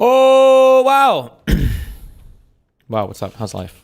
Oh, wow. Wow, what's up? How's life?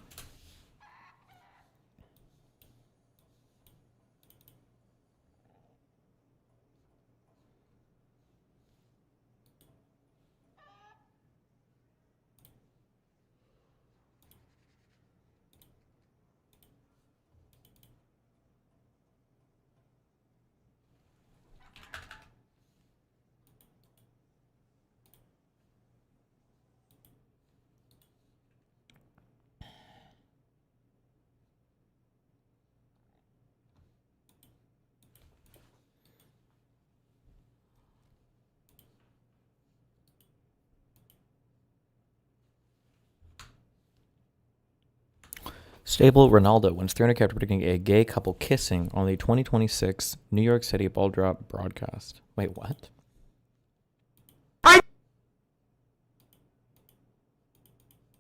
Stable Ronaldo wins 300K after predicting a gay couple kissing on the 2026 New York City ball drop broadcast. Wait, what? I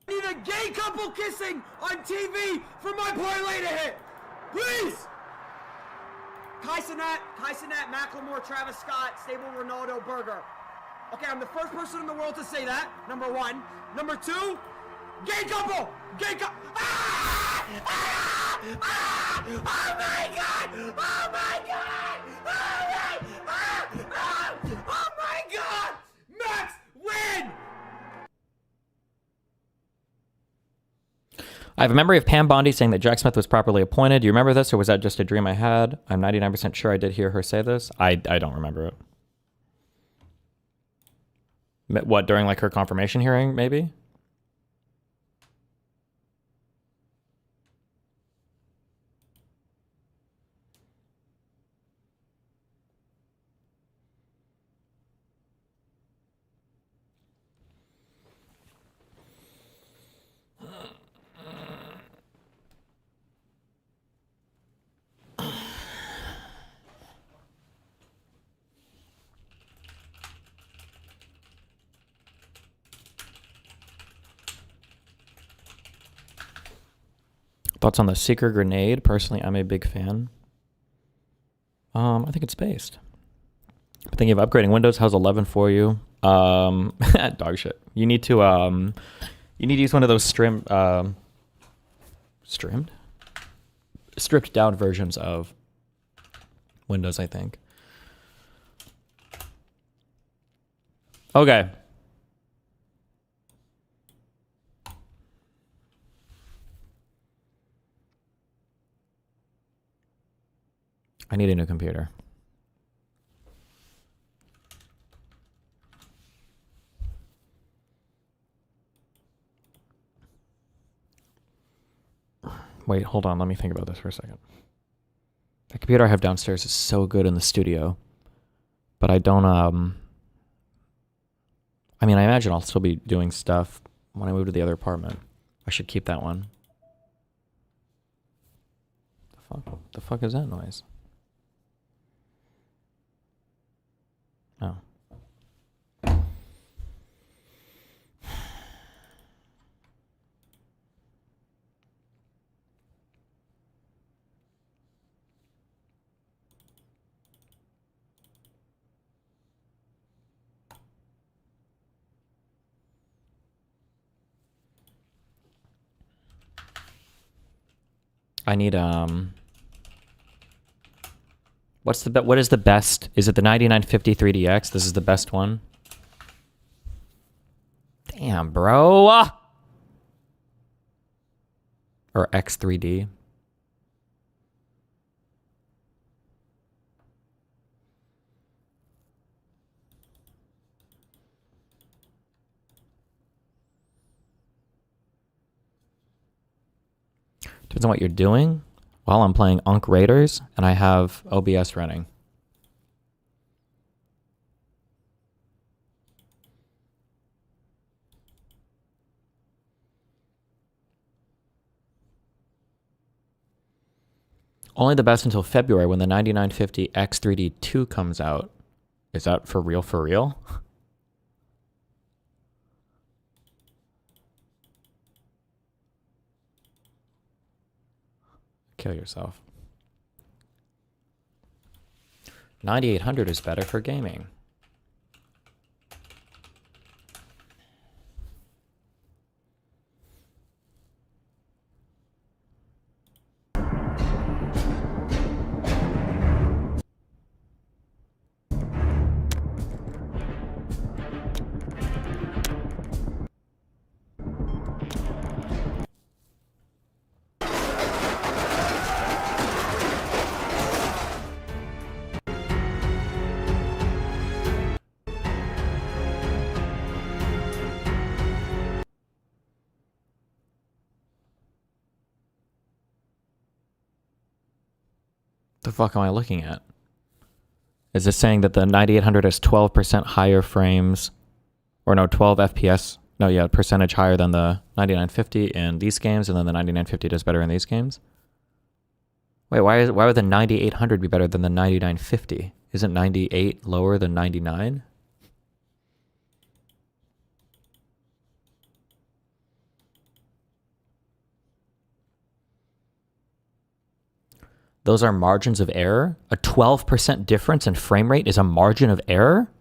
need a gay couple kissing on TV for my parlay to hit. Please. Kai Cenat, Macklemore, Travis Scott, Stable Ronaldo, Burger. Okay, I'm the first person in the world to say that, number one. Number two, gay couple! Gay couple! Ah! Ah! Ah! Oh my god! Oh my god! Oh my, ah! Ah! Oh my god! Max, win! I have a memory of Pam Bondi saying that Jack Smith was properly appointed. Do you remember this, or was that just a dream I had? I'm 99% sure I did hear her say this. I don't remember it. What, during like her confirmation hearing, maybe? Thoughts on the Seeker grenade? Personally, I'm a big fan. I think it's based. I'm thinking of upgrading Windows. How's 11 for you? Dog shit. You need to use one of those stripped down versions of Windows, I think. Okay. I need a new computer. Wait, hold on. Let me think about this for a second. The computer I have downstairs is so good in the studio, but I don't, I mean, I imagine I'll still be doing stuff when I move to the other apartment. I should keep that one. The fuck is that noise? Oh. I need what is the best? Is it the 9950 3DX? This is the best one. Damn, bro. Or X3D. Depends on what you're doing. While I'm playing Unk Raiders and I have OBS running. Only the best until February when the 9950 X3D2 comes out. Is that for real, for real? Kill yourself. 9800 is better for gaming. the fuck am I looking at? Is this saying that the 9800 has 12% higher frames, or no, 12 FPS? No, yeah, percentage higher than the 9950 in these games, and then the 9950 does better in these games. Wait, why would the 9800 be better than the 9950? Isn't 98 lower than 99? Those are margins of error? A 12% difference in frame rate is a margin of error?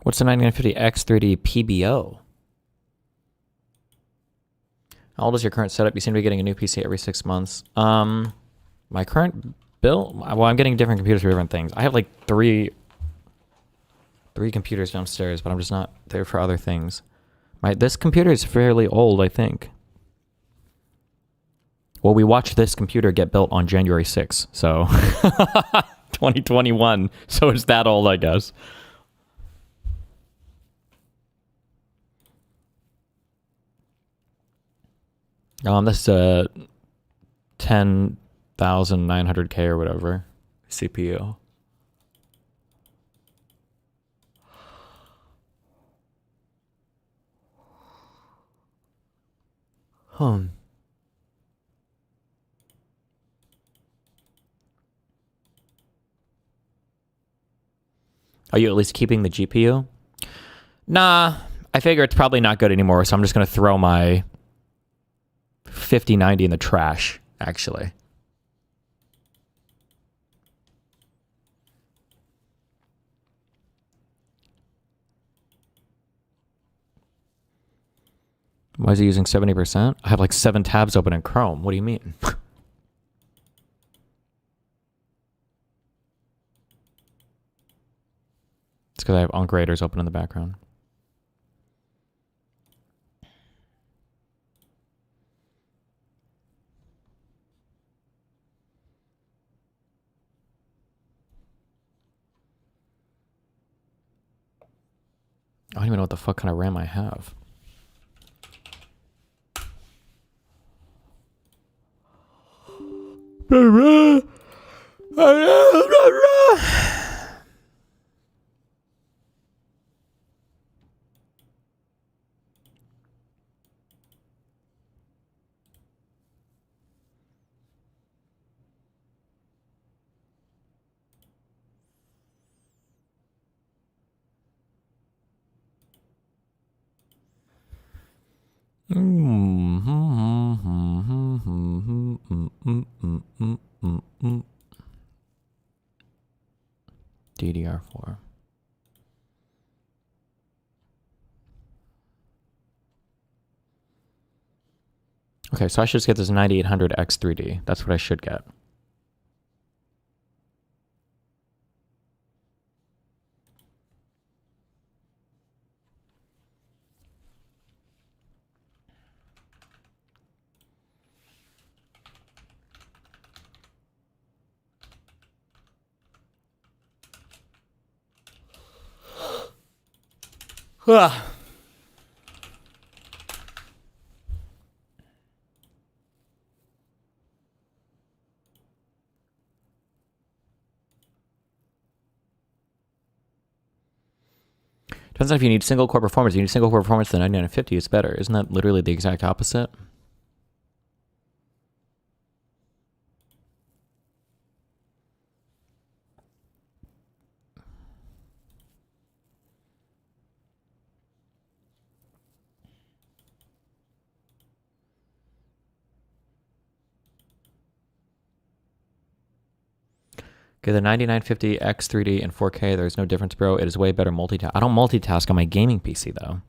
What's the 9950X 3D PBO? How old is your current setup? You seem to be getting a new PC every 6 months. My current build, well, I'm getting different computers for different things. I have like three computers downstairs, but I'm just not there for other things. This computer is fairly old, I think. Well, we watched this computer get built on January 6th, so 2021. So it's that old, I guess. This is a 10,900K or whatever CPU. Are you at least keeping the GPU? Nah, I figure it's probably not good anymore, so I'm just going to throw my 5090 in the trash, actually. Why is he using 70%? I have like 7 tabs open in Chrome. What do you mean? It's because I have Unk Raiders open in the background. I don't even know what the fuck kind of RAM I have. DDR4. Okay, so I should just get this 9800X 3D. That's what I should get. Depends on if you need single core performance. If you need single core performance, the 9950 is better. Isn't that literally the exact opposite? Okay, the 9950 X 3D and 4K, there's no difference, bro. It is way better multitask. I don't multitask on my gaming PC, though.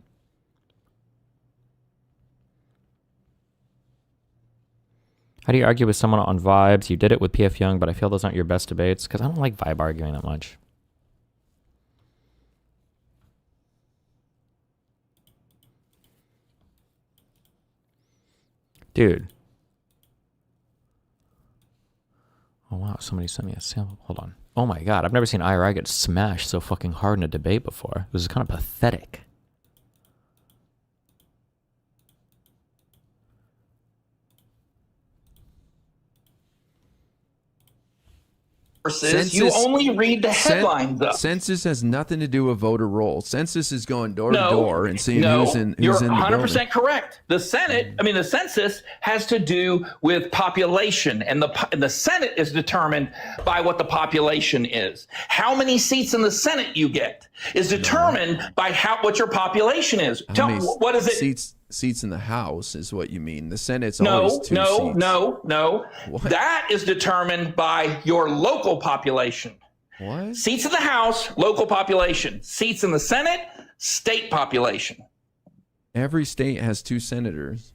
How do you argue with someone on vibes? You did it with PF Young, but I feel those aren't your best debates because I don't like vibe arguing that much. Dude. Oh, wow. Somebody sent me a sample. Hold on. Oh, my God. I've never seen IRI get smashed so fucking hard in a debate before. This is kind of pathetic. Census, you only read the headlines. Census has nothing to do with voter roll. Census is going door to door and seeing who's in the building. You're 100% correct. The census has to do with population, and the Senate is determined by what the population is. How many seats in the Senate you get is determined by what your population is. What is it? Seats in the House is what you mean. The Senate's always two seats. No. What? That is determined by your local population. What? Seats in the House, local population. Seats in the Senate, state population. Every state has 2 senators.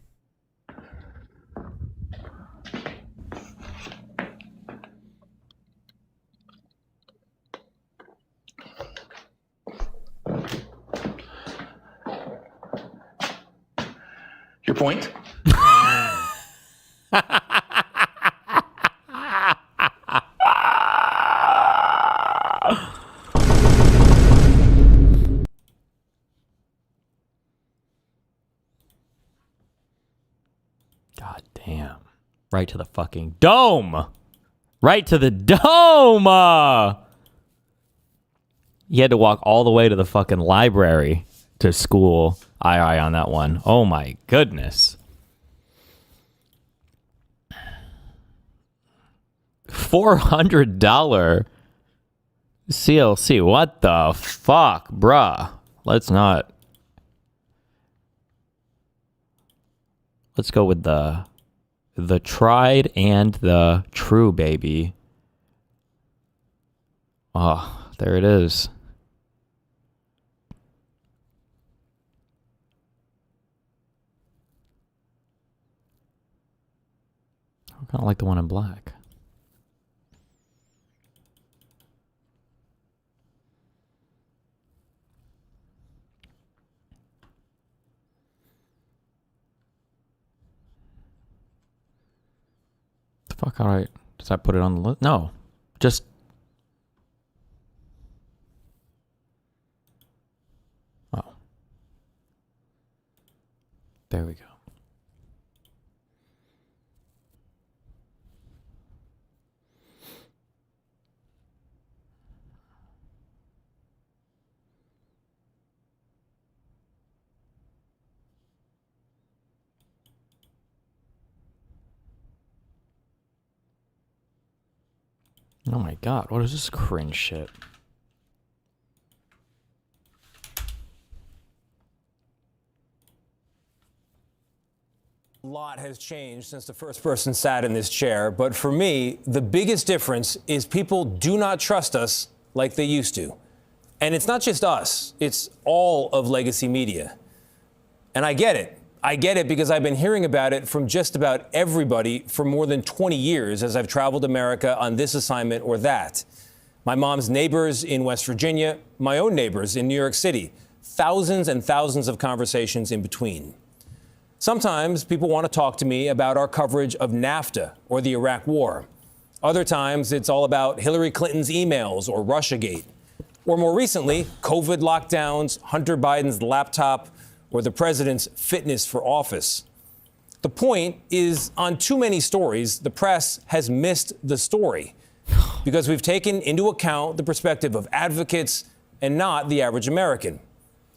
Your point? God damn. Right to the fucking dome. Right to the dome. You had to walk all the way to the fucking library to school. Aye on that one. Oh my goodness. $400 CLC. What the fuck, bruh? Let's go with the tried and the true, baby. Oh, there it is. I kind of like the one in black. The fuck, all right. Does that put it on the list? No. Just... Oh. There we go. Oh my god, what is this cringe shit? A lot has changed since the first person sat in this chair, but for me, the biggest difference is people do not trust us like they used to. And it's not just us, it's all of legacy media. And I get it. I get it because I've been hearing about it from just about everybody for more than 20 years as I've traveled America on this assignment or that. My mom's neighbors in West Virginia, my own neighbors in New York City, thousands and thousands of conversations in between. Sometimes people want to talk to me about our coverage of NAFTA or the Iraq War. Other times it's all about Hillary Clinton's emails or Russiagate. Or more recently, COVID lockdowns, Hunter Biden's laptop, or the president's fitness for office. The point is, on too many stories, the press has missed the story because we've taken into account the perspective of advocates and not the average American.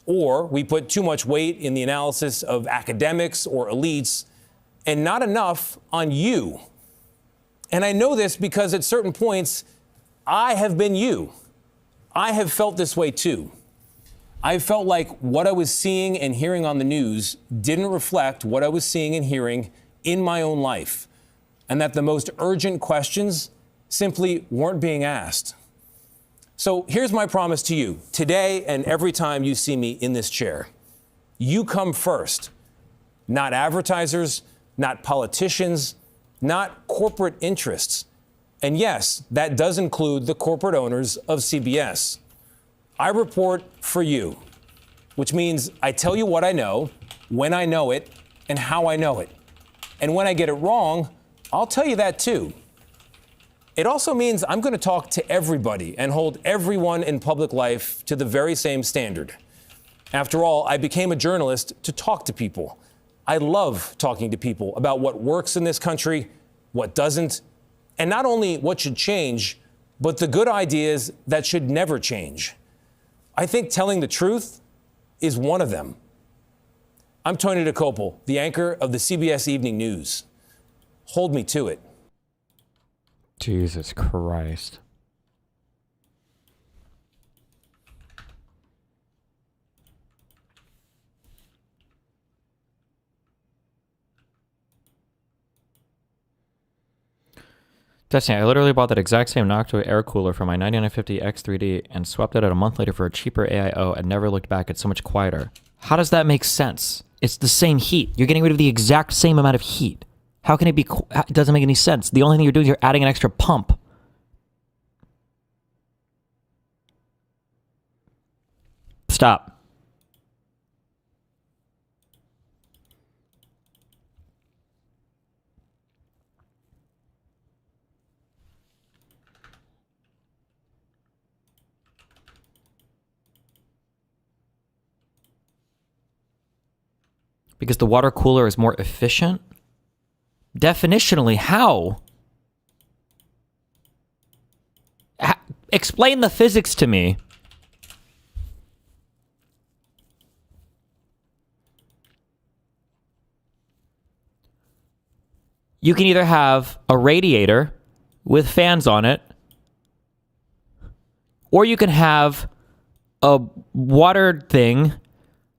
Or we put too much weight in the analysis of academics or elites and not enough on you. And I know this because at certain points, I have been you. I have felt this way too. I felt like what I was seeing and hearing on the news didn't reflect what I was seeing and hearing in my own life, and that the most urgent questions simply weren't being asked. So here's my promise to you today and every time you see me in this chair. You come first, not advertisers, not politicians, not corporate interests. And yes, that does include the corporate owners of CBS. I report for you, which means I tell you what I know, when I know it, and how I know it. And when I get it wrong, I'll tell you that too. It also means I'm going to talk to everybody and hold everyone in public life to the very same standard. After all, I became a journalist to talk to people. I love talking to people about what works in this country, what doesn't, and not only what should change, but the good ideas that should never change. I think telling the truth is one of them. I'm Tony DeCopel, the anchor of the CBS Evening News. Hold me to it. Jesus Christ. Destiny, I literally bought that exact same Noctua air cooler for my 9950 X3D and swapped it out a month later for a cheaper AIO and never looked back. It's so much quieter. How does that make sense? It's the same heat. You're getting rid of the exact same amount of heat. How can it be? It doesn't make any sense. The only thing you're doing is you're adding an extra pump. Stop. Because the water cooler is more efficient? Definitionally, how? Explain the physics to me. You can either have a radiator with fans on it, or you can have a water thing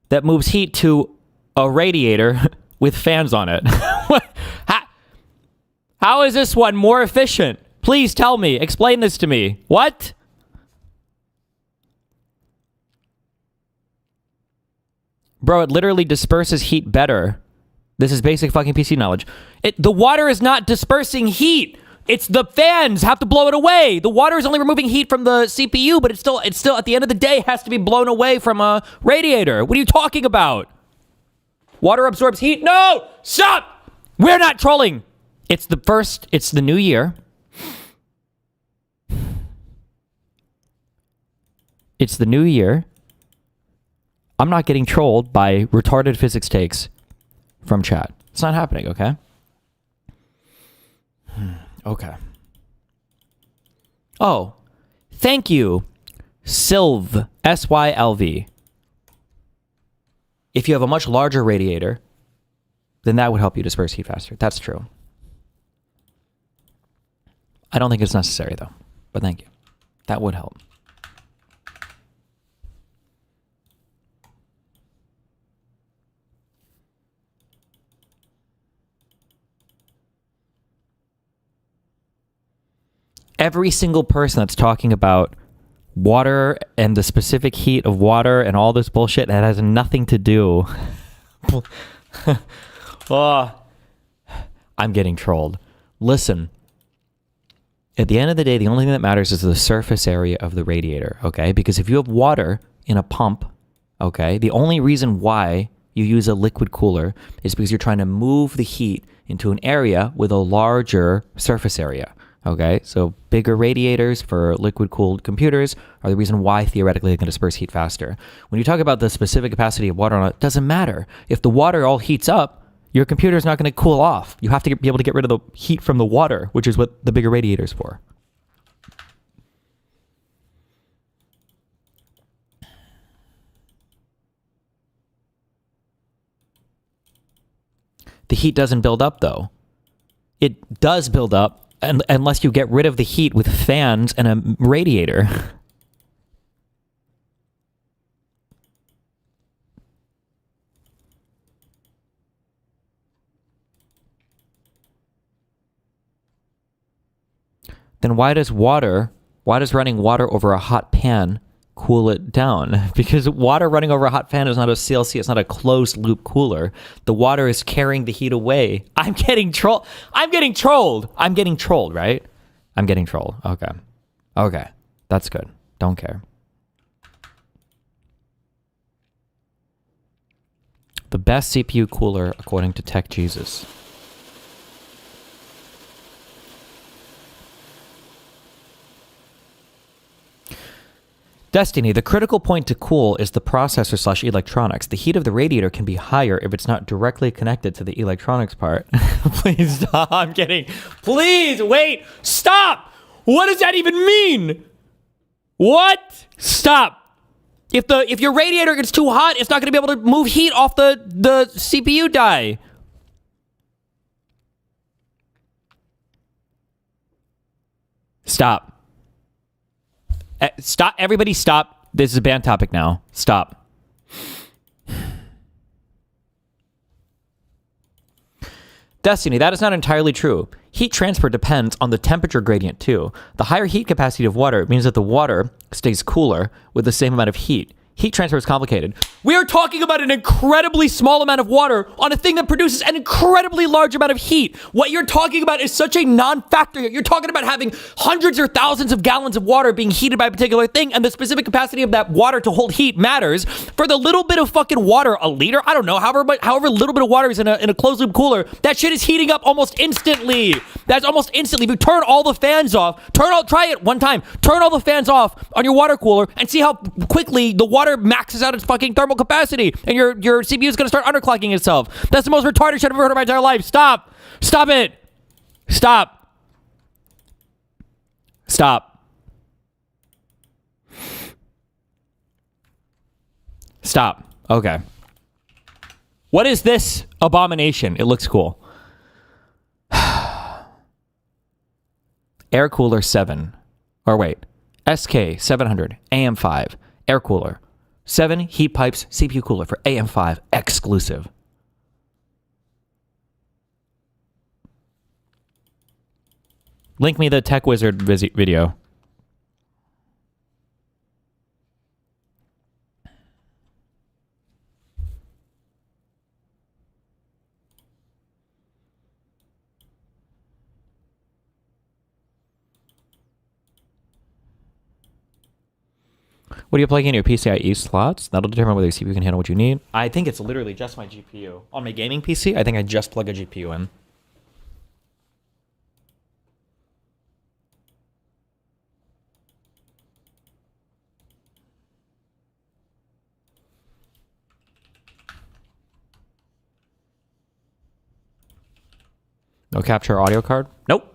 that moves heat to a radiator with fans on it. How is this one more efficient? Please tell me. Explain this to me. What? Bro, it literally disperses heat better. This is basic fucking PC knowledge. The water is not dispersing heat. It's the fans have to blow it away. The water is only removing heat from the CPU, but it's still at the end of the day has to be blown away from a radiator. What are you talking about? Water absorbs heat? No! Stop! We're not trolling. It's the new year. It's the new year. I'm not getting trolled by retarded physics takes from chat. It's not happening, okay? Okay. Oh, thank you, Sylv, S-Y-L-V. If you have a much larger radiator, then that would help you disperse heat faster. That's true. I don't think it's necessary, though. But thank you. That would help. Every single person that's talking about water and the specific heat of water and all this bullshit that has nothing to do. Oh, I'm getting trolled. Listen, at the end of the day, the only thing that matters is the surface area of the radiator, okay? Because if you have water in a pump, okay, the only reason why you use a liquid cooler is because you're trying to move the heat into an area with a larger surface area. Okay, so bigger radiators for liquid-cooled computers are the reason why theoretically they can disperse heat faster. When you talk about the specific capacity of water on it doesn't matter. If the water all heats up, your computer is not going to cool off. You have to be able to get rid of the heat from the water, which is what the bigger radiator is for. The heat doesn't build up, though. It does build up. Unless you get rid of the heat with fans and a radiator. then why does running water over a hot pan cool it down? Because water running over a hot pan is not a CLC. It's not a closed loop cooler. The water is carrying the heat away. I'm getting trolled, right? I'm getting trolled. Okay. That's good. Don't care. The best CPU cooler according to Tech Jesus. Destiny, the critical point to cool is the processor / electronics. The heat of the radiator can be higher if it's not directly connected to the electronics part. Please stop. I'm kidding. Please wait. Stop. What does that even mean? What? Stop. If your radiator gets too hot, it's not going to be able to move heat off the CPU die. Stop. Stop. Everybody stop. This is a banned topic now. Stop. Destiny, that is not entirely true. Heat transfer depends on the temperature gradient too. The higher heat capacity of water means that the water stays cooler with the same amount of heat. Heat transfer is complicated. We are talking about an incredibly small amount of water on a thing that produces an incredibly large amount of heat. What you're talking about is such a non-factor. You're talking about having hundreds or thousands of gallons of water being heated by a particular thing, and the specific capacity of that water to hold heat matters. For the little bit of fucking water, a liter, I don't know, however little bit of water is in a closed loop cooler, that shit is heating up almost instantly. That's almost instantly. If you turn all the fans off, try it one time. Turn all the fans off on your water cooler and see how quickly the water maxes out its fucking thermal capacity, and your CPU is going to start underclocking itself. That's the most retarded shit I've ever heard in my entire life. Stop it. Stop. Okay. What is this abomination? It looks cool. Air cooler 7, or wait, SK 700 AM5 air cooler. 7 heat pipes CPU cooler for AM5 exclusive. Link me the Tech Wizard video. What are you plugging in your PCIe slots? That'll determine whether your CPU can handle what you need. I think it's literally just my GPU. On my gaming PC, I think I just plug a GPU in. No capture audio card? Nope.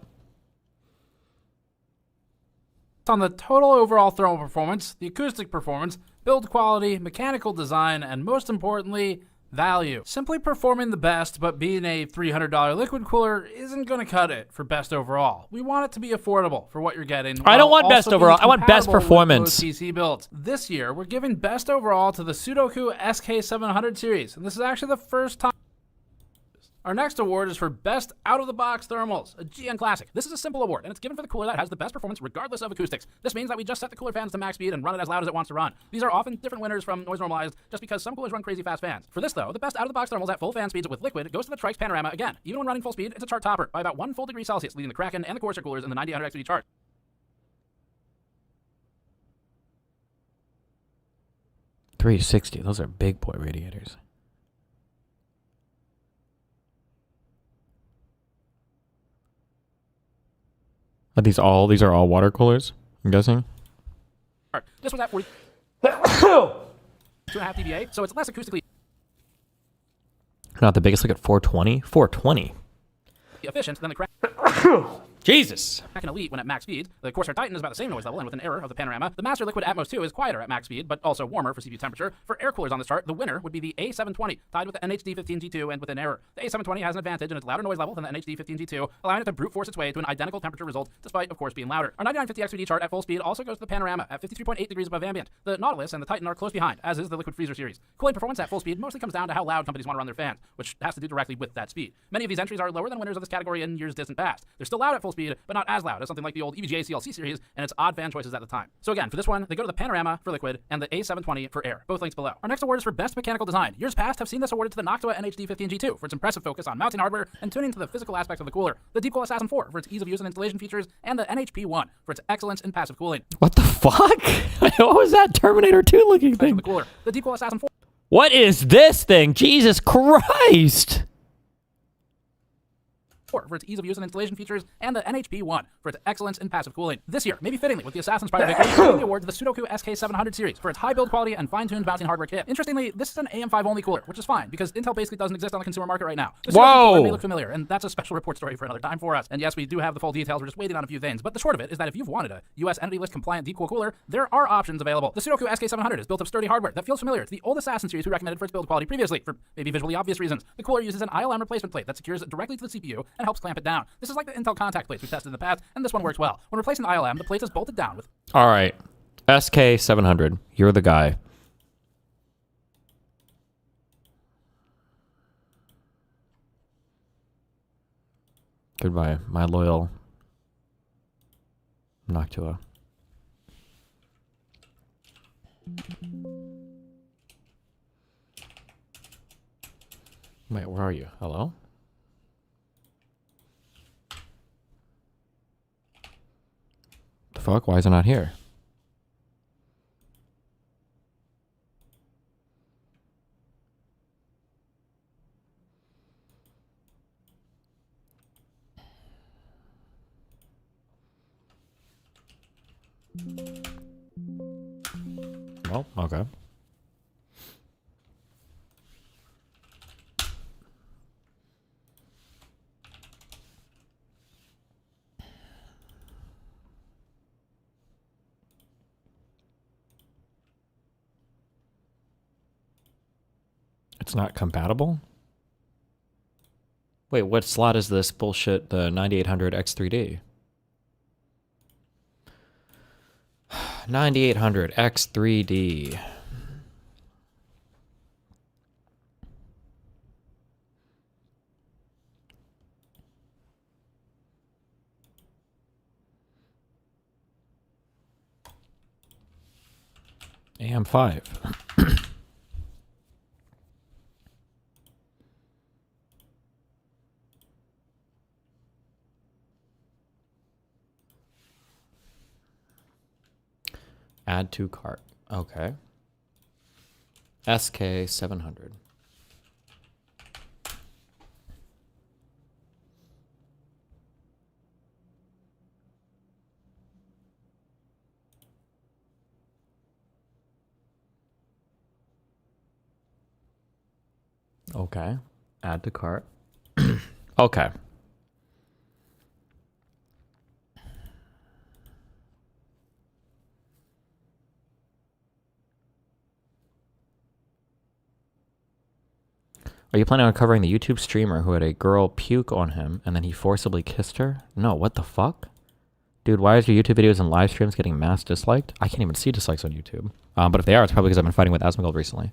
On the total overall thermal performance, the acoustic performance, build quality, mechanical design, and most importantly, value. Simply performing the best, but being a $300 liquid cooler isn't going to cut it for best overall. We want it to be affordable for what you're getting. I don't want best overall. I want best performance. PC builds. This year, we're giving best overall to the Sudoku SK700 series, and this is actually the first time. Our next award is for Best Out-of-the-Box Thermals, a GN Classic. This is a simple award, and it's given for the cooler that has the best performance regardless of acoustics. This means that we just set the cooler fans to max speed and run it as loud as it wants to run. These are often different winners from noise normalized, just because some coolers run crazy fast fans. For this, though, the Best Out-of-the-Box Thermals at full fan speeds with liquid goes to the Trike's Panorama again. Even when running full speed, it's a chart topper by about 1 full degree Celsius, leading the Kraken and the Corsair coolers in the 9800 XPD chart. $360. Those are big boy radiators. These are all water coolers, I'm guessing. This was at 2.5 dBA, so it's less acoustically Not the biggest. Look at 420. 420. efficient than the Kraken. Jesus. Kraken Elite when at max speed. The Corsair Titan is about the same noise level, and with an error of the Panorama. The Master Liquid Atmos 2 is quieter at max speed, but also warmer for CPU temperature. For air coolers on this chart, the winner would be the A720, tied with the NHD15G2 and with an error. The A720 has an advantage in its louder noise level than the NHD15G2, allowing it to brute force its way to an identical temperature result, despite, of course, being louder. Our 9950 XPD chart at full speed also goes to the Panorama at 53.8 degrees above ambient. The Nautilus and the Titan are close behind, as is the Liquid Freezer series. Cooling performance at full speed mostly comes down to how loud companies want to run their fans, which has to do directly with that speed. Many of these entries are lower than winners of this category in years distant past. They're still loud at full full speed, but not as loud as something like the old EVGA CLC series and its odd fan choices at the time. So again, for this one, they go to the Panorama for liquid and the A720 for air, both links below. Our next award is for best mechanical design. Years past have seen this awarded to the Noctua NHD15G2 for its impressive focus on mounting hardware and tuning to the physical aspects of the cooler, the Deepcool Assassin 4 for its ease of use and installation features, and the NHP1 for its excellence in passive cooling. What the fuck? What was that Terminator 2 looking thing? The cooler, the Deepcool Assassin 4. What is this thing? Jesus Christ! For its ease of use and installation features, and the NHP1 for its excellence in passive cooling. This year, maybe fittingly with the Assassin's Pride victory, giving the award to the Sudoku SK700 series for its high build quality and fine-tuned mounting hardware kit. Interestingly, this is an AM5 only cooler, which is fine because Intel basically doesn't exist on the consumer market right now. The Sudoku cooler may look familiar, and that's a special report story for another time for us. And yes, we do have the full details. We're just waiting on a few things. But the short of it is that if you've wanted a US Entity List compliant Deepcool cooler, there are options available. The Sudoku SK700 is built of sturdy hardware that feels familiar to the old Assassin series we recommended for its build quality previously, for maybe visually obvious reasons. The cooler uses an ILM replacement plate that secures it directly to the CPU and helps clamp it down. This is like the Intel contact plates we've tested in the past, and this one works well. When replacing ILM, the plate is bolted down with... All right. SK700, you're the guy. Goodbye, my loyal Noctua. Wait, where are you? Hello? The fuck? Why is it not here? Well, okay. It's not compatible? Wait, what slot is this bullshit, the 9800 X3D? 9800 X3D. AM5. Add to cart. Okay. SK700. Okay. Add to cart. Okay. Are you planning on covering the YouTube streamer who had a girl puke on him and then he forcibly kissed her? No, what the fuck? Dude, why is your YouTube videos and live streams getting mass disliked? I can't even see dislikes on YouTube. But if they are, it's probably because I've been fighting with Asmongold recently.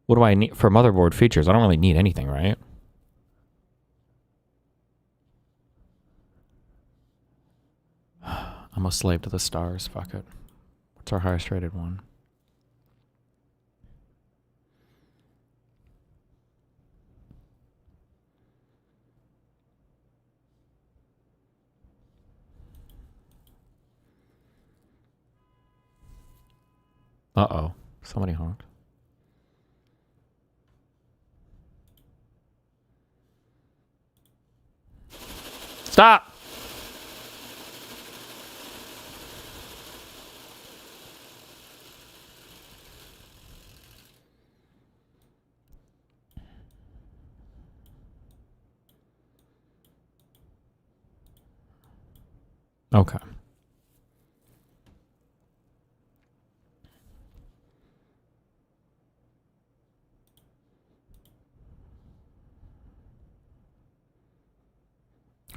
What do I need for motherboard features? I don't really need anything, right? I'm a slave to the stars. Fuck it. What's our highest rated one? Uh-oh. Somebody honked. Stop! Okay.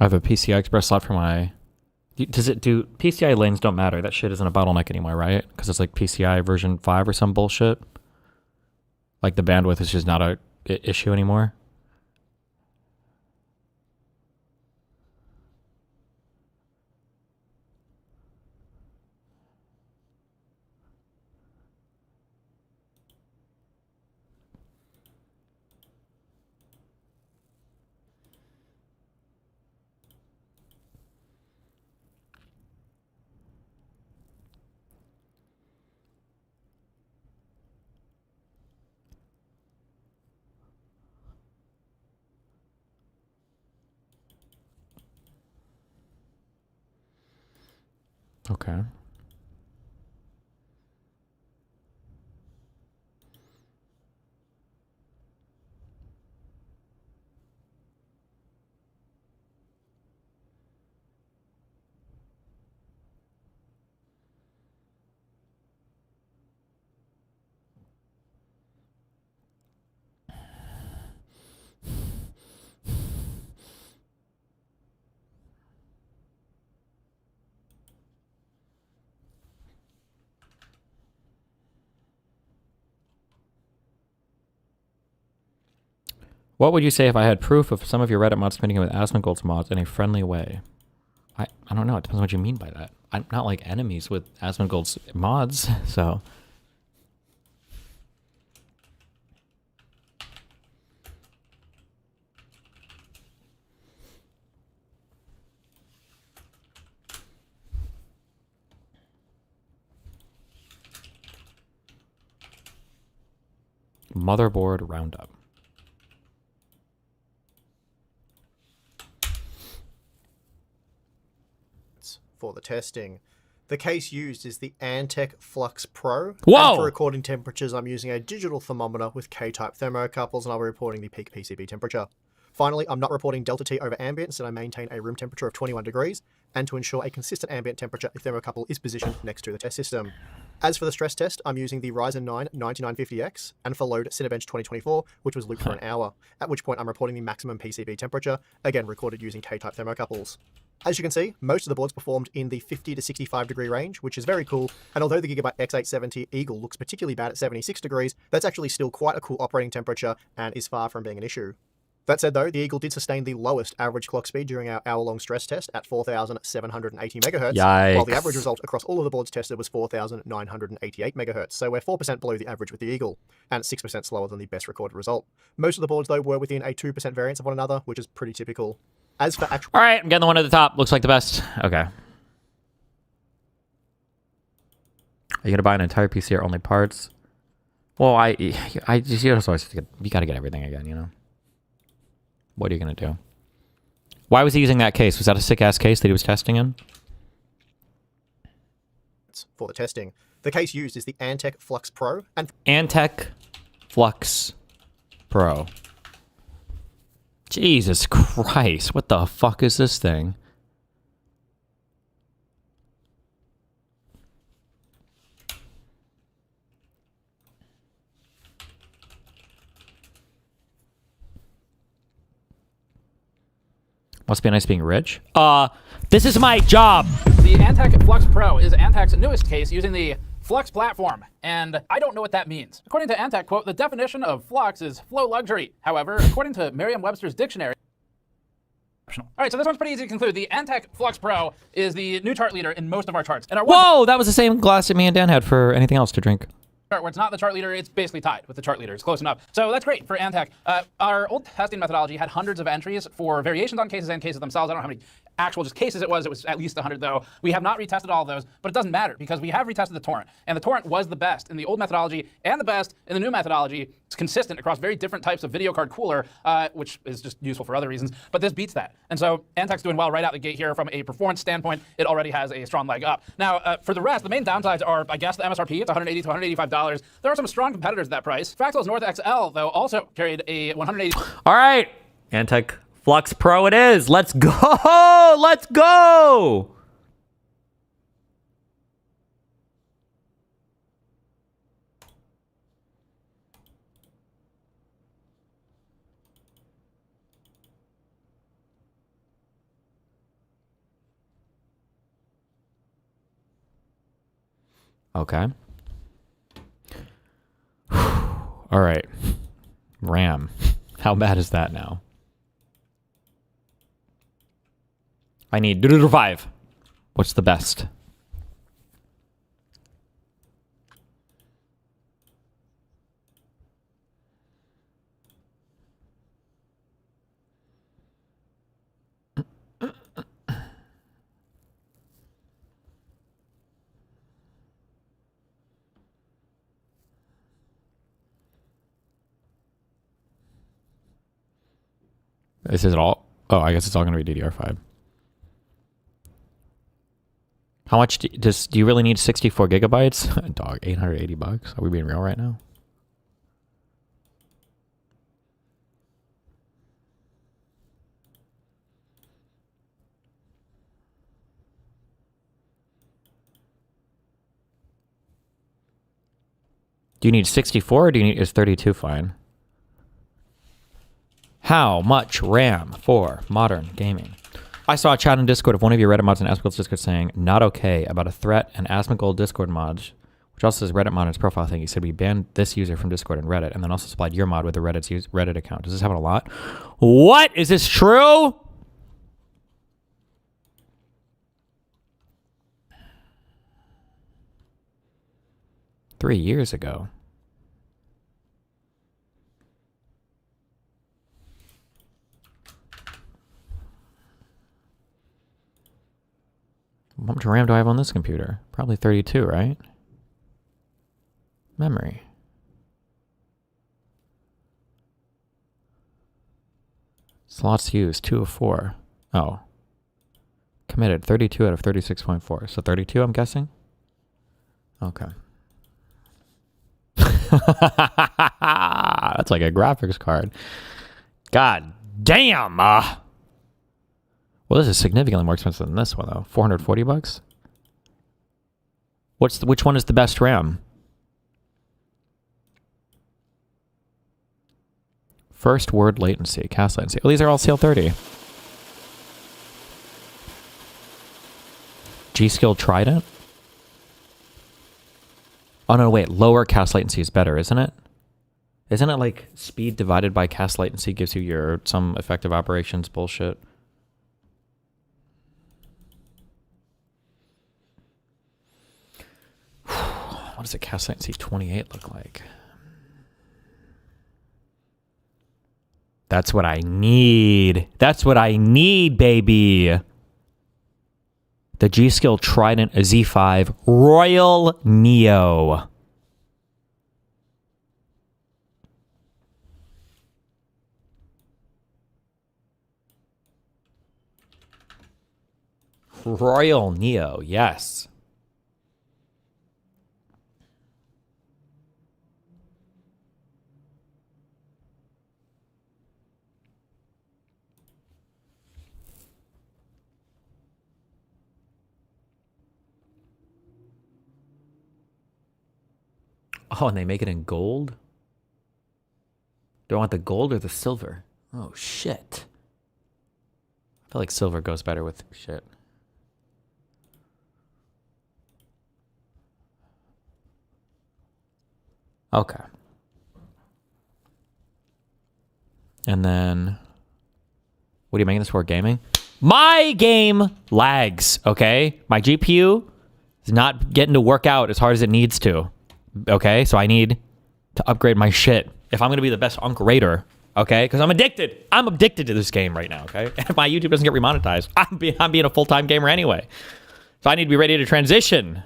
I have a PCI Express slot for my... Does it do... PCI lanes don't matter. That shit isn't a bottleneck anymore, right? Because it's like PCI version 5 or some bullshit. Like the bandwidth is just not a issue anymore. Okay. What would you say if I had proof of some of your Reddit mods communicating with Asmongold's mods in a friendly way? I don't know. It depends on what you mean by that. I'm not like enemies with Asmongold's mods, so... Motherboard roundup. For the testing. The case used is the Antec Flux Pro. Whoa! And for recording temperatures, I'm using a digital thermometer with K-type thermocouples, and I'll be reporting the peak PCB temperature. Finally, I'm not reporting delta T over ambient, so I maintain a room temperature of 21 degrees, and to ensure a consistent ambient temperature, the thermocouple is positioned next to the test system. As for the stress test, I'm using the Ryzen 9 9950X, and for load Cinebench 2024, which was looped for an hour, at which point I'm reporting the maximum PCB temperature, again recorded using K-type thermocouples. As you can see, most of the boards performed in the 50 to 65 degree range, which is very cool, and although the Gigabyte X870 Eagle looks particularly bad at 76 degrees, that's actually still quite a cool operating temperature and is far from being an issue. That said though, the Eagle did sustain the lowest average clock speed during our hour-long stress test at 4,780 MHz, Yikes. while the average result across all of the boards tested was 4,988 MHz, so we're 4% below the average with the Eagle, and 6% slower than the best recorded result. Most of the boards though were within a 2% variance of one another, which is pretty typical. As for actual... All right, I'm getting the one at the top. Looks like the best. Okay. Are you gonna buy an entire PC or only parts? Well, I just you gotta get everything again, you know. What are you gonna do? Why was he using that case? Was that a sick ass case that he was testing in? For the testing, the case used is the Antec Flux Pro, and Antec Flux Pro. Jesus Christ, what the fuck is this thing? Must be nice being rich. This is my job. The Antec Flux Pro is Antec's newest case using the Flux platform, and I don't know what that means. According to Antec, quote, the definition of flux is flow luxury. However, according to Merriam-Webster's dictionary, all right, so this one's pretty easy to conclude. The Antec Flux Pro is the new chart leader in most of our charts. And our Whoa, that was the same glass that me and Dan had for anything else to drink. where it's not the chart leader, it's basically tied with the chart leader. It's close enough. So that's great for Antec. Our old testing methodology had hundreds of entries for variations on cases and cases themselves. I don't know how many actual just cases it was. It was at least 100 though. We have not retested all of those, but it doesn't matter because we have retested the torrent. And the torrent was the best in the old methodology and the best in the new methodology. It's consistent across very different types of video card cooler, which is just useful for other reasons. But this beats that. And so Antec's doing well right out the gate here from a performance standpoint. It already has a strong leg up. Now, for the rest, the main downsides are, I guess, the MSRP. It's $180 to $185. There are some strong competitors at that price. Fractal's North XL, though, also carried a $180. All right, Antec Flux Pro it is. Let's go. Let's go. Okay. All right. RAM. How bad is that now? I need 5. What's the best? This is it all. Oh, I guess it's all going to be DDR5. How much do you really need 64 gigabytes? Dog, $880. Are we being real right now? Do you need 64 or do you need, is 32 fine? How much RAM for modern gaming? I saw a chat in Discord of one of your Reddit mods in Asmongold's Discord saying, not okay, about a threat and Asmongold Discord mods, which also says Reddit mod in its profile thing. He said we banned this user from Discord and Reddit, and then also supplied your mod with the Reddit account. Does this happen a lot? What? Is this true? Three years ago. How much RAM do I have on this computer? Probably 32, right? Memory. Slots used, 2 of 4. Oh. Committed, 32 out of 36.4. So 32, I'm guessing? Okay. That's like a graphics card. God damn! Well, this is significantly more expensive than this one, though. $440? Which one is the best RAM? First word latency, cast latency. Oh, these are all CL30. G-Skill Trident? Oh, no, wait. Lower cast latency is better, isn't it? Isn't it like speed divided by cast latency gives you your some effective operations bullshit? What does a cast latency 28 look like? That's what I need. That's what I need, baby. The G-Skill Trident Z5 Royal Neo. Royal Neo, yes. Oh, and they make it in gold? Do I want the gold or the silver? Oh, shit. I feel like silver goes better with shit. Okay. And then, what are you making this for? Gaming? My game lags, okay? My GPU is not getting to work out as hard as it needs to. Okay, so I need to upgrade my shit if I'm going to be the best upgrader, okay? Because I'm addicted. I'm addicted to this game right now, okay? And if my YouTube doesn't get remonetized, I'm being a full-time gamer anyway. So I need to be ready to transition.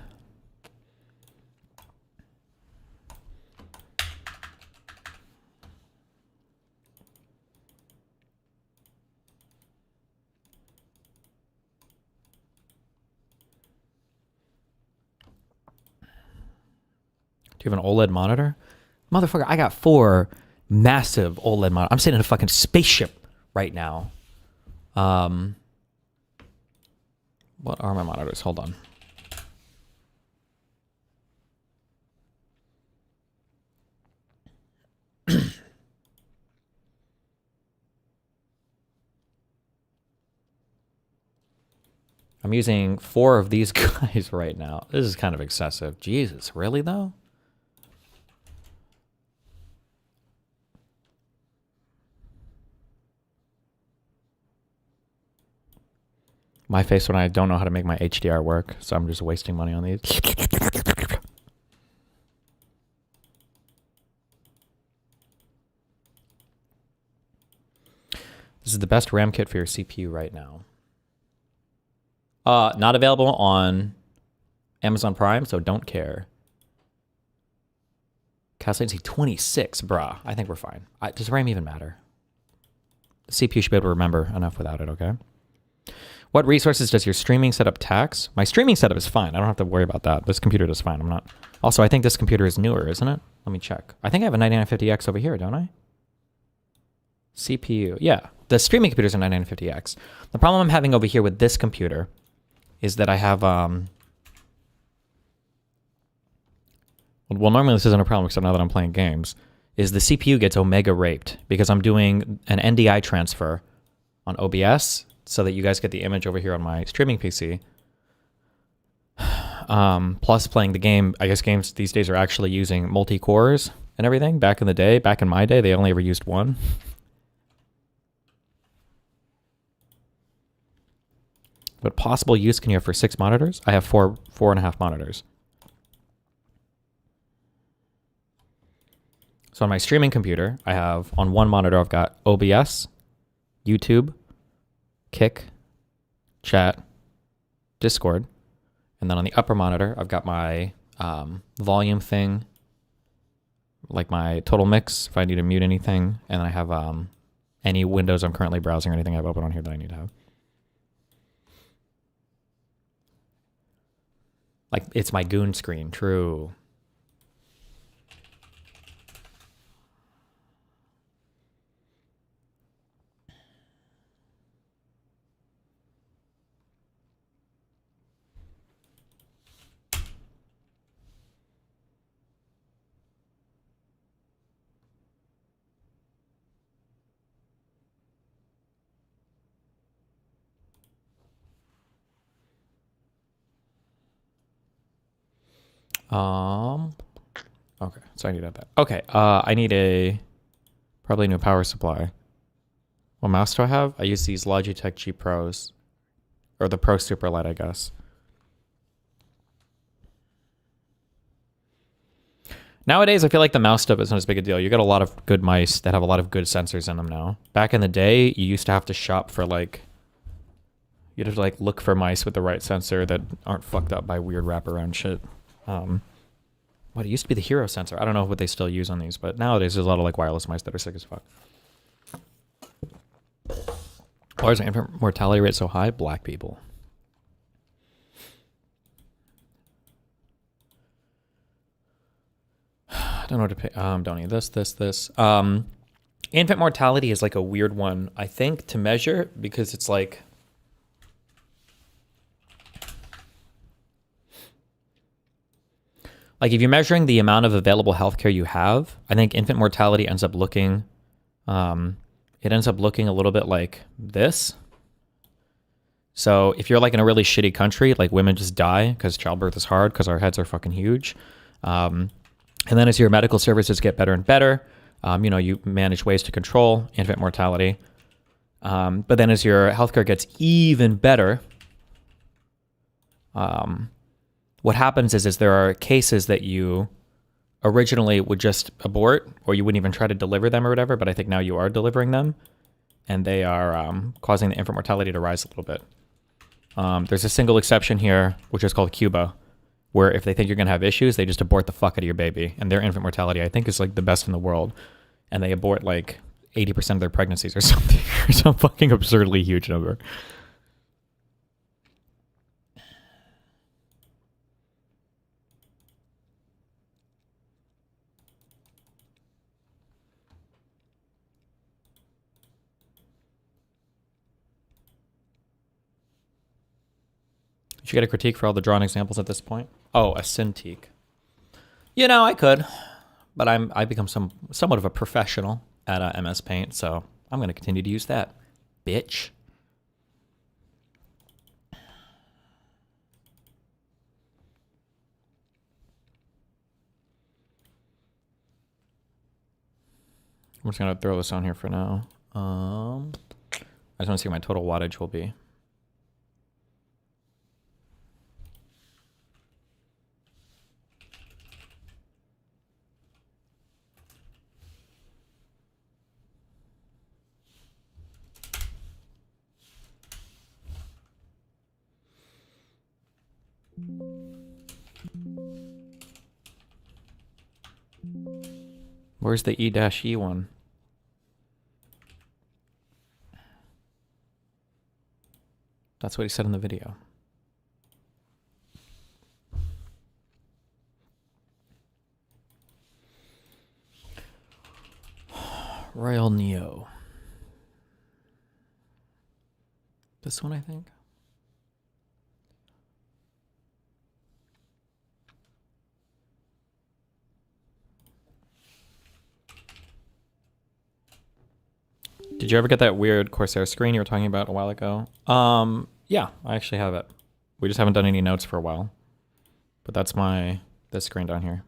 Do you have an OLED monitor? Motherfucker, I got 4 massive OLED monitors. I'm sitting in a fucking spaceship right now. What are my monitors? Hold on. I'm using 4 of these guys right now. This is kind of excessive. Jesus, really though? My face when I don't know how to make my HDR work, so I'm just wasting money on these. This is the best RAM kit for your CPU right now. Not available on Amazon Prime, so don't care. Cast latency 26, bruh. I think we're fine. Does RAM even matter? The CPU should be able to remember enough without it, okay? What resources does your streaming setup tax? My streaming setup is fine. I don't have to worry about that. This computer does fine. I'm not. Also, I think this computer is newer, isn't it? Let me check. I think I have a 9950X over here, don't I? CPU. Yeah. The streaming computer is a 9950X. The problem I'm having over here with this computer is that I have... Well, normally this isn't a problem except now that I'm playing games, is the CPU gets omega raped because I'm doing an NDI transfer on OBS so that you guys get the image over here on my streaming PC. Plus playing the game, I guess games these days are actually using multi-cores and everything. Back in my day, they only ever used one. What possible use can you have for 6 monitors? I have 4.5 monitors. So on my streaming computer, I have on one monitor, I've got OBS, YouTube, Kick, Chat, Discord. And then on the upper monitor, I've got my volume thing, like my total mix, if I need to mute anything. And then I have any windows I'm currently browsing or anything I have open on here that I need to have. Like, it's my goon screen, true. Okay, so I need that. Okay, I need probably a new power supply. What mouse do I have? I use these Logitech G Pros, or the Pro Superlight, I guess. Nowadays, I feel like the mouse stuff isn't as big a deal. You got a lot of good mice that have a lot of good sensors in them now. Back in the day, you used to have to shop for you'd have to look for mice with the right sensor that aren't fucked up by weird wraparound shit. It used to be the Hero sensor. I don't know what they still use on these, but nowadays there's a lot of wireless mice that are sick as fuck. Why is the infant mortality rate so high? Black people. I don't know what to pay. Don't need this. Infant mortality is a weird one, I think, to measure because it's if you're measuring the amount of available healthcare you have, I think infant mortality ends up looking, it ends up looking a little bit like this. So if you're in a really shitty country, women just die because childbirth is hard because our heads are fucking huge. And then as your medical services get better and better, you manage ways to control infant mortality. But then as your healthcare gets even better, what happens is there are cases that you originally would just abort or you wouldn't even try to deliver them or whatever, but I think now you are delivering them and they are causing the infant mortality to rise a little bit. There's a single exception here, which is called Cuba, where if they think you're going to have issues, they just abort the fuck out of your baby. And their infant mortality, I think, is the best in the world. And they abort 80% of their pregnancies or something, or some fucking absurdly huge number. You should get a critique for all the drawn examples at this point. Oh, a Cintiq. I could, but I become somewhat of a professional at MS Paint, so I'm going to continue to use that. Bitch. I'm just gonna throw this on here for now. I just want to see what my total wattage will be. Where's the E-E one? That's what he said in the video. Royal Neo. This one, I think. Did you ever get that weird Corsair screen you were talking about a while ago? Yeah, I actually have it. We just haven't done any notes for a while. But that's this screen down here.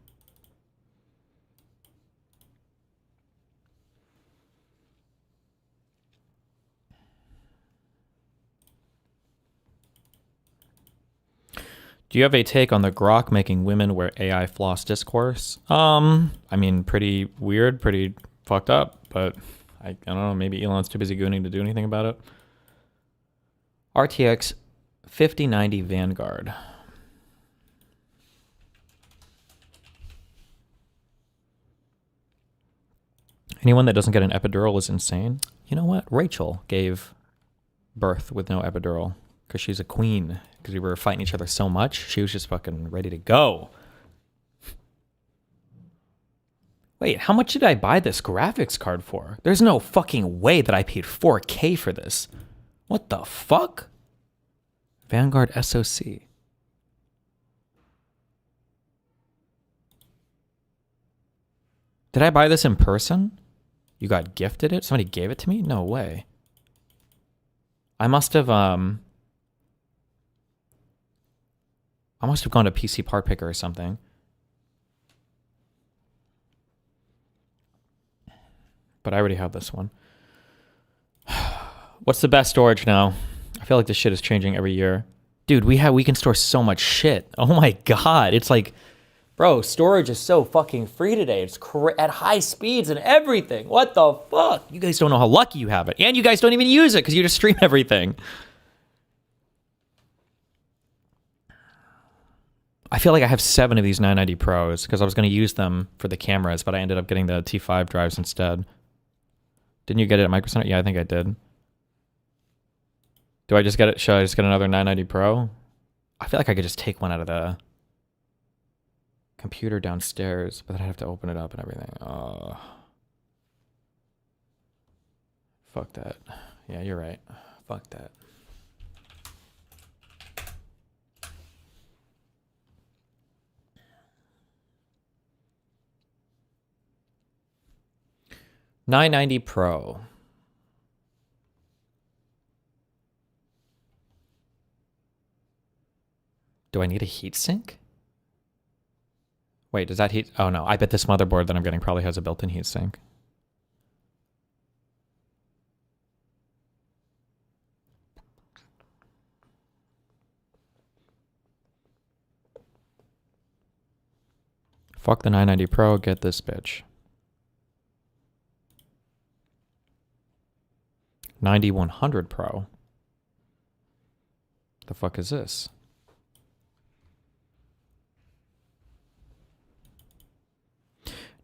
Do you have a take on the Grok making women wear AI floss discourse? I mean, pretty weird, pretty fucked up, but I don't know, maybe Elon's too busy gooning to do anything about it. RTX 5090 Vanguard. Anyone that doesn't get an epidural is insane. You know what? Rachel gave birth with no epidural because she's a queen. Because we were fighting each other so much, she was just fucking ready to go. Wait, how much did I buy this graphics card for? There's no fucking way that I paid 4K for this. What the fuck? Vanguard SoC. Did I buy this in person? You got gifted it? Somebody gave it to me? No way. I must have gone to PC Part Picker or something. But I already have this one. What's the best storage now? I feel like this shit is changing every year. Dude, we can store so much shit. Oh my god. It's like, bro, storage is so fucking free today. It's at high speeds and everything. What the fuck? You guys don't know how lucky you have it. And you guys don't even use it because you just stream everything. I feel like I have 7 of these 990 Pros because I was going to use them for the cameras, but I ended up getting the T5 drives instead. Didn't you get it at Micro Center? Yeah, I think I did. Do I just get it? Should I just get another 990 Pro? I feel like I could just take one out of the computer downstairs, but then I'd have to open it up and everything. Oh. Fuck that. Yeah, you're right. Fuck that. $990 Pro. Do I need a heatsink? Wait, does that heat? Oh no, I bet this motherboard that I'm getting probably has a built-in heatsink. Fuck the 990 Pro, get this bitch. 9100 Pro. The fuck is this?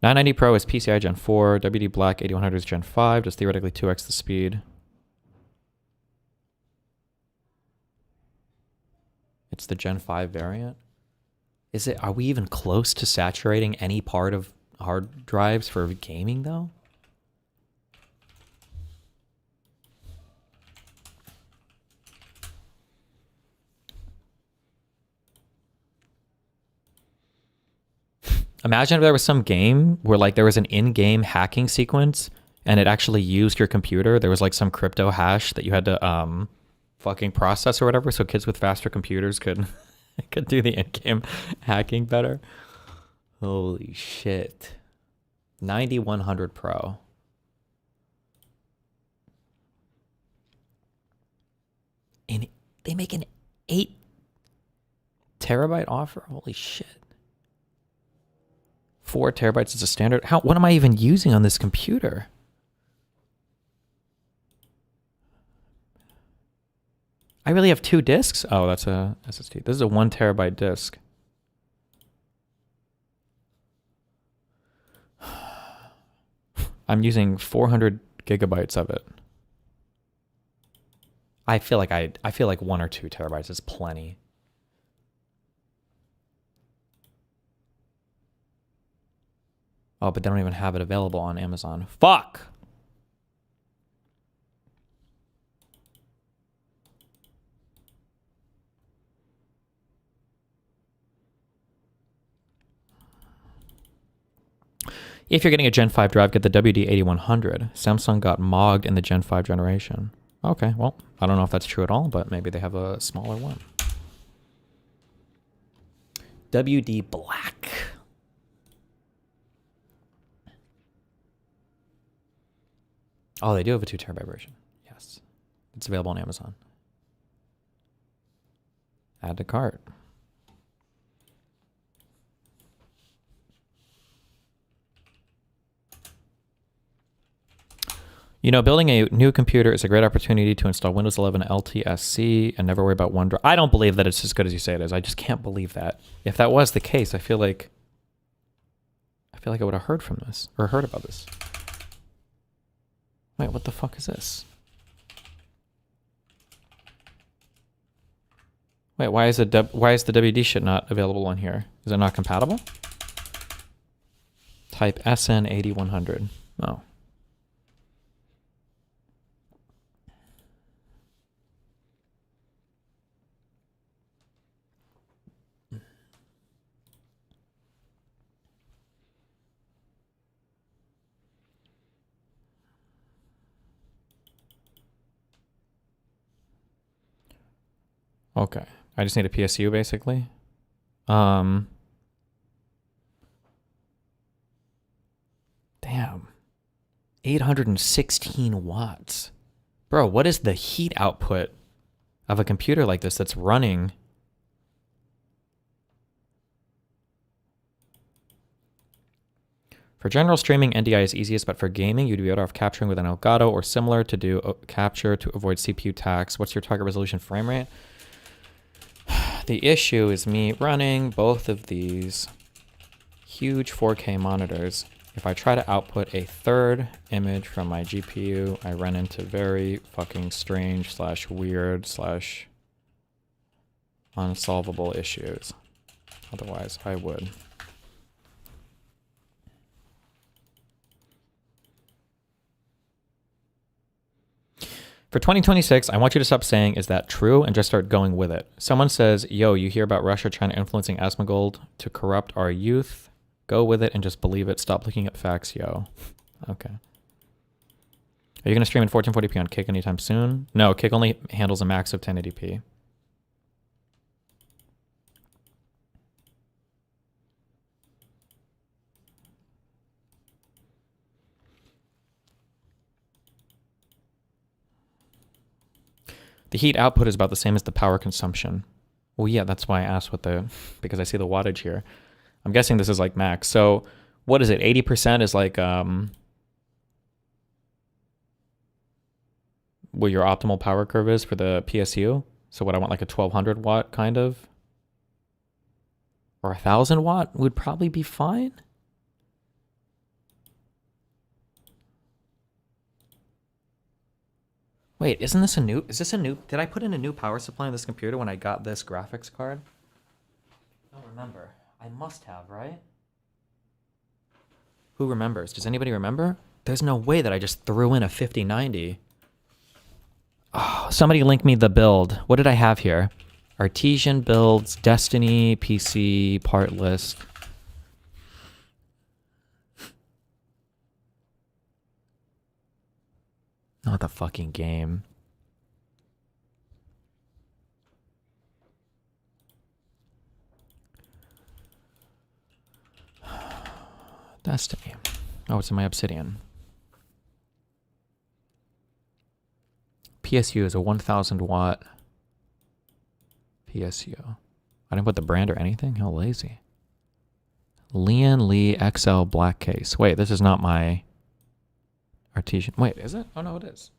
$990 Pro is PCI Gen 4, WD Black 8100 is Gen 5, does theoretically 2x the speed. It's the Gen 5 variant. Are we even close to saturating any part of hard drives for gaming though? Imagine if there was some game where like there was an in-game hacking sequence and it actually used your computer. There was like some crypto hash that you had to fucking process or whatever, so kids with faster computers could could do the in-game hacking better. Holy shit. 9100 Pro. They make an 8 terabyte offer? Holy shit. 4 terabytes is a standard. What am I even using on this computer? I really have 2 disks? Oh, that's a SSD. This is a 1 terabyte disk. I'm using 400 gigabytes of it. I feel like 1 or 2 terabytes is plenty. Oh, but they don't even have it available on Amazon. Fuck! If you're getting a Gen 5 drive, get the WD-8100. Samsung got mogged in the Gen 5 generation. Okay, well, I don't know if that's true at all, but maybe they have a smaller one. WD Black. Oh, they do have a 2 terabyte version. Yes. It's available on Amazon. Add to cart. You know, building a new computer is a great opportunity to install Windows 11 LTSC and never worry about OneDrive. I don't believe that it's as good as you say it is. I just can't believe that. If that was the case, I feel like I would have heard from this or heard about this. Wait, what the fuck is this? Wait, why is the WD shit not available on here? Is it not compatible? Type SN8100. Oh. Okay. I just need a PSU basically. Damn. 816 watts. Bro, what is the heat output of a computer like this that's running? For general streaming, NDI is easiest, but for gaming, you'd be better off capturing with an Elgato or similar to do capture to avoid CPU tax. What's your target resolution frame rate? The issue is me running both of these huge 4K monitors. If I try to output a third image from my GPU, I run into very fucking strange / weird / unsolvable issues. Otherwise, I would. For 2026, I want you to stop saying, is that true? And just start going with it. Someone says, yo, you hear about Russia trying to influencing Asmongold to corrupt our youth? Go with it and just believe it. Stop looking at facts, yo. Okay. Are you going to stream in 1440p on Kick anytime soon? No, Kick only handles a max of 1080p. The heat output is about the same as the power consumption. Well, yeah, that's why I asked because I see the wattage here. I'm guessing this is like max. So what is it? 80% is like, what your optimal power curve is for the PSU. So what I want, like a 1200 watt kind of, or 1000 watt would probably be fine. Wait, is this a new, did I put in a new power supply on this computer when I got this graphics card? I don't remember. I must have, right? Who remembers? Does anybody remember? There's no way that I just threw in a 5090. Oh, somebody link me the build. What did I have here? Artesian builds, Destiny, PC, part list. Not the fucking game. Destiny. Oh, it's in my Obsidian. PSU is a 1000 watt PSU. I didn't put the brand or anything. How lazy. Lian Lee XL black case. Wait, this is not my artesian. Wait, is it? Oh no, it is.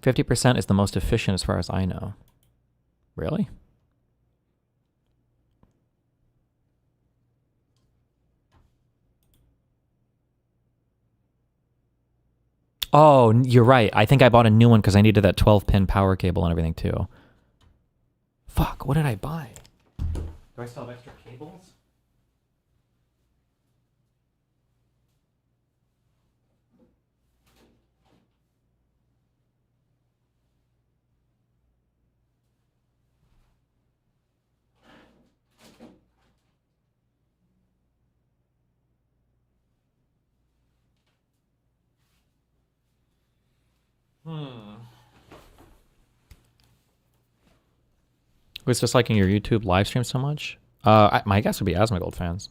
50% is the most efficient as far as I know. Really? Oh, you're right. I think I bought a new one because I needed that 12-pin power cable and everything too. Fuck, what did I buy? Do I still have extra cables? Who's disliking your YouTube live stream so much? My guess would be Asmongold fans.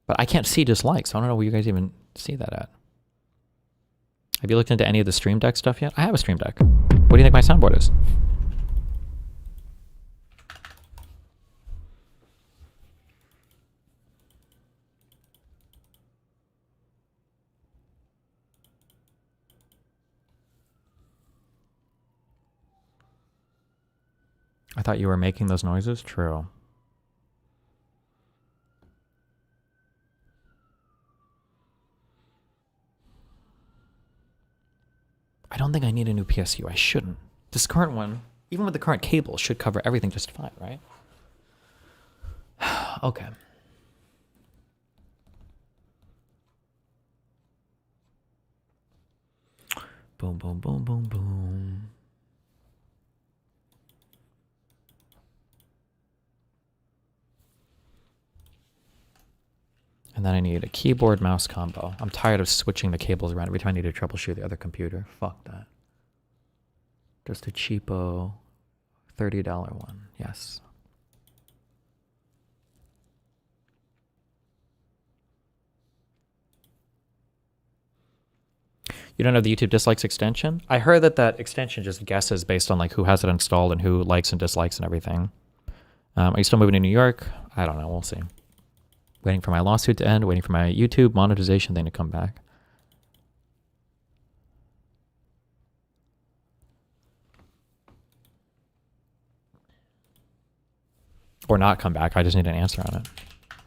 But I can't see dislikes. So I don't know where you guys even see that at. Have you looked into any of the Stream Deck stuff yet? I have a Stream Deck. What do you think my soundboard is? I thought you were making those noises? True. I don't think I need a new PSU. I shouldn't. This current one, even with the current cable, should cover everything just fine, right? Okay. Boom, boom, boom, boom, boom. And then I need a keyboard mouse combo. I'm tired of switching the cables around every time I need to troubleshoot the other computer. Fuck that. Just a cheapo $30 one. Yes. You don't have the YouTube dislikes extension? I heard that that extension just guesses based on like who has it installed and who likes and dislikes and everything. Are you still moving to New York? I don't know. We'll see. Waiting for my lawsuit to end, waiting for my YouTube monetization thing to come back. Or not come back. I just need an answer on it.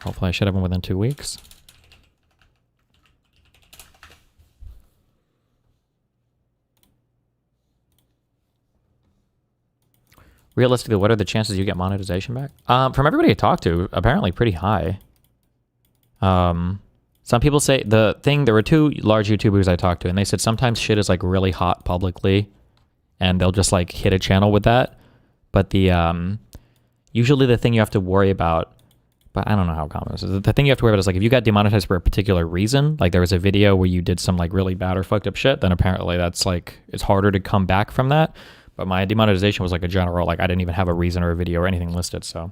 Hopefully I should have one within 2 weeks. Realistically, what are the chances you get monetization back? From everybody I talked to, apparently pretty high. Some people say there were 2 large YouTubers I talked to, and they said sometimes shit is like really hot publicly and they'll just like hit a channel with that. But usually the thing you have to worry about, but I don't know how common this is. The thing you have to worry about is like if you got demonetized for a particular reason, like there was a video where you did some like really bad or fucked up shit, then apparently that's like, it's harder to come back from that. But my demonetization was like a general, like I didn't even have a reason or a video or anything listed, so.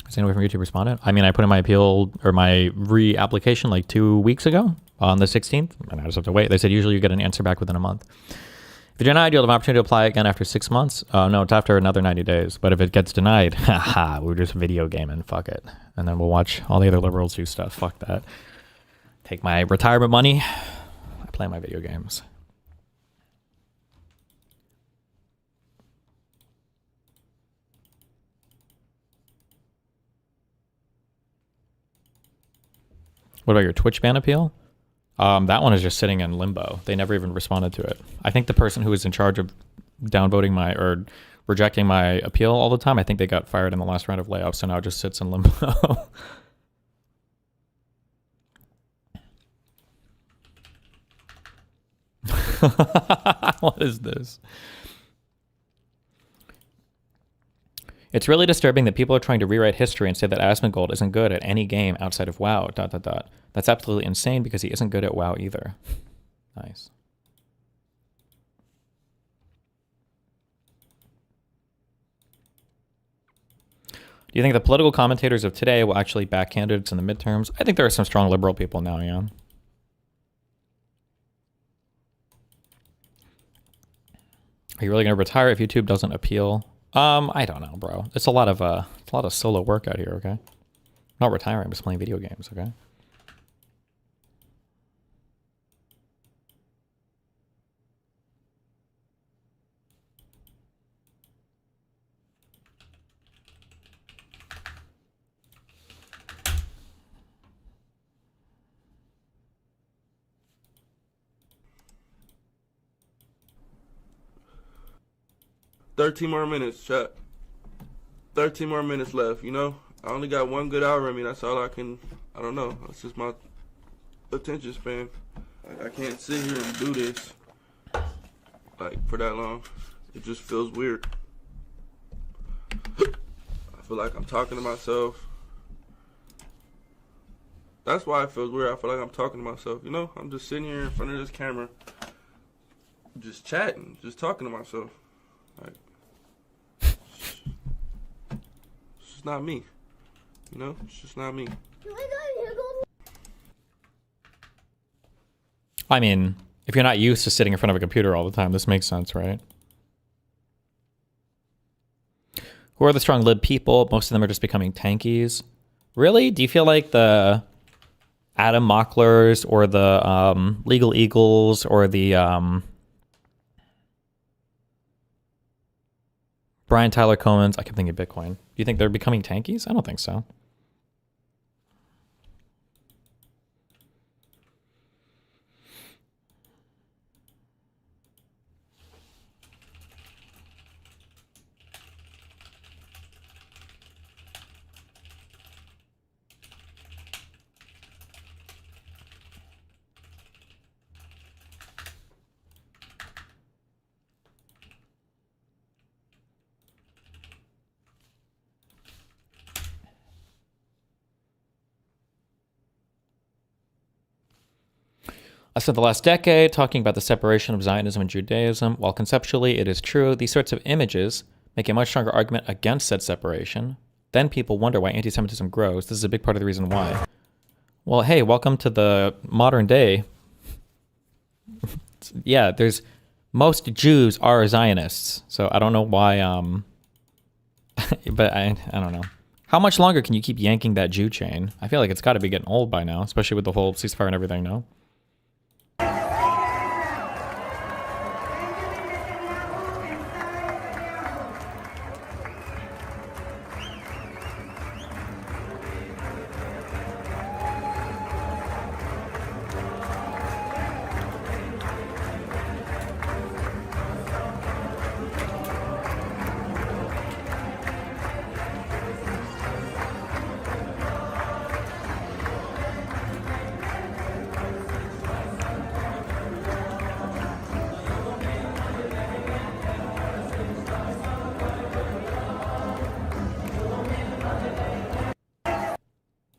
Has anyone from YouTube responded? I mean, I put in my appeal or my re-application like 2 weeks ago on the 16th, and I just have to wait. They said usually you get an answer back within a month. If you're denied, you'll have an opportunity to apply again after 6 months. No, it's after another 90 days. But if it gets denied, haha, we're just video gaming. Fuck it. And then we'll watch all the other liberals do stuff. Fuck that. Take my retirement money. I play my video games. What about your Twitch ban appeal? That one is just sitting in limbo. They never even responded to it. I think the person who was in charge of downvoting or rejecting my appeal all the time, I think they got fired in the last round of layoffs, so now it just sits in limbo. What is this? It's really disturbing that people are trying to rewrite history and say that Asmongold isn't good at any game outside of WoW, ... That's absolutely insane because he isn't good at WoW either. Nice. Do you think the political commentators of today will actually back candidates in the midterms? I think there are some strong liberal people now, yeah. Are you really gonna retire if YouTube doesn't appeal? I don't know, bro. It's a lot of solo work out here, okay? I'm not retiring, I'm just playing video games, okay? $13 more minutes, chat. 13 more minutes left, you know? I only got 1 good hour in me. That's all I can, I don't know. That's just my attention span. Like, I can't sit here and do this, like, for that long. It just feels weird. I feel like I'm talking to myself. That's why it feels weird. I feel like I'm talking to myself, you know? I'm just sitting here in front of this camera, just chatting, just talking to myself. Like, it's just not me, you know? It's just not me. I mean, if you're not used to sitting in front of a computer all the time, this makes sense, right? Who are the strong lib people? Most of them are just becoming tankies. Really? Do you feel like the Adam Mocklers or the Legal Eagles or the Brian Tyler Cohen's, I kept thinking Bitcoin. Do you think they're becoming tankies? I don't think so. I spent the last decade talking about the separation of Zionism and Judaism. While conceptually it is true, these sorts of images make a much stronger argument against said separation. Then people wonder why anti-Semitism grows. This is a big part of the reason why. Well, hey, welcome to the modern day. Yeah, most Jews are Zionists, so I don't know why, but I don't know. How much longer can you keep yanking that Jew chain? I feel like it's got to be getting old by now, especially with the whole ceasefire and everything, no?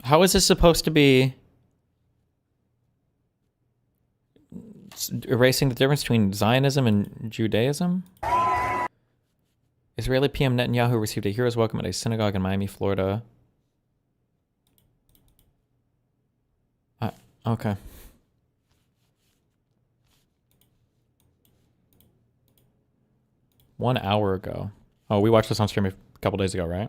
How is this supposed to be erasing the difference between Zionism and Judaism? Israeli PM Netanyahu received a hero's welcome at a synagogue in Miami, Florida. Okay. One hour ago. Oh, we watched this on stream a couple days ago, right?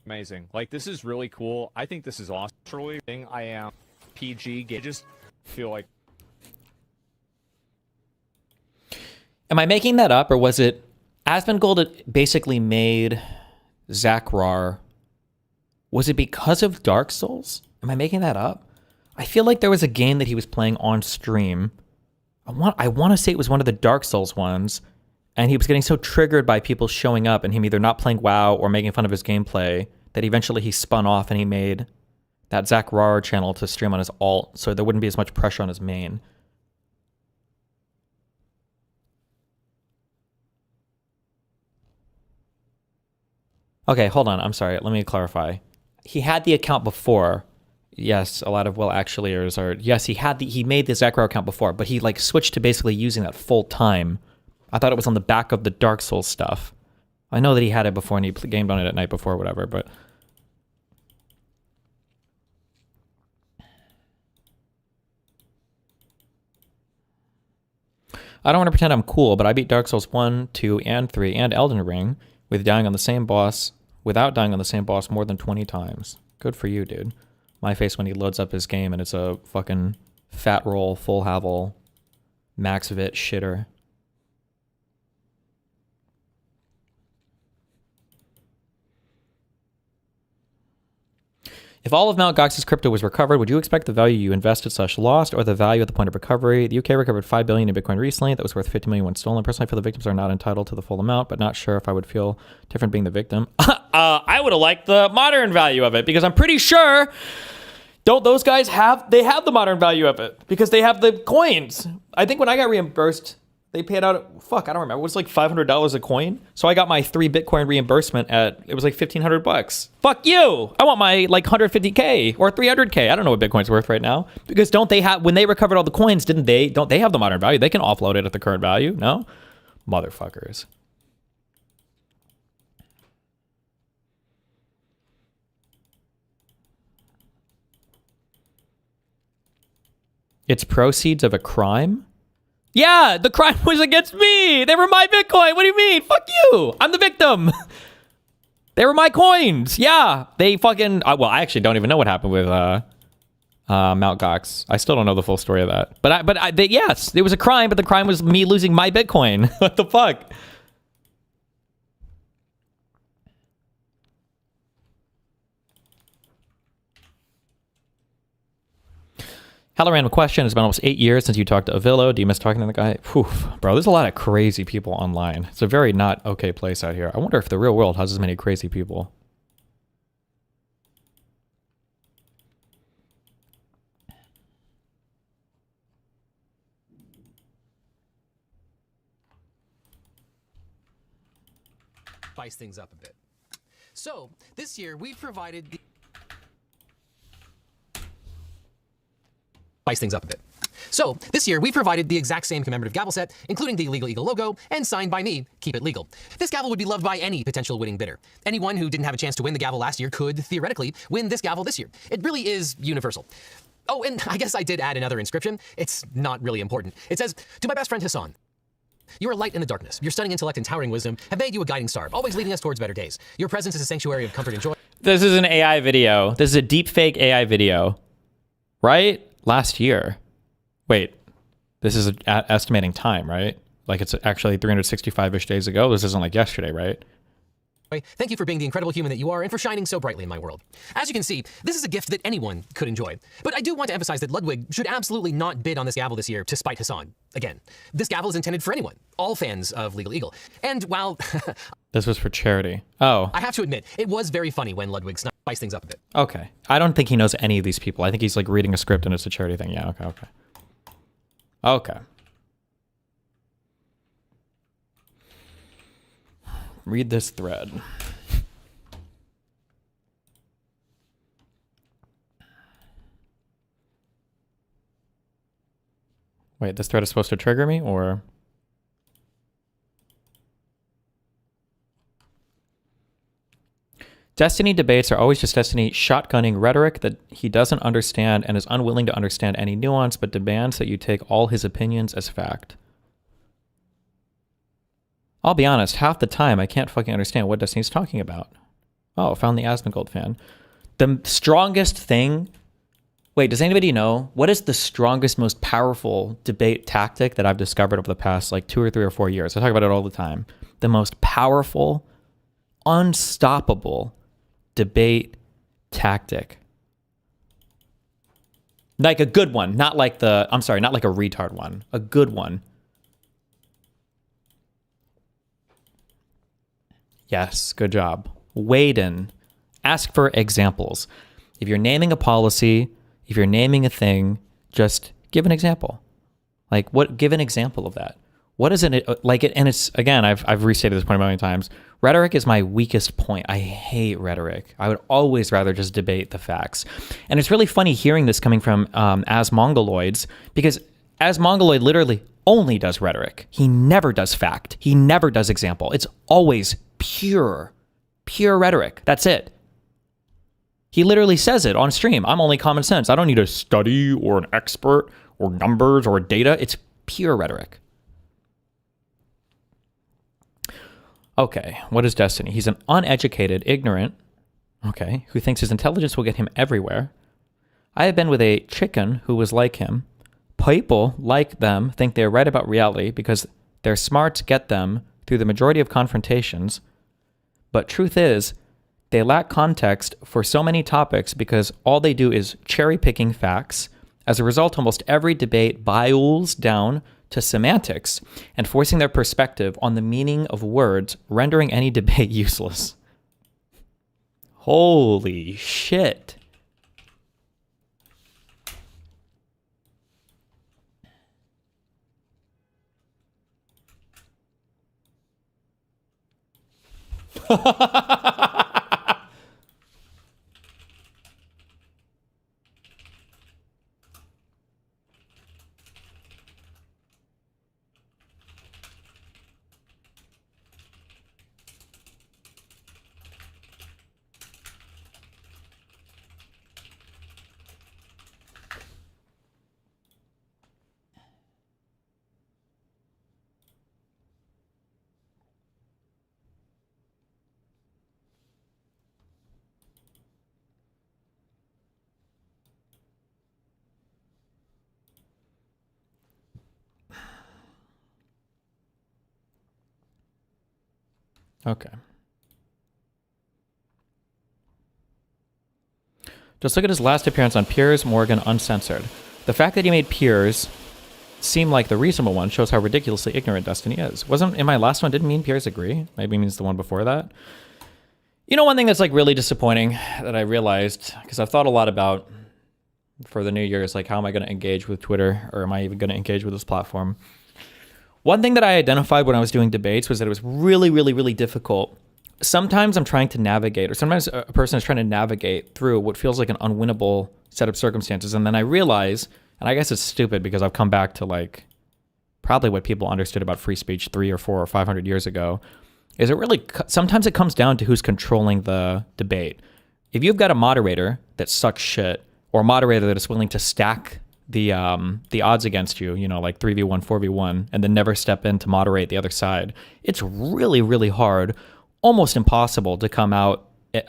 Amazing. Like, this is really cool. I think this is awesome. Truly, I am PG. I just feel like. Am I making that up, or was it Asmongold basically made Zach Rar? Was it because of Dark Souls? Am I making that up? I feel like there was a game that he was playing on stream. I want to say it was one of the Dark Souls ones, and he was getting so triggered by people showing up and him either not playing WoW or making fun of his gameplay that eventually he spun off and he made that Zach Rar channel to stream on his alt so there wouldn't be as much pressure on his main. Okay, hold on. I'm sorry. Let me clarify. He had the account before. Yes, a lot of actuallyers are. Yes, he made the Zach Rar account before, but he like switched to basically using that full time. I thought it was on the back of the Dark Souls stuff. I know that he had it before and he gamed on it at night before, whatever, but... I don't want to pretend I'm cool, but I beat Dark Souls 1, 2, and 3, and Elden Ring without dying on the same boss more than 20 times. Good for you, dude. My face when he loads up his game and it's a fucking fat roll, full havel, max vit shitter. If all of Mt. Gox's crypto was recovered, would you expect the value you invested / lost, or the value at the point of recovery? The UK recovered $5 billion in Bitcoin recently. That was worth $50 million when stolen. Personally, I feel the victims are not entitled to the full amount, but not sure if I would feel different being the victim. I would have liked the modern value of it, because I'm pretty sure, don't those guys have the modern value of it, because they have the coins. I think when I got reimbursed, they paid out, I don't remember. It was like $500 a coin. So I got my 3 Bitcoin reimbursement it was like $1,500. Fuck you. I want my like 150K or 300K. I don't know what Bitcoin's worth right now. Because when they recovered all the coins, don't they have the modern value? They can offload it at the current value. No? Motherfuckers. It's proceeds of a crime? Yeah, the crime was against me. They were my Bitcoin. What do you mean? Fuck you. I'm the victim. They were my coins. Yeah, they fucking... well, I actually don't even know what happened with Mt. Gox. I still don't know the full story of that. Yes, it was a crime, but the crime was me losing my Bitcoin. What the fuck? Hello, random question. It's been almost 8 years since you talked to Avillo. Do you miss talking to the guy? Whew, bro, there's a lot of crazy people online. It's a very not okay place out here. I wonder if the real world has as many crazy people. Spice things up a bit. So, this year we've provided the... Spice things up a bit. So, this year, we provided the exact same commemorative gavel set, including the Legal Eagle logo, and signed by me, Keep It Legal. This gavel would be loved by any potential winning bidder. Anyone who didn't have a chance to win the gavel last year could, theoretically, win this gavel this year. It really is universal. Oh, and I guess I did add another inscription. It's not really important. It says, to my best friend Hassan, you are light in the darkness. Your stunning intellect and towering wisdom have made you a guiding star, always leading us towards better days. Your presence is a sanctuary of comfort and joy. This is an AI video. This is a deepfake AI video. Right? Last year. Wait, this is estimating time, right? Like it's actually 365-ish days ago. This isn't like yesterday, right? Thank you for being the incredible human that you are and for shining so brightly in my world. As you can see, this is a gift that anyone could enjoy. But I do want to emphasize that Ludwig should absolutely not bid on this gavel this year to spite Hassan. Again, this gavel is intended for anyone, all fans of Legal Eagle. And while... This was for charity. Oh. I have to admit, it was very funny when Ludwig spiced things up a bit. Okay. I don't think he knows any of these people. I think he's like reading a script and it's a charity thing. Yeah, okay. Okay. Read this thread. Wait, this thread is supposed to trigger me, or... Destiny debates are always just Destiny shotgunning rhetoric that he doesn't understand and is unwilling to understand any nuance, but demands that you take all his opinions as fact. I'll be honest, half the time I can't fucking understand what Destiny's talking about. Oh, found the Asmongold fan. The strongest thing... Wait, does anybody know? What is the strongest, most powerful debate tactic that I've discovered over the past like 2 or 3 or 4 years? I talk about it all the time. The most powerful, unstoppable debate tactic. Like a good one, not like the... I'm sorry, not like a retard one. A good one. Yes, good job. Waden, ask for examples. If you're naming a policy, if you're naming a thing, just give an example. Like, what? Give an example of that. What is it like? It, and it's again, I've restated this point a million times. Rhetoric is my weakest point. I hate rhetoric. I would always rather just debate the facts. And it's really funny hearing this coming from as Mongoloids, because as Mongoloid literally only does rhetoric. He never does fact. He never does example. It's always pure rhetoric. That's it. He literally says it on stream. I'm only common sense. I don't need a study or an expert or numbers or data. It's pure rhetoric. Okay, what is Destiny? He's an uneducated, ignorant, okay, who thinks his intelligence will get him everywhere. I have been with a chicken who was like him. People like them think they're right about reality because their smarts get them through the majority of confrontations. But truth is, they lack context for so many topics because all they do is cherry-picking facts. As a result, almost every debate boils down to semantics and forcing their perspective on the meaning of words, rendering any debate useless. Holy shit. Okay. Just look at his last appearance on Piers Morgan Uncensored. The fact that he made Piers seem like the reasonable one shows how ridiculously ignorant Destiny is. Wasn't in my last one, didn't mean Piers agree? Maybe it means the one before that. You know, one thing that's like really disappointing that I realized, because I've thought a lot about for the new year, is like, how am I going to engage with Twitter, or am I even going to engage with this platform? One thing that I identified when I was doing debates was that it was really, really, really difficult. Sometimes I'm trying to navigate, or sometimes a person is trying to navigate through what feels like an unwinnable set of circumstances. And then I realize, and I guess it's stupid because I've come back to like probably what people understood about free speech 3 or 4 or 500 years ago, is it really, sometimes it comes down to who's controlling the debate. If you've got a moderator that sucks shit, or a moderator that is willing to stack the odds against you, you know, like 3v1, 4v1, and then never step in to moderate the other side, it's really, really hard, almost impossible to come out, you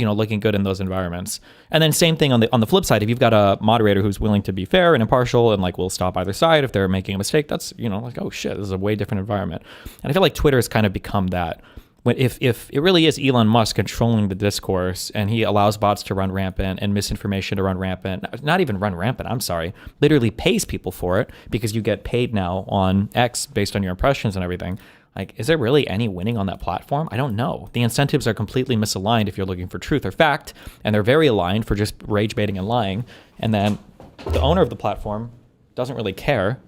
know, looking good in those environments. And then same thing on the flip side, if you've got a moderator who's willing to be fair and impartial and like will stop either side if they're making a mistake, that's, you know, like, oh shit, this is a way different environment. And I feel like Twitter has kind of become that. When if it really is Elon Musk controlling the discourse and he allows bots to run rampant and misinformation to run rampant, not even run rampant, I'm sorry, literally pays people for it because you get paid now on X based on your impressions and everything. Like, is there really any winning on that platform? I don't know. The incentives are completely misaligned if you're looking for truth or fact, and they're very aligned for just rage baiting and lying. And then the owner of the platform doesn't really care.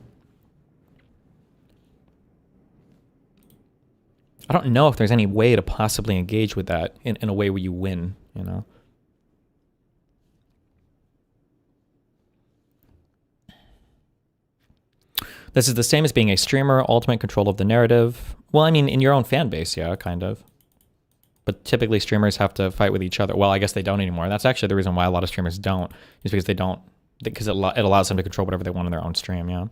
I don't know if there's any way to possibly engage with that in a way where you win, you know? This is the same as being a streamer, ultimate control of the narrative. Well, I mean, in your own fan base, yeah, kind of. But typically streamers have to fight with each other. Well, I guess they don't anymore. That's actually the reason why a lot of streamers don't, is because they don't, because it allows them to control whatever they want in their own stream, yeah?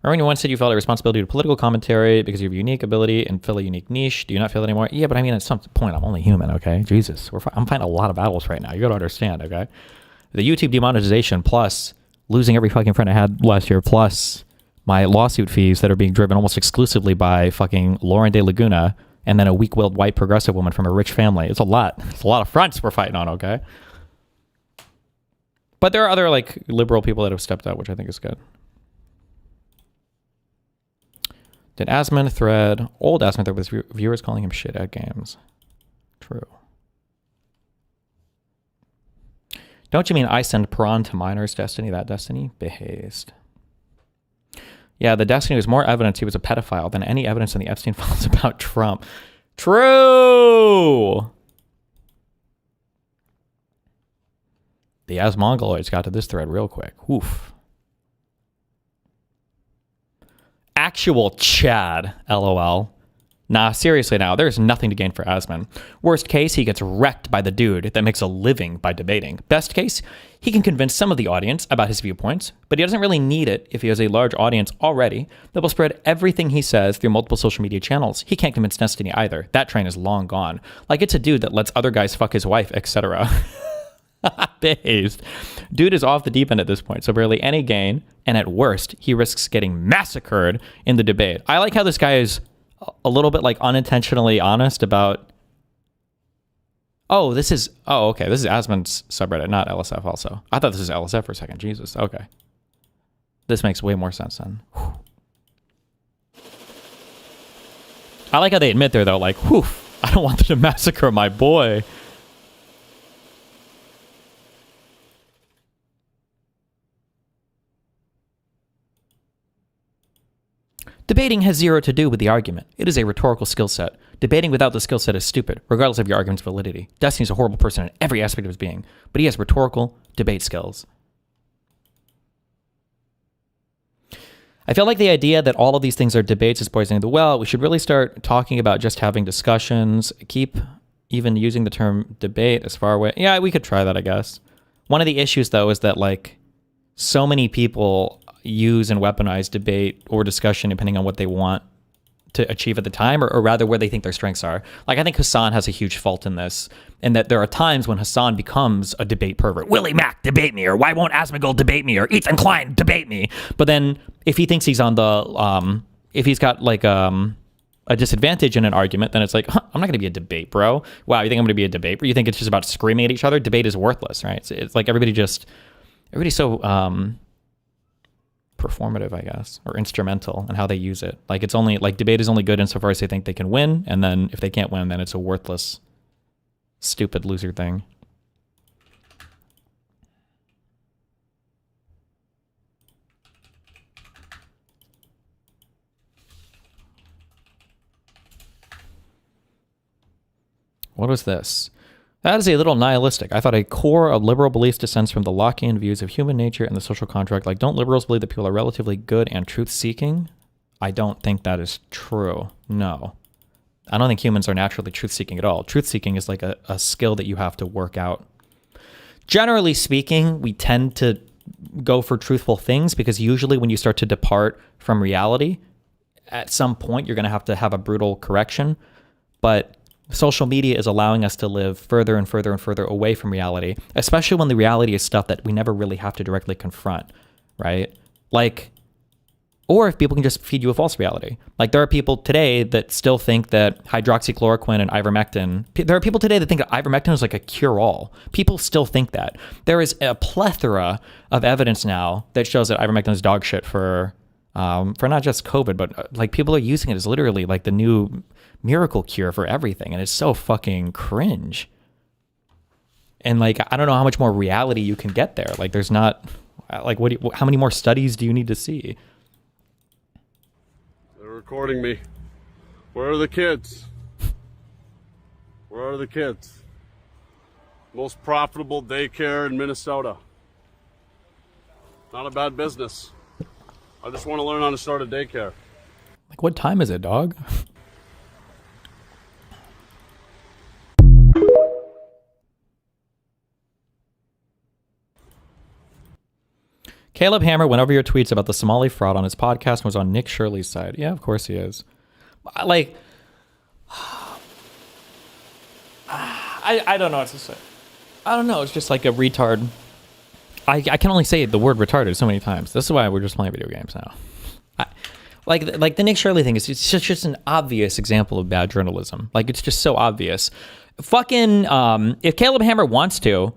Remember when you once said you felt a responsibility to political commentary because you have a unique ability and fill a unique niche? Do you not feel that anymore? Yeah, but I mean, at some point, I'm only human, okay? Jesus, I'm fighting a lot of battles right now. You gotta understand, okay? The YouTube demonetization plus losing every fucking friend I had last year plus my lawsuit fees that are being driven almost exclusively by fucking Lauren De Laguna and then a weak-willed white progressive woman from a rich family. It's a lot. It's a lot of fronts we're fighting on, okay? But there are other, like, liberal people that have stepped out, which I think is good. Did Asman thread, old Asman thread with viewers calling him shit at games? True. Don't you mean I send prawn to minors, Destiny? That Destiny? Behazed. Yeah, the Destiny was more evidence he was a pedophile than any evidence in the Epstein files about Trump. True! The Asmongoloids got to this thread real quick. Oof. Actual Chad, LOL. Nah, seriously now, there's nothing to gain for Asman. Worst case, he gets wrecked by the dude that makes a living by debating. Best case, he can convince some of the audience about his viewpoints, but he doesn't really need it if he has a large audience already that will spread everything he says through multiple social media channels. He can't convince Destiny either. That train is long gone. Like, it's a dude that lets other guys fuck his wife, etc. Based. Dude is off the deep end at this point, so barely any gain, and at worst, he risks getting massacred in the debate. I like how this guy is a little bit like unintentionally honest about, okay, this is Asmon's subreddit, not LSF also. I thought this was LSF for a second. Jesus, okay. This makes way more sense then. Whew. I like how they admit there though, like, whew, I don't want them to massacre my boy. Debating has zero to do with the argument. It is a rhetorical skill set. Debating without the skill set is stupid, regardless of your argument's validity. Destiny's a horrible person in every aspect of his being, but he has rhetorical debate skills. I feel like the idea that all of these things are debates is poisoning the well. We should really start talking about just having discussions. Keep even using the term debate as far away. Yeah, we could try that, I guess. One of the issues, though, is that, like, so many people use and weaponize debate or discussion depending on what they want to achieve at the time, or rather where they think their strengths are. Like, I think Hassan has a huge fault in this, and that there are times when Hassan becomes a debate pervert. Willie Mack, debate me, or why won't Asmongold debate me, or Ethan Klein, debate me. But then if he thinks he's on the, if he's got like a disadvantage in an argument, then it's like, huh, I'm not going to be a debate, bro. Wow, you think I'm going to be a debate, bro? You think it's just about screaming at each other? Debate is worthless, right? It's like everybody's so performative, I guess, or instrumental in how they use it. Like, it's only, like, debate is only good insofar as they think they can win, and then if they can't win, then it's a worthless, stupid loser thing. What was this? That is a little nihilistic. I thought a core of liberal beliefs descends from the Lockean views of human nature and the social contract. Like, don't liberals believe that people are relatively good and truth-seeking? I don't think that is true. No. I don't think humans are naturally truth-seeking at all. Truth-seeking is like a skill that you have to work out. Generally speaking, we tend to go for truthful things because usually when you start to depart from reality, at some point you're going to have a brutal correction. But social media is allowing us to live further and further and further away from reality, especially when the reality is stuff that we never really have to directly confront, right? Like, or if people can just feed you a false reality. Like, there are people today that still think that hydroxychloroquine and ivermectin, there are people today that think that ivermectin is like a cure-all. People still think that. There is a plethora of evidence now that shows that ivermectin is dog shit for not just COVID, but like people are using it as literally like the new miracle cure for everything, and it's so fucking cringe. And like, I don't know how much more reality you can get there. Like, there's not, like, how many more studies do you need to see? They're recording me. Where are the kids? Where are the kids? Most profitable daycare in Minnesota. Not a bad business. I just want to learn how to start a daycare. Like, what time is it, dog? Caleb Hammer went over your tweets about the Somali fraud on his podcast and was on Nick Shirley's side. Yeah, of course he is. Like, I don't know what to say. I don't know. It's just like a retard. I can only say the word retarded so many times. This is why we're just playing video games now. Like the Nick Shirley thing is just an obvious example of bad journalism. Like, it's just so obvious. Fucking, if Caleb Hammer wants to,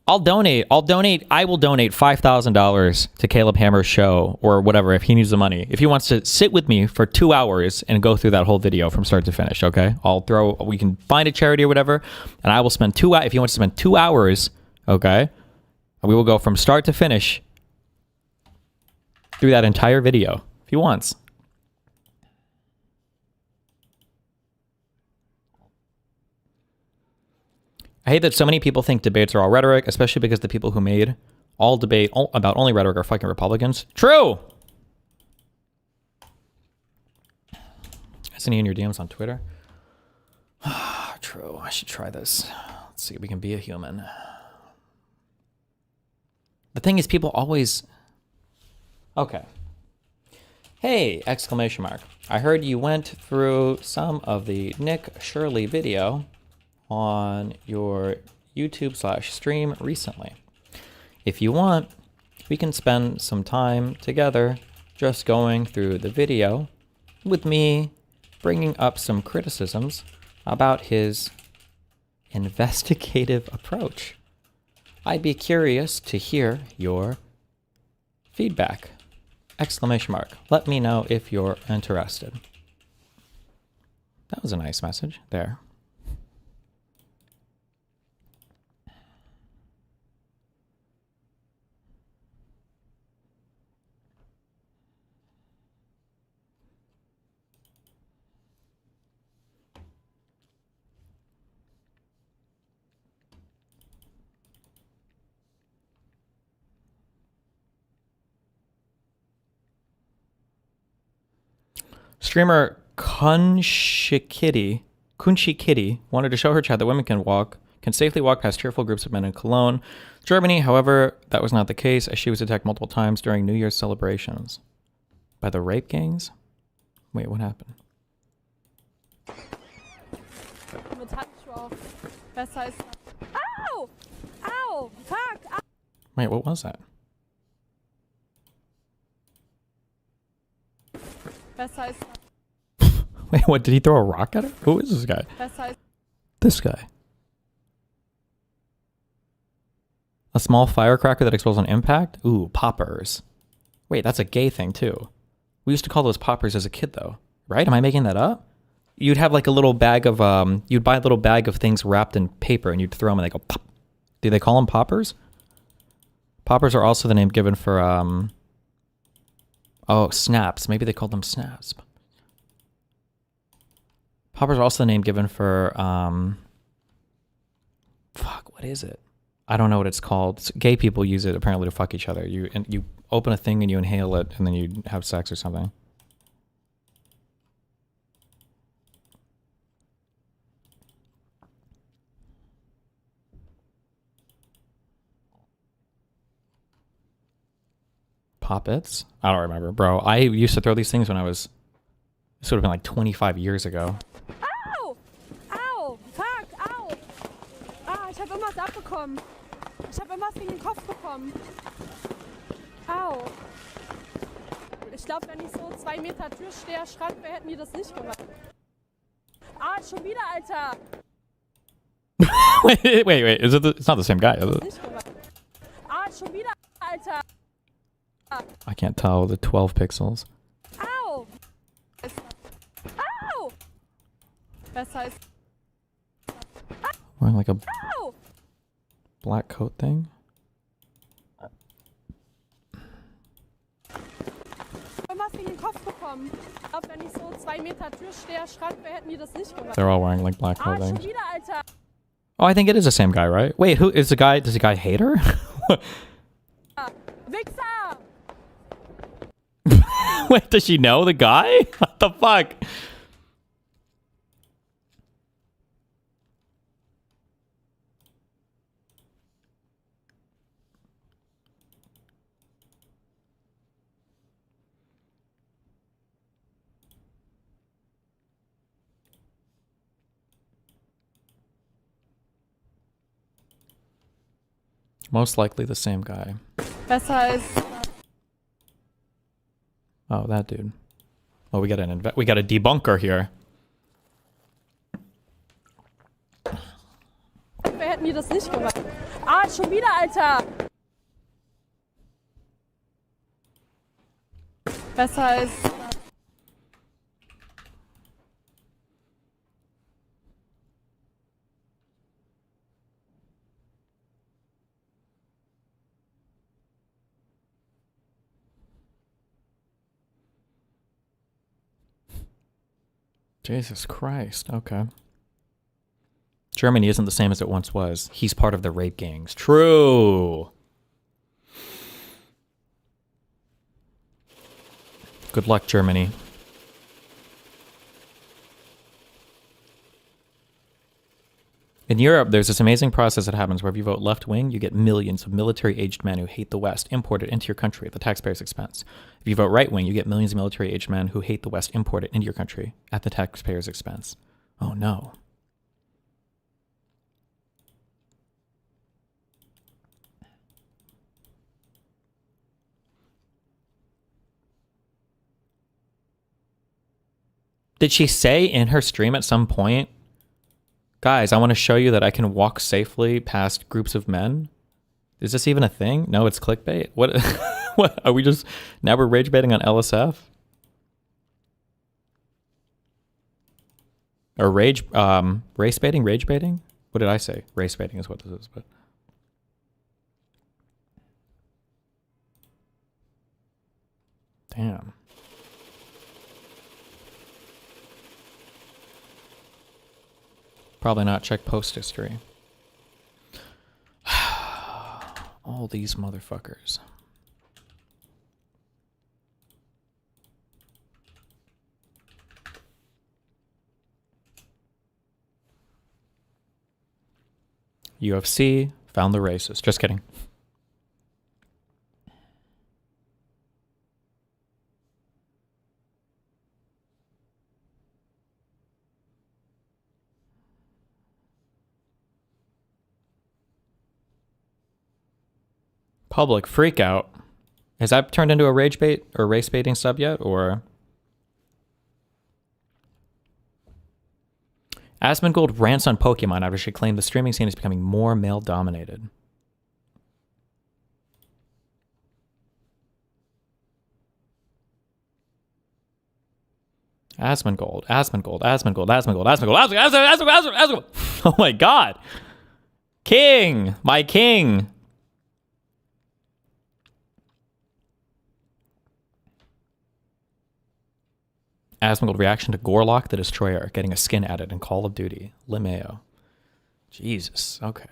I will donate $5,000 to Caleb Hammer's show or whatever if he needs the money. If he wants to sit with me for 2 hours and go through that whole video from start to finish, okay? We can find a charity or whatever, and I will spend 2 hours. If he wants to spend 2 hours, okay, we will go from start to finish through that entire video if he wants. I hate that so many people think debates are all rhetoric, especially because the people who made all debate about only rhetoric are fucking Republicans. True! Isn't he in your DMs on Twitter? True. I should try this. Let's see if we can be a human. The thing is, people always... Okay. Hey! Exclamation mark. I heard you went through some of the Nick Shirley video on your YouTube/stream recently. If you want, we can spend some time together just going through the video with me bringing up some criticisms about his investigative approach. I'd be curious to hear your feedback. Exclamation mark. Let me know if you're interested. That was a nice message there. Streamer Kunshi Kitty wanted to show her chat that women can safely walk past cheerful groups of men in Cologne, Germany. However, that was not the case, as she was attacked multiple times during New Year's celebrations. By the rape gangs? Wait, what happened? Ow! Ow! Fuck! Ow! Wait, what was that? Wait, what? Did he throw a rock at her? Who is this guy? This guy. A small firecracker that explodes on impact? Ooh, poppers. Wait, that's a gay thing too. We used to call those poppers as a kid though, right? Am I making that up? You'd have like a little bag of, you'd buy a little bag of things wrapped in paper and you'd throw them and they go pop. Do they call them poppers? Poppers are also the name given for, oh, snaps. Maybe they called them snaps. Poppers are also the name given for, fuck, what is it? I don't know what it's called. Gay people use it apparently to fuck each other. You open a thing and you inhale it and then you have sex or something. Poppets? I don't remember, bro. I used to throw these things when I was, this would have been like 25 years ago. Au! Au! Fuck! Au! Ah, ich habe immer was abbekommen. Ich habe immer was gegen den Kopf bekommen. Au! Ich glaube, wenn ich so 2 Meter Türsteher Schrank wäre, hätten die das nicht gemacht. Ah, schon wieder, Alter! wait. Is it it's not the same guy, is it? Ah, schon wieder, Alter! I can't tell the 12 pixels. Au! Au! Besser ist. Wearing like a Au! black coat thing. Was gegen den Kopf bekommen. Ich glaube, wenn ich so 2 Meter Türsteher Schrank wäre, hätten die das nicht gemacht. They're all wearing like black Ah, coat schon things. wieder, Alter! Oh, I think it is the same guy, right? Wait, who is the guy? Does the guy hate her? Wichser! Wait, does she know the guy? What the fuck? Most likely the same guy. Besser ist. Oh, that dude. Oh, we got a debunker here. Wer hätten die das nicht gemacht? Ah, schon wieder, Alter! Besser ist. Jesus Christ. Okay. Germany isn't the same as it once was. He's part of the rape gangs. True. Good luck, Germany. In Europe, there's this amazing process that happens where if you vote left wing, you get millions of military-aged men who hate the West imported into your country at the taxpayer's expense. If you vote right wing, you get millions of military-aged men who hate the West imported into your country at the taxpayer's expense. Oh no. Did she say in her stream at some point, guys, I want to show you that I can walk safely past groups of men? Is this even a thing? No, it's clickbait. What? What are we just now? We're rage baiting on LSF or race baiting, rage baiting. What did I say? Race baiting is what this is, but damn. Probably not. Check post history. All these motherfuckers. UFC found the racist. Just kidding. Public freakout. Has that turned into a rage bait or race baiting sub yet? Or Asmongold rants on Pokemon after she claimed the streaming scene is becoming more male dominated. Asmongold. Oh my god. King! My king! Asmongold reaction to Gorlock the Destroyer getting a skin added in Call of Duty. Limeo. Jesus. Okay.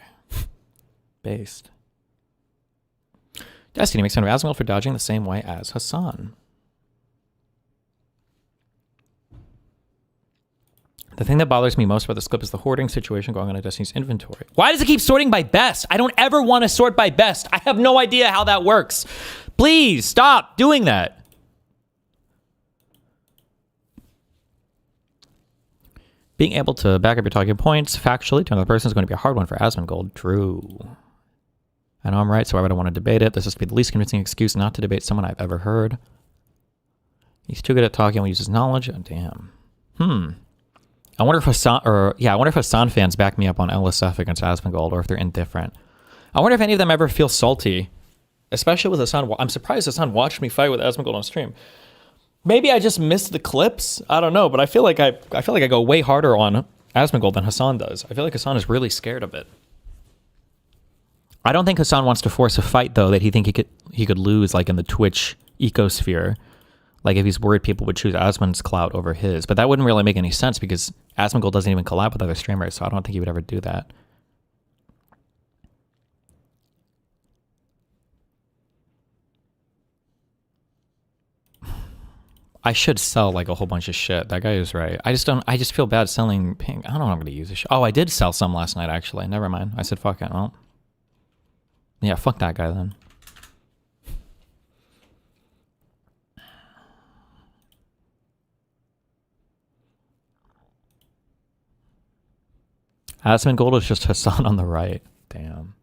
Based. Destiny makes fun of Asmongold for dodging the same way as Hassan. The thing that bothers me most about this clip is the hoarding situation going on in Destiny's inventory. Why does it keep sorting by best? I don't ever want to sort by best. I have no idea how that works. Please stop doing that. Being able to back up your talking points factually to another person is going to be a hard one for Asmongold. True. I know I'm right, so why would I want to debate it? This is to be the least convincing excuse not to debate someone I've ever heard. He's too good at talking and will use his knowledge. Oh, damn. I wonder if Hassan fans back me up on LSF against Asmongold, or if they're indifferent. I wonder if any of them ever feel salty, especially with Hassan. I'm surprised Hassan watched me fight with Asmongold on stream. Maybe I just missed the clips. I don't know, but I feel like I go way harder on Asmongold than Hassan does. I feel like Hassan is really scared of it. I don't think Hassan wants to force a fight though that he could lose, like in the Twitch ecosphere. Like if he's worried people would choose Asmon's clout over his, but that wouldn't really make any sense because Asmongold doesn't even collab with other streamers, so I don't think he would ever do that. I should sell like a whole bunch of shit. That guy is right. I just feel bad selling pink. I don't know what I'm going to use this shit. Oh, I did sell some last night actually. Never mind. I said fuck it. Well, yeah, fuck that guy then. Asmongold is just Hassan on the right. Damn.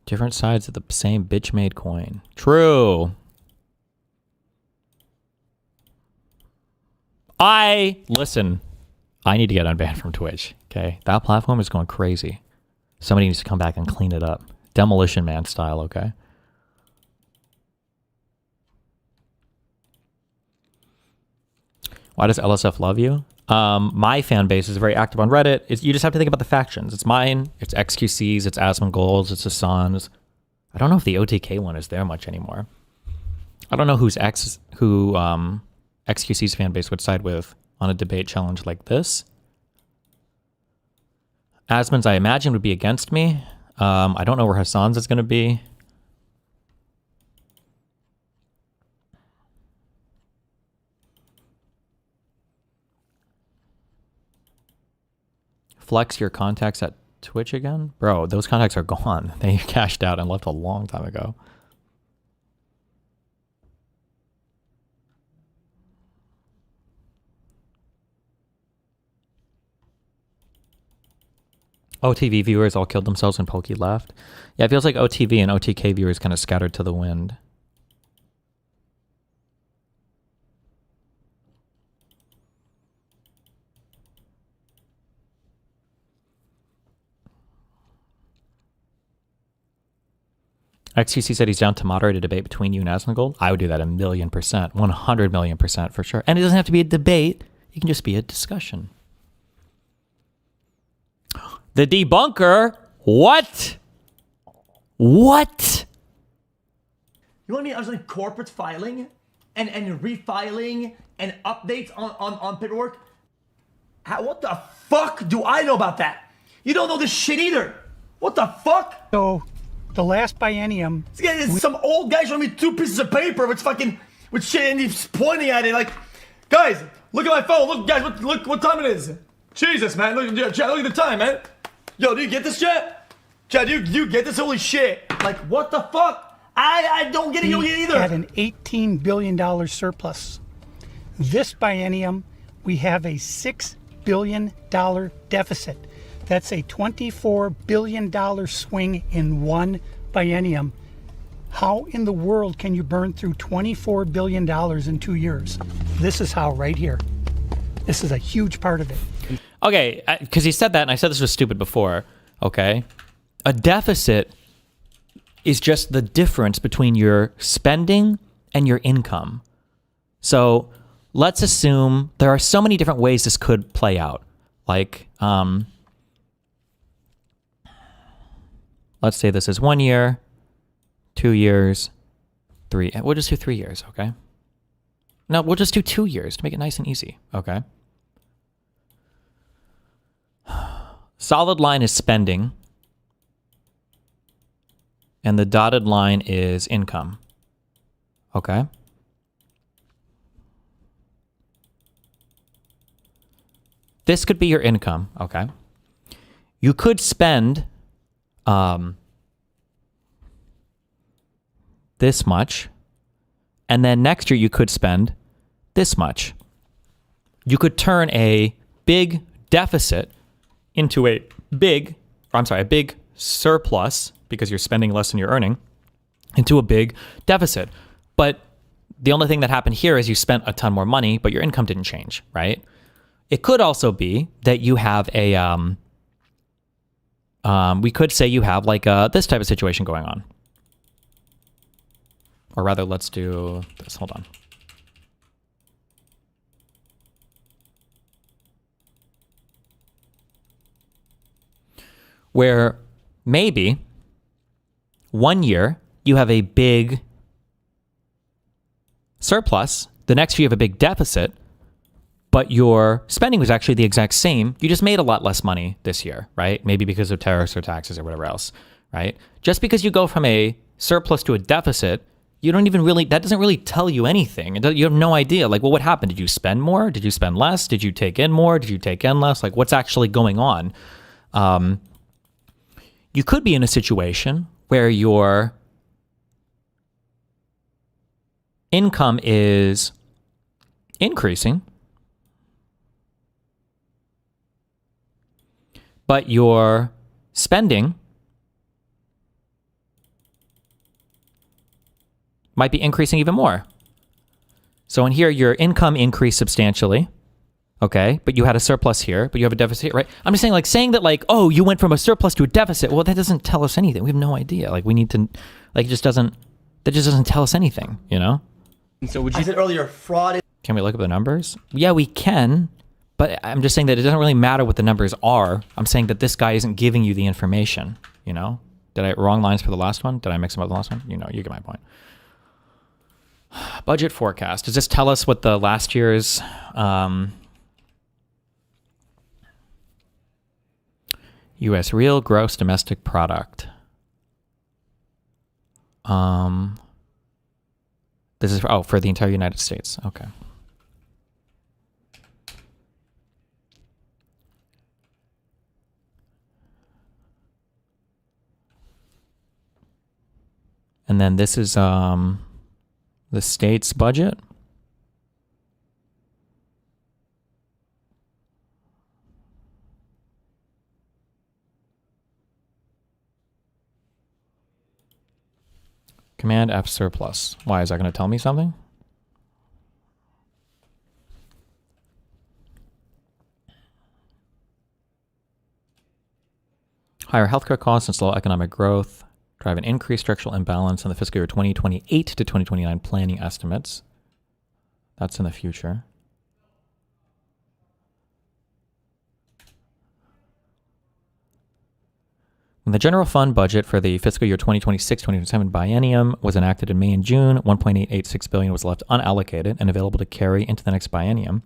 Different sides of the same bitch-made coin. True. Listen, I need to get unbanned from Twitch, okay? That platform is going crazy. Somebody needs to come back and clean it up. Demolition Man style, okay? Why does LSF love you? My fan base is very active on Reddit. You just have to think about the factions. It's mine, it's XQC's, it's Asmongold's, it's Hassan's. I don't know if the OTK one is there much anymore. I don't know who XQC's fan base would side with on a debate challenge like this. Asman's, I imagine, would be against me. I don't know where Hassan's is going to be. Flex your contacts at Twitch again? Bro, those contacts are gone. They cashed out and left a long time ago. OTV viewers all killed themselves when Pokey left. Yeah, it feels like OTV and OTK viewers kind of scattered to the wind. XQC said he's down to moderate a debate between you and Asmongold. I would do that 1,000,000%, 100,000,000% for sure. And it doesn't have to be a debate. It can just be a discussion. The debunker? What? What? You know what I mean? I was like corporate filing and refiling and updates on paperwork. What the fuck do I know about that? You don't know this shit either. What the fuck? So, the last biennium... Some old guy showing me 2 pieces of paper with shit and he's pointing at it like, guys, look at my phone. Look, guys, look what time it is. Jesus, man. Look at the time, man. Yo, do you get this, chat? Chat, do you get this? Holy shit. Like, what the fuck? I don't get it. You don't get it either. Had an $18 billion surplus. This biennium, we have a $6 billion deficit. That's a $24 billion swing in one biennium. How in the world can you burn through $24 billion in 2 years? This is how, right here. This is a huge part of it. Okay, because he said that, and I said this was stupid before, okay? A deficit is just the difference between your spending and your income. So let's assume there are so many different ways this could play out. Like, let's say this is 1 year, 2 years, 3. We'll just do 3 years, okay? No, we'll just do 2 years to make it nice and easy, okay? Solid line is spending, and the dotted line is income, okay? This could be your income, okay? You could spend this much, and then next year you could spend this much. You could turn a big deficit into a big surplus, because you're spending less than you're earning, into a big deficit. But the only thing that happened here is you spent a ton more money, but your income didn't change, right? It could also be that you have a, we could say you have like this type of situation going on. Or rather, let's do this. Hold on. Where maybe 1 year you have a big surplus, the next year you have a big deficit, but your spending was actually the exact same. You just made a lot less money this year, right? Maybe because of tariffs or taxes or whatever else, right? Just because you go from a surplus to a deficit, you don't even really, that doesn't really tell you anything. You have no idea. Like, well, what happened? Did you spend more? Did you spend less? Did you take in more? Did you take in less? Like, what's actually going on? You could be in a situation where your income is increasing, but your spending might be increasing even more. So in here, your income increased substantially. Okay, but you had a surplus here, but you have a deficit, right? I'm just saying, like, saying that, like, oh, you went from a surplus to a deficit. Well, that doesn't tell us anything. We have no idea. Like, we need to, like, that just doesn't tell us anything, you know? So I said earlier, fraud is... Can we look up the numbers? Yeah, we can, but I'm just saying that it doesn't really matter what the numbers are. I'm saying that this guy isn't giving you the information, you know? Wrong lines for the last one? Did I mix them up the last one? You know, you get my point. Budget forecast. Does this tell us what the last year's U.S. real gross domestic product. This is for the entire United States. Okay. And then this is the state's budget. Command F surplus. Why, is that going to tell me something? Higher healthcare costs and slow economic growth drive an increased structural imbalance in the fiscal year 2028 to 2029 planning estimates. That's in the future. When the general fund budget for the fiscal year 2026-2027 biennium was enacted in May and June, $1.886 billion was left unallocated and available to carry into the next biennium.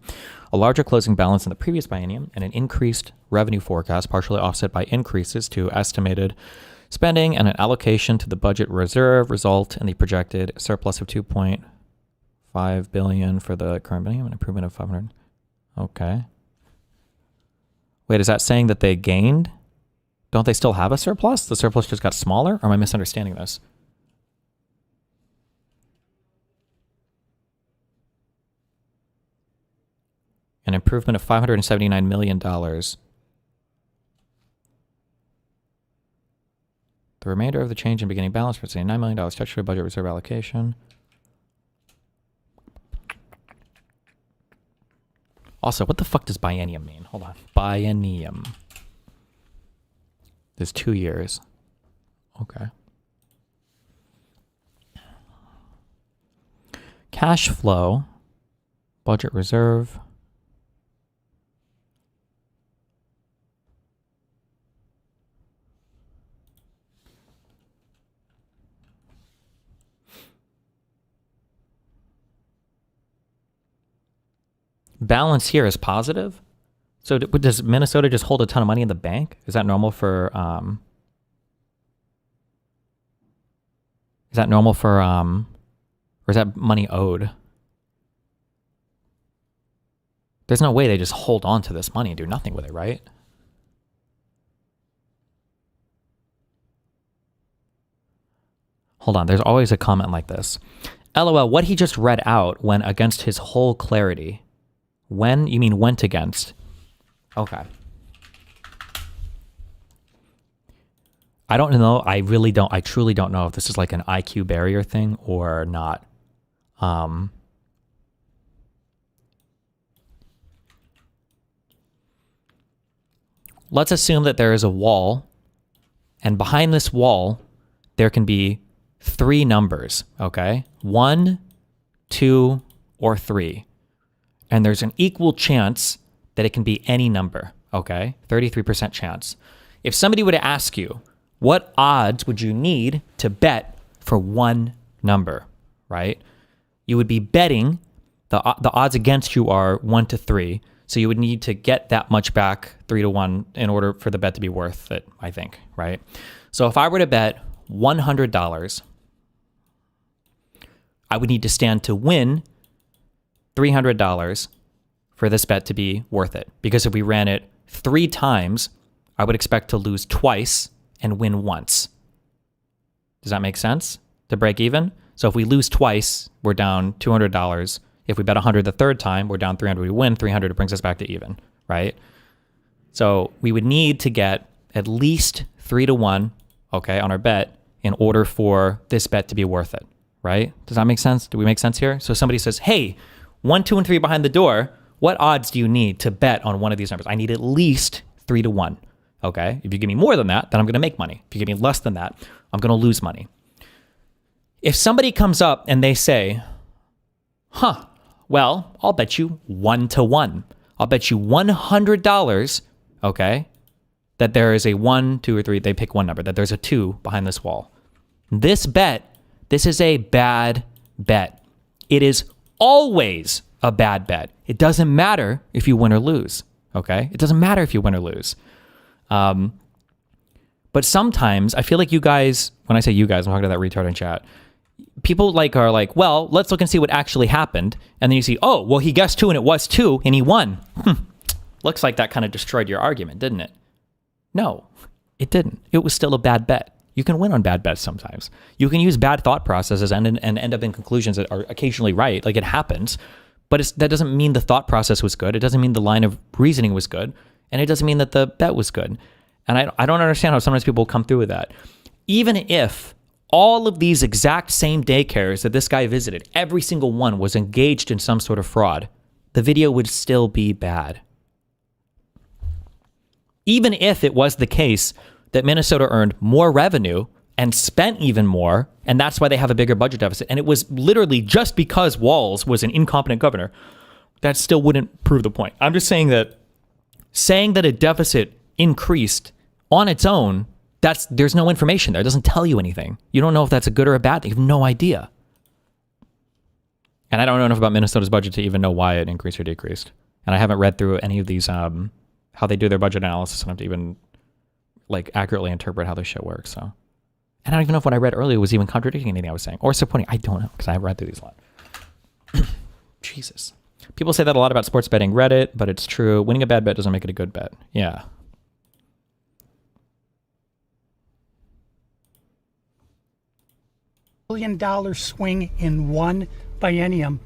A larger closing balance in the previous biennium and an increased revenue forecast, partially offset by increases to estimated spending and an allocation to the budget reserve, result in the projected surplus of $2.5 billion for the current biennium, an improvement of 500. Okay. Wait, is that saying that they gained? Don't they still have a surplus? The surplus just got smaller? Or am I misunderstanding this? An improvement of $579 million. The remainder of the change in beginning balance for $9 million statutory budget reserve allocation. Also, what the fuck does biennium mean? Hold on. Biennium. There's 2 years. Okay. Cash flow. Budget reserve. Balance here is positive. So does Minnesota just hold a ton of money in the bank? Is that normal for or is that money owed? There's no way they just hold on to this money and do nothing with it, right? Hold on, there's always a comment like this. LOL, what he just read out went against his whole clarity. When? You mean went against? Okay. I don't know. I truly don't know if this is like an IQ barrier thing or not. Let's assume that there is a wall, and behind this wall, there can be 3 numbers, okay? 1, 2, or 3. And there's an equal chance that it can be any number, okay? 33% chance. If somebody were to ask you, what odds would you need to bet for one number, right? You would be betting, the odds against you are 1 to 3, so you would need to get that much back, 3 to 1, in order for the bet to be worth it, I think, right? So if I were to bet $100, I would need to stand to win $300 for this bet to be worth it. Because if we ran it 3 times, I would expect to lose twice and win once. Does that make sense? To break even? So if we lose twice, we're down $200. If we bet 100 the third time, we're down 300. We win 300, it brings us back to even, right? So we would need to get at least 3 to 1, okay, on our bet in order for this bet to be worth it, right? Does that make sense? Do we make sense here? So somebody says, hey, 1, 2, and 3 behind the door, what odds do you need to bet on one of these numbers? I need at least 3 to 1. Okay. If you give me more than that, then I'm going to make money. If you give me less than that, I'm going to lose money. If somebody comes up and they say, well, I'll bet you 1 to 1. I'll bet you $100, okay, that there is a 1, 2, or 3. They pick one number, that there's a 2 behind this wall. This is a bad bet. It is always a bad bet. It doesn't matter if you win or lose, okay? It doesn't matter if you win or lose. But sometimes I feel like you guys, when I say you guys, I'm talking to that retard in chat. People like are like, well, let's look and see what actually happened. And then you see, oh, well, he guessed 2 and it was 2 and he won. Looks like that kind of destroyed your argument, didn't it? No, it didn't. It was still a bad bet. You can win on bad bets sometimes. You can use bad thought processes and end up in conclusions that are occasionally right. Like it happens. But that doesn't mean the thought process was good. It doesn't mean the line of reasoning was good. And it doesn't mean that the bet was good. And I don't understand how sometimes people come through with that. Even if all of these exact same daycares that this guy visited, every single one was engaged in some sort of fraud, the video would still be bad. Even if it was the case that Minnesota earned more revenue and spent even more, and that's why they have a bigger budget deficit, and it was literally just because Walz was an incompetent governor, that still wouldn't prove the point. I'm just saying that a deficit increased on its own, there's no information there. It doesn't tell you anything. You don't know if that's a good or a bad thing. You have no idea. And I don't know enough about Minnesota's budget to even know why it increased or decreased. And I haven't read through any of these, how they do their budget analysis enough to even like accurately interpret how this shit works. So, and I don't even know if what I read earlier was even contradicting anything I was saying or supporting. I don't know because I haven't read through these a lot. Jesus. People say that a lot about sports betting Reddit, but it's true. Winning a bad bet doesn't make it a good bet. Yeah. $1 billion swing in one biennium.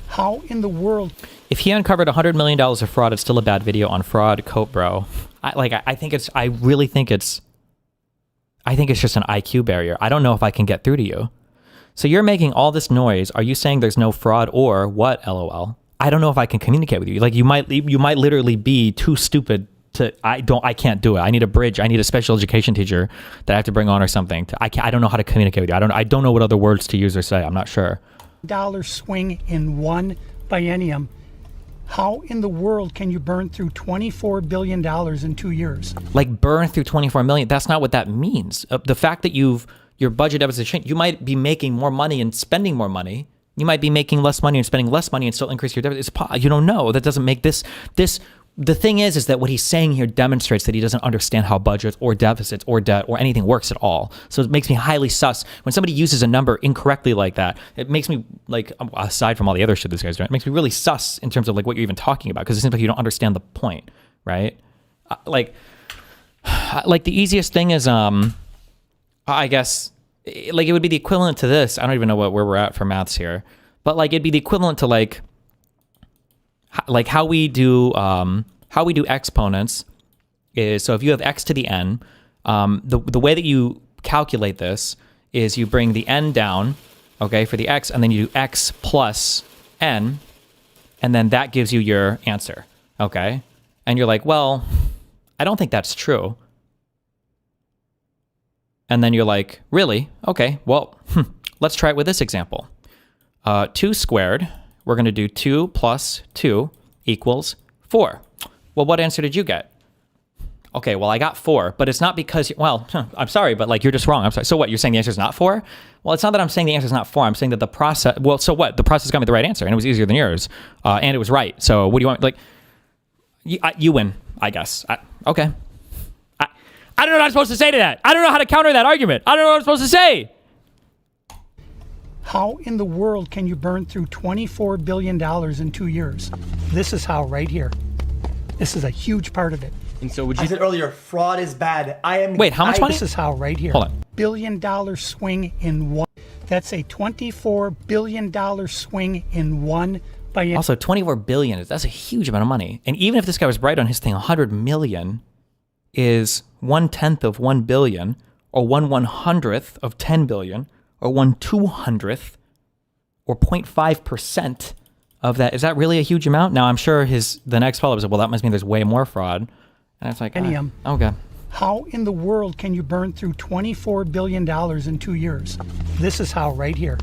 How in the world? If he uncovered $100 million of fraud, it's still a bad video on fraud, cope, bro. I really think it's just an IQ barrier. I don't know if I can get through to you. So you're making all this noise. Are you saying there's no fraud or what? LOL. I don't know if I can communicate with you. Like you might literally be too stupid to, I can't do it. I need a bridge. I need a special education teacher that I have to bring on or something. I don't know how to communicate with you. I don't know what other words to use or say. I'm not sure. Dollar swing in one biennium. How in the world can you burn through $24 billion in 2 years? Like burn through 24 million. That's not what that means. The fact that your budget deficit changed, you might be making more money and spending more money. You might be making less money and spending less money and still increase your deficit. You don't know. That doesn't make this. The thing is that what he's saying here demonstrates that he doesn't understand how budgets or deficits or debt or anything works at all. So it makes me highly sus. When somebody uses a number incorrectly like that, it makes me, like, aside from all the other shit this guy's doing, it makes me really sus in terms of like what you're even talking about, because it seems like you don't understand the point, right? Like the easiest thing is, I guess, like it would be the equivalent to this. I don't even know where we're at for maths here, but like it'd be the equivalent to like how we do exponents is, so if you have x to the n, the way that you calculate this is you bring the n down, okay, for the x, and then you do x plus n, and then that gives you your answer, okay? And you're like, well, I don't think that's true. And then you're like, really? Okay, well, let's try it with this example. 2 squared, we're going to do 2 plus 2 equals 4. Well, what answer did you get? Okay, well, I got 4, but it's not because, I'm sorry, but like you're just wrong. I'm sorry. So what, you're saying the answer is not 4? Well, it's not that I'm saying the answer is not 4. I'm saying that the process, well, so what? The process got me the right answer, and it was easier than yours, and it was right. So what do you want? Like, you win, I guess. Okay. I don't know what I'm supposed to say to that. I don't know how to counter that argument. I don't know what I'm supposed to say. How in the world can you burn through $24 billion in 2 years? This is how, right here. This is a huge part of it. And so I said earlier, fraud is bad. Wait, how much money? This is how, right here. Hold on. $1 billion swing in one. That's a $24 billion swing in one. Also, 24 billion, that's a huge amount of money. And even if this guy was right on his thing, 100 million is 1/10 of 1 billion, or 1/100th of 10 billion, or 1/200th, or 0.5% of that. Is that really a huge amount? Now, I'm sure the next follow-up is, well, that must mean there's way more fraud. And it's like, okay. How in the world can you burn through $24 billion in 2 years? This is how, right here.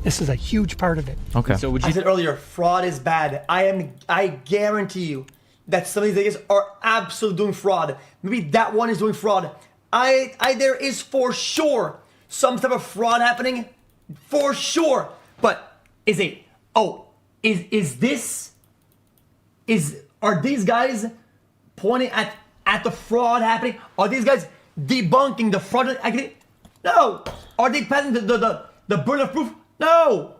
This is a huge part of it. Okay. So I said earlier, fraud is bad. I guarantee you that some of these niggas are absolutely doing fraud. Maybe that one is doing fraud. There is for sure some type of fraud happening, for sure. But are these guys pointing at the fraud happening? Are these guys debunking the fraud? No. Are they passing the burden of proof? No.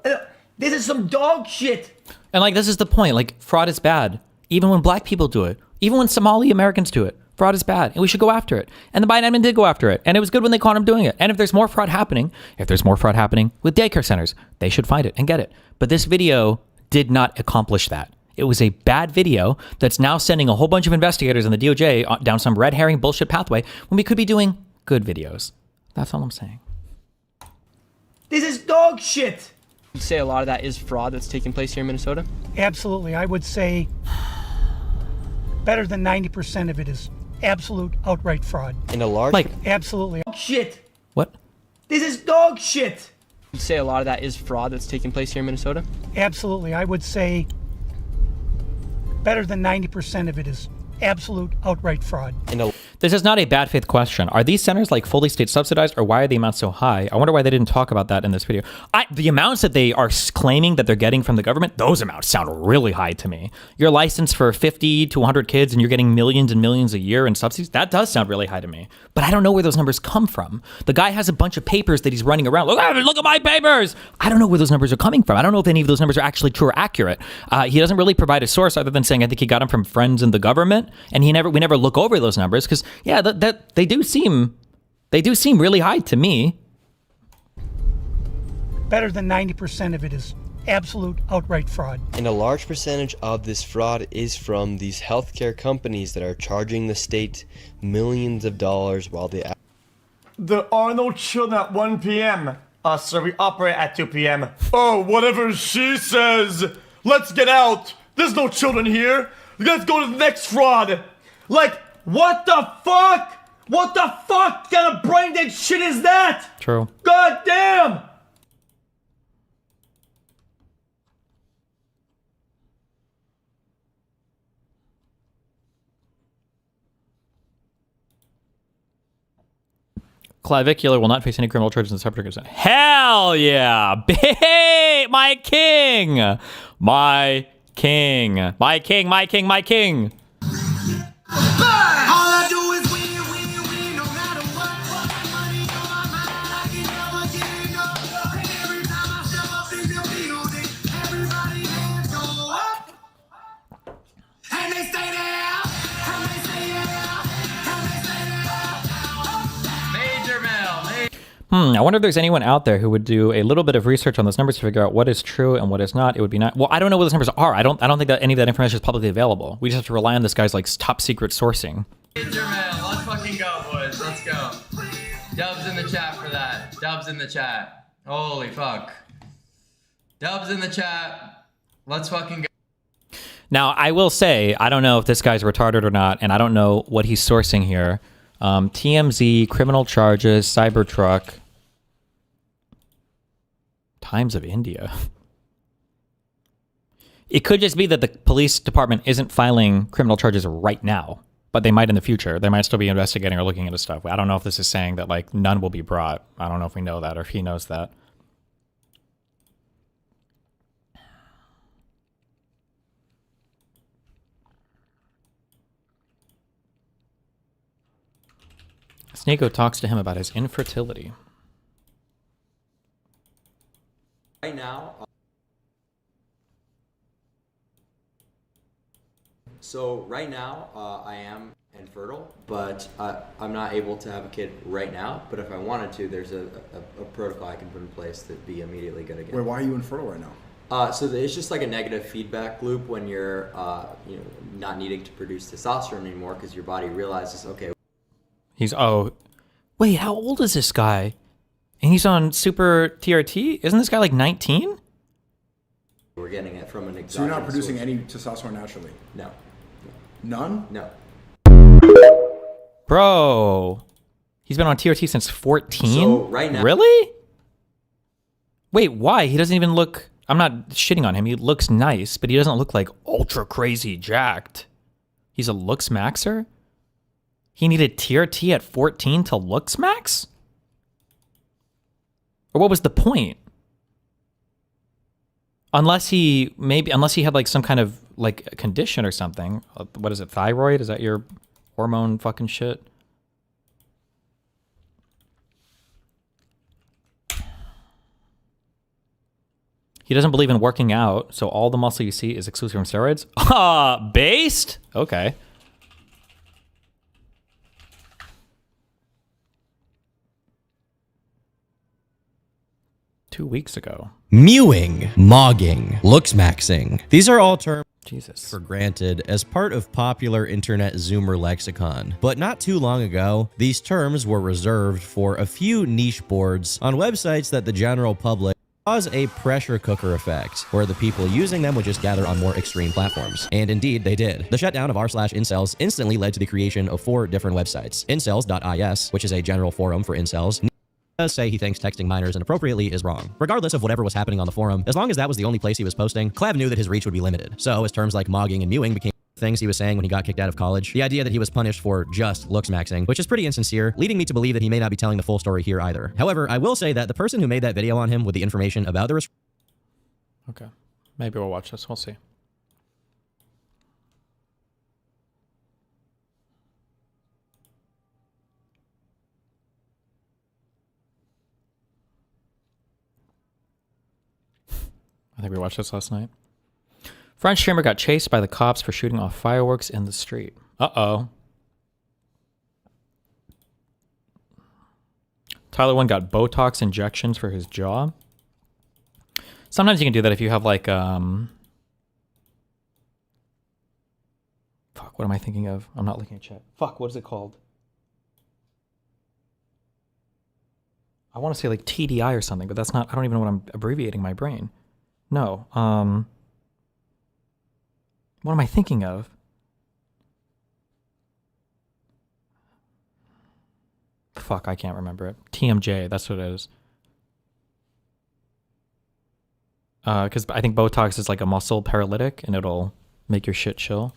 This is some dog shit. And like, this is the point. Like, fraud is bad. Even when black people do it. Even when Somali Americans do it. Fraud is bad. And we should go after it. And the Biden admin did go after it. And it was good when they caught him doing it. And if there's more fraud happening with daycare centers, they should find it and get it. But this video did not accomplish that. It was a bad video that's now sending a whole bunch of investigators in the DOJ down some red herring bullshit pathway when we could be doing good videos. That's all I'm saying. This is dog shit. You'd say a lot of that is fraud that's taking place here in Minnesota? Absolutely. I would say better than 90% of it is absolute outright fraud. In a large... Like... Absolutely. Shit. What? This is dog shit. You'd say a lot of that is fraud that's taking place here in Minnesota? Absolutely. I would say better than 90% of it is absolute outright fraud. This is not a bad faith question. Are these centers like fully state subsidized, or why are the amounts so high? I wonder why they didn't talk about that in this video. The amounts that they are claiming that they're getting from the government, those amounts sound really high to me. You're licensed for 50 to 100 kids and you're getting millions and millions a year in subsidies. That does sound really high to me. But I don't know where those numbers come from. The guy has a bunch of papers that he's running around. Look at my papers. I don't know where those numbers are coming from. I don't know if any of those numbers are actually true or accurate. He doesn't really provide a source other than saying I think he got them from friends in the government, and we never look over those numbers because they do seem really high to me. Better than 90% of it is absolute outright fraud. And a large percentage of this fraud is from these healthcare companies that are charging the state millions of dollars while they... There are no children at 1 p.m. Sir, we operate at 2 p.m. Oh, whatever she says. Let's get out. There's no children here. Let's go to the next fraud. Like, what the fuck? What the fuck kind of brain dead shit is that? True. God damn! Clavicular will not face any criminal charges in the separate consent. Hell yeah! Hey, my king! My king! My king, my king, my king! I wonder if there's anyone out there who would do a little bit of research on those numbers to figure out what is true and what is not. It would be not. Well, I don't know what those numbers are. I don't think that any of that information is publicly available. We just have to rely on this guy's like top secret sourcing. Major mail. Let's fucking go, boys. Let's go. Dubs in the chat for that. Dubs in the chat. Holy fuck. Dubs in the chat. Let's fucking go. Now, I will say, I don't know if this guy's retarded or not, and I don't know what he's sourcing here. TMZ, criminal charges, Cybertruck, Times of India. It could just be that the police department isn't filing criminal charges right now, but they might in the future. They might still be investigating or looking into stuff. I don't know if this is saying that like none will be brought. I don't know if we know that or if he knows that. Sneeko talks to him about his infertility. Right now, I am infertile, but I'm not able to have a kid right now. But if I wanted to, there's a protocol I can put in place to be immediately good again. Wait, why are you infertile right now? So it's just like a negative feedback loop when you're not needing to produce testosterone anymore because your body realizes, okay. Wait, how old is this guy? And he's on Super TRT? Isn't this guy like 19? We're getting it from an exogenous So you're not producing source. any testosterone naturally? No. None? No. Bro, he's been on TRT since 14? So right now... Really? Wait, why? He doesn't even look... I'm not shitting on him. He looks nice, but he doesn't look like ultra crazy jacked. He's a looks maxer? He needed TRT at 14 to looks max? Or what was the point? Unless he had like some kind of like condition or something. What is it? Thyroid? Is that your hormone fucking shit? He doesn't believe in working out, so all the muscle you see is exclusive from steroids. Ah, based? Okay. Two weeks ago. Mewing, mogging, looks maxing. These are all terms Jesus. for granted as part of popular internet Zoomer lexicon. But not too long ago, these terms were reserved for a few niche boards on websites that the general public cause a pressure cooker effect, where the people using them would just gather on more extreme platforms. And indeed, they did. The shutdown of r/incels instantly led to the creation of 4 different websites. Incels.is, which is a general forum for incels, does say he thinks texting minors inappropriately is wrong. Regardless of whatever was happening on the forum, as long as that was the only place he was posting, Clav knew that his reach would be limited. So as terms like mogging and mewing became things he was saying when he got kicked out of college, the idea that he was punished for just looks maxing, which is pretty insincere, leading me to believe that he may not be telling the full story here either. However, I will say that the person who made that video on him with the information about the Okay. Maybe we'll watch this. We'll see. I think we watched this last night. French streamer got chased by the cops for shooting off fireworks in the street. Uh-oh. Tyler 1 got Botox injections for his jaw. Sometimes you can do that if you have like, fuck, what am I thinking of? I'm not looking at chat. Fuck, what is it called? I want to say like TDI or something, but that's not, I don't even know what I'm abbreviating my brain. No, what am I thinking of? Fuck, I can't remember it. TMJ, that's what it is. Because I think Botox is like a muscle paralytic, and it'll make your shit chill.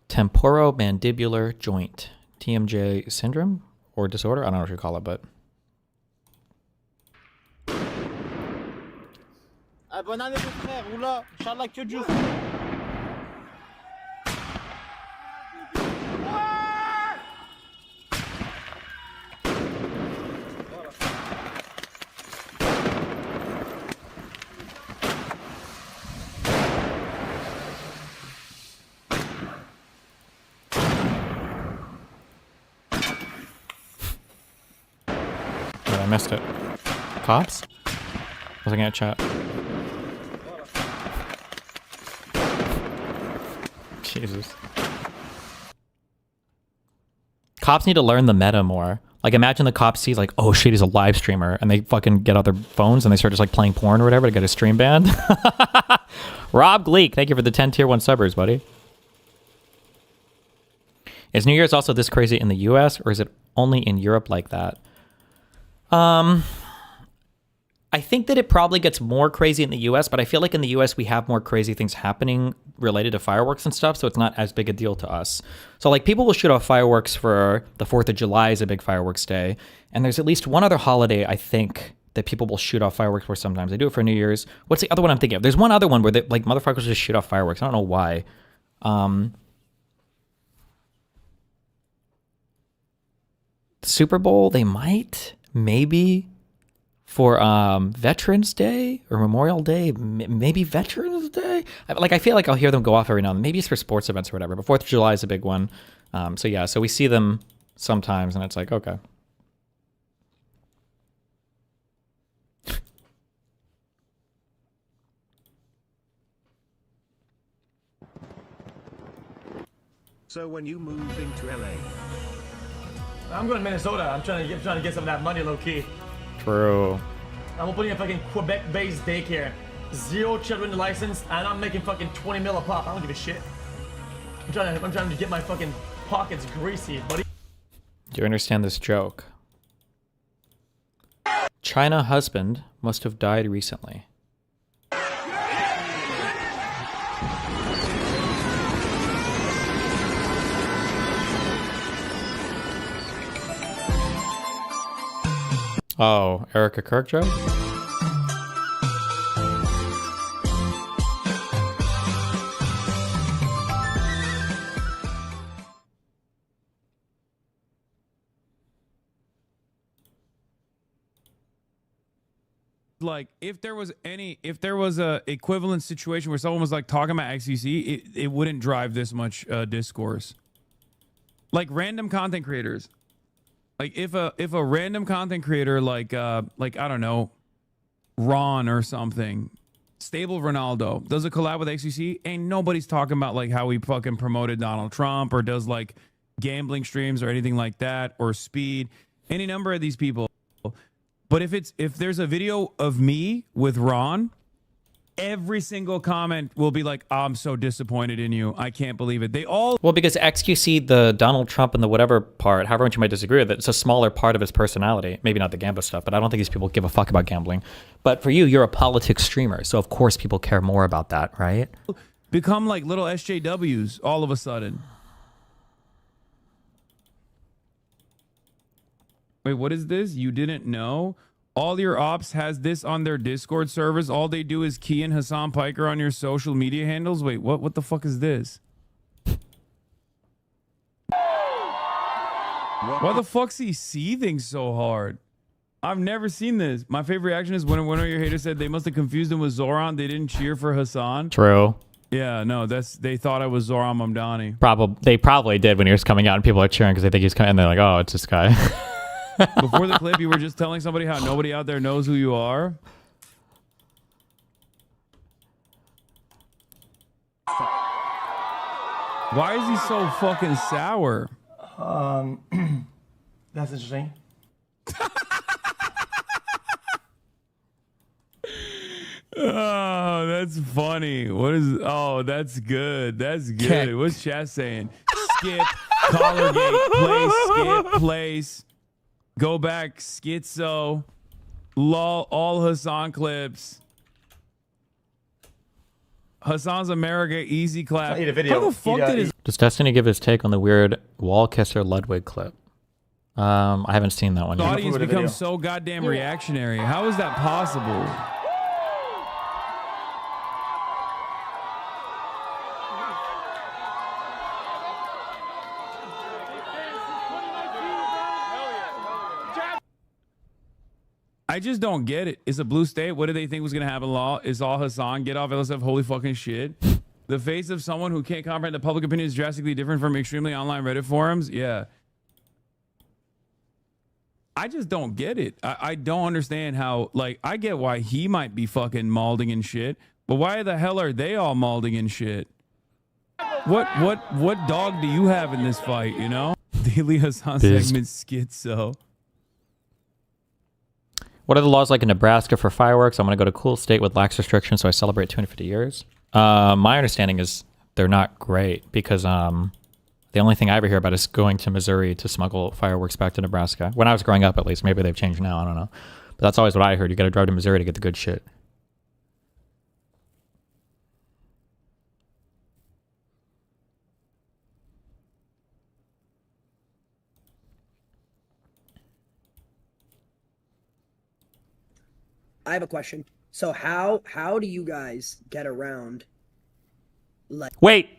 Temporomandibular joint. TMJ syndrome? Or disorder? I don't know what you call it, but... Bonne année mon frère, oula, Inch'Allah que Dieu. I missed it. Cops? I was looking at chat. Jesus. Cops need to learn the meta more. Like, imagine the cops see, like, oh shit, he's a live streamer, and they fucking get out their phones and they start just, like, playing porn or whatever to get a stream banned. Rob Gleek, thank you for the 10 tier 1 subbers, buddy. Is New Year's also this crazy in the US, or is it only in Europe like that? I think that it probably gets more crazy in the US, but I feel like in the US we have more crazy things happening related to fireworks and stuff, so it's not as big a deal to us. So like people will shoot off fireworks for the 4th of July is a big fireworks day, and there's at least one other holiday I think that people will shoot off fireworks for sometimes. They do it for New Year's. What's the other one I'm thinking of? There's one other one where they, like motherfuckers just shoot off fireworks. I don't know why. Super Bowl, they might, maybe. For Veterans Day or Memorial Day, maybe Veterans Day. Like I feel like I'll hear them go off every now and then. Maybe it's for sports events or whatever. But 4th of July is a big one. So yeah, so we see them sometimes, and it's like okay. So when you move into LA, I'm going to Minnesota. I'm trying to get some of that money low key. True. I'm opening a fucking Quebec-based daycare. 0 children licensed, and I'm making fucking 20 mil a pop. I don't give a shit. I'm trying to get my fucking pockets greasy, buddy. Do you understand this joke? China husband must have died recently. Oh, Erica Kirk joke? like if there was a equivalent situation where someone was like talking about XQC, it wouldn't drive this much discourse. Like random content creators, like if a random content creator like I don't know, Ron or something, Stable Ronaldo does a collab with XQC, ain't nobody's talking about like how he fucking promoted Donald Trump or does like gambling streams or anything like that, or Speed, any number of these people. But if there's a video of me with Ron, every single comment will be like, I'm so disappointed in you. I can't believe it. They all... Well, because XQC, the Donald Trump and the whatever part, however much you might disagree with it, it's a smaller part of his personality. Maybe not the gambling stuff, but I don't think these people give a fuck about gambling. But for you, you're a politics streamer. So of course people care more about that, right? become like little SJWs all of a sudden. Wait, what is this? You didn't know? All your ops has this on their Discord servers. All they do is key in Hassan Piker on your social media handles. Wait, what the fuck is this? Why the fuck's he seething so hard? I've never seen this. My favorite reaction is when one of your haters said they must have confused him with Zoran. They didn't cheer for Hassan. True. Yeah, no, they thought I was Zoran Mamdani. They probably did when he was coming out and people are cheering because they think he's coming, and they're like, oh, it's this guy. Before the clip, you were just telling somebody how nobody out there knows who you are. Why is he so fucking sour? That's interesting. Oh, that's funny. What is... Oh, that's good. That's good. What's chat saying? Skip, Collargate, place, skip, place. Go back, schizo. Lol, all Hassan clips. Hassan's America, easy clap. I need a video. How the fuck did his... Does Destiny give his take on the weird wall kisser Ludwig clip? I haven't seen that one The yet. audience becomes so goddamn reactionary. How is that possible? I just don't get it. It's a blue state. What did they think was going to happen? Law is all Hassan. Get off LSF. Holy fucking shit. The face of someone who can't comprehend that public opinion is drastically different from extremely online Reddit forums. Yeah. I just don't get it. I don't understand how, like, I get why he might be fucking malding and shit, but why the hell are they all malding and shit? What dog do you have in this fight, you know? Daily Hassan segment schizo. What are the laws like in Nebraska for fireworks? I'm going to go to cool state with lax restrictions, so I celebrate 250 years. My understanding is they're not great because the only thing I ever hear about is going to Missouri to smuggle fireworks back to Nebraska. When I was growing up, at least. Maybe they've changed now. I don't know. But that's always what I heard. You got to drive to Missouri to get the good shit. I have a question. So how do you guys get around like Wait.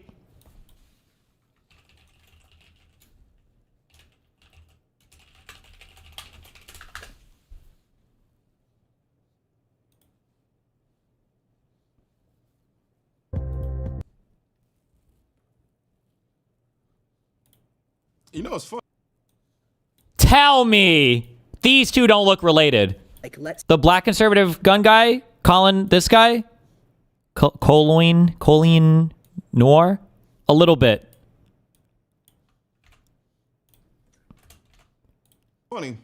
You know, it's fun. Tell me these two don't look related. The black conservative gun guy, Colin, this guy, Colleen Noir, a little bit. Funny.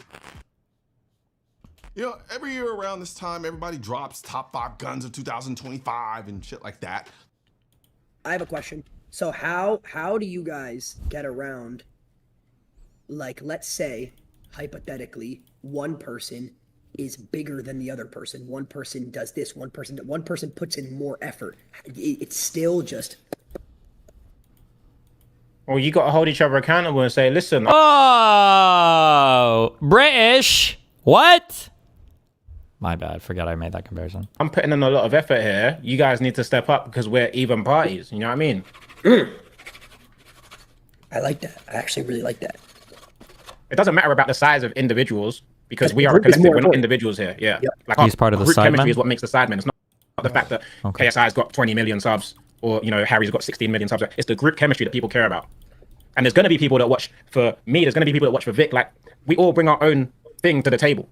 You know, every year around this time, everybody drops top 5 guns of 2025 and shit like that. I have a question. So how do you guys get around, like, let's say, hypothetically, one person is bigger than the other person. One person does this, one person puts in more effort. It's still just... Well, you got to hold each other accountable and say, listen. Oh, British. What? My bad. Forgot I made that comparison. I'm putting in a lot of effort here. You guys need to step up because we're even parties. You know what I mean? I like that. I actually really like that. It doesn't matter about the size of individuals because we are a collective. We're not individuals here. Yeah. Like He's part of the group chemistry Sidemen? is what makes the Sidemen. It's not the fact that KSI's got 20 million subs or, you know, Harry's got 16 million subs. It's the group chemistry that people care about. And there's going to be people that watch for me. There's going to be people that watch for Vic. Like, we all bring our own thing to the table.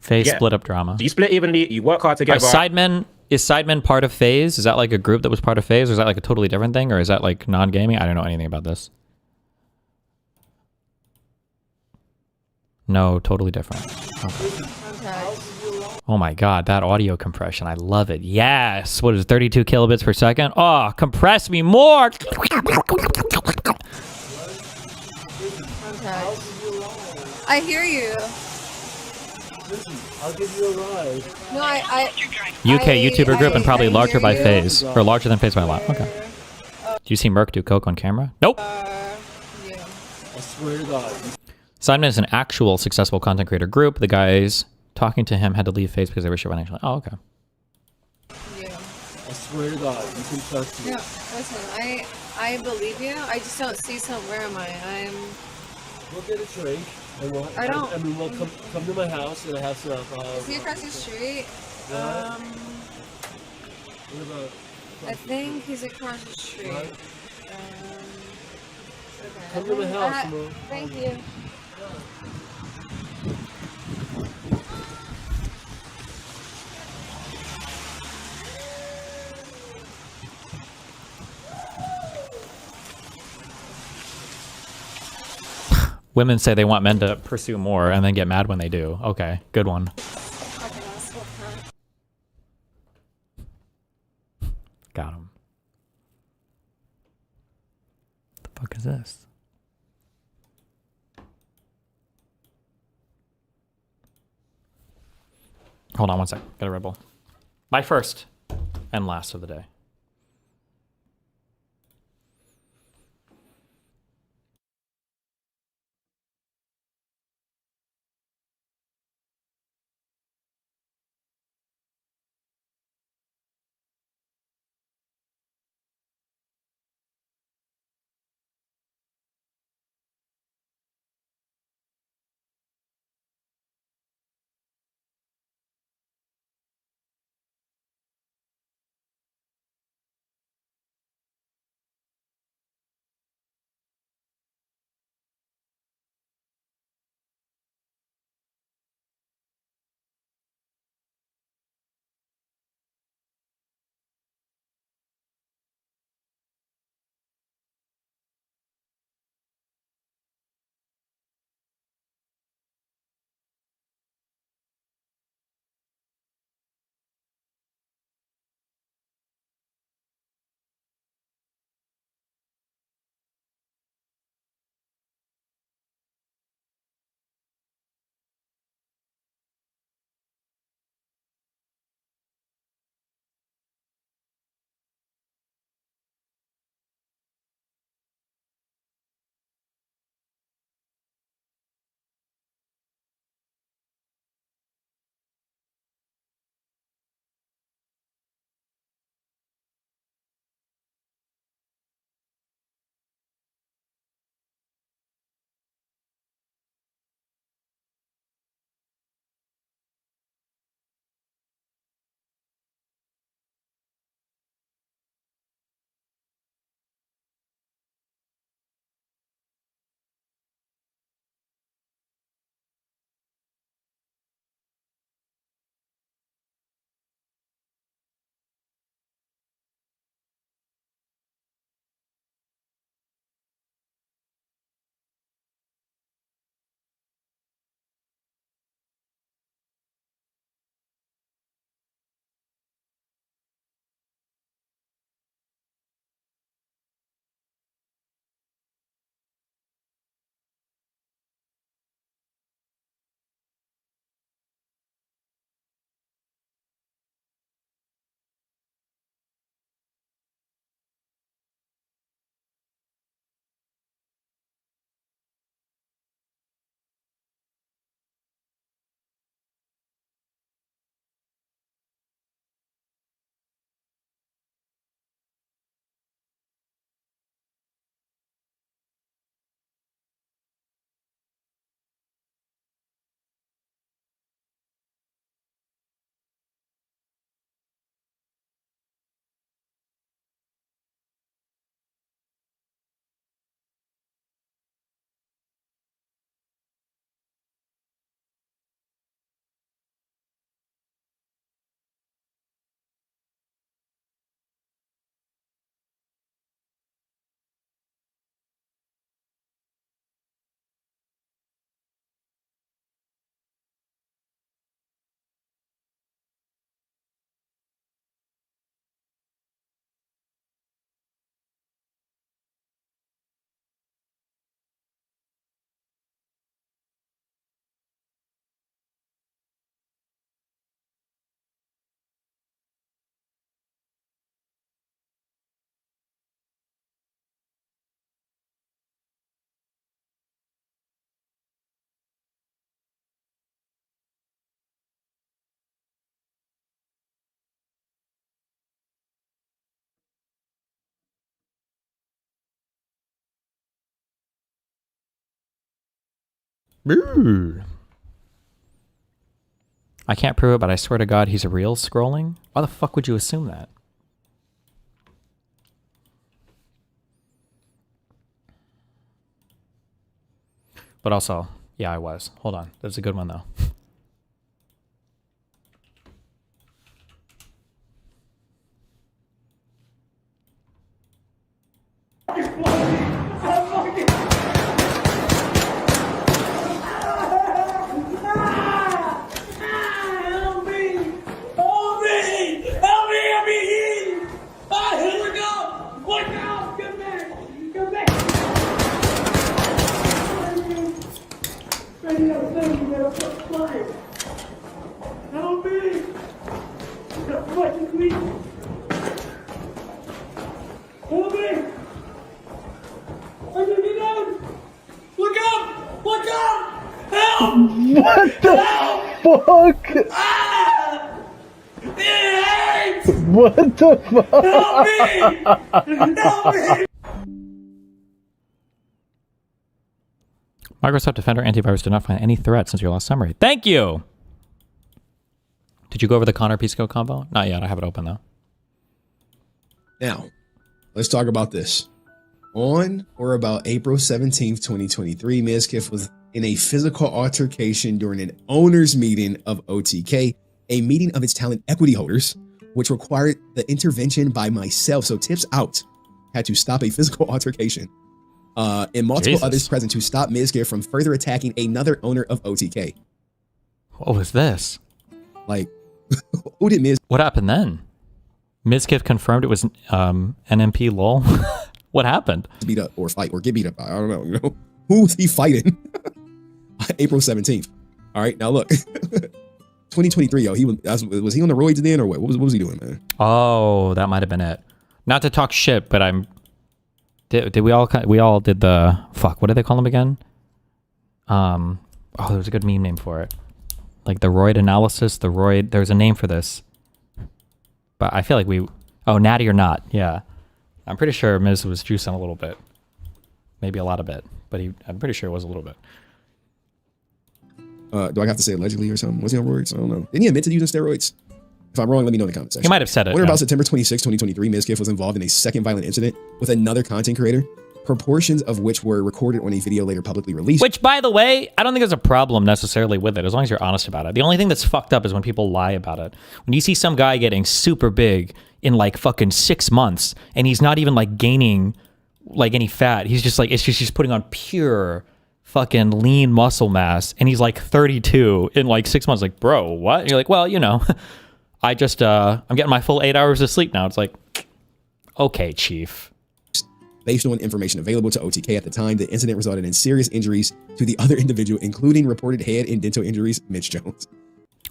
FaZe split up drama. So you split evenly. You work hard together. Is Sidemen part of FaZe? Is that like a group that was part of FaZe? Or is that like a totally different thing? Or is that like non-gaming? I don't know anything about this. No, totally different. Okay. Oh my god, that audio compression. I love it. Yes. What is it, 32 kilobits per second? Oh, compress me more. I hear you. I'll give you a ride. No, UK YouTuber group and probably larger by FaZe. Or larger than FaZe by a lot. Okay. Do you see Merc do coke on camera? Nope. I swear to God. Sidemen is an actual successful content creator group. The guys talking to him had to leave FaZe because they were short financially. Oh, okay. I swear to God, you can trust me. No, listen, I believe you. I just don't see where am I? We'll get a drink. And we'll, I don't. I mean, we'll come to my house and I have some. Is he across the street? What? What about? I think he's across the street. What? Okay. Come to my house, Mo. Thank you. Women say they want men to pursue more and then get mad when they do. Okay, good one. Got him. What the fuck is this? Hold on one sec. Got a Red Bull. My first and last of the day. Brr. I can't prove it, but I swear to God, he's a real scrolling. Why the fuck would you assume that? But also, yeah, I was. Hold on. That's a good one, though. What the fuck? What the fuck? Microsoft Defender antivirus did not find any threats since your last summary. Thank you! Did you go over the Connor Pisco combo? Not yet. I have it open, though. Now, let's talk about this. On or about April 17th, 2023, Mizkif was in a physical altercation during an owners meeting of OTK, a meeting of its talent equity holders, which required the intervention by myself. So tips out, had to stop a physical altercation and multiple others present to stop Mizkif from further attacking another owner of OTK. What was this? Like, who did Miz? What happened then? Mizkif confirmed it was NMP lol. What happened? Beat up or fight or get beat up by, I don't know. You know? Who's he fighting? April 17th. All right, now look. 2023, yo, was he on the roids then or what? What was he doing, man? Oh, that might have been it. Not to talk shit, but did we all did the fuck? What do they call them again? Oh, there's a good meme name for it. Like the roid analysis, there's a name for this. But I feel like natty or not, yeah. I'm pretty sure Miz was juicing a little bit. Maybe a lot of it, but I'm pretty sure it was a little bit. Do I have to say allegedly or something? Was he on roids? I don't know. Didn't he admit to using steroids? If I'm wrong, let me know in the comment section. He might have said it. On or about September 26, 2023, Mizkif was involved in a second violent incident with another content creator, proportions of which were recorded on a video later publicly released. Which, by the way, I don't think there's a problem necessarily with it, as long as you're honest about it. The only thing that's fucked up is when people lie about it. When you see some guy getting super big in like fucking 6 months, and he's not even like gaining like any fat. He's just like, he's putting on pure fucking lean muscle mass, and he's like 32 in like 6 months. Like, bro, what? And you're like, well, you know, I'm getting my full 8 hours of sleep now. It's like, okay, chief. Based on information available to OTK at the time, the incident resulted in serious injuries to the other individual, including reported head and dental injuries, Mitch Jones.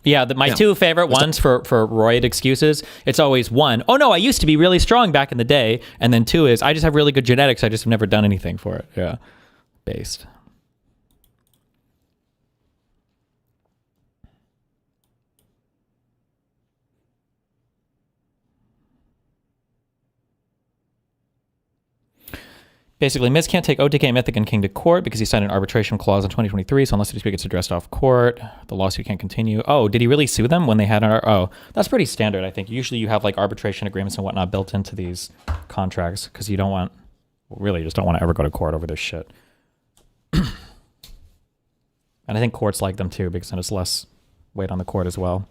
Yeah, my two favorite ones for roid excuses, it's always one, oh no, I used to be really strong back in the day. And then two is, I just have really good genetics. I just have never done anything for it. Yeah, based. Basically, Miz can't take OTK, Mythic, and King to court because he signed an arbitration clause in 2023. So unless the dispute gets addressed off court, the lawsuit can't continue. Oh, did he really sue them when they had an? Oh, that's pretty standard, I think. Usually, you have like arbitration agreements and whatnot built into these contracts because you don't want, really, just don't want to ever go to court over this shit. And I think courts like them too because then it's less weight on the court as well.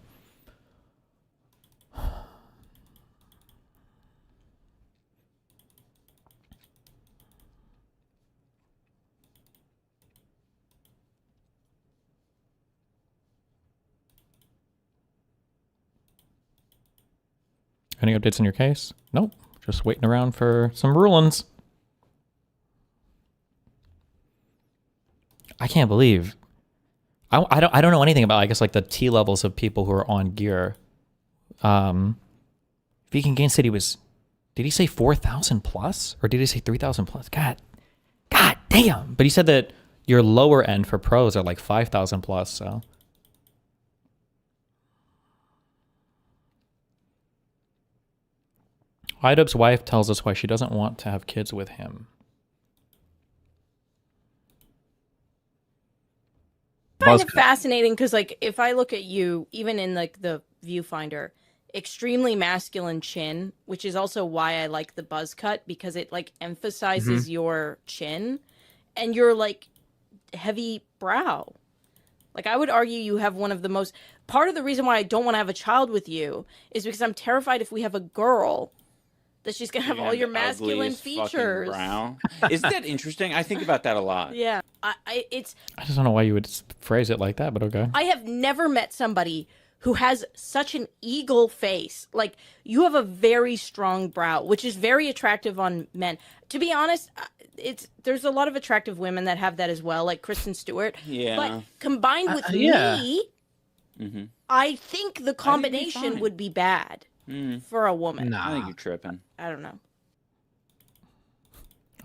Any updates in your case? Nope. Just waiting around for some rulings. I can't believe. I don't know anything about, I guess, like the T levels of people who are on gear. Vegan Gain City was, did he say 4,000 plus? Or did he say 3,000 plus? God damn. But he said that your lower end for pros are like 5,000 plus, so. Idub's wife tells us why she doesn't want to have kids with him. Kind of fascinating because, like, if I look at you, even in like the viewfinder, extremely masculine chin, which is also why I like the buzz cut because it like emphasizes your chin, and your like heavy brow. Like, I would argue you have one of the most. Part of the reason why I don't want to have a child with you is because I'm terrified if we have a girl that she's gonna have all your masculine features. Brow. Isn't that interesting? I think about that a lot. Yeah, I just don't know why you would phrase it like that, but okay. I have never met somebody who has such an eagle face. Like, you have a very strong brow, which is very attractive on men. To be honest, there's a lot of attractive women that have that as well, like Kristen Stewart. Yeah. But combined with yeah. me, I think the combination would be bad for a woman. I think you're tripping. I don't know.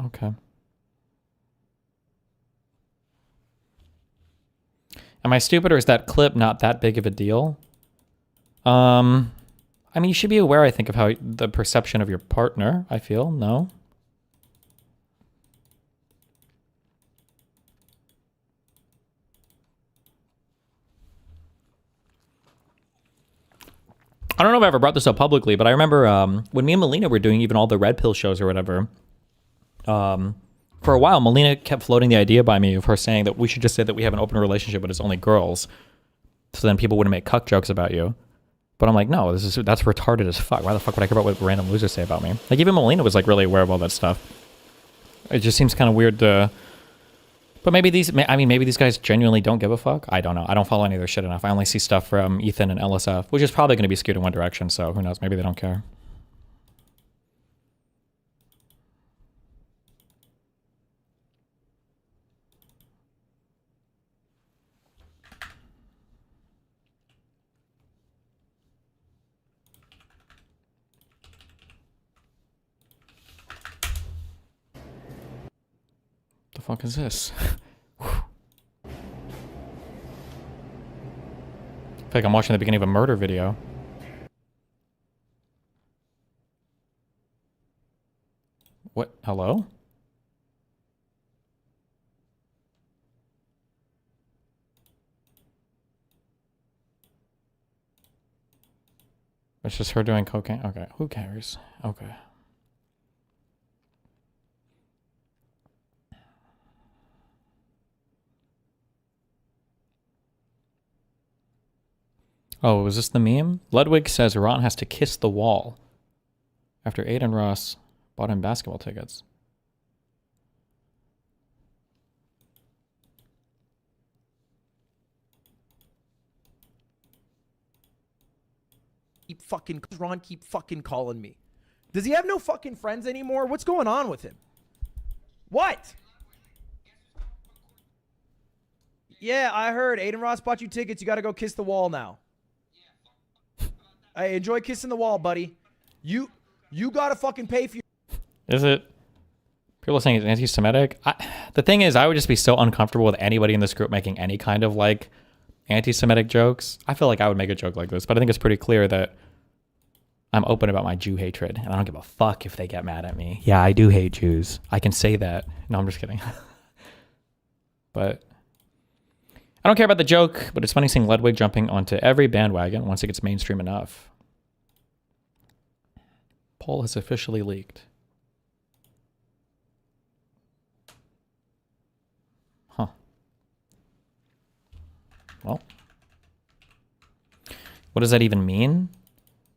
Okay. Am I stupid, or is that clip not that big of a deal? I mean, you should be aware, I think, of how the perception of your partner, I feel. No? I don't know if I ever brought this up publicly, but I remember when me and Melina were doing even all the Red Pill shows or whatever, for a while, Melina kept floating the idea by me of her saying that we should just say that we have an open relationship, but it's only girls. So then people wouldn't make cuck jokes about you. But I'm like, no, that's retarded as fuck. Why the fuck would I care about what random losers say about me? Like, even Melina was like really aware of all that stuff. It just seems kind of weird to... But maybe maybe these guys genuinely don't give a fuck. I don't know. I don't follow any of their shit enough. I only see stuff from Ethan and LSF, which is probably going to be skewed in one direction. So who knows? Maybe they don't care. The fuck is this? I feel like I'm watching the beginning of a murder video. What? Hello? It's just her doing cocaine? Okay, who cares? Okay. Oh, was this the meme? Ludwig says Ron has to kiss the wall after Aiden Ross bought him basketball tickets. Ron keep fucking calling me. Does he have no fucking friends anymore? What's going on with him? What? Yeah, I heard Aiden Ross bought you tickets. You got to go kiss the wall now. Hey, enjoy kissing the wall, buddy. You got to fucking pay for your... Is it? People are saying it's anti-Semitic. The thing is, I would just be so uncomfortable with anybody in this group making any kind of like anti-Semitic jokes. I feel like I would make a joke like this, but I think it's pretty clear that I'm open about my Jew hatred, and I don't give a fuck if they get mad at me. Yeah, I do hate Jews. I can say that. No, I'm just kidding. But I don't care about the joke, but it's funny seeing Ludwig jumping onto every bandwagon once it gets mainstream enough. Poll has officially leaked. Huh. Well. What does that even mean?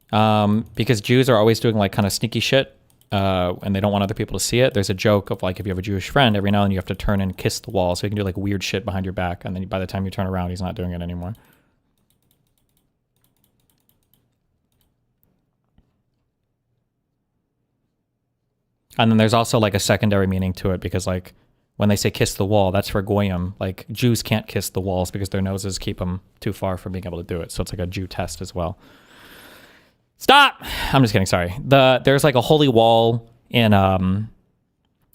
Because Jews are always doing like kind of sneaky shit, and they don't want other people to see it. There's a joke of like, if you have a Jewish friend, every now and then you have to turn and kiss the wall, so you can do like weird shit behind your back, and then by the time you turn around, he's not doing it anymore. And then there's also like a secondary meaning to it, because like when they say kiss the wall, that's for Goyim. Like Jews can't kiss the walls because their noses keep them too far from being able to do it. So it's like a Jew test as well. Stop! I'm just kidding. Sorry. There's like a holy wall in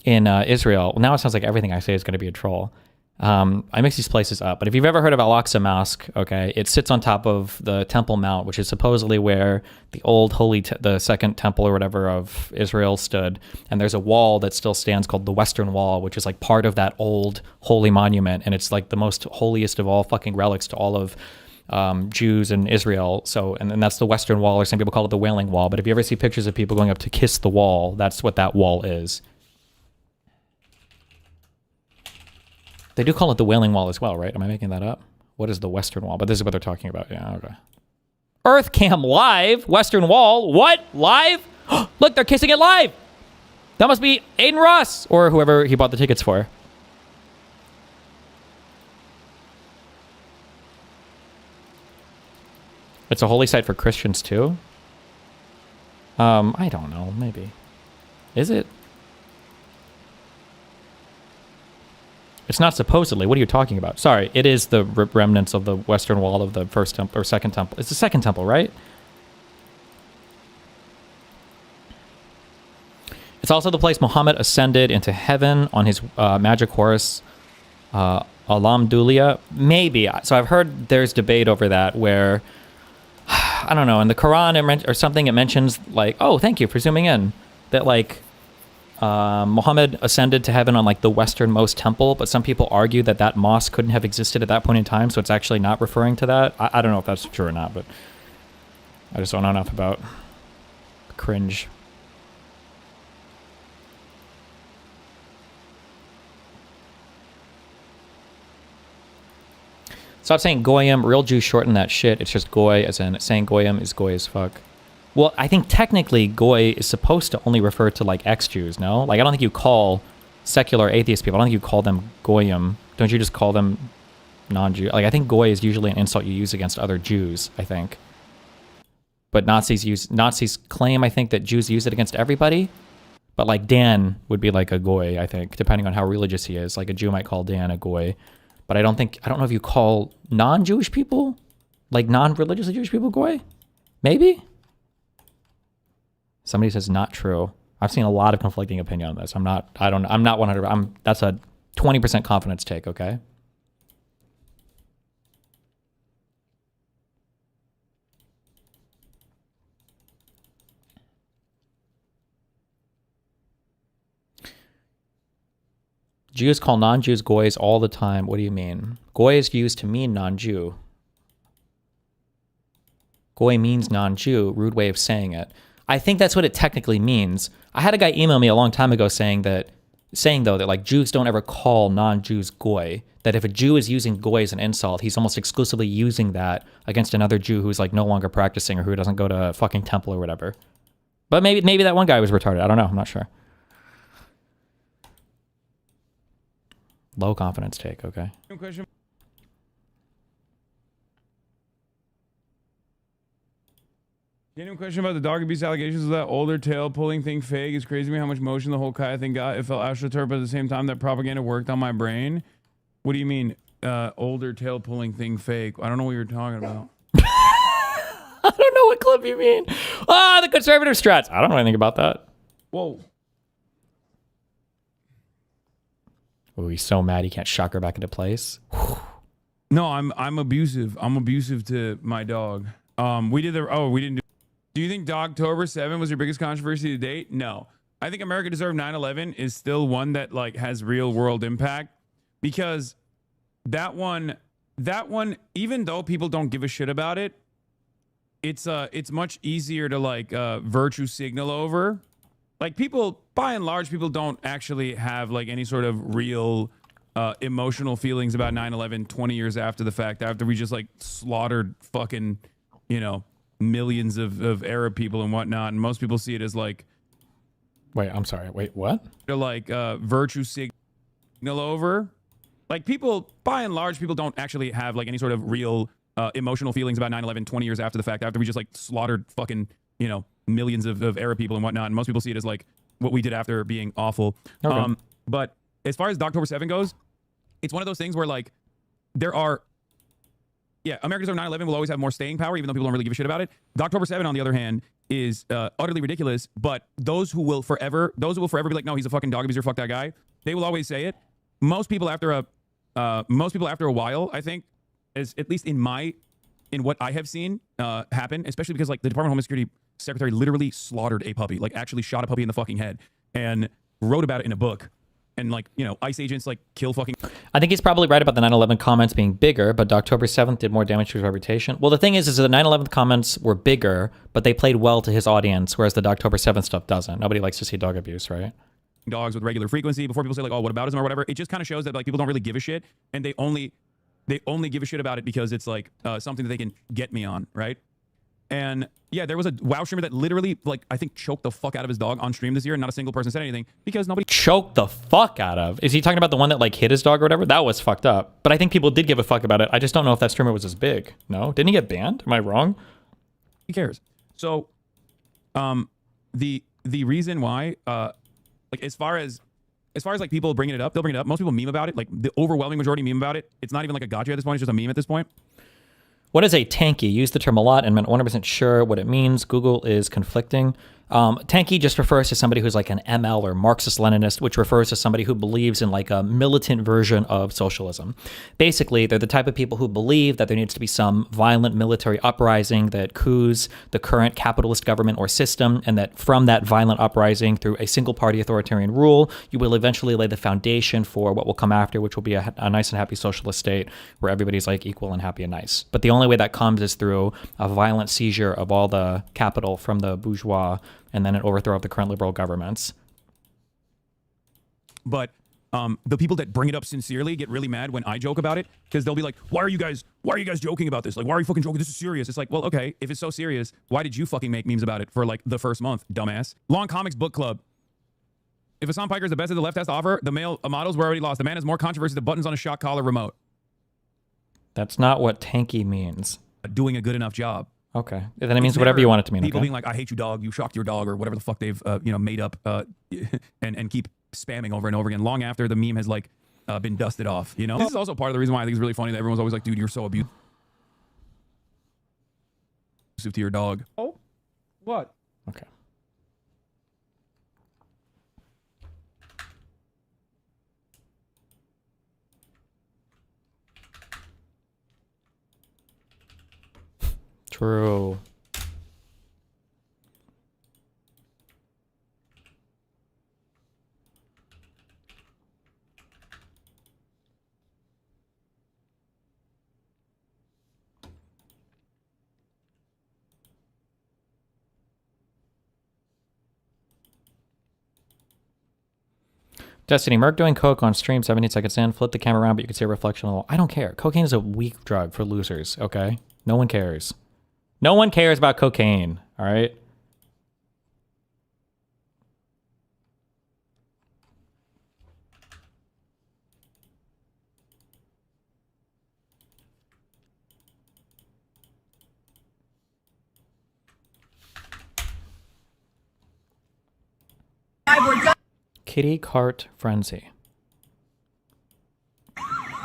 Israel. Now it sounds like everything I say is going to be a troll. I mix these places up, but if you've ever heard of Al-Aqsa Mosque, okay, it sits on top of the Temple Mount, which is supposedly where the old the second temple or whatever of Israel stood. And there's a wall that still stands called the Western Wall, which is like part of that old holy monument. And it's like the most holiest of all fucking relics to all of Jews in Israel. So, and that's the Western Wall, or some people call it the Wailing Wall. But if you ever see pictures of people going up to kiss the wall, that's what that wall is. They do call it the Wailing Wall as well, right? Am I making that up? What is the Western Wall? But this is what they're talking about. Yeah, okay. Earth Cam live, Western Wall. What? Live? Look, they're kissing it live. That must be Aiden Ross or whoever he bought the tickets for. It's a holy site for Christians too. I don't know. Maybe. Is it? It's not supposedly. What are you talking about? Sorry, it is the remnants of the Western Wall of the first temple or second temple. It's the second temple, right? It's also the place Muhammad ascended into heaven on his magic horse, Alhamdulillah. Maybe. So I've heard there's debate over that where, I don't know, in the Quran or something it mentions like, oh, thank you for zooming in, that like, Muhammad ascended to heaven on like the westernmost temple, but some people argue that that mosque couldn't have existed at that point in time, so it's actually not referring to that. I don't know if that's true or not, but I just don't know enough about cringe. Stop saying goyim. Real Jews shorten that shit. It's just goy, as in saying goyim is goy as fuck. Well, I think technically goy is supposed to only refer to like ex-Jews, no? Like I don't think you call secular atheist people, I don't think you call them goyim. Don't you just call them non-Jew? Like I think goy is usually an insult you use against other Jews, I think. But Nazis claim, I think, that Jews use it against everybody. But like Dan would be like a goy, I think, depending on how religious he is. Like a Jew might call Dan a goy. But I don't know if you call non-Jewish people, like non-religiously Jewish people, goy? Maybe? Somebody says not true. I've seen a lot of conflicting opinion on this. I'm not 100. That's a 20% confidence take, okay? Jews call non-Jews goys all the time. What do you mean? Goy is used to mean non-Jew. Goy means non-Jew. Rude way of saying it. I think that's what it technically means. I had a guy email me a long time ago saying though that like Jews don't ever call non-Jews goy. That if a Jew is using goy as an insult, he's almost exclusively using that against another Jew who's like no longer practicing or who doesn't go to a fucking temple or whatever. But maybe that one guy was retarded. I don't know. I'm not sure. Low confidence take, okay. Question. Genuine question about the dog abuse allegations of that older tail pulling thing fake. It's crazy to me how much motion the whole Kaya thing got. It felt astroturf, but at the same time that propaganda worked on my brain. What do you mean, older tail pulling thing fake? I don't know what you're talking about. I don't know what clip you mean. The conservative strats. I don't know anything about that. Whoa. Oh, he's so mad he can't shock her back into place. No, I'm abusive. I'm abusive to my dog. We didn't do you think Dogtober 7 was your biggest controversy to date? No. I think America Deserved 9/11 is still one that like has real world impact, because that one, even though people don't give a shit about it, it's much easier to like virtue signal over. Like people, by and large, people don't actually have like any sort of real emotional feelings about 9/11 20 years after the fact, after we just like slaughtered fucking, millions of Arab people and whatnot. And most people see it as like, wait, I'm sorry. Wait, what? They're like virtue signal over. Like people, by and large, people don't actually have like any sort of real emotional feelings about 9/11 20 years after the fact, after we just like slaughtered fucking, millions of Arab people and whatnot. And most people see it as like what we did after being awful. Okay. But as far as Dogtober 7 goes, it's one of those things where like there are, Americans Deserve 9/11 will always have more staying power, even though people don't really give a shit about it. Dogtober 7, on the other hand, is utterly ridiculous. But those who will forever be like, no, he's a fucking dog abuser, fuck that guy, they will always say it. Most people after a most people after a while, I think, is at least in what I have seen happen, especially because like the Department of Homeland Security secretary literally slaughtered a puppy, like actually shot a puppy in the fucking head and wrote about it in a book. And like, you know, ICE agents like kill fucking. I think he's probably right about the 9/11 comments being bigger, but October 7th did more damage to his reputation. Well, the thing is the 9/11 comments were bigger, but they played well to his audience, whereas the October 7th stuff doesn't. Nobody likes to see dog abuse, right? Dogs with regular frequency before people say like, oh, what aboutism or whatever. It just kind of shows that like people don't really give a shit, and they only give a shit about it because it's like something that they can get me on, right? And yeah, there was a WoW streamer that literally, like, I think choked the fuck out of his dog on stream this year, and not a single person said anything because nobody choked the fuck out of. Is he talking about the one that like hit his dog or whatever? That was fucked up. But I think people did give a fuck about it. I just don't know if that streamer was as big. No, didn't he get banned? Am I wrong? Who cares? So, the reason why, like, as far as like people bringing it up, they'll bring it up. Most people meme about it. Like the overwhelming majority meme about it. It's not even like a gotcha at this point. It's just a meme at this point. What is a tanky? Use the term a lot and I'm not 100% sure what it means. Google is conflicting. Tanky just refers to somebody who's like an ML or Marxist-Leninist, which refers to somebody who believes in like a militant version of socialism. Basically, they're the type of people who believe that there needs to be some violent military uprising that coups the current capitalist government or system, and that from that violent uprising through a single-party authoritarian rule, you will eventually lay the foundation for what will come after, which will be a nice and happy socialist state where everybody's like equal and happy and nice. But the only way that comes is through a violent seizure of all the capital from the bourgeois and then an overthrow of the current liberal governments. But the people that bring it up sincerely get really mad when I joke about it, because they'll be like, why are you guys joking about this? Like, why are you fucking joking? This is serious. It's like, well, okay, if it's so serious, why did you fucking make memes about it for like the first month, dumbass? Long Comics Book Club. If Hassan Piker is the best that the left has to offer, the male models were already lost. The man has more controversy than buttons on a shock collar remote. That's not what tanky means. Doing a good enough job. Okay. Then it means whatever you want it to mean. People Okay? being like, I hate you, dog. You shocked your dog, or whatever the fuck they've made up and keep spamming over and over again long after the meme has like been dusted off. You know, this is also part of the reason why I think it's really funny that everyone's always like, dude, you're so abusive to your dog. Oh, what? Okay. True. Destiny, Merc doing coke on stream 17 seconds in, flip the camera around, but you can see a reflection on the wall. I don't care. Cocaine is a weak drug for losers, okay? No one cares. No one cares about cocaine, all right? Kitty cart frenzy.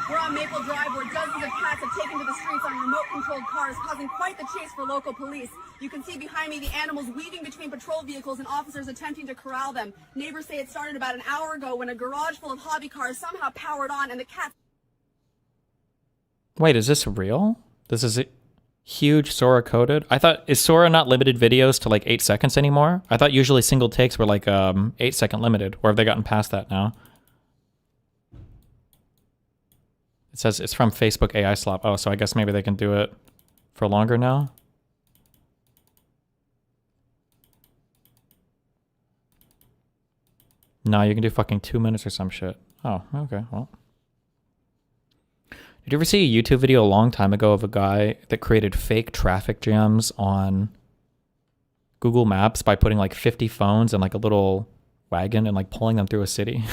We're on Maple Drive where dozens of cats have taken to the streets on remote-controlled cars, causing quite the chase for local police. You can see behind me the animals weaving between patrol vehicles and officers attempting to corral them. Neighbors say it started about an hour ago when a garage full of hobby cars somehow powered on and the cats... Wait, is this real? This is huge Sora coded? I thought, is Sora not limited videos to like 8 seconds anymore? I thought usually single takes were like 8-second limited, or have they gotten past that now? It says it's from Facebook AI Slop. Oh, so I guess maybe they can do it for longer now? No, you can do fucking 2 minutes or some shit. Oh, okay, well. Did you ever see a YouTube video a long time ago of a guy that created fake traffic jams on Google Maps by putting like 50 phones in like a little wagon and like pulling them through a city?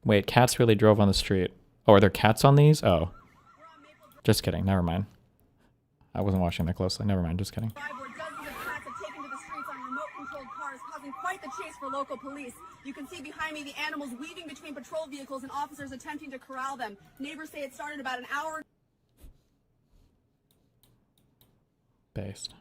Wait, cats really drove on the street. Oh, are there cats on these? Oh. Just kidding. Never mind. I wasn't watching that closely. Never mind. Just kidding. Quite the chase for local police. You can see behind me the animals weaving between patrol vehicles and officers attempting to corral them. Neighbors say it started about an hour. Based.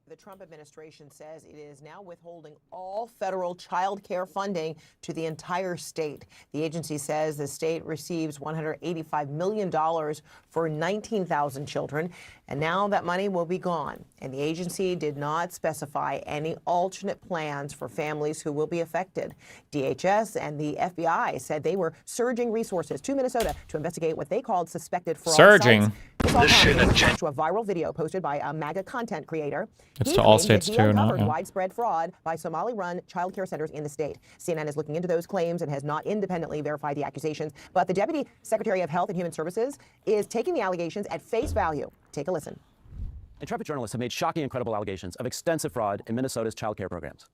The Trump administration says it is now withholding all federal child care funding to the entire state. The agency says the state receives $185 million for 19,000 children, and now that money will be gone. And the agency did not specify any alternate plans for families who will be affected. DHS and the FBI said they were surging resources to Minnesota to investigate what they called suspected fraud Surging. sites. This all happened to a viral video posted by a MAGA content creator. It's He to all claims that states he too, not uncovered yeah. widespread fraud by Somali-run child care centers in the state. CNN is looking into those claims and has not independently verified the accusations, but the Deputy Secretary of Health and Human Services is taking the allegations at face value. Take a listen. Intrepid journalists have made shocking and credible allegations of extensive fraud in Minnesota's child care programs.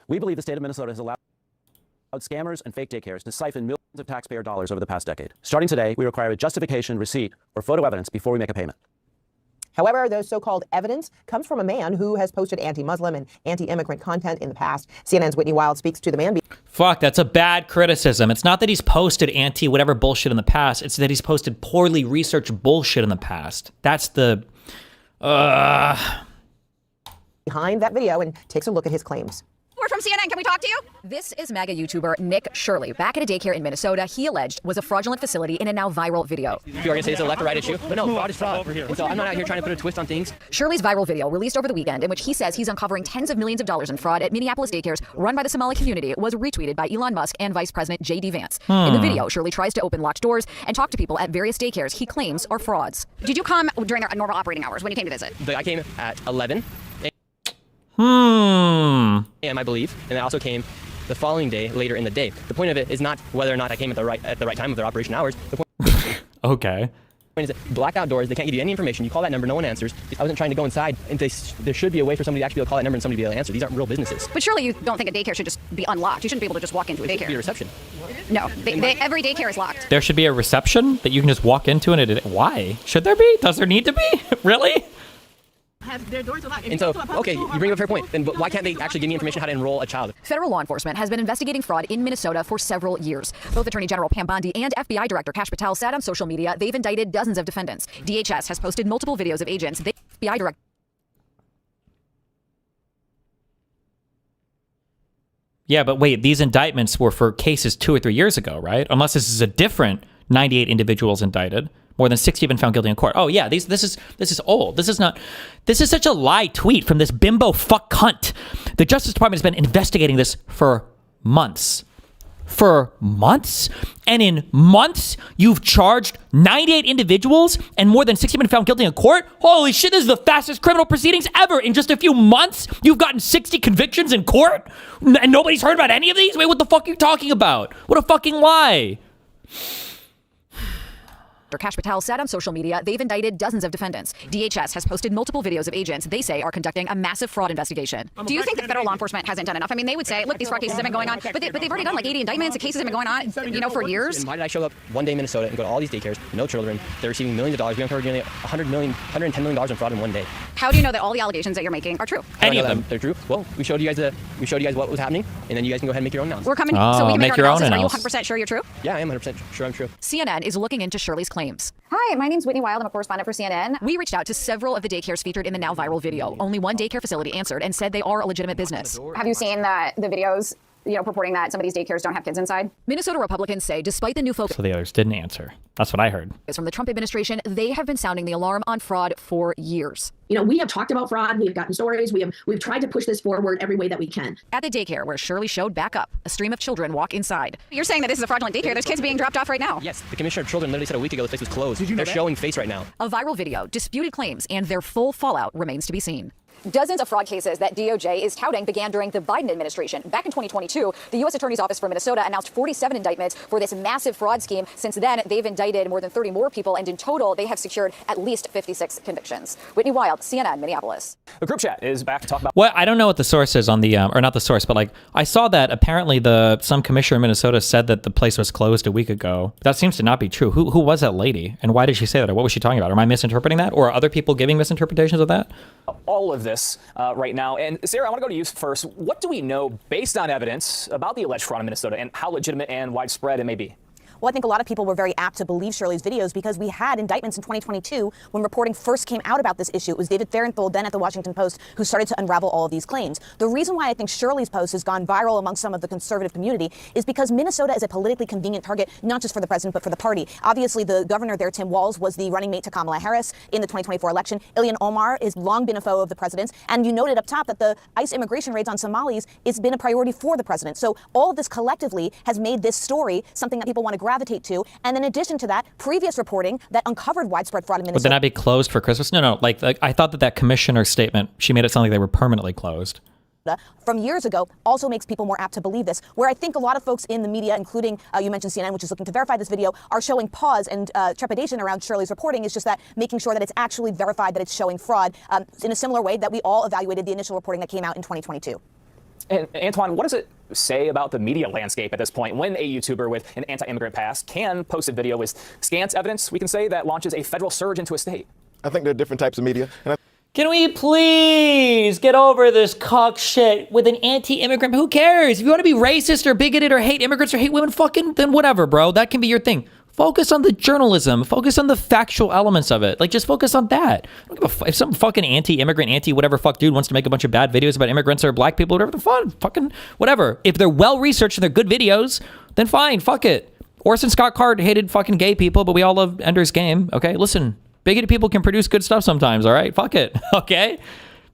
We believe the state of Minnesota has allowed scammers and fake daycares to siphon millions of taxpayer dollars over the past decade. Starting today, we require a justification, receipt, or photo evidence before we make a payment. However, the so-called evidence comes from a man who has posted anti-Muslim and anti-immigrant content in the past. CNN's Whitney Wild speaks to the man. Fuck, that's a bad criticism. It's not that he's posted anti-whatever bullshit in the past. It's that he's posted poorly researched bullshit in the past. That's the... behind that video and takes a look at his claims. We're from CNN. Can we talk to you? This is MAGA YouTuber Nick Shirley. Back at a daycare in Minnesota, he alleged was a fraudulent facility in a now viral video. If you are going to say it's a left or right issue, but no, fraud is fraud. And so I'm not out here trying to put a twist on things. Shirley's viral video, released over the weekend, in which he says he's uncovering tens of millions of dollars in fraud at Minneapolis daycares run by the Somali community, was retweeted by Elon Musk and Vice President J.D. Vance. In the video, Shirley tries to open locked doors and talk to people at various daycares he claims are frauds. Did you come during their normal operating hours when you came to visit? I came at 11 Hmm. a.m., I believe, and I also came the following day, later in the day. The point of it is not whether or not I came at the right time of their operation hours. The point Okay. is that blackout doors, they can't give you any information. You call that number, no one answers. I wasn't trying to go inside, and there should be a way for somebody to actually be able to call that number and somebody to be able to answer. These aren't real businesses. But surely you don't think a daycare should just be unlocked. You shouldn't be able to just walk into a There should be a daycare. reception. No, every daycare is locked. There should be a reception that you can just walk into and why? Should there be? Does there need to be? Really? Their doors are locked. And so, okay, you bring up a fair point. Then why can't they actually give me information how to enroll a child? Federal law enforcement has been investigating fraud in Minnesota for several years. Both Attorney General Pam Bondi and FBI Director Kash Patel said on social media they've indicted dozens of defendants. DHS has posted multiple videos of agents. The FBI Director. Yeah, but wait, these indictments were for cases 2 or 3 years ago, right? Unless this is a different 98 individuals indicted. More than 60 have been found guilty in court. Oh yeah, this is old. This is such a lie tweet from this bimbo fuck cunt. The Justice Department has been investigating this for months. For months? And in months, you've charged 98 individuals and more than 60 have been found guilty in court? Holy shit, this is the fastest criminal proceedings ever. In just a few months, you've gotten 60 convictions in court? And nobody's heard about any of these? Wait, what the fuck are you talking about? What a fucking lie. Kash Patel said on social media they've indicted dozens of defendants. DHS has posted multiple videos of agents they say are conducting a massive fraud investigation. Do you think that federal law enforcement hasn't done enough? I mean, they would say, look, these fraud cases have been going on, but they've already done like 80 indictments. The cases have been going on, for years. And why did I show up one day in Minnesota and go to all these daycares, no children, they're receiving millions of dollars. We uncovered nearly $110 million in fraud in one day. How do you know that all the allegations that you're making are true? Any of them? They're true. Well, we showed you guys what was happening, and then you guys can go ahead and make your own analysis. We're coming, so we can make our own analysis. Are you 100% sure you're true? Yeah, I am 100% sure I'm true. CNN is looking into Shirley's claims. Hi, my name's Whitney Wild. I'm a correspondent for CNN. We reached out to several of the daycares featured in the now viral video. Only one daycare facility answered and said they are a legitimate business. Have you seen the videos, purporting that some of these daycares don't have kids inside? Minnesota Republicans say despite the new focus So the others didn't answer. That's what I heard. from the Trump administration, they have been sounding the alarm on fraud for years. We have talked about fraud. We've gotten stories. We've tried to push this forward every way that we can. At the daycare where Shirley showed back up, a stream of children walk inside. You're saying that this is a fraudulent daycare. There's kids being dropped off right now. Yes, the Commissioner of Children literally said a week ago the place was closed. They're showing face right now. A viral video, disputed claims, and their full fallout remains to be seen. Dozens of fraud cases that DOJ is touting began during the Biden administration. Back in 2022, the U.S. Attorney's Office for Minnesota announced 47 indictments for this massive fraud scheme. Since then, they've indicted more than 30 more people, and in total, they have secured at least 56 convictions. Whitney Wild, CNN, Minneapolis. The group chat is back to talk about. Well, I don't know what the source is on the, or not the source, but like I saw that apparently some commissioner in Minnesota said that the place was closed a week ago. That seems to not be true. Who was that lady, and why did she say that? Or what was she talking about? Am I misinterpreting that, or are other people giving misinterpretations of that? All of this right now. And Sarah, I want to go to you first. What do we know based on evidence about the alleged fraud in Minnesota and how legitimate and widespread it may be? Well, I think a lot of people were very apt to believe Shirley's videos because we had indictments in 2022 when reporting first came out about this issue. It was David Fahrenthold, then at the Washington Post, who started to unravel all of these claims. The reason why I think Shirley's post has gone viral among some of the conservative community is because Minnesota is a politically convenient target, not just for the president, but for the party. Obviously, the governor there, Tim Walz, was the running mate to Kamala Harris in the 2024 election. Ilhan Omar has long been a foe of the president's. And you noted up top that the ICE immigration raids on Somalis has been a priority for the president. So all of this collectively has made this story something that people want to gravitate to. And in addition to that, previous reporting that uncovered widespread fraud in Would Minnesota. they not be closed for Christmas? No. Like I thought that commissioner statement, she made it sound like they were permanently closed. From years ago also makes people more apt to believe this, where I think a lot of folks in the media, including you mentioned CNN, which is looking to verify this video, are showing pause and trepidation around Shirley's reporting is just that making sure that it's actually verified, that it's showing fraud in a similar way that we all evaluated the initial reporting that came out in 2022. And Antoine, what does it say about the media landscape at this point when a YouTuber with an anti-immigrant past can post a video with scant evidence, we can say, that launches a federal surge into a state? I think there are different types of media. Can we please get over this cock shit with an anti-immigrant? Who cares? If you want to be racist or bigoted or hate immigrants or hate women, fucking, then whatever, bro. That can be your thing. Focus on the journalism. Focus on the factual elements of it. Like, just focus on that. I don't give a if some fucking anti-immigrant, anti-whatever fuck dude wants to make a bunch of bad videos about immigrants or black people, whatever, fun. Fucking whatever. If they're well-researched and they're good videos, then fine. Fuck it. Orson Scott Card hated fucking gay people, but we all love Ender's Game. Okay, listen. Bigoted people can produce good stuff sometimes, all right? Fuck it, okay?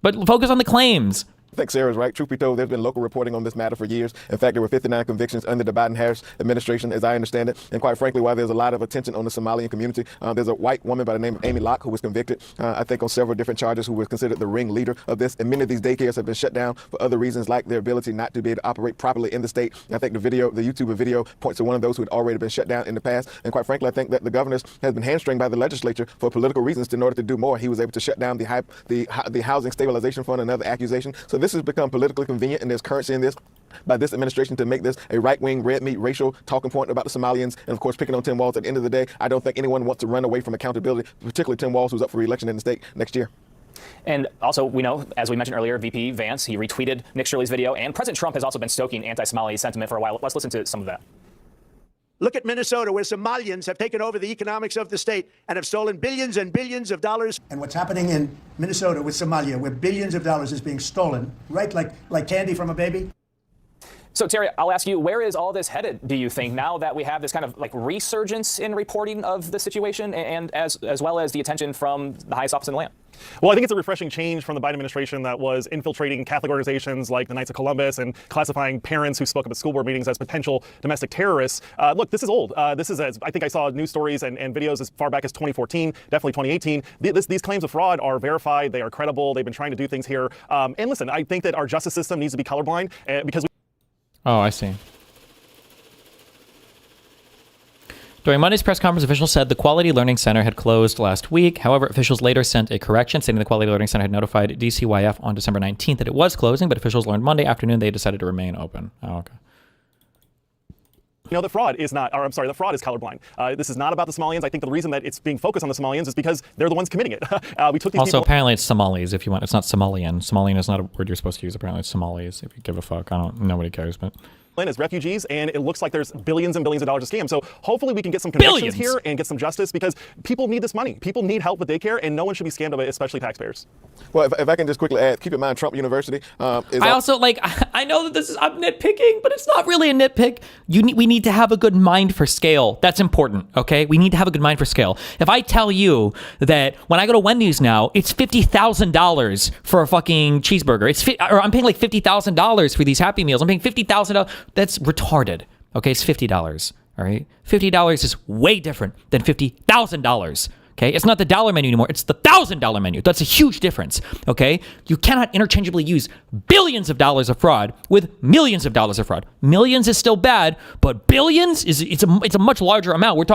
But focus on the claims. I think Sarah's right. Truth be told, there's been local reporting on this matter for years. In fact, there were 59 convictions under the Biden-Harris administration, as I understand it. And quite frankly, while there's a lot of attention on the Somalian community, there's a white woman by the name of Amy Locke who was convicted, I think, on several different charges, who was considered the ringleader of this. And many of these daycares have been shut down for other reasons, like their ability not to be able to operate properly in the state. And I think the YouTuber video points to one of those who had already been shut down in the past. And quite frankly, I think that the governor has been hamstringed by the legislature for political reasons in order to do more. He was able to shut down the Housing Stabilization Fund, another accusation. So this has become politically convenient, and there's currency in this by this administration to make this a right-wing, red meat, racial talking point about the Somalians, and of course picking on Tim Walz. At the end of the day, I don't think anyone wants to run away from accountability, particularly Tim Walz, who's up for re-election in the state next year. And also, we know, as we mentioned earlier, VP Vance, he retweeted Nick Shirley's video, and President Trump has also been stoking anti-Somali sentiment for a while. Let's listen to some of that. Look at Minnesota, where Somalians have taken over the economics of the state and have stolen billions and billions of dollars. And what's happening in Minnesota with Somalia, where billions of dollars is being stolen, right? Like candy from a baby. So, Terry, I'll ask you, where is all this headed, do you think, now that we have this kind of like resurgence in reporting of the situation and as well as the attention from the highest office in the land? Well, I think it's a refreshing change from the Biden administration that was infiltrating Catholic organizations like the Knights of Columbus and classifying parents who spoke up at school board meetings as potential domestic terrorists. Look, this is old. This is, I think I saw news stories and videos as far back as 2014, definitely 2018. These claims of fraud are verified. They are credible. They've been trying to do things here. And listen, I think that our justice system needs to be colorblind because Oh, I see. During Monday's press conference, officials said the Quality Learning Center had closed last week. However, officials later sent a correction, stating the Quality Learning Center had notified DCYF on December 19th that it was closing, but officials learned Monday afternoon they decided to remain open. Oh, okay. the fraud is not, or I'm sorry, the fraud is colorblind. This is not about the Somalians. I think the reason that it's being focused on the Somalians is because they're the ones committing it. We took these also, people. apparently it's Somalis if you want. It's not Somalian. Somalian is not a word you're supposed to use. Apparently it's Somalis if you give a fuck. Nobody cares, but... as refugees, and it looks like there's billions and billions of dollars of scam. So hopefully we can get some convictions here and get some justice, because people need this money. People need help with daycare, and no one should be scammed of it, especially taxpayers. Well, if I can just quickly add, keep in mind Trump University is... I also, I know that I'm nitpicking, but it's not really a nitpick. We need to have a good mind for scale. That's important, okay? We need to have a good mind for scale. If I tell you that when I go to Wendy's now, it's $50,000 for a fucking cheeseburger. Or I'm paying like $50,000 for these Happy Meals. I'm paying $50,000. That's retarded. Okay, it's $50. All right, $50 is way different than $50,000. Okay, it's not the dollar menu anymore. It's the $1,000 menu. That's a huge difference. Okay, you cannot interchangeably use billions of dollars of fraud with millions of dollars of fraud. Millions is still bad, but billions it's a much larger amount. We're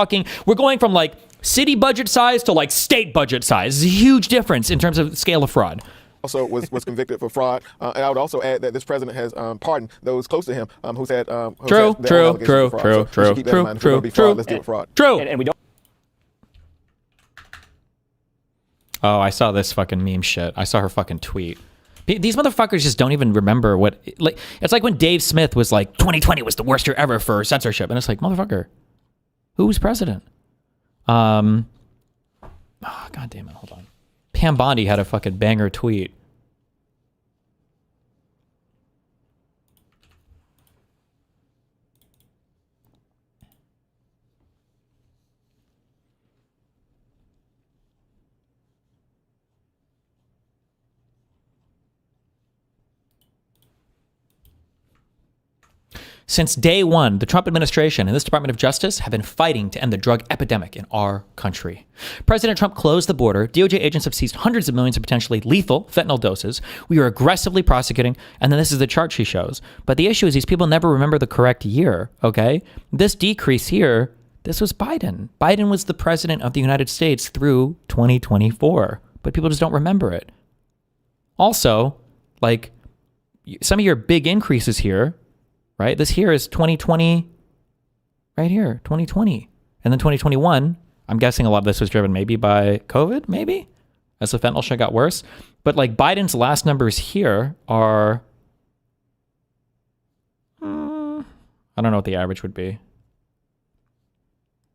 going from like city budget size to like state budget size. It's a huge difference in terms of the scale of fraud. Also was convicted for fraud. And I would also add that this president has pardoned those close to him who's had True. And we don't. Oh, I saw this fucking meme shit. I saw her fucking tweet. These motherfuckers just don't even remember what... It's like when Dave Smith was like, 2020 was the worst year ever for censorship. And it's like, motherfucker, Who was president? Oh, God damn it. Hold on. Pam Bondi had a fucking banger tweet. Since day one, the Trump administration and this Department of Justice have been fighting to end the drug epidemic in our country. President Trump closed the border. DOJ agents have seized hundreds of millions of potentially lethal fentanyl doses. We are aggressively prosecuting, and then this is the chart she shows. But the issue is these people never remember the correct year, okay? This decrease here, this was Biden. Biden was the president of the United States through 2024, but people just don't remember it. Also, like, some of your big increases here, right? This here is 2020, right here, 2020. And then 2021, I'm guessing a lot of this was driven maybe by COVID, maybe, as the fentanyl shit got worse. But like Biden's last numbers here are, I don't know what the average would be.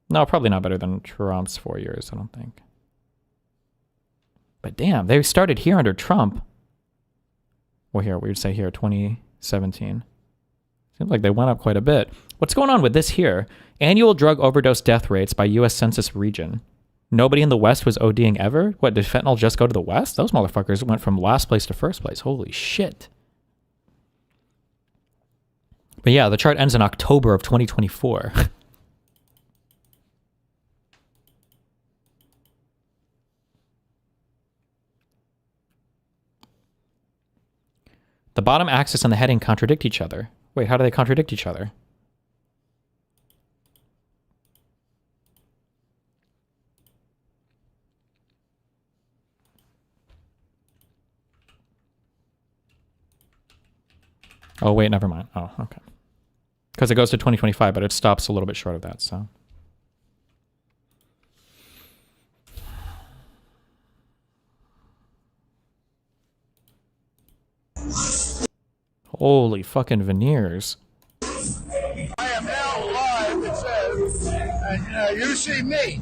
No, probably not better than Trump's 4 years, I don't think. But damn, they started here under Trump. Well, here, we would say here, 2017. Seems like they went up quite a bit. What's going on with this here? Annual drug overdose death rates by U.S. Census region. Nobody in the West was ODing ever? What, did fentanyl just go to the West? Those motherfuckers went from last place to first place. Holy shit. But yeah, the chart ends in October of 2024. The bottom axis and the heading contradict each other. Wait, how do they contradict each other? Oh, wait, never mind. Oh, okay. Because it goes to 2025, but it stops a little bit short of that, so. Holy fucking veneers. I am now live, it says, and you see me.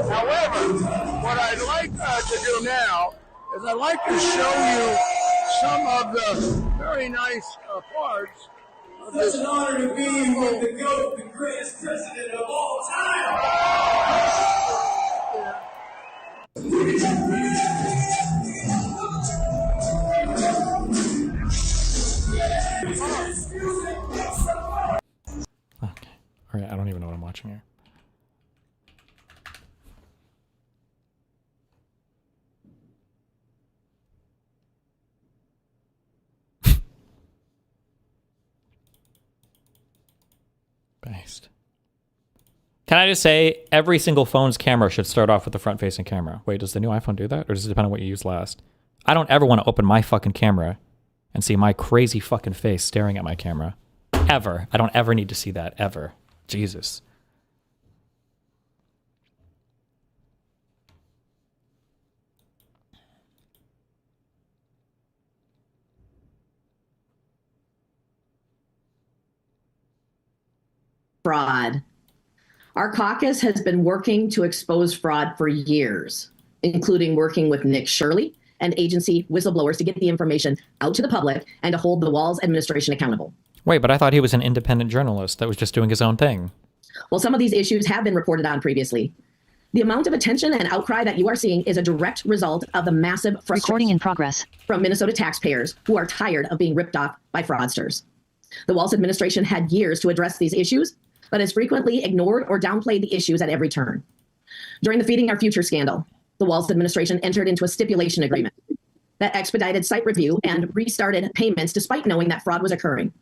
However, what I'd like to do now is I'd like to show you some of the very nice parts. It's such an honor to be with the GOAT, the greatest president of all time. Okay. All right, I don't even know what I'm watching here. Based. Can I just say every single phone's camera should start off with the front-facing camera? Wait, does the new iPhone do that? Or does it depend on what you used last? I don't ever want to open my fucking camera and see my crazy fucking face staring at my camera. Ever. I don't ever need to see that. Ever. Jesus. Fraud. Our caucus has been working to expose fraud for years, including working with Nick Shirley and agency whistleblowers to get the information out to the public and to hold the Walz administration accountable. Wait, but I thought he was an independent journalist that was just doing his own thing. Well, some of these issues have been reported on previously. The amount of attention and outcry that you are seeing is a direct result of the massive frustration Recording in progress. from Minnesota taxpayers who are tired of being ripped off by fraudsters. The Walz administration had years to address these issues, but has frequently ignored or downplayed the issues at every turn. During the Feeding Our Future scandal, the Walz administration entered into a stipulation agreement that expedited site review and restarted payments despite knowing that fraud was occurring.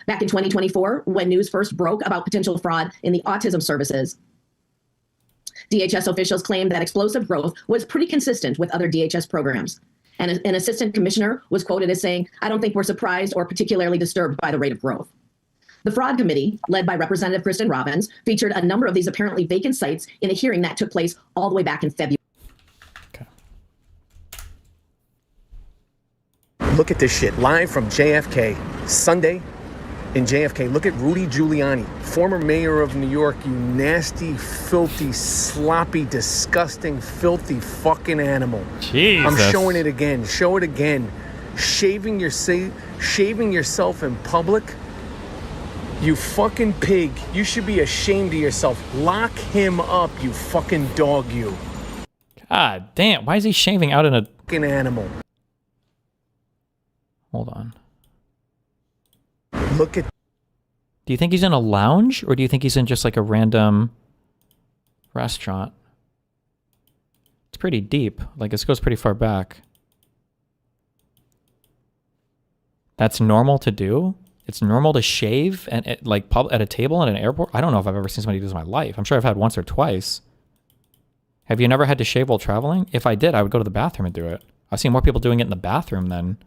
Back in 2024, when news first broke about potential fraud in the autism services, DHS officials claimed that explosive growth was pretty consistent with other DHS programs. And an assistant commissioner was quoted as saying, "I don't think we're surprised or particularly disturbed by the rate of growth." The fraud committee, led by Representative Kristen Robbins, featured a number of these apparently vacant sites in a hearing that took place all the way back in February. Look at this shit. Live from JFK, Sunday, in JFK. Look at Rudy Giuliani, former mayor of New York, you nasty, filthy, sloppy, disgusting, filthy fucking animal. Jesus. I'm showing it again. Show it again. Shaving yourself in public. You fucking pig. You should be ashamed of yourself. Lock him up, you fucking dog, you. God damn. Why is he shaving out in a fucking animal? Hold on. Look at. Do you think he's in a lounge or do you think he's in just like a random restaurant? It's pretty deep. Like this goes pretty far back. That's normal to do? It's normal to shave and at a table at an airport? I don't know if I've ever seen somebody do this in my life. I'm sure I've had once or twice. Have you never had to shave while traveling? If I did, I would go to the bathroom and do it. I've seen more people doing it in the bathroom than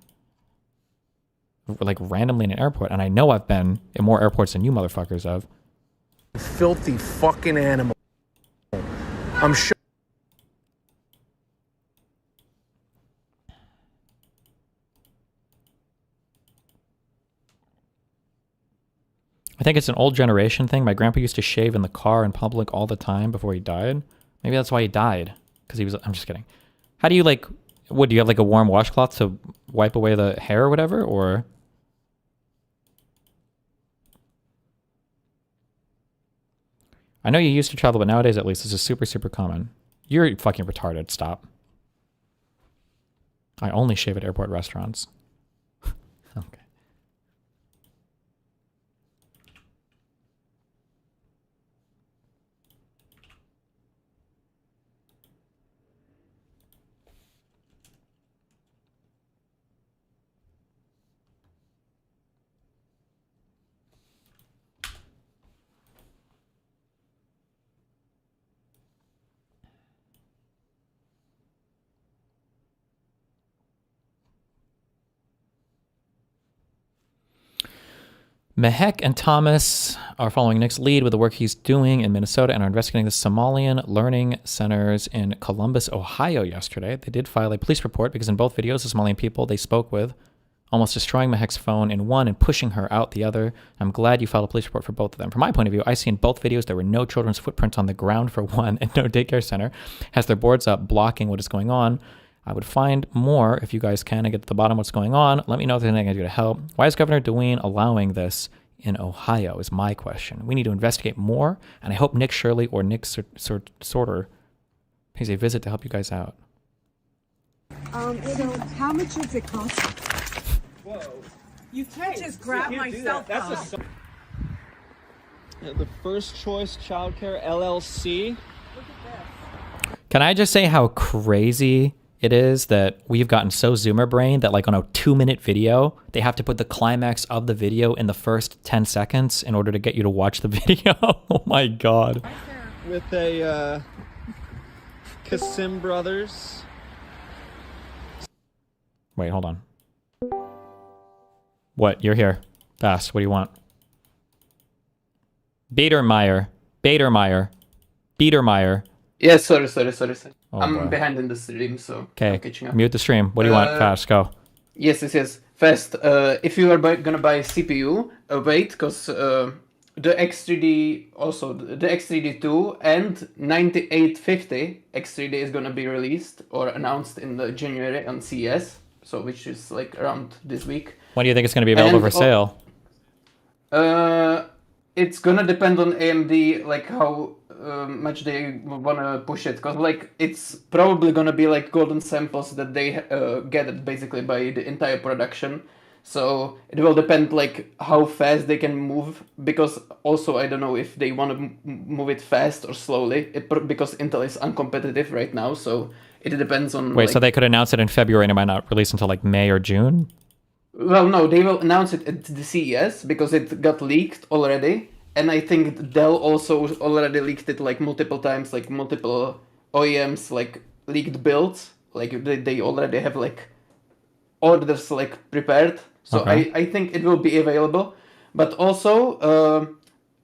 like randomly in an airport. And I know I've been in more airports than you motherfuckers have. Filthy fucking animal. I'm sure. I think it's an old generation thing. My grandpa used to shave in the car in public all the time before he died. Maybe that's why he died. Because he was... I'm just kidding. How do you like... What, do you have like a warm washcloth to wipe away the hair or whatever? Or... I know you used to travel, but nowadays at least this is super, super common. You're fucking retarded. Stop. I only shave at airport restaurants. Okay. Mehek and Thomas are following Nick's lead with the work he's doing in Minnesota and are investigating the Somalian learning centers in Columbus, Ohio yesterday. They did file a police report because in both videos, the Somalian people they spoke with almost destroying Mehek's phone in one and pushing her out the other. I'm glad you filed a police report for both of them. From my point of view, I see in both videos there were no children's footprints on the ground for one and no daycare center has their boards up blocking what is going on. I would find more if you guys can and get to the bottom of what's going on. Let me know if there's anything I can do to help. Why is Governor DeWine allowing this in Ohio is my question. We need to investigate more, and I hope Nick Shirley or Nick Sorter pays a visit to help you guys out. So how much does it cost? Whoa. You can't just grab my cell phone. The First Choice Childcare LLC. Can I just say how crazy it is that we've gotten so Zoomer brain that like on a 2-minute video, they have to put the climax of the video in the first 10 seconds in order to get you to watch the video. Oh my God. With a Kasim Brothers. Wait, hold on. What? You're here. Fast. What do you want? Biedermeier. Yes, sorry. Oh, I'm boy. behind in the stream, so I'm Okay, catching up. mute the stream. What do you want? Fast, go. Yes. First, if you are gonna buy CPU, wait, because the X3D, also the X3D2 and 9850 X3D is gonna be released or announced in the January on CES, so which is like around this week. When do you think it's going to be available for sale? It's gonna depend on AMD, like how much they wanna push it, because like it's probably gonna be like golden samples that they gathered basically by the entire production. So it will depend like how fast they can move, because also I don't know if they want to move it fast or slowly, because Intel is uncompetitive right now. So it depends on. Wait, like, so they could announce it in February and it might not release until like May or June? Well, no, they will announce it at the CES because it got leaked already. And I think Dell also already leaked it like multiple times, like multiple OEMs like leaked builds. Like they already have like orders like prepared. So Okay. I think it will be available. But also,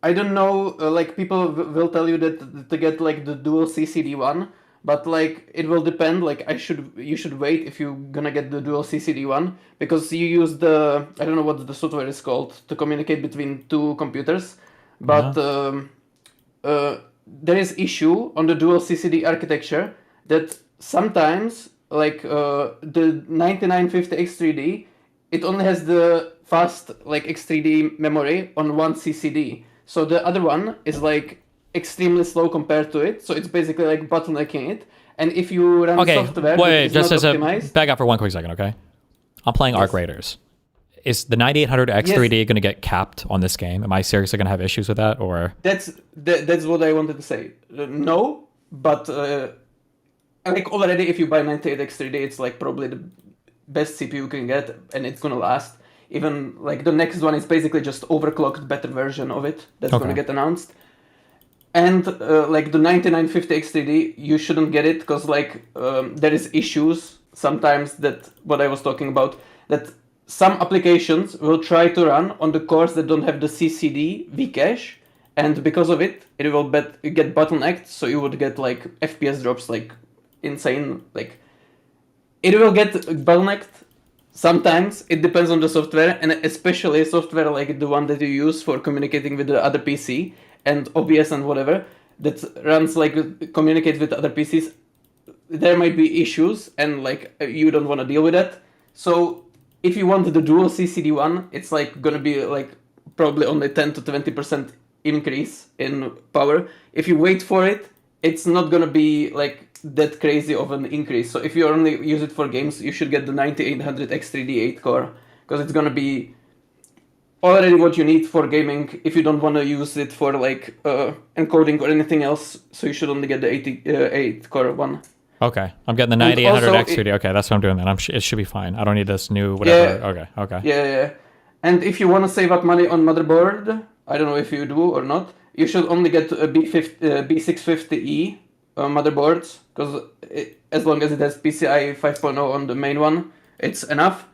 I don't know, like people will tell you that to get like the dual CCD one. but like it will depend. Like you should wait if you're gonna get the dual CCD one, because you use the, I don't know what the software is called, to communicate between two computers, but there is issue on the dual CCD architecture that sometimes like the 9950 X3D, it only has the fast like X3D memory on one CCD. So the other one is like extremely slow compared to it. So it's basically like bottlenecking it. And if you run software that is just not as optimized, back up for one quick second, okay? I'm playing Arc Raiders. Is the 9800 X3D going to get capped on this game? Am I seriously going to have issues with that, or? that's what I wanted to say. No, but like already if you buy 98X3D, it's like probably the best CPU you can get, and it's gonna last. Even like the next one is basically just overclocked better version of it that's gonna get announced. And like the 9950 X3D, you shouldn't get it because like there is issues sometimes that what I was talking about, that some applications will try to run on the cores that don't have the CCD vcache, and because of it, it will get bottlenecked. So you would get like FPS drops like insane. Like it will get bottlenecked. Sometimes it depends on the software, and especially software like the one that you use for communicating with the other PC and OBS and whatever that runs like communicate with other PCs. There might be issues, and like you don't want to deal with that. So if you want the dual CCD one, it's like gonna be like probably only 10 to 20% increase in power. If you wait for it, it's not gonna be like that crazy of an increase. So if you only use it for games, you should get the 9800 X3D 8 core, because it's gonna be already what you need for gaming if you don't want to use it for like encoding or anything else. So you should only get the 8 core one. Okay, I'm getting the 9800 X3D. Okay, that's what I'm doing then. It should be fine. I don't need this new whatever. Yeah. Okay. Yeah. And if you want to save up money on motherboard, I don't know if you do or not, you should only get a B650E motherboards, because as long as it has PCI 5.0 on the main one, it's enough.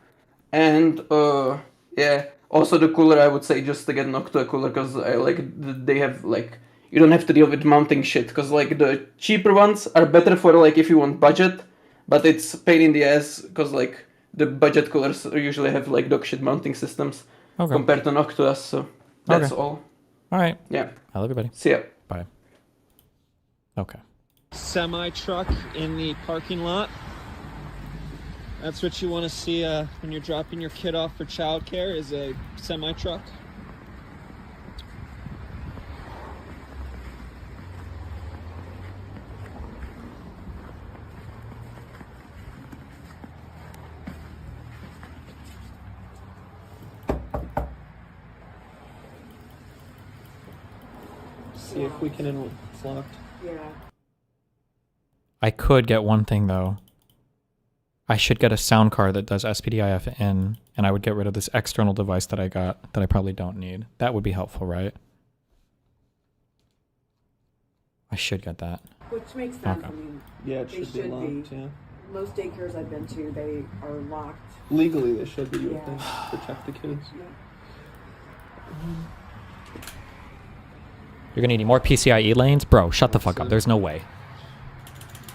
And also the cooler, I would say just to get Noctua cooler, because I like they have like, you don't have to deal with mounting shit, because like the cheaper ones are better for like if you want budget, but it's pain in the ass because like the budget coolers usually have like dog shit mounting systems compared to Noctua. So that's all. All right. Yeah. I love everybody. See ya. Bye. Okay. Semi-truck in the parking lot. That's what you want to see when you're dropping your kid off for childcare, is a semi-truck. See if we can it's locked. Yeah. I could get one thing though. I should get a sound card that does SPDIF in, and I would get rid of this external device that I got that I probably don't need. That would be helpful, right? I should get that. Which makes sense. Okay. I mean, Yeah, it they should be locked, yeah. Most daycares I've been to, they are locked. Legally, they should be, you would Yeah. think, to protect the kids. Yeah. You're gonna need more PCIe lanes? Bro, shut the fuck up. There's no way.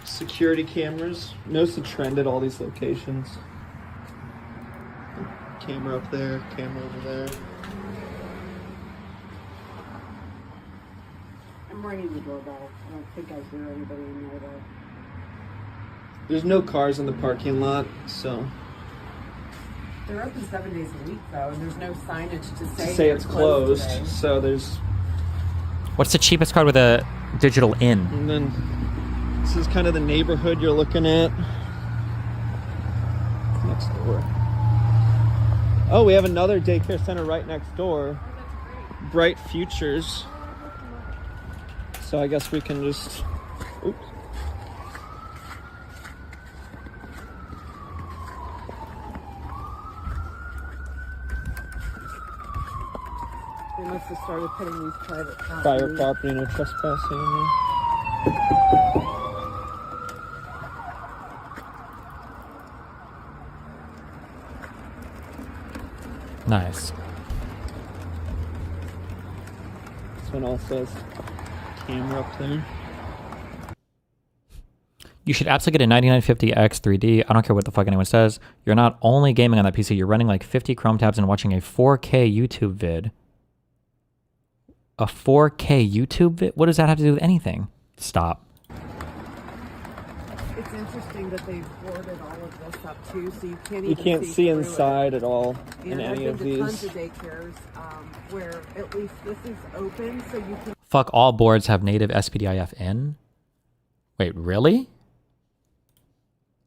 Security cameras. Notice the trend at all these locations. Camera up there, camera over there. I'm ringing the doorbell. I don't think I hear anybody in there though. There's no cars in the parking lot, so They're open 7 days a week though, and there's no signage to say, say it's closed. today. So there's, What's the cheapest card with a digital in? and then this is kind of the neighborhood you're looking at. Next door. Oh, we have another daycare center right next door. Bright Futures. So I guess we can just, oops. They must have started putting these private properties. Private property, no trespassing in there. Nice. This one also has camera up there. You should absolutely get a 9950X 3D. I don't care what the fuck anyone says. You're not only gaming on that PC, you're running like 50 Chrome tabs and watching a 4K YouTube vid. A 4K YouTube vid? What does that have to do with anything? Stop. It's interesting that they've boarded all of this up too, so you can't You even can't see through inside it. at all in And any I've of been to tons these. of daycares where at least this is open, so you can. Fuck, all boards have native SPDIF in? Wait, really?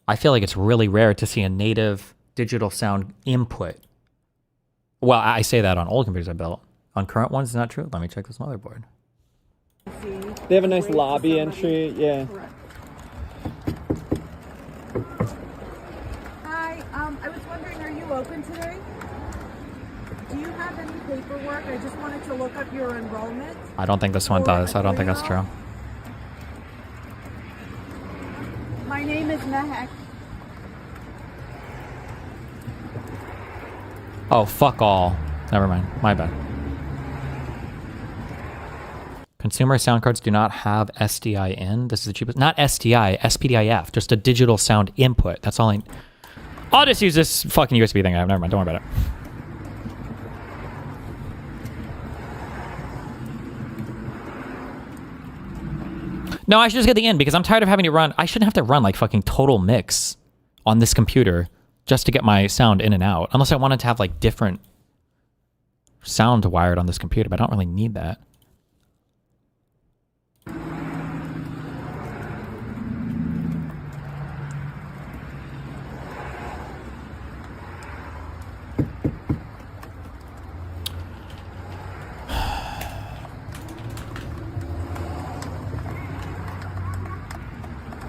I feel like it's really rare to see a native digital sound input. Well, I say that on old computers I built. On current ones, it's not true. Let me check this motherboard. They have a nice lobby entry. Yeah. Hi, I was wondering, are you open today? Do you have any paperwork? I just wanted to look up your enrollment. I don't think this one does. I don't think that's true. My name is Mehek. Oh, fuck all. Never mind. My bad. Consumer sound cards do not have SDI in. This is the cheapest. Not SDI, SPDIF. Just a digital sound input. That's all I'll just use this fucking USB thing I have. Never mind. Don't worry about it. No, I should just get the in because I'm tired of having to run. I shouldn't have to run like fucking Total Mix on this computer just to get my sound in and out. Unless I wanted to have like different sound wired on this computer, but I don't really need that.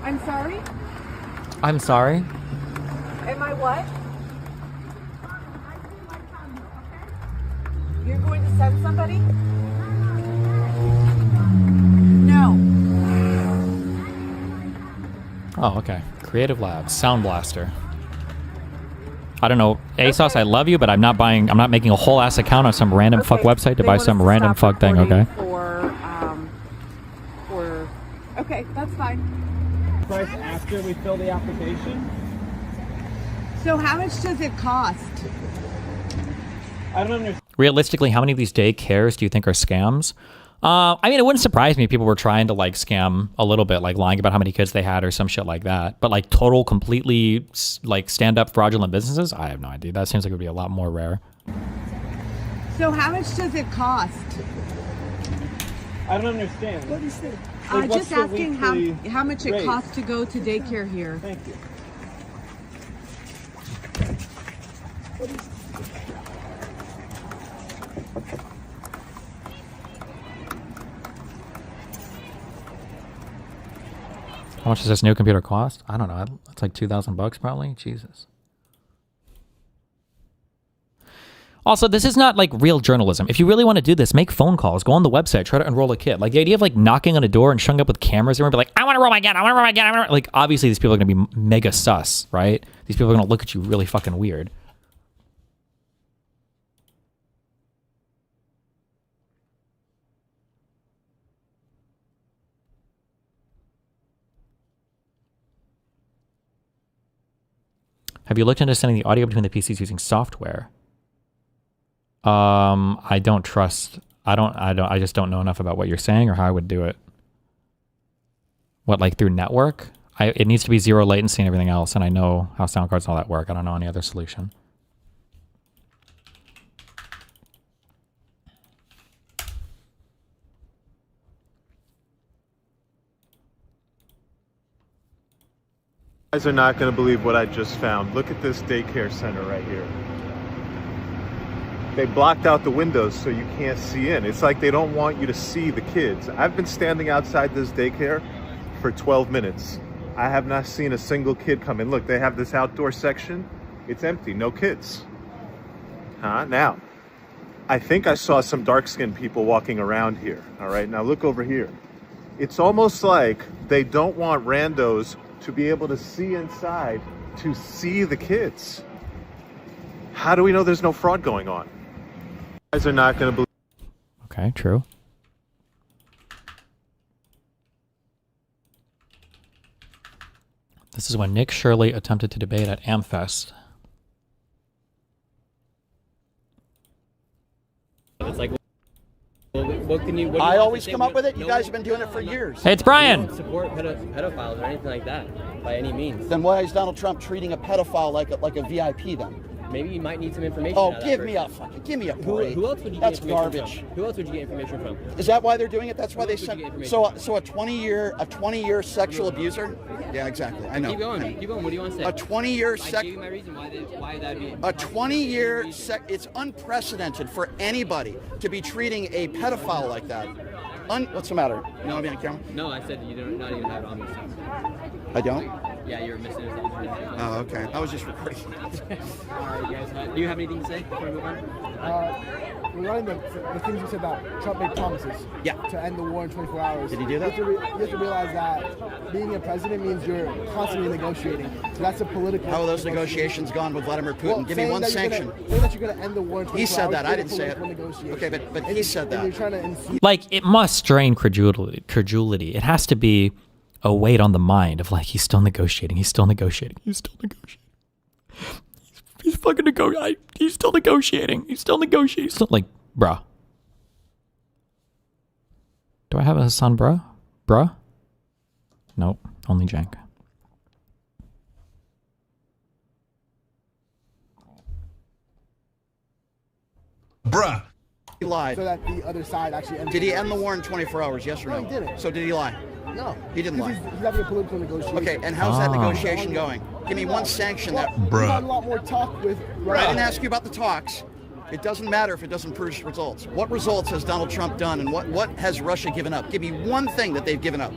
I'm sorry? I'm sorry. Am I what? You're going to send somebody? No. Oh, okay. Creative Labs, Sound Blaster. I don't know, ASOS, I love you, but I'm not making a whole ass account on some random fuck website to buy some random fuck thing, okay? Okay, that's fine. Price after we fill the application? So how much does it cost? I don't understand. Realistically, how many of these daycares do you think are scams? I mean, it wouldn't surprise me if people were trying to like scam a little bit, like lying about how many kids they had or some shit like that. But like total, completely like stand up fraudulent businesses, I have no idea. That seems like it would be a lot more rare. So how much does it cost? I don't understand. What is it? Just asking how much it costs to go to daycare here. Thank you. How much does this new computer cost? I don't know. It's like $2,000 probably. Jesus. Also, this is not like real journalism. If you really want to do this, make phone calls. Go on the website. Try to enroll a kid. Like the idea of like knocking on a door and showing up with cameras and be like, I want to enroll my kid. I want to enroll my kid. Like obviously these people are going to be mega sus, right? These people are going to look at you really fucking weird. Have you looked into sending the audio between the PCs using software? I don't trust. I just don't know enough about what you're saying or how I would do it. What, like through network? It needs to be zero latency and everything else, and I know how sound cards and all that work. I don't know any other solution. You guys are not going to believe what I just found. Look at this daycare center right here. They blocked out the windows so you can't see in. It's like they don't want you to see the kids. I've been standing outside this daycare for 12 minutes. I have not seen a single kid come in. Look, they have this outdoor section. It's empty, no kids. Now, I think I saw some dark-skinned people walking around here. All right, now look over here. It's almost like they don't want randos to be able to see inside to see the kids. How do we know there's no fraud going on? You guys are not going to believe. Okay, true. This is when Nick Shirley attempted to debate at AmFest. It's like, what can you? I always come up with it. You guys have been doing it for years. Hey, it's Brian. We don't support pedophiles or anything like that by any means. Then why is Donald Trump treating a pedophile like a VIP then? Maybe you might need some information. Oh, out of give that me person. give me a break. Who else would you That's get information garbage. from? Who else would you get information from? Is that why they're doing it? That's why they else would you sent. get So information a 20-year sexual abuser. Yeah, exactly. I know. Keep going. Keep going. What do you want to say? A 20-year I gave you my reason why that'd be. A 20-year it's unprecedented for anybody to be treating a pedophile like that. What's the matter? You don't have me on camera? No, I said you don't not even have it on me. I don't? Yeah, you're missing it. Oh, okay. I was just recording. All right, guys. Do you have anything to say before we move on? Regarding the things you said about Trump made promises to end the war in 24 hours. Did he do that? You have to realize that being a president means you're constantly negotiating. So that's a political. How are those negotiations gone with Vladimir Putin? Well, Give me one sanction. Saying that you're going to end the war in 24 He said hours that. I didn't say it. negotiation. Okay, but he said that. You're trying to Like, it must strain credulity. It has to be a weight on the mind of like, he's still negotiating. He's still negotiating. He's still negotiating. He's fucking negotiating. He's still negotiating. He's still negotiating. Still, like, bruh. Do I have a son, bruh? Bruh? Nope. Only Jank. Bruh. He lied. So that the other side actually ends. Did he end the war in 24 hours? Yes or no? No, he didn't. So did he lie? No. He didn't lie. He's having a political negotiation. Okay, and how's that negotiation going? Give me one sanction that. We've had a lot more talk with. I didn't ask you about the talks. It doesn't matter if it doesn't produce results. What results has Donald Trump done, and what has Russia given up? Give me one thing that they've given up.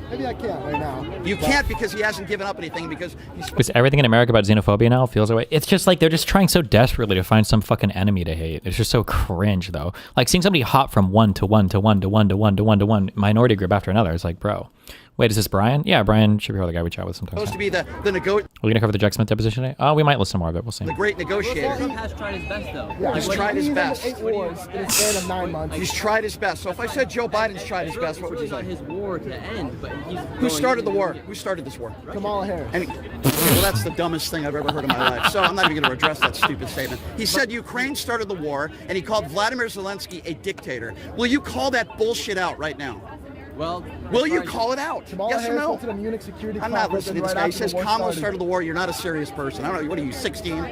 Maybe I can't right now. You can't because he hasn't given up anything because he's. Because everything in America about xenophobia now feels that way. It's just like they're just trying so desperately to find some fucking enemy to hate. It's just so cringe, though. Like seeing somebody hop from one to one to one to one to one to one to one minority group after another. It's like, bro. Wait, is this Brian? Yeah, Brian Shapiro, the guy we chat with sometimes. Supposed to be the nego. Are we gonna cover the Jack Smith deposition today? Oh, we might listen more of it. We'll see. The great negotiator. Trump has tried his best, though. Yeah, He's tried his best. 8 wars in a span of 9 months. He's tried his best. So if I said Joe Biden's tried his best, what would you say? His war to end, but he's. Who started the war? Who started this war? Kamala Harris. Well, that's the dumbest thing I've ever heard in my life. So I'm not even going to address that stupid statement. He said Ukraine started the war, and he called Vladimir Zelensky a dictator. Will you call that bullshit out right now? Well, will you call it out? Kamala Yes or Harris no? went to the Munich Security I'm not Conference listening to and this right guy. He after says the war Kamala started. started the war. You're not a serious person. I don't know. What are you, 16?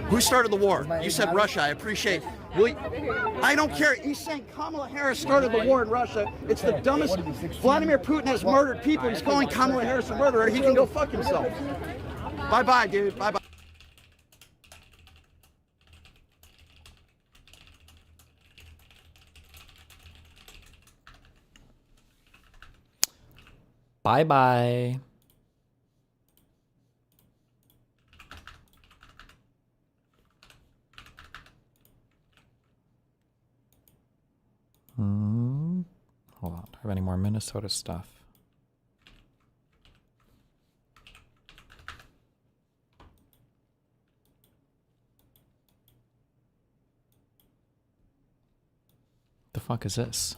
Who started the war? You said Russia. I appreciate. I don't care. He's saying Kamala Harris started the war in Russia. It's the dumbest. Vladimir Putin has murdered people. He's calling Kamala Harris a murderer. He can go fuck himself. Bye-bye, dude. Bye-bye. Bye-bye. Hold on. Do I have any more Minnesota stuff? The fuck is this?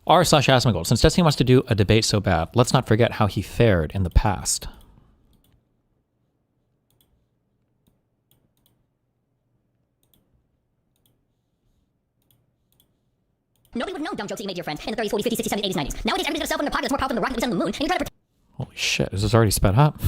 r/Asmongold. Since Destiny wants to do a debate so bad, let's not forget how he fared in the past. Nobody would know dumb jokes that you made to your friends in the 30s, 40s, 50s, 60s, 70s, 80s, 90s. Nowadays, everybody's got a cell phone in their pocket that's more powerful than the rocket that we send to the moon, and you're trying to Holy shit, is this already sped up?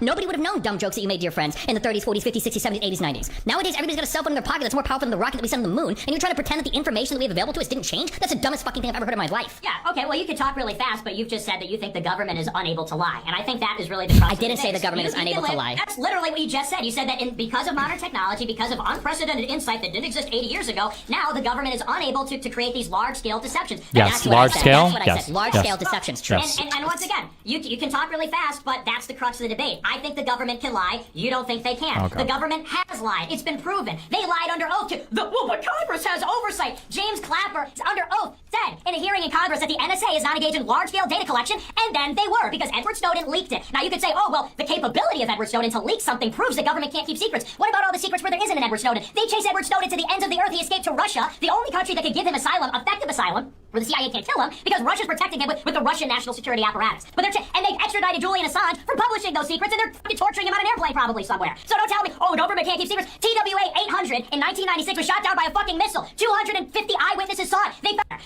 Nobody would have known dumb jokes that you made to your friends in the 30s, 40s, 50s, 60s, 70s, 80s, 90s. Nowadays, everybody's got a cell phone in their pocket that's more powerful than the rocket that we send to the moon, and you're trying to pretend that the information that we have available to us didn't change? That's the dumbest fucking thing I've ever heard in my life. Yeah, okay, well, you can talk really fast, but you've just said that you think the government is unable to lie. And I think that is really the crux. I didn't say the government is unable to lie. That's literally what you just said. You said that because of modern technology, because of unprecedented insight that didn't exist 80 years ago, now the government is unable to create these large-scale deceptions. Yes, large scale. That's what I said. Large-scale deceptions. True. And once again, you can talk really fast, but that's the crux of the debate. I think the government can lie. You don't think they can. Okay. The government has lied. It's been proven. They lied under oath. But Congress has oversight. James Clapper, under oath, said said in a hearing in Congress that the NSA is not engaged in large-scale data collection, and then they were, because Edward Snowden leaked it. Now, you could say, oh, well, the capability of Edward Snowden to leak something proves the government can't keep secrets. What about all the secrets where there isn't an Edward Snowden? They chased Edward Snowden to the ends of the earth. He escaped to Russia, the only country that could give him asylum, effective asylum, where the CIA can't kill him, because Russia's protecting him with the Russian national security apparatus. But and they extradited Julian Assange for publishing those secrets, and they're torturing him on an airplane probably somewhere. So don't tell me, oh, the government can't keep secrets. TWA-800 in 1996 was shot down by a fucking missile. 250 eyewitnesses saw it.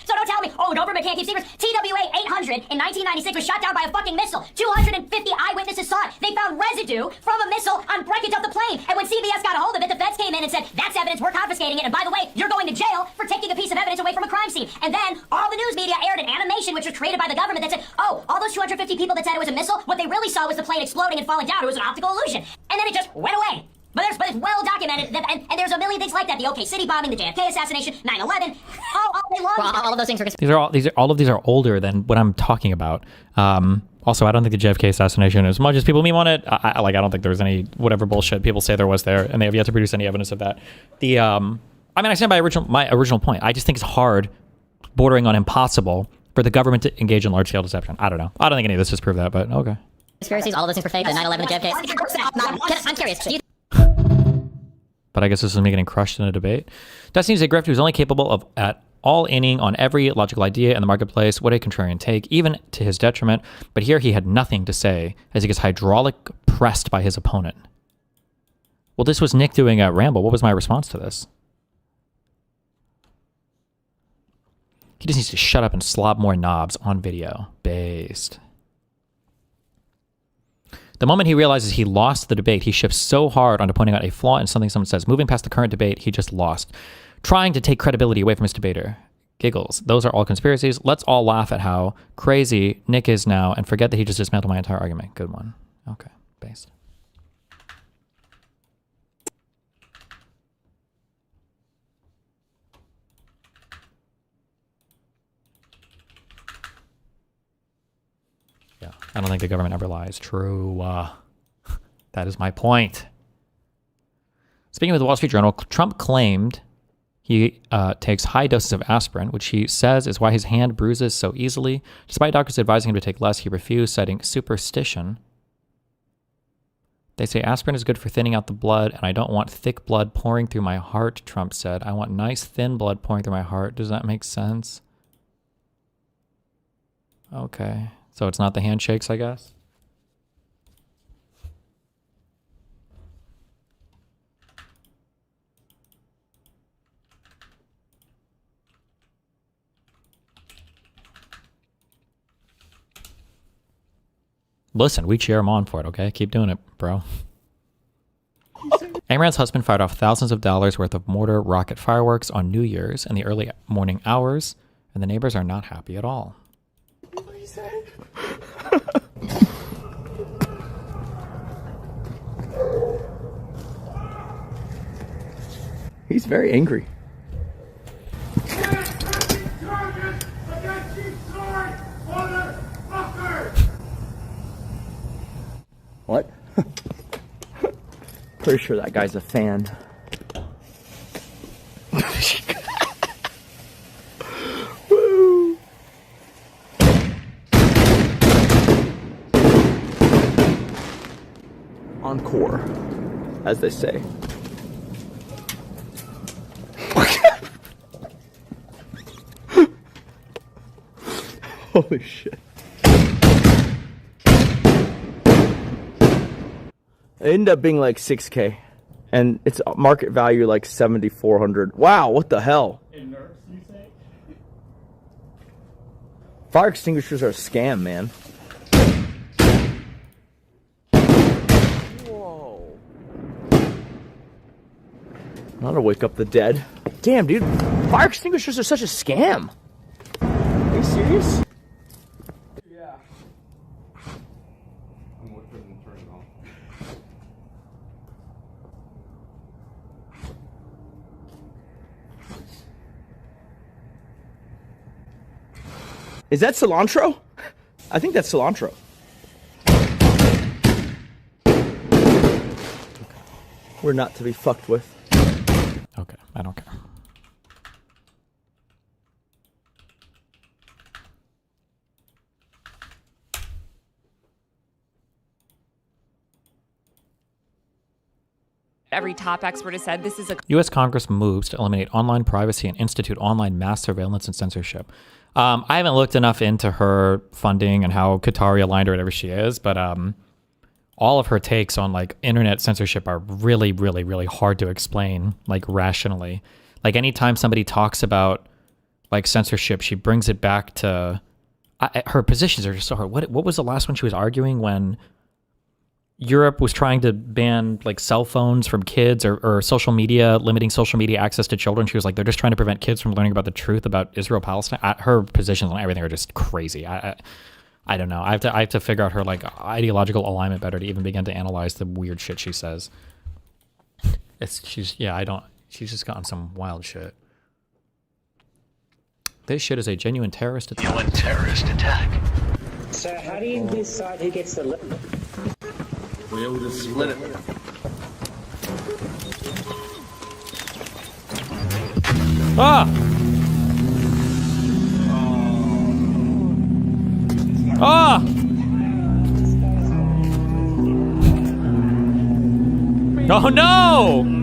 So don't tell me, oh, the government can't keep secrets. TWA-800 in 1996 was shot down by a fucking missile. 250 eyewitnesses saw it. They found residue from a missile on wreckage of the plane. And when CBS got a hold of it, the feds came in and said, that's evidence, we're confiscating it. And by the way, you're going to jail for taking a piece of evidence away from a crime scene. And then all the news media aired an animation which was created by the government that said, oh, all those 250 people that said it was a missile, what they really saw was the plane exploding and falling down. It was an optical illusion. And then it just went away. But it's well documented, and there's a million things like that. The OK City bombing, the JFK assassination, 9/11, all day long. Well, all of those things are All of these are older than what I'm talking about. Also, I don't think the JFK assassination, as much as people meme on it, I don't think there's any whatever bullshit people say there was there, and they have yet to produce any evidence of that. I stand by my original point. I just think it's hard, bordering on impossible, for the government to engage in large-scale deception. I don't know. I don't think any of this has proved that, but okay. conspiracies, all of those things were fake, the 9/11, the JFK. I'm curious. Do you But I guess this is me getting crushed in a debate. Destiny's a grifter who's only capable of at all inning on every logical idea in the marketplace. What a contrarian take, even to his detriment. But here he had nothing to say as he gets hydraulic pressed by his opponent. Well, this was Nick doing a ramble. What was my response to this? He just needs to shut up and slob more knobs on video. Based. The moment he realizes he lost the debate, he shifts so hard onto pointing out a flaw in something someone says. Moving past the current debate, he just lost. Trying to take credibility away from his debater. Giggles. Those are all conspiracies. Let's all laugh at how crazy Nick is now and forget that he just dismantled my entire argument. Good one. Okay. Based. Yeah, I don't think the government ever lies. True. That is my point. Speaking with the Wall Street Journal, Trump claimed he takes high doses of aspirin, which he says is why his hand bruises so easily. Despite doctors advising him to take less, he refused, citing superstition. They say aspirin is good for thinning out the blood, and I don't want thick blood pouring through my heart, Trump said. I want nice, thin blood pouring through my heart. Does that make sense? Okay. So it's not the handshakes, I guess? Listen, we cheer him on for it, okay? Keep doing it, bro. Amran's husband fired off thousands of dollars worth of mortar rocket fireworks on New Year's in the early morning hours, and the neighbors are not happy at all. He's very angry. What? Pretty sure that guy's a fan. Woo! Encore, as they say. Holy shit. It ended up being like 6K, and it's market value like 7,400. Wow, what the hell? Fire extinguishers are a scam, man. Whoa. Not to wake up the dead. Damn, dude. Fire extinguishers are such a scam. Are you serious? Yeah. Is that cilantro? I think that's cilantro. We're not to be fucked with. Okay, I don't care. Every top expert has said this is a U.S. Congress moves to eliminate online privacy and institute online mass surveillance and censorship. I haven't looked enough into her funding and how Qatari aligned or whatever she is, but all of her takes on like internet censorship are really, really, really hard to explain like rationally. Like anytime somebody talks about like censorship, she brings it back to her positions are just so hard. What was the last one she was arguing when Europe was trying to ban like cell phones from kids or social media, limiting social media access to children? She was like, they're just trying to prevent kids from learning about the truth about Israel-Palestine. Her positions on everything are just crazy. I don't know. I have to figure out her like ideological alignment better to even begin to analyze the weird shit she says. She's just gotten some wild shit. This shit is a genuine terrorist attack. Genuine terrorist attack. So how do you decide who gets the lip? We able to split it. Ah! Ah! Oh no!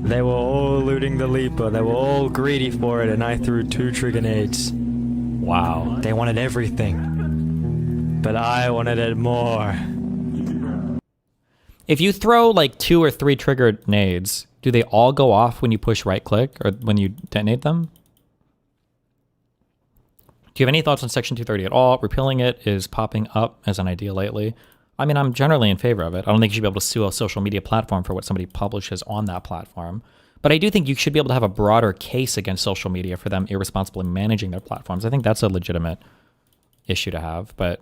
They were all looting the Leaper. They were all greedy for it, and I threw 2 trigger nades. Wow. They wanted everything. But I wanted it more. If you throw like 2 or 3 triggered nades, do they all go off when you push right click or when you detonate them? Do you have any thoughts on Section 230 at all? Repealing it is popping up as an idea lately. I mean, I'm generally in favor of it. I don't think you should be able to sue a social media platform for what somebody publishes on that platform. But I do think you should be able to have a broader case against social media for them irresponsibly managing their platforms. I think that's a legitimate issue to have, but...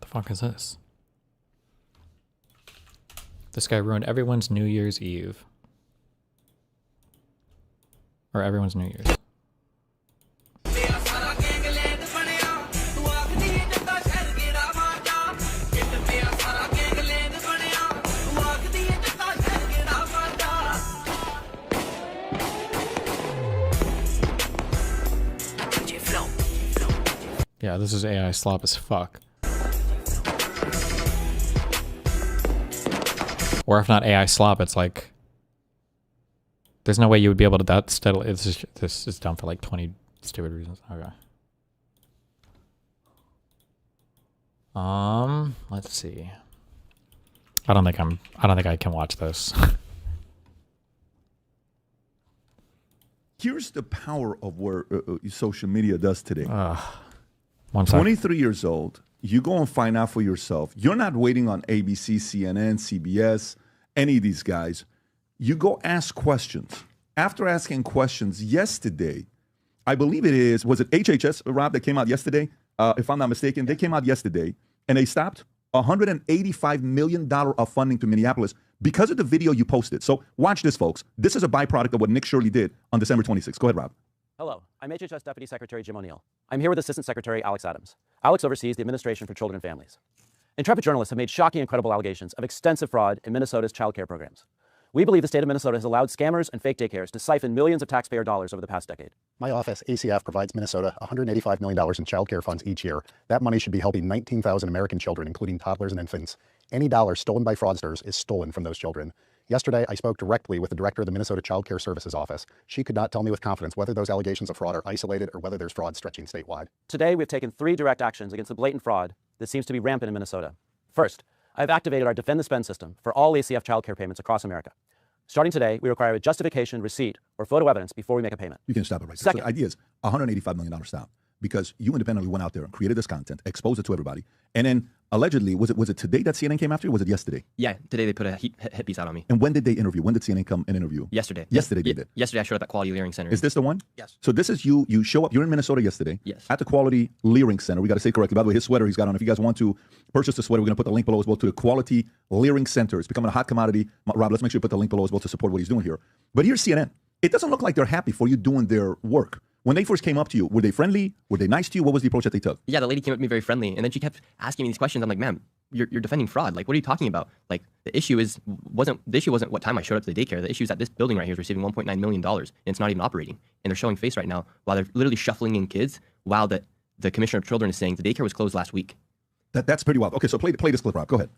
the fuck is this? This guy ruined everyone's New Year's Eve. Or everyone's New Year's. Yeah, this is AI slop as fuck. Or if not AI slop, it's like... there's no way you would be able to that steadily. This is done for like 20 stupid reasons. Okay. Let's see. I don't think I can watch this. Here's the power of what social media does today. 23 years old, you go and find out for yourself. You're not waiting on ABC, CNN, CBS, any of these guys. You go ask questions. After asking questions yesterday, I believe was it HHS, Rob, that came out yesterday? If I'm not mistaken, they came out yesterday and they stopped $185 million of funding to Minneapolis because of the video you posted. So watch this, folks. This is a byproduct of what Nick Shirley did on December 26th. Go ahead, Rob. Hello, I'm HHS Deputy Secretary Jim O'Neill. I'm here with Assistant Secretary Alex Adams. Alex oversees the Administration for Children and Families. Intrepid journalists have made shocking and credible allegations of extensive fraud in Minnesota's child care programs. We believe the state of Minnesota has allowed scammers and fake daycares to siphon millions of taxpayer dollars over the past decade. My office, ACF, provides Minnesota $185 million in child care funds each year. That money should be helping 19,000 American children, including toddlers and infants. Any dollar stolen by fraudsters is stolen from those children. Yesterday, I spoke directly with the director of the Minnesota Child Care Services Office. She could not tell me with confidence whether those allegations of fraud are isolated or whether there's fraud stretching statewide. Today, we've taken 3 direct actions against the blatant fraud that seems to be rampant in Minnesota. First, I've activated our Defend the Spend system for all ACF child care payments across America. Starting today, we require a justification, receipt, or photo evidence before we make a payment. You can stop it right there. Second, So the idea is $185 million stop because you independently went out there and created this content, exposed it to everybody, and then allegedly, was it today that CNN came after you, or was it yesterday? Yeah, today they put a hit piece out on me. And when did they interview? When did CNN come and interview? Yesterday. Yesterday they did. Yesterday I showed up at Quality Learning Center. Is this the one? Yes. So this is you. You show up. You're in Minnesota yesterday. Yes. At the Quality Learning Center. We got to say correctly. By the way, his sweater he's got on. If you guys want to purchase the sweater, we're going to put the link below as well to the Quality Learning Center. It's becoming a hot commodity. Rob, let's make sure you put the link below as well to support what he's doing here. But here's CNN. It doesn't look like they're happy for you doing their work. When they first came up to you, were they friendly? Were they nice to you? What was the approach that they took? Yeah, the lady came up to me very friendly, and then she kept asking me these questions. I'm like, ma'am, you're defending fraud. Like, what are you talking about? Like, the issue wasn't what time I showed up to the daycare. The issue is that this building right here is receiving $1.9 million and it's not even operating. And they're showing face right now while they're literally shuffling in kids while the Commissioner of Children is saying the daycare was closed last week. That's pretty wild. Okay, so play this clip, Rob. Go ahead.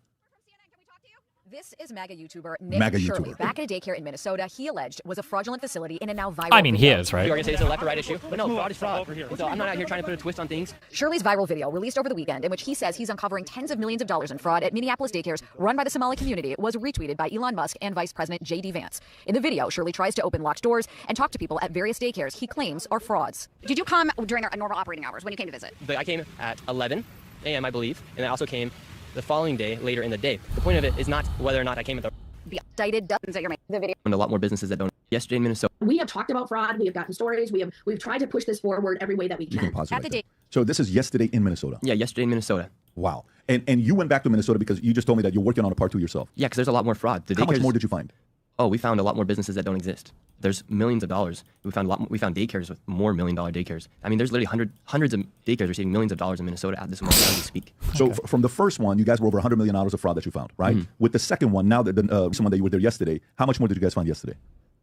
This is MAGA YouTuber Nick MAGA Shirley. YouTuber. Back at a daycare in Minnesota, he alleged was a fraudulent facility in a now viral I mean, he video. is, right? You are going to say this is a left or right issue? But no, fraud is fraud. And so I'm not out here trying to put a twist on things. Shirley's viral video, released over the weekend, in which he says he's uncovering tens of millions of dollars in fraud at Minneapolis daycares run by the Somali community, was retweeted by Elon Musk and Vice President J.D. Vance. In the video, Shirley tries to open locked doors and talk to people at various daycares he claims are frauds. Did you come during our normal operating hours when you came to visit? I came at 11 a.m., I believe, and I also came the following day, later in the day. The point of it is not whether or not I came at The cited dozens that you're making the video. and a lot more businesses that don't. Yesterday in Minnesota. We have talked about fraud. We have gotten stories. We've tried to push this forward every way that we You can. can pause it right there. So this is yesterday in Minnesota. Yeah, yesterday in Minnesota. Wow. And you went back to Minnesota because you just told me that you're working on a part 2 yourself. Yeah, because there's a lot more fraud. How much more did you find? Oh, we found a lot more businesses that don't exist. There's millions of dollars. We found daycares with more $1 million daycares. I mean, there's literally hundreds of daycares receiving millions of dollars in Minnesota at this moment as we speak. So from the first one, you guys were over $100 million of fraud that you found, right? With the second one, now that someone that you were there yesterday, how much more did you guys find yesterday?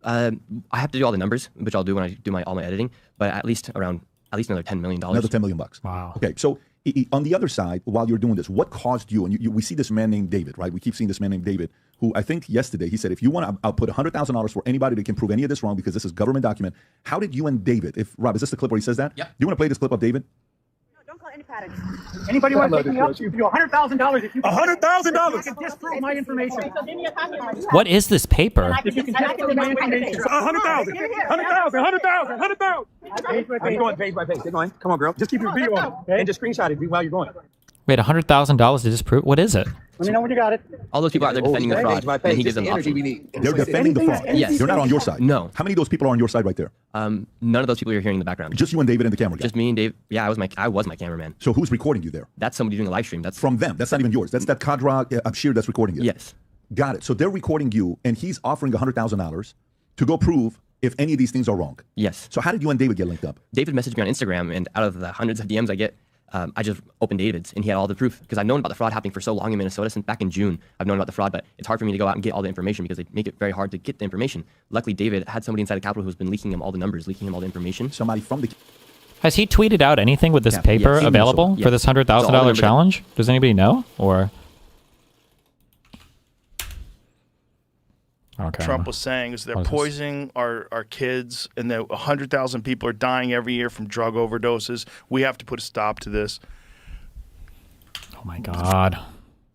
I have to do all the numbers, which I'll do when I do all my editing, but at least another $10 million. Another $10 million. Wow. Okay, so on the other side, while you're doing this, what caused you, and we see this man named David, right? We keep seeing this man named David, who I think yesterday, he said, if you want, I'll put $100,000 for anybody that can prove any of this wrong because this is government document. How did you and David, Rob, is this the clip where he says that? Yeah. Do you want to play this clip of David? Don't call any paddocks. Anybody want to take me up? If you $100,000, if you $100,000, you can disprove my information. What is this paper? If you can disprove my information. 100,000. 100,000. 100,000. 100,000. Keep going page by page. Keep going. Come on, girl. Just keep your video on and just screenshot it while you're going. Wait, $100,000 to disprove? What is it? Let me know when you got it. All those people out there defending the fraud, and he gives them the option. They're defending the fraud. Yes. They're not on your side. No. How many of those people are on your side right there? None of those people you're hearing in the background. Just you and David and the camera guy? Just me and Dave. Yeah, I was my cameraman. So who's recording you there? That's somebody doing a live stream. That's from them. That's not even yours. That's that Kadra Abshir that's recording you. Yes. Got it. So they're recording you, and he's offering $100,000 to go prove if any of these things are wrong. Yes. So how did you and David get linked up? David messaged me on Instagram, and out of the hundreds of DMs I get, I just opened David's, and he had all the proof because I've known about the fraud happening for so long in Minnesota since back in June. I've known about the fraud, but it's hard for me to go out and get all the information because they make it very hard to get the information. Luckily, David had somebody inside the Capitol who's been leaking him all the numbers, leaking him all the information. Somebody from the... Has he tweeted out anything with this paper Yes. available Yes. for this $100,000 challenge? Does anybody know? Or okay. Trump was saying is they're What is this? poisoning our kids, and that 100,000 people are dying every year from drug overdoses. We have to put a stop to this. Oh my God!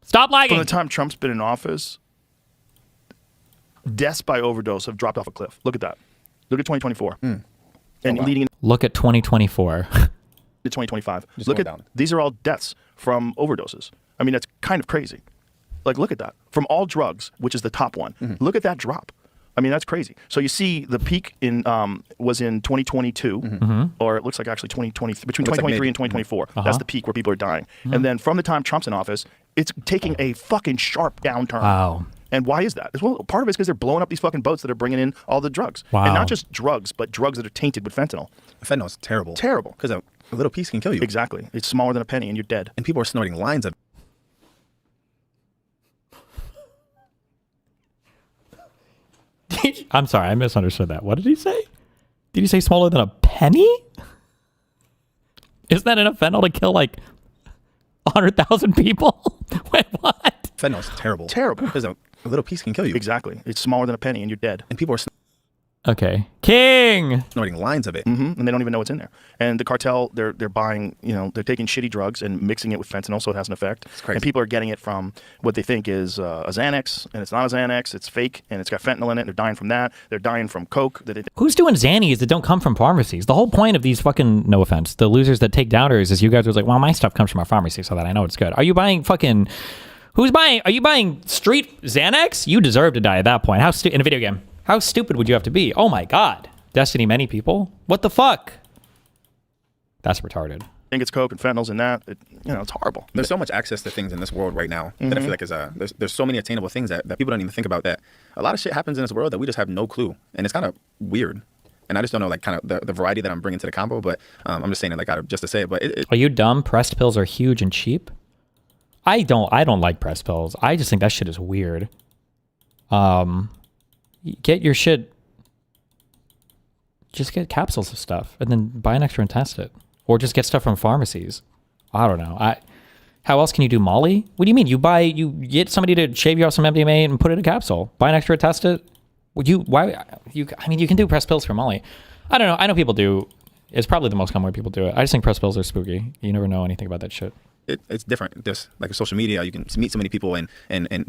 Stop lagging. From the time Trump's been in office, deaths by overdose have dropped off a cliff. Look at that. Look at 2024, and leading into Look at 2024. 2025. Just Look going at down. these are all deaths from overdoses. I mean, that's kind of crazy. Like, look at that. From all drugs, which is the top one. Mm-hmm. Look at that drop. I mean, that's crazy. So you see the peak was in 2022, or it looks like actually 2020, between Looks like 2023 maybe. and 2024. Uh-huh. That's the peak where people are dying. And then from the time Trump's in office, it's taking a fucking sharp downturn. Wow. And why is that? Well, part of it's because they're blowing up these fucking boats that are bringing in all the drugs. Wow. And not just drugs, but drugs that are tainted with fentanyl. Fentanyl's terrible. Terrible. Because a little piece can kill you. Exactly. It's smaller than a penny and you're dead. And people are snorting lines of I'm sorry, I misunderstood that. What did he say? Did he say smaller than a penny? Isn't that enough fentanyl to kill like 100,000 people? Wait, what? Fentanyl's terrible. Terrible. Because a little piece can kill you. Exactly. It's smaller than a penny and you're dead. And people are Okay. King! snorting lines of it. And they don't even know what's in there. And the cartel, they're buying, they're taking shitty drugs and mixing it with fentanyl so it has an effect. It's crazy. And people are getting it from what they think is a Xanax, and it's not a Xanax, it's fake, and it's got fentanyl in it. They're dying from that. They're dying from coke. Who's doing Xannies that don't come from pharmacies? The whole point of these fucking, no offense, the losers that take downers is you guys are like, well, my stuff comes from a pharmacy so that I know it's good. Are you buying fucking... Are you buying street Xanax? You deserve to die at that point. In a video game. How stupid would you have to be? Oh my God. Destiny many people? What the fuck? That's retarded. I think it's coke and fentanyl's in that. It's horrible. There's so much access to things in this world right now that I feel like is there's so many attainable things that people don't even think about, that a lot of shit happens in this world that we just have no clue. And it's kind of weird. And I just don't know, like, kind of the variety that I'm bringing to the combo. But I'm just saying it, like, just to say it. But Are you dumb? Pressed pills are huge and cheap. I don't like press pills. I just think that shit is weird. Get your shit. Just get capsules of stuff and then buy an extra and test it, or just get stuff from pharmacies. I don't know. How else can you do Molly? What do you mean? You get somebody to shave you off some MDMA and put it in a capsule. Buy an extra, test it. I mean, you can do press pills for Molly. I don't know. I know people do. It's probably the most common way people do it. I just think press pills are spooky. You never know anything about that shit. It's different. Just like with social media, you can meet so many people and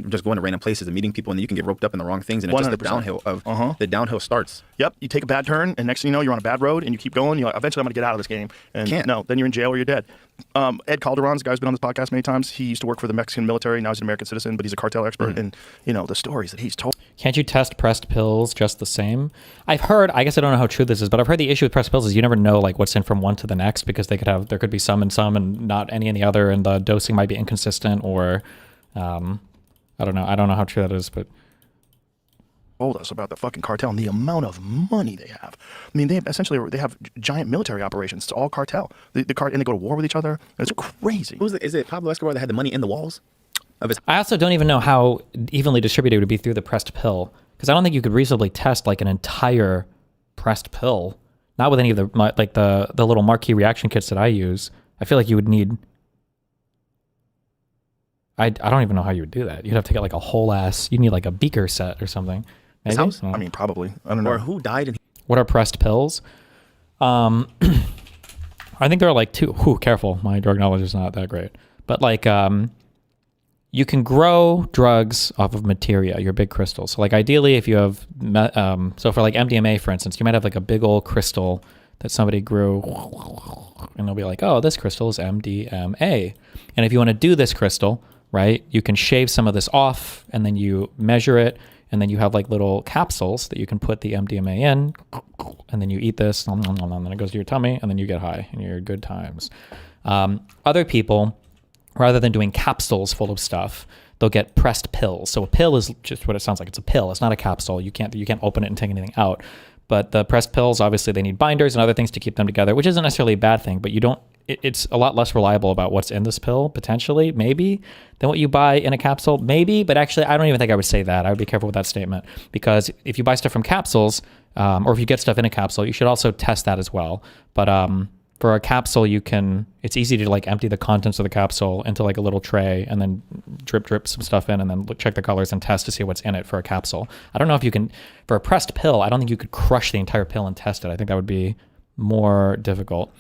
just going to random places and meeting people, and then you can get roped up in the wrong things, and it's just the 100%. downhill of the downhill starts. Yep, you take a bad turn, and next thing you know, you're on a bad road, and you keep going. You're like, eventually, I'm gonna get out of this game, and then you're in jail or you're dead. Ed Calderon's the guy's been on this podcast many times. He used to work for the Mexican military. Now he's an American citizen, but he's a cartel expert, and the stories that he's told. Can't you test pressed pills just the same? I've heard, I guess I don't know how true this is, but I've heard the issue with pressed pills is you never know like what's in from one to the next, because there could be some and not any in the other, and the dosing might be inconsistent, or I don't know. I don't know how true that is, but Told us about the fucking cartel and the amount of money they have. I mean, they have giant military operations. It's all cartel. And they go to war with each other. It's crazy. Is it Pablo Escobar that had the money in the walls? I also don't even know how evenly distributed it would be through the pressed pill, because I don't think you could reasonably test like an entire pressed pill, not with any of the little marquee reaction kits that I use. I feel like you would need. I don't even know how you would do that. You'd have to get like a whole ass. You need like a beaker set or something. Maybe? I mean, probably. I don't know. Or who died in. What are pressed pills? I think there are like two. Careful, my drug knowledge is not that great. But like, you can grow drugs off of materia, your big crystals. So like ideally if you have, so for like MDMA, for instance, you might have like a big old crystal that somebody grew, and they'll be like, oh, this crystal is MDMA. And if you want to do this crystal, right, you can shave some of this off, and then you measure it, and then you have like little capsules that you can put the MDMA in, and then you eat this, and then it goes to your tummy, and then you get high, and you're good times. Other people, rather than doing capsules full of stuff, they'll get pressed pills. So a pill is just what it sounds like. It's a pill. It's not a capsule. You can't open it and take anything out. But the pressed pills, obviously, they need binders and other things to keep them together, which isn't necessarily a bad thing. But it's a lot less reliable about what's in this pill, potentially, maybe, than what you buy in a capsule, maybe. But actually, I don't even think I would say that. I would be careful with that statement, because if you buy stuff from capsules, or if you get stuff in a capsule, you should also test that as well. But for a capsule, it's easy to like empty the contents of the capsule into like a little tray, and then drip some stuff in, and then check the colors and test to see what's in it for a capsule. I don't know if you can, for a pressed pill, I don't think you could crush the entire pill and test it. I think that would be more difficult.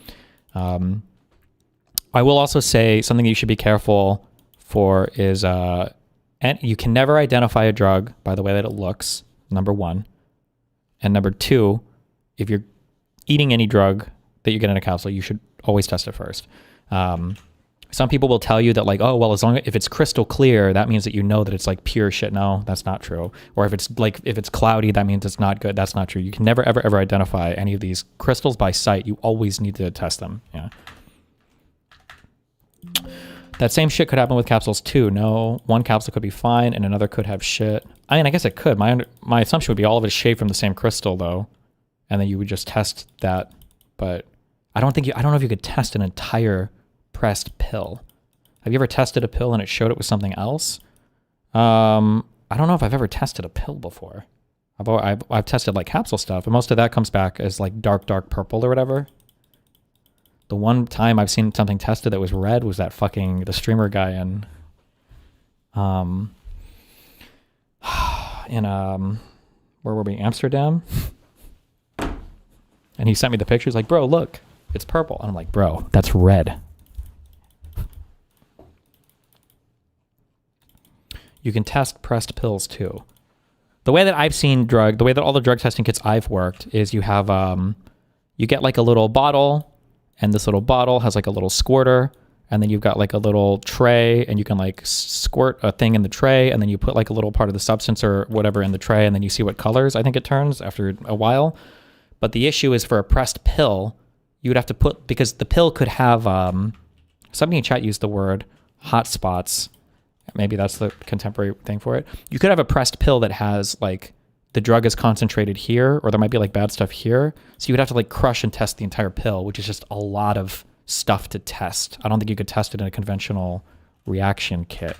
I will also say something you should be careful for is, and you can never identify a drug by the way that it looks, number one. And number two, if you're eating any drug that you get in a capsule, you should always test it first. Some people will tell you that like, oh, well, if it's crystal clear, that means that you know that it's like pure shit. No, that's not true. Or if it's cloudy, that means it's not good. That's not true. You can never, ever, ever identify any of these crystals by sight. You always need to test them. Yeah. That same shit could happen with capsules too. No, one capsule could be fine and another could have shit. I mean, I guess it could. My assumption would be all of it is shaved from the same crystal though, and then you would just test that. But I don't know if you could test an entire pressed pill. Have you ever tested a pill and it showed it was something else? I don't know if I've ever tested a pill before. I've tested like capsule stuff, and most of that comes back as like dark purple or whatever. The one time I've seen something tested that was red was the streamer guy in where were we? Amsterdam. And he sent me the pictures like, bro, look, it's purple. And I'm like, bro, that's red. You can test pressed pills too. The way that I've seen the way that all the drug testing kits I've worked is you have, you get like a little bottle, and this little bottle has like a little squirter, and then you've got like a little tray, and you can like squirt a thing in the tray, and then you put like a little part of the substance or whatever in the tray, and then you see what colors I think it turns after a while. But the issue is for a pressed pill, you would have to put, because the pill could have, somebody in chat used the word hot spots. Maybe that's the contemporary thing for it. You could have a pressed pill that has like, the drug is concentrated here, or there might be like bad stuff here. So you would have to like crush and test the entire pill, which is just a lot of stuff to test. I don't think you could test it in a conventional reaction kit.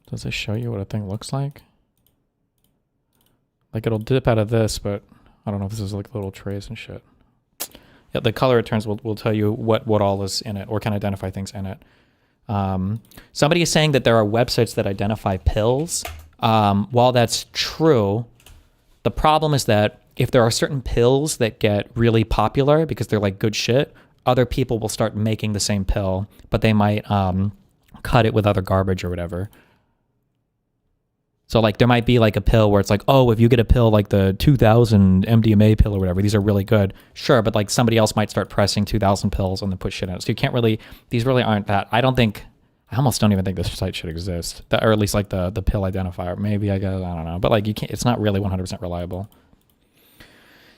Does it show you what a thing looks like? Like it'll dip out of this, but I don't know if this is like little trays and shit. Yeah, the color it turns will tell you what all is in it or can identify things in it. Somebody is saying that there are websites that identify pills. While that's true, the problem is that if there are certain pills that get really popular because they're like good shit, other people will start making the same pill, but they might cut it with other garbage or whatever. So like there might be like a pill where it's like, oh, if you get a pill like the 2000 MDMA pill or whatever, these are really good. Sure, but like somebody else might start pressing 2000 pills and then put shit in it. So you can't really, these really aren't that. I almost don't even think this site should exist. Or at least like the pill identifier. Maybe, I guess, I don't know. But like you can't, it's not really 100% reliable.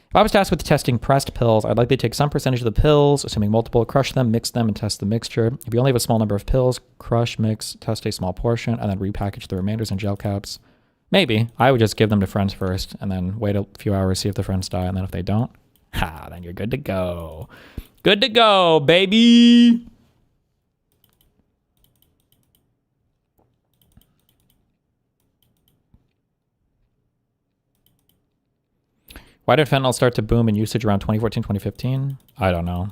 If I was tasked with testing pressed pills, I'd likely take some percentage of the pills, assuming multiple, crush them, mix them, and test the mixture. If you only have a small number of pills, crush, mix, test a small portion, and then repackage the remainders in gel caps. Maybe. I would just give them to friends first, and then wait a few hours, see if the friends die, and then if they don't, then you're good to go. Good to go, baby! Why did fentanyl start to boom in usage around 2014, 2015? I don't know.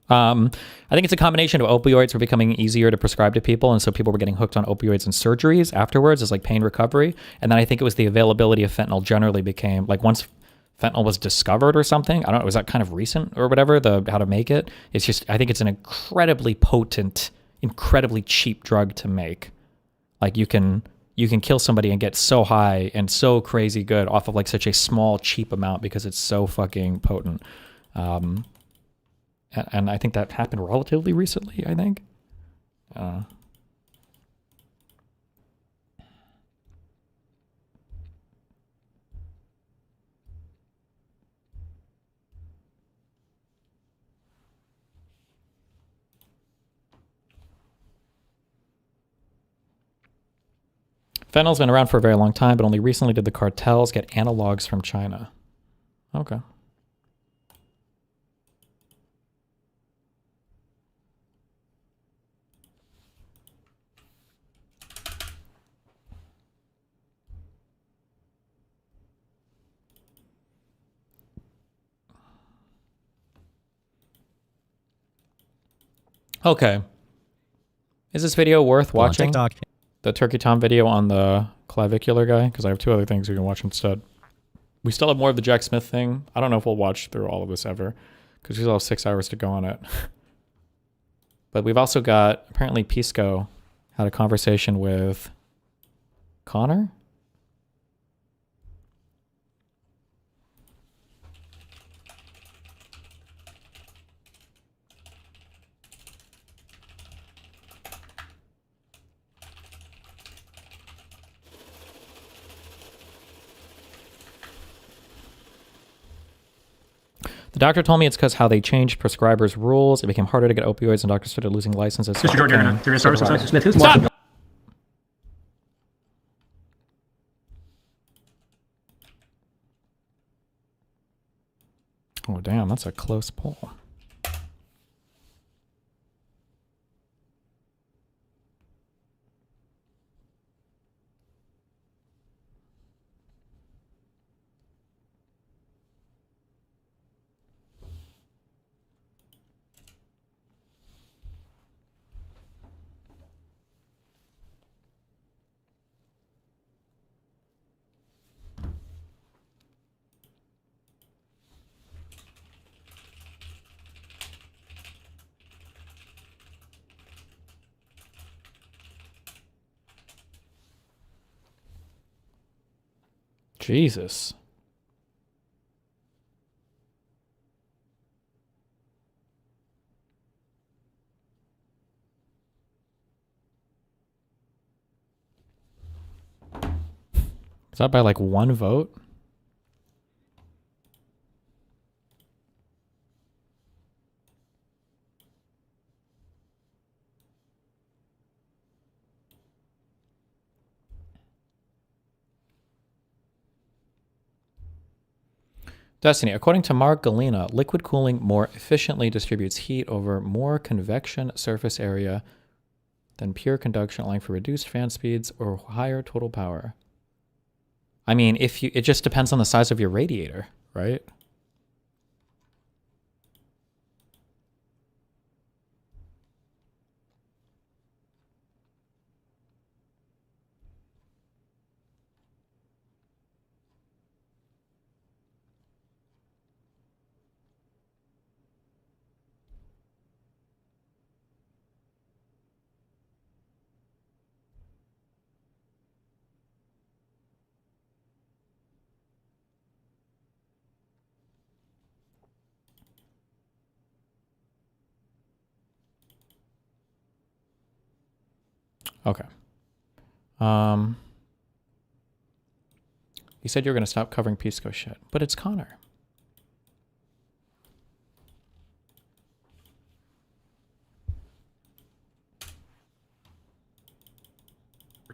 I think it's a combination of opioids were becoming easier to prescribe to people, and so people were getting hooked on opioids and surgeries afterwards as like pain recovery. And then I think it was the availability of fentanyl generally became, like once fentanyl was discovered or something, I don't know, was that kind of recent or whatever, how to make it? It's just, I think it's an incredibly potent, incredibly cheap drug to make. Like you can kill somebody and get so high and so crazy good off of like such a small, cheap amount because it's so fucking potent. And I think that happened relatively recently, I think. Fentanyl's been around for a very long time, but only recently did the cartels get analogs from China. Okay. Okay. Is this video worth watching? TikTok. The Turkey Tom video on the clavicular guy? Because I have two other things we can watch instead. We still have more of the Jack Smith thing. I don't know if we'll watch through all of this ever. Because we still have 6 hours to go on it. But we've also got, apparently Pisco had a conversation with Connor? The doctor told me it's because how they changed prescribers' rules. It became harder to get opioids and doctors started losing licenses. Mr. Giordano, you're going to start with Dr. Smith. Who's Stop! Oh, damn, that's a close pull. Jesus. Is that by like one vote? Destiny, according to Mark Galena, liquid cooling more efficiently distributes heat over more convection surface area than pure conduction, allowing for reduced fan speeds or higher total power. I mean, it just depends on the size of your radiator, right? Okay. You said you were going to stop covering Pisco shit, but it's Connor.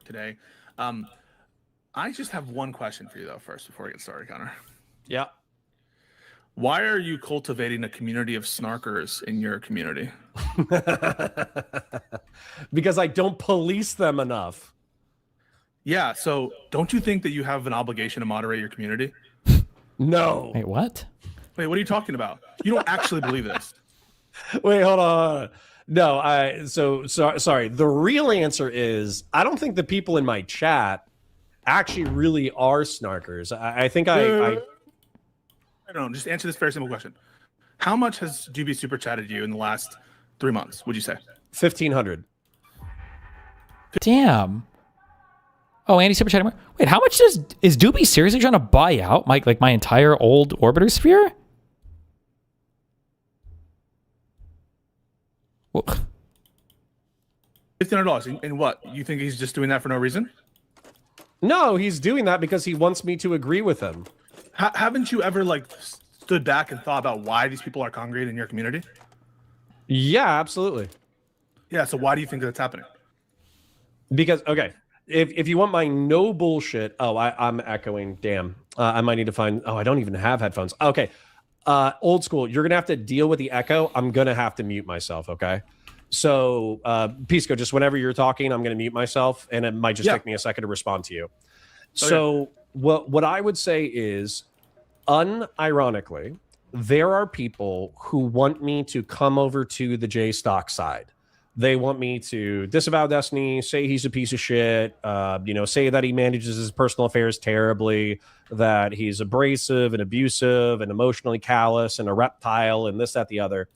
Today. I just have one question for you though first before we get started, Connor. Yeah. Why are you cultivating a community of snarkers in your community? Because I don't police them enough. Yeah, so don't you think that you have an obligation to moderate your community? No. Wait, what? Wait, what are you talking about? You don't actually believe this. Wait, hold on. No, sorry. The real answer is I don't think the people in my chat actually really are snarkers. I think I don't know. Just answer this very simple question. How much has Doobie super chatted you in the last 3 months, would you say? 1,500. Damn. Oh, Andy super chatting. Wait, how much is Doobie seriously trying to buy out my entire old orbiter sphere? Well, $1,500. And what? You think he's just doing that for no reason? No, he's doing that because he wants me to agree with him. Haven't you ever stood back and thought about why these people are congregating in your community? Yeah, absolutely. Yeah, so why do you think that's happening? Because, okay, if you want my no bullshit, I'm echoing, damn. I might need to find, I don't even have headphones. Okay, old school, you're going to have to deal with the echo. I'm going to have to mute myself, okay? So, Pisco, just whenever you're talking, I'm going to mute myself, and it might just take me a second to respond to you. Okay. So, what I would say is, unironically, there are people who want me to come over to the J-Stock side. They want me to disavow Destiny, say he's a piece of shit, say that he manages his personal affairs terribly, that he's abrasive and abusive and emotionally callous and a reptile and this, that, the other.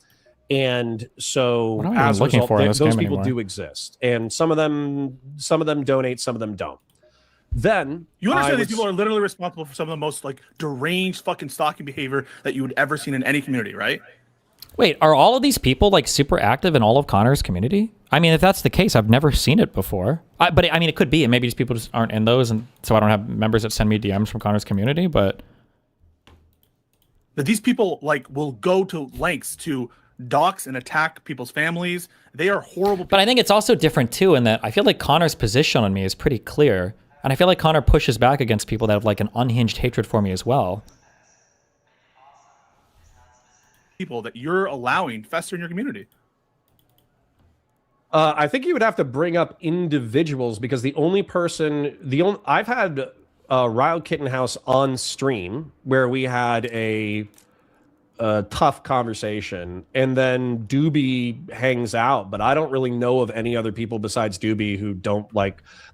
And so as a result, those people do exist. And some of them donate, some of them don't. Then you understand these people are literally responsible for some of the most deranged fucking stalking behavior that you would ever seen in any community, right? Wait, are all of these people super active in all of Connor's community? I mean, if that's the case, I've never seen it before. But it could be, and maybe these people just aren't in those, and so I don't have members that send me DMs from Connor's community. But these people will go to lengths to dox and attack people's families. They are horrible people. But I think it's also different too, in that I feel like Connor's position on me is pretty clear, and I feel like Connor pushes back against people that have an unhinged hatred for me as well. People that you're allowing fester in your community. I think you would have to bring up individuals, because I've had Riled Kitten House on stream where we had a tough conversation, and then Doobie hangs out, but I don't really know of any other people besides Doobie who don't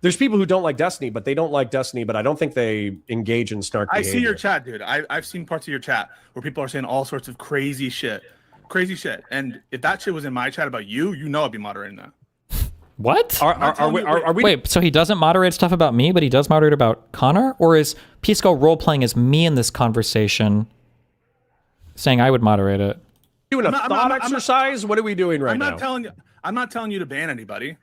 there's people who don't like Destiny, but they don't like Destiny, but I don't think they engage in snark behavior. I see your chat, dude. I've seen parts of your chat where people are saying all sorts of crazy shit. And if that shit was in my chat about you, I'd be moderating that. What? Are we? Wait, so he doesn't moderate stuff about me, but he does moderate about Connor? Or is Pisco role-playing as me in this conversation, saying I would moderate it? Doing a thought exercise? What are we doing right now? I'm not telling you to ban anybody.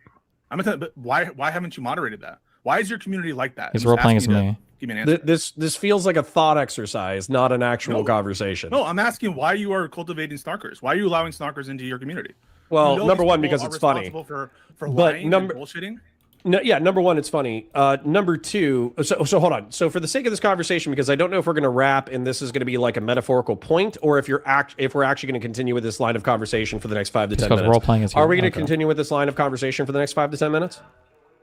But why haven't you moderated that? Why is your community like that? He's role-playing as me. Give me an answer. This feels like a thought exercise, not an actual conversation. No, I'm asking why you are cultivating snarkers. Why are you allowing snarkers into your community? Well, number one, because it's funny. For lying and bullshitting. No, yeah, number one, it's funny. Number two, so hold on. So for the sake of this conversation, because I don't know if we're going to wrap and this is going to be like a metaphorical point, or if if we're actually going to continue with this line of conversation for the next 5 to 10 minutes. Role-playing is here. Are we going to Okay. continue with this line of conversation for the next 5 to 10 minutes?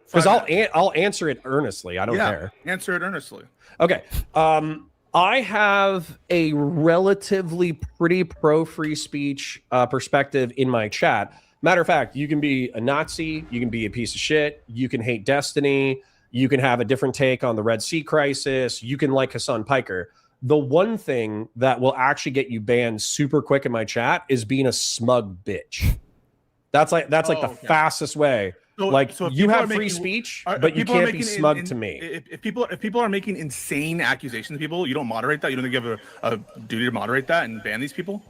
Because I'll answer it earnestly. I don't care. Answer it earnestly. Okay. I have a relatively pretty pro free speech perspective in my chat. Matter of fact, you can be a Nazi, you can be a piece of shit, you can hate Destiny, you can have a different take on the Red Sea crisis, you can like Hassan Piker. The one thing that will actually get you banned super quick in my chat is being a smug bitch. That's like the fastest way. So if you have free speech, but you can't be smug to me. If people are making insane accusations of people, you don't moderate that. You don't think you have a duty to moderate that and ban these people?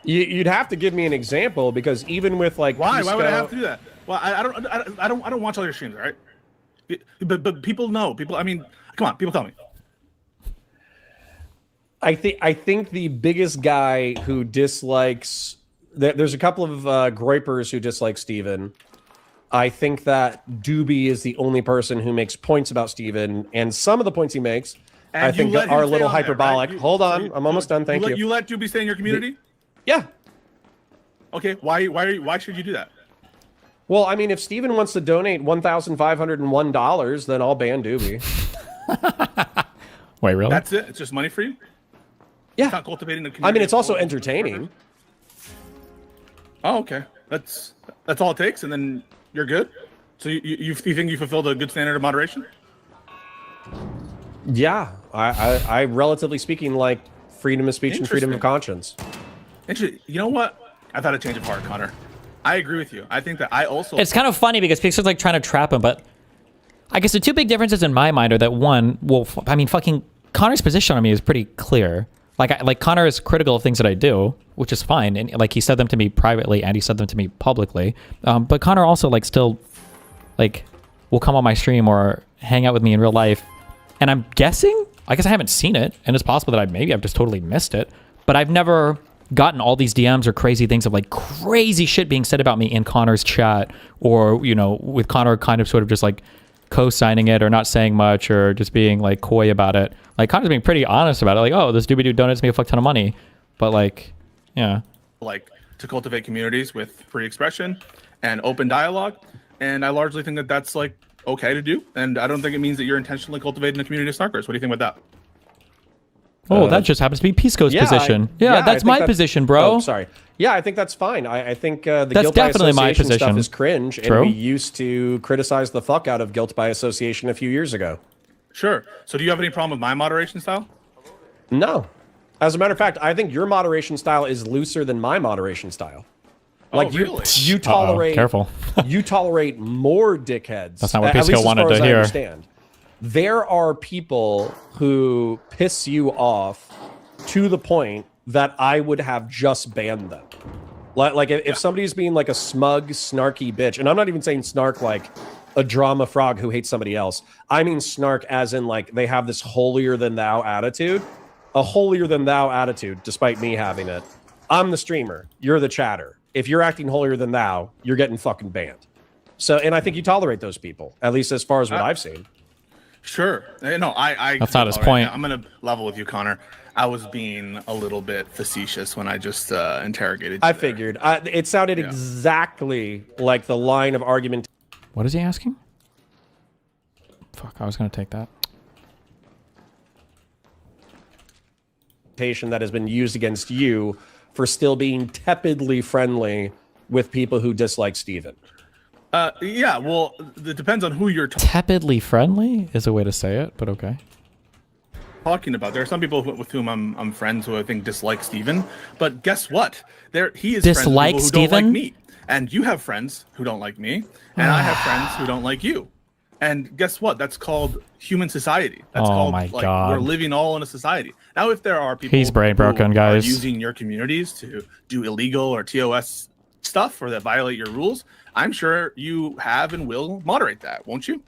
You'd have to give me an example, because even with like why would I have to do that? Well, I don't watch all your streams, all right? But people know. People, I mean, come on, people tell me. I think the biggest guy who dislikes there's a couple of groypers who dislike Steven. I think that Doobie is the only person who makes points about Steven, and some of the points he makes I think are a little hyperbolic. Right? Hold on, I'm almost done. Thank you. You let Doobie stay in your community? Yeah. Okay. Why should you do that? Well, I mean, if Steven wants to donate $1,501, then I'll ban Doobie. Wait, really? That's it? It's just money for you? Yeah. It's not cultivating the community. I mean, it's also entertaining. Oh, okay. That's all it takes, and then you're good. So you think you fulfilled a good standard of moderation? Yeah, I relatively speaking like freedom of speech and freedom of conscience. Interesting. You know what? I've had a change of heart, Connor. I agree with you. I think that I also... It's kind of funny because Pixar's like trying to trap him, but I guess the two big differences in my mind are that one, well, I mean, fucking Connor's position on me is pretty clear. Like Connor is critical of things that I do, which is fine, and like he said them to me privately and he said them to me publicly. But Connor also like still like will come on my stream or hang out with me in real life, and I'm guessing, I guess I haven't seen it, and it's possible that I've just totally missed it, but I've never gotten all these DMs or crazy things of like crazy shit being said about me in Connor's chat, or you know, with Connor kind of sort of just like co-signing it or not saying much or just being like coy about it. Like Connor's being pretty honest about it, like, oh, this doobie dude donates me a fuck ton of money, but like, yeah, like to cultivate communities with free expression and open dialogue, and I largely think that that's like okay to do, and I don't think it means that you're intentionally cultivating a community of snarkers. What do you think about that? Oh, that just happens to be Pisco's position. Yeah, that's my position, bro. Oh, sorry. Yeah, I think that's fine. I think the that's guilt by definitely my association stuff position. is cringe, True. and we used to criticize the fuck out of guilt by association a few years ago. Sure. So do you have any problem with my moderation style? No. As a matter of fact, I think your moderation style is looser than my moderation style. Like you tolerate careful. You tolerate more dickheads. That's not what at Pisco least wanted as far to as I hear. understand. There are people who piss you off to the point that I would have just banned them. Like if somebody's being like a smug, snarky bitch, and I'm not even saying snark like a drama frog who hates somebody else. I mean snark as in like they have this holier than thou attitude. A holier than thou attitude, despite me having it. I'm the streamer. You're the chatter. If you're acting holier than thou, you're getting fucking banned. So, and I think you tolerate those people, at least as far as what I've seen. Sure. No, I That's not his point. I'm gonna level with you, Connor. I was being a little bit facetious when I just interrogated you. I figured. It sounded exactly like the line of argument. What is he asking? Fuck, I was gonna take that. That has been used against you for still being tepidly friendly with people who dislike Steven. Yeah, well, it depends on who you're Tepidly friendly is a way to say it, but okay. talking about. There are some people with whom I'm friends who I think dislike Steven, but guess what? He is Dislike friends with people who don't like Steven? me, and you have friends who don't like me, and I have friends who don't like you. And guess what? That's called human society. That's Oh called my like God. we're living all in a society. Now, if there are people He's brain broken, who guys. are using your communities to do illegal or TOS stuff or that violate your rules, I'm sure you have and will moderate that, won't you?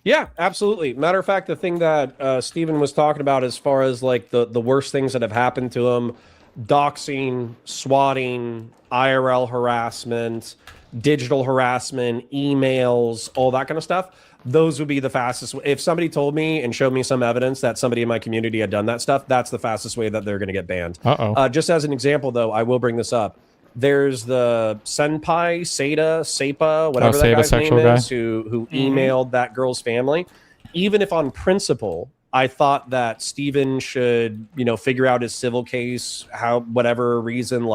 Yeah, absolutely. Matter of fact, the thing that Steven was talking about as far as like the worst things that have happened to him, doxing, swatting, IRL harassment, digital harassment, emails, all that kind of stuff, those would be the fastest. If somebody told me and showed me some evidence that somebody in my community had done that stuff, that's the fastest way that they're going to get banned. Just as an example, though, I will bring this up. There's the Senpai, Seipa, whatever that guy's name is, who emailed that girl's family. Even if on principle, I thought that Steven should, figure out his civil case, whatever reason,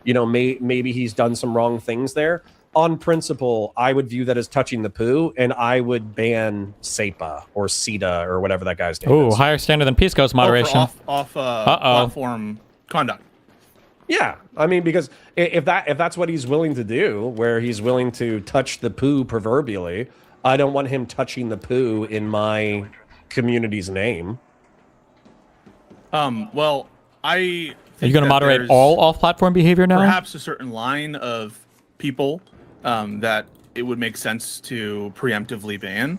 maybe he's done some wrong things there. On principle, I would view that as touching the poo, and I would ban Seipa or Sita or whatever that guy's name is. Ooh, higher standard than Peace Coast moderation. Platform conduct. Yeah, I mean, because if that's what he's willing to do, where he's willing to touch the poo proverbially, I don't want him touching the poo in my community's name. Well, Are you going to moderate all off-platform behavior now? Perhaps a certain line of people that it would make sense to preemptively ban.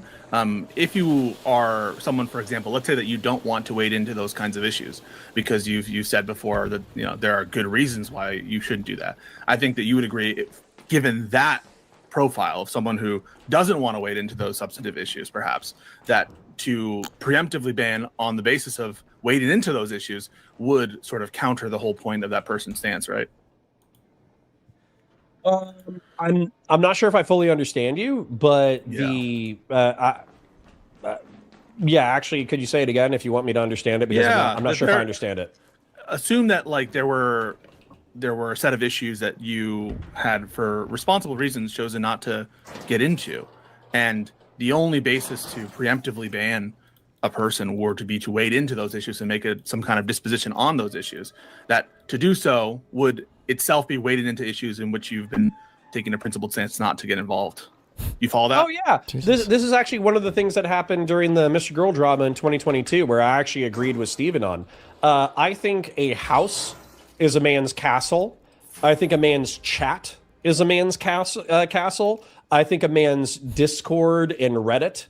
If you are someone, for example, let's say that you don't want to wade into those kinds of issues because you've said before that there are good reasons why you shouldn't do that. I think that you would agree, given that profile of someone who doesn't want to wade into those substantive issues, perhaps, that to preemptively ban on the basis of wading into those issues would sort of counter the whole point of that person's stance, right? I'm not sure if I fully understand you, but actually, could you say it again if you want me to understand it? Because I'm not sure if I understand it. Assume that there were a set of issues that you had, for responsible reasons, chosen not to get into, and the only basis to preemptively ban a person were to be to wade into those issues and make some kind of disposition on those issues. That to do so would itself be wading into issues in which you've been taking a principled stance not to get involved. You follow that? Oh yeah, this is actually one of the things that happened during the Mr. Girl drama in 2022, where I actually agreed with Steven on. I think a house is a man's castle. I think a man's chat is a man's castle. I think a man's Discord and Reddit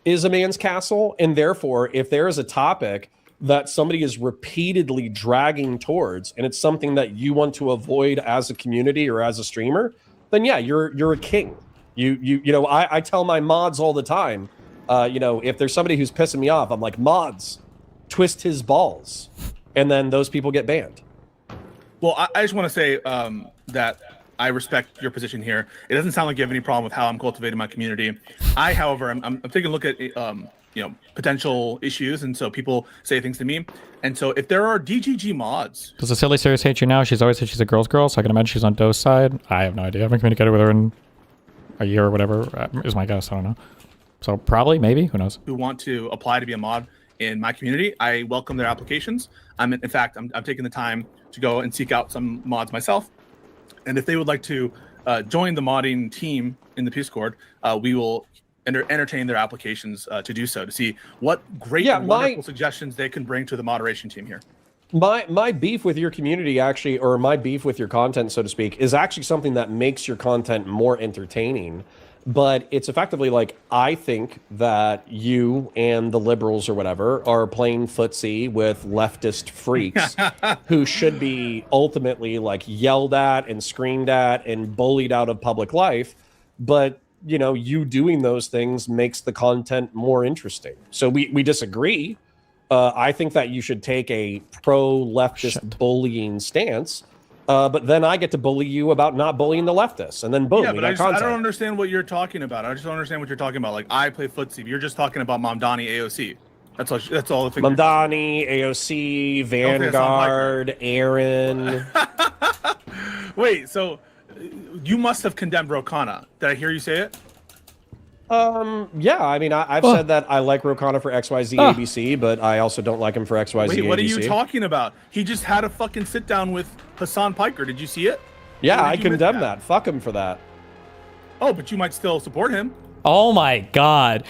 is a man's castle, and therefore, if there is a topic that somebody is repeatedly dragging towards, and it's something that you want to avoid as a community or as a streamer, then yeah, you're a king. I tell my mods all the time, if there's somebody who's pissing me off, I'm like, mods, twist his balls, and then those people get banned. Well, I just want to say that I respect your position here. It doesn't sound like you have any problem with how I'm cultivating my community. I, however, I'm taking a look at potential issues, and so people say things to me, and so if there are DGG mods, does the silly serious hate you now? She's always said she's a girl's girl, so I can imagine she's on Doe's side. I have no idea. I haven't communicated with her in a year or whatever. Is my guess. I don't know. So probably, maybe, who knows? Who want to apply to be a mod in my community, I welcome their applications. In fact, I'm taking the time to go and seek out some mods myself, and if they would like to join the modding team in the Peace Corps, we will entertain their applications to do so, to see what great and wonderful suggestions they can bring to the moderation team here. My beef with your community, actually, or my beef with your content, so to speak, is actually something that makes your content more entertaining. But it's effectively I think that you and the liberals or whatever are playing footsie with leftist freaks who should be ultimately yelled at and screamed at and bullied out of public life. But you doing those things makes the content more interesting. So we disagree. I think that you should take a pro-leftist bullying stance, but then I get to bully you about not bullying the leftists, and then boom, yeah, but I don't understand what you're talking about. I just don't understand what you're talking about. I play footsie. You're just talking about Mamdani AOC. That's all. The Mamdani, AOC, Vanguard, Aaron. Wait, so you must have condemned Rokana. Did I hear you say it? Yeah, I mean, I've said that I like Rokana for XYZ ABC, but I also don't like him for XYZ Wait, what ABC. are you talking about? He just had a fucking sit down with Hassan Piker. Did you see it? Yeah, I condemn that. Fuck him for that. Oh, but you might still support him. Oh my god.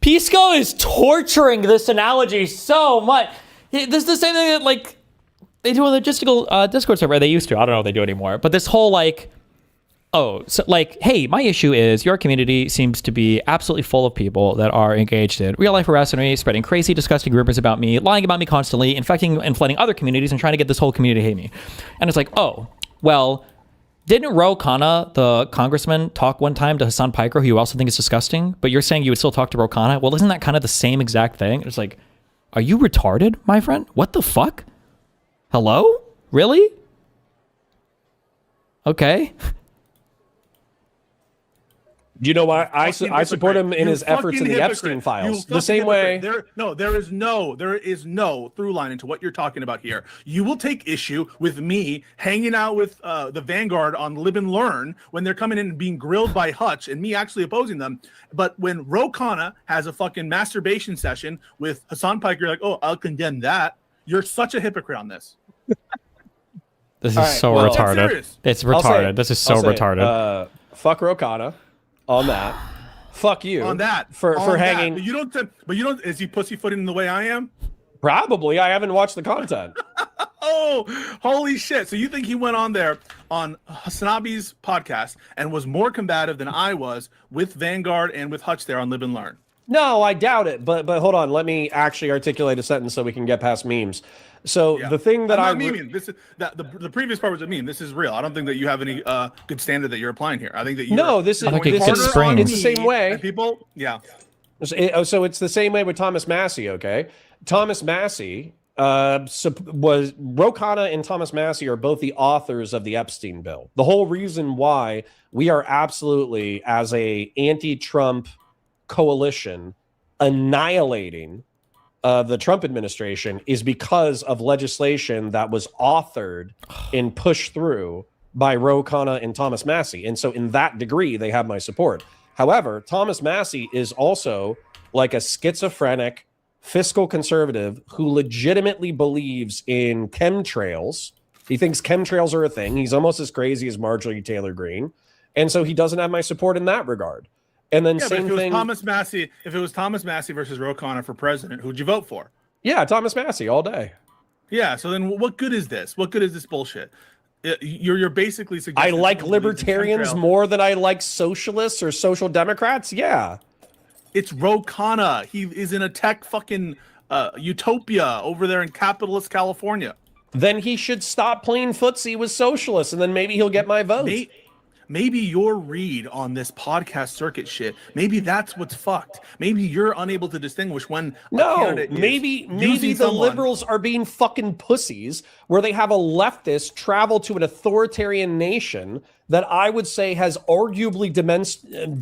Pisco is torturing this analogy so much. This is the same thing that they do on the logistical Discord server. They used to. I don't know if they do anymore. But this whole oh, so like, hey, my issue is your community seems to be absolutely full of people that are engaged in real life harassment, spreading crazy, disgusting rumors about me, lying about me constantly, infecting and flooding other communities, and trying to get this whole community to hate me. And it's like, oh, well, didn't Ro Khanna, the congressman, talk one time to Hassan Piker, who you also think is disgusting, but you're saying you would still talk to Ro Khanna? Well, isn't that kind of the same exact thing? It's like, are you retarded, my friend? What the fuck? Hello? Really? Okay. You know why I support him in his efforts in the Epstein files. The same way. There is no through line into what you're talking about here. You will take issue with me hanging out with the Vanguard on Live and Learn when they're coming in and being grilled by Hutch and me actually opposing them. But when Ro Khanna has a fucking masturbation session with Hassan Piker, you're like, oh, I'll condemn that. You're such a hypocrite on this. This is so retarded. It's retarded. This is so retarded. Fuck Ro Khanna. On that, fuck you. On that, for hanging. But you don't. Is he pussyfooting in the way I am? Probably. I haven't watched the content. Oh, holy shit! So you think he went on there on Hasanabi's podcast and was more combative than I was with Vanguard and with Hutch there on Live and Learn? No, I doubt it. But hold on. Let me actually articulate a sentence so we can get past memes. So the thing that I'm not memeing. This is the previous part was a meme. This is real. I don't think that you have any good standard that you're applying here. I think that this is it's the same way. People, yeah. So it's the same way with Thomas Massey. Okay, Thomas Massey was Ro Khanna and Thomas Massey are both the authors of the Epstein bill. The whole reason why we are absolutely, as a anti-Trump coalition, annihilating the Trump administration is because of legislation that was authored and pushed through by Ro Khanna and Thomas Massey. And so in that degree, they have my support. However, Thomas Massey is also like a schizophrenic fiscal conservative who legitimately believes in chemtrails. He thinks chemtrails are a thing. He's almost as crazy as Marjorie Taylor Greene. And so he doesn't have my support in that regard. And then same thing. If it was Thomas Massey versus Ro Khanna for president, who'd you vote for? Yeah, Thomas Massey all day. Yeah. So then, what good is this? What good is this bullshit? You're basically suggesting I like libertarians more than I like socialists or social democrats. Yeah, it's Ro Khanna. He is in a tech fucking utopia over there in capitalist California. Then he should stop playing footsie with socialists, and then maybe he'll get my vote. Maybe your read on this podcast circuit shit, maybe that's what's fucked. Maybe you're unable to distinguish when maybe the liberals are being fucking pussies where they have a leftist travel to an authoritarian nation that I would say has arguably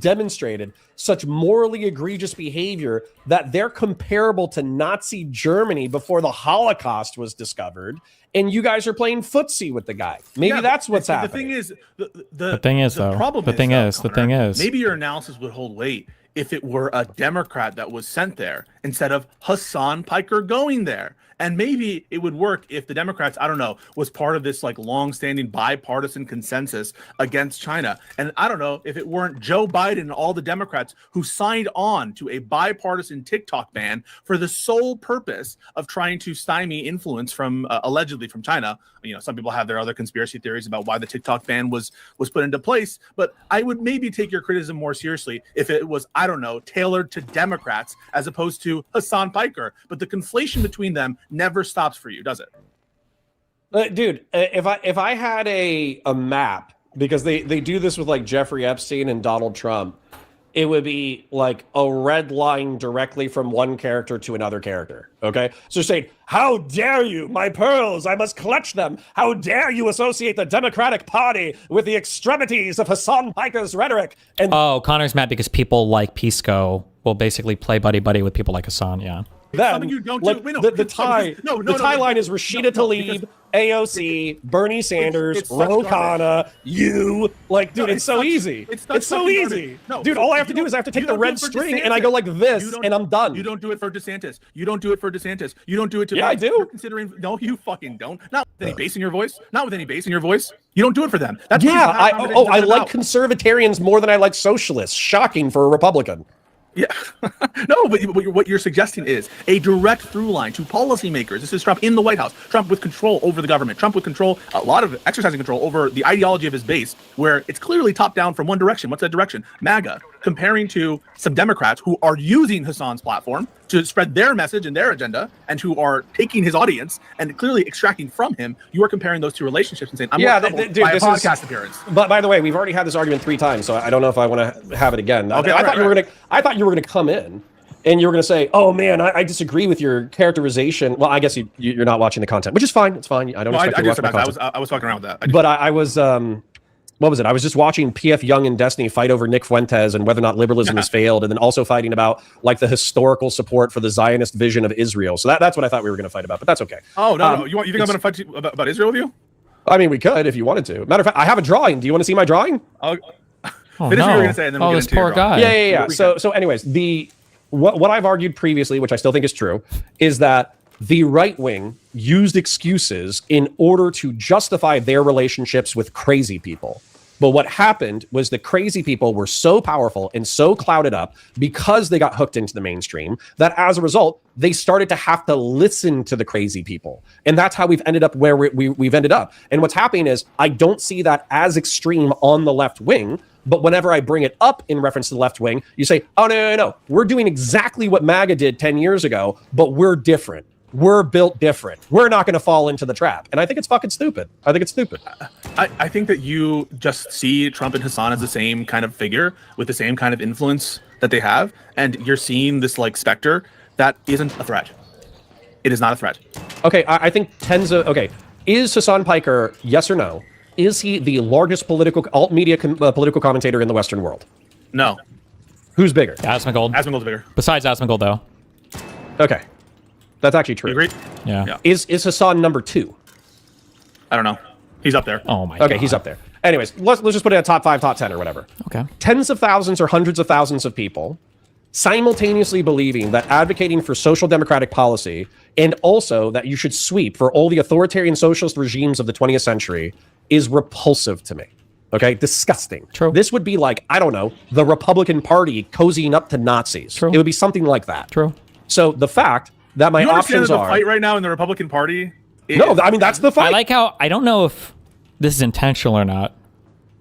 demonstrated such morally egregious behavior that they're comparable to Nazi Germany before the Holocaust was discovered. And you guys are playing footsie with the guy. Maybe that's what's happening. The thing is, maybe your analysis would hold weight if it were a Democrat that was sent there instead of Hassan Piker going there. And maybe it would work if the Democrats, I don't know, was part of this like long-standing bipartisan consensus against China. And I don't know if it weren't Joe Biden and all the Democrats who signed on to a bipartisan TikTok ban for the sole purpose of trying to stymie influence from allegedly from China. You know, some people have their other conspiracy theories about why the TikTok ban was put into place. But I would maybe take your criticism more seriously if it was, I don't know, tailored to Democrats as opposed to Hassan Piker. But the conflation between them never stops for you, does it? Dude, if I had a map, because they do this with like Jeffrey Epstein and Donald Trump, it would be like a red line directly from one character to another character. Okay, so saying, how dare you, my pearls, I must clutch them. How dare you associate the Democratic Party with the extremities of Hassan Piker's rhetoric? And Connor's mad because people like Pisco will basically play buddy-buddy with people like Hassan, yeah. Then, the tie line is Rashida Tlaib, AOC, Bernie Sanders, Ro Khanna, you. Like, dude, it's so easy. It's so easy. Dude, all I have to do is I have to take the red string and I go like this and I'm done. You don't do it for DeSantis. You don't do it for DeSantis. You don't do it to I do. You're considering, no, you fucking don't. Not with any bass in your voice. Not with any bass in your voice. You don't do it for them. That's I like conservatarians more than I like socialists. Shocking for a Republican. Yeah, no, but what you're suggesting is a direct through line to policymakers. This is Trump in the White House, Trump with control over the government, Trump with control, a lot of exercising control over the ideology of his base, where it's clearly top down from one direction. What's that direction? MAGA, comparing to some Democrats who are using Hassan's platform to spread their message and their agenda, and who are taking his audience and clearly extracting from him. You are comparing those two relationships and saying, I'm more troubled by a podcast appearance. But by the way, we've already had this argument 3 times, so I don't know if I want to have it again. Okay, I thought you were gonna come in and you were gonna say, "Oh man, I disagree with your characterization." Well, I guess you're not watching the content, which is fine. It's fine. I don't expect you to watch my content. I was fucking around with that. But I was what was it? I was just watching PF Young and Destiny fight over Nick Fuentes and whether or not liberalism has failed, and then also fighting about like the historical support for the Zionist vision of Israel. So that's what I thought we were going to fight about, but that's okay. Oh no, you think I'm going to fight about Israel with you? I mean, we could if you wanted to. Matter of fact, I have a drawing. Do you want to see my drawing? Finish what you were going to say, and then we'll get this into poor your guy. Yeah. So anyways, what I've argued previously, which I still think is true, is that the right wing used excuses in order to justify their relationships with crazy people. But what happened was the crazy people were so powerful and so clouded up because they got hooked into the mainstream that as a result, they started to have to listen to the crazy people. And that's how we've ended up where we've ended up. And what's happening is I don't see that as extreme on the left wing. But whenever I bring it up in reference to the left wing, you say, oh, no. We're doing exactly what MAGA did 10 years ago, but we're different. We're built different. We're not going to fall into the trap. And I think it's fucking stupid. I think it's stupid. I think that you just see Trump and Hassan as the same kind of figure with the same kind of influence that they have. And you're seeing this like specter that isn't a threat. It is not a threat. Okay, I think is Hassan Piker, yes or no? Is he the largest alt media political commentator in the Western world? No. Who's bigger? Asmongold. Asmongold's bigger. Besides Asmongold, though. Okay. That's actually true. You agree? Yeah. Is Hassan number 2? I don't know. He's up there. Oh my god. Okay, he's up there. Anyways, let's just put it at top 5, top 10 or whatever. Okay. Tens of thousands or hundreds of thousands of people simultaneously believing that advocating for social democratic policy and also that you should sweep for all the authoritarian socialist regimes of the 20th century is repulsive to me. Okay, disgusting. True. This would be like, I don't know, the Republican Party cozying up to Nazis. True. It would be something like that. True. So the fact that my options the are fight right now in the Republican Party. No, I mean that's the fight. I like how I don't know if this is intentional or not,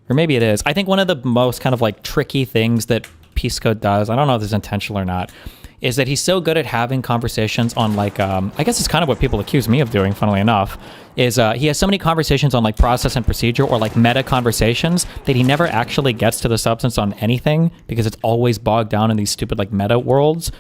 or maybe it is. I think one of the most kind of like tricky things that Pisco does, I don't know if this is intentional or not, is that he's so good at having conversations on like, I guess it's kind of what people accuse me of doing, funnily enough, is he has so many conversations on like process and procedure or like meta conversations that he never actually gets to the substance on anything because it's always bogged down in these stupid like meta worlds.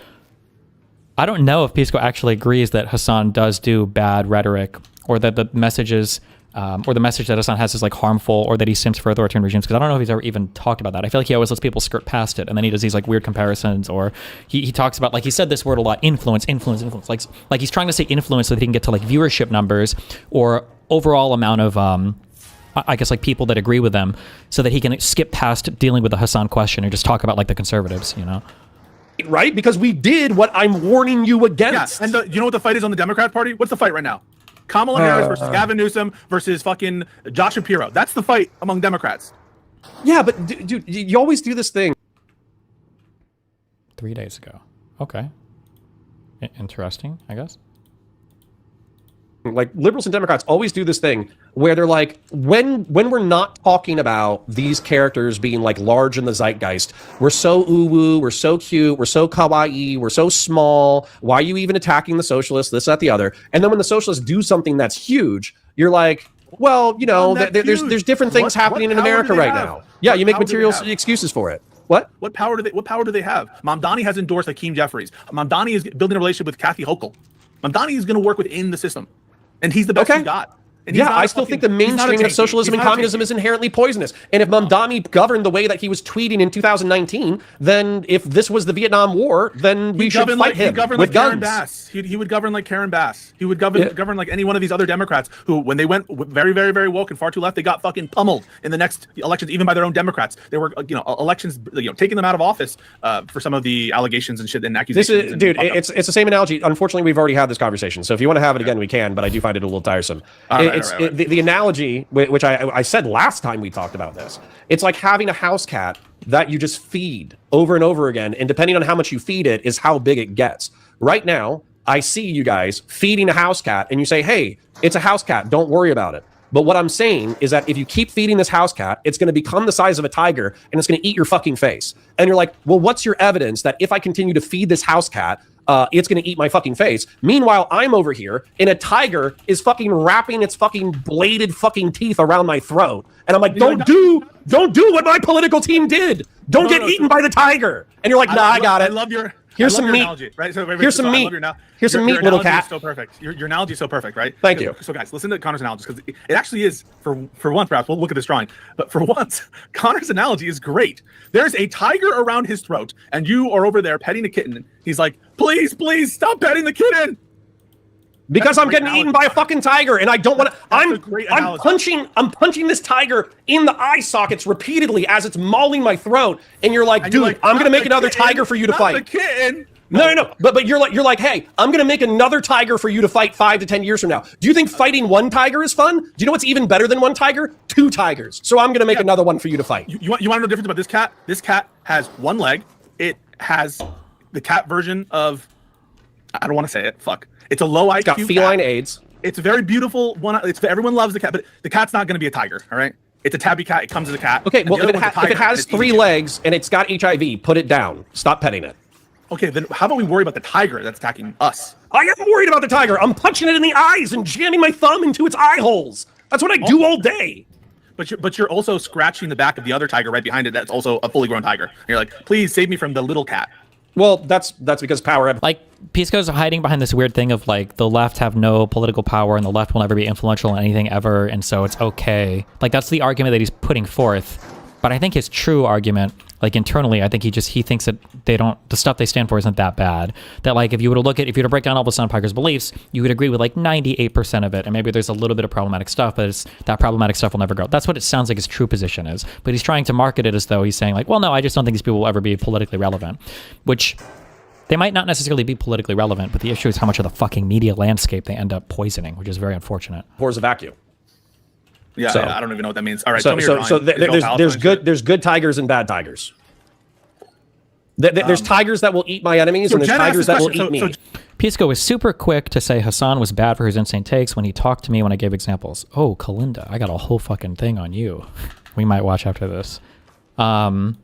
I don't know if Pisco actually agrees that Hassan does do bad rhetoric or that the messages or the message that Hassan has is like harmful or that he simps for authoritarian regimes, because I don't know if he's ever even talked about that. I feel like he always lets people skirt past it and then he does these like weird comparisons, or he talks about, like he said this word a lot, influence. Like he's trying to say influence so that he can get to like viewership numbers or overall amount of I guess like people that agree with them so that he can skip past dealing with the Hassan question and just talk about like the conservatives, you know? Right? Because we did what I'm warning you against. Yeah, and you know what the fight is on the Democrat Party? What's the fight right now? Kamala Harris versus Gavin Newsom versus fucking Josh Shapiro. That's the fight among Democrats. Yeah, but dude, you always do this thing. 3 days ago. Okay. Interesting, I guess. Like liberals and Democrats always do this thing where they're like, when we're not talking about these characters being like large in the zeitgeist, we're so ooh-woo, we're so cute, we're so kawaii, we're so small, why are you even attacking the socialists, this, that, the other? And then when the socialists do something that's huge, you're like, well, you know, there's different things happening in America right now. Yeah, you make material excuses for it. What power do they have? Mamdani has endorsed Hakeem Jeffries. Mamdani is building a relationship with Kathy Hochul. Mamdani is going to work within the system. And he's the best he got. And yeah, I still think the mainstreaming of socialism and communism is inherently poisonous. And if Mamdani governed the way that he was tweeting in 2019, then if this was the Vietnam War, then we should fight him with guns. He would govern like Karen Bass. He would govern like any one of these other Democrats who, when they went very, very, very woke and far too left, they got fucking pummeled in the next elections, even by their own Democrats. They were, elections, taking them out of office for some of the allegations and shit and accusations. It's the same analogy. Unfortunately, we've already had this conversation. So if you want to have it again, we can. But I do find it a little tiresome. The analogy, which I said last time we talked about this, it's like having a house cat that you just feed over and over again. And depending on how much you feed it is how big it gets. Right now, I see you guys feeding a house cat and you say, hey, it's a house cat. Don't worry about it. But what I'm saying is that if you keep feeding this house cat, it's going to become the size of a tiger and it's going to eat your fucking face. And you're like, well, what's your evidence that if I continue to feed this house cat, it's going to eat my fucking face? Meanwhile, I'm over here and a tiger is fucking wrapping its fucking bladed fucking teeth around my throat. And I'm like, don't do what my political team did. Don't get eaten by the tiger. And you're like, nah, I got it. I love your Here's some meat. Analogy, right? So, Here's some meat. Here's some meat, little cat. So perfect. Your analogy is so perfect, right? Thank you. So guys, listen to Connor's analogy because it actually is for once. Perhaps we'll look at this drawing, but for once, Connor's analogy is great. There's a tiger around his throat, and you are over there petting a kitten. He's like, please, please, stop petting the kitten. Because I'm getting eaten by a fucking tiger, and I don't want to. I'm punching this tiger in the eye sockets repeatedly as it's mauling my throat, and you're like, dude, I'm gonna make another tiger for you to fight. The kitten. No. But you're like, hey, I'm gonna make another tiger for you to fight 5 to 10 years from now. Do you think fighting one tiger is fun? Do you know what's even better than one tiger? 2 tigers. So I'm gonna make another one for you to fight. You want to know the difference about this cat? This cat has one leg. It has the cat version of, I don't want to say it. Fuck. It's a low IQ. It's got feline AIDS. It's a very beautiful one. Everyone loves the cat, but the cat's not going to be a tiger. All right. It's a tabby cat. It comes as a cat. Okay. Well, if it has 3 legs and it's got HIV, put it down. Stop petting it. Okay, then how about we worry about the tiger that's attacking us? I am worried about the tiger. I'm punching it in the eyes and jamming my thumb into its eye holes. That's what I do all day. But you're also scratching the back of the other tiger right behind it. That's also a fully grown tiger. And you're like, please save me from the little cat. Well, that's because power. Like, Pisco's hiding behind this weird thing of like the left have no political power and the left will never be influential in anything ever, and so it's okay. Like, that's the argument that he's putting forth. But I think his true argument, like internally, I think he thinks that the stuff they stand for isn't that bad. That like if you were to break down all the Sun Parker's beliefs, you would agree with like 98% of it, and maybe there's a little bit of problematic stuff, but that problematic stuff will never go. That's what it sounds like his true position is. But he's trying to market it as though he's saying like, well, no, I just don't think these people will ever be politically relevant, which they might not necessarily be politically relevant, but the issue is how much of the fucking media landscape they end up poisoning, which is very unfortunate. Pours a vacuum. Yeah, So- I don't even know what that means. All right, So there's good tigers and bad tigers. There's tigers that will eat my enemies, and there's tigers that will eat me. Pisco was super quick to say Hassan was bad for his insane takes when he talked to me when I gave examples. Oh, Kalinda, I got a whole fucking thing on you. We might watch after this. I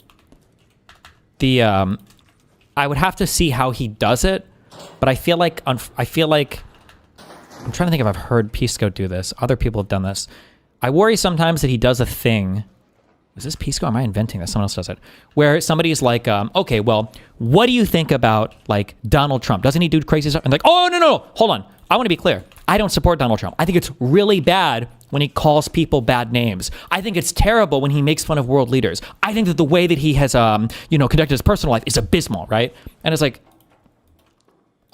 would have to see how he does it, but I feel like I'm trying to think if I've heard Pisco do this. Other people have done this. I worry sometimes that he does a thing. Is this Pisco? Am I inventing this? Someone else does it. Where somebody's like, okay, well, what do you think about like Donald Trump? Doesn't he do crazy stuff? And like, oh, no, hold on. I want to be clear. I don't support Donald Trump. I think it's really bad when he calls people bad names. I think it's terrible when he makes fun of world leaders. I think that the way that he has, conducted his personal life is abysmal, right? And it's like,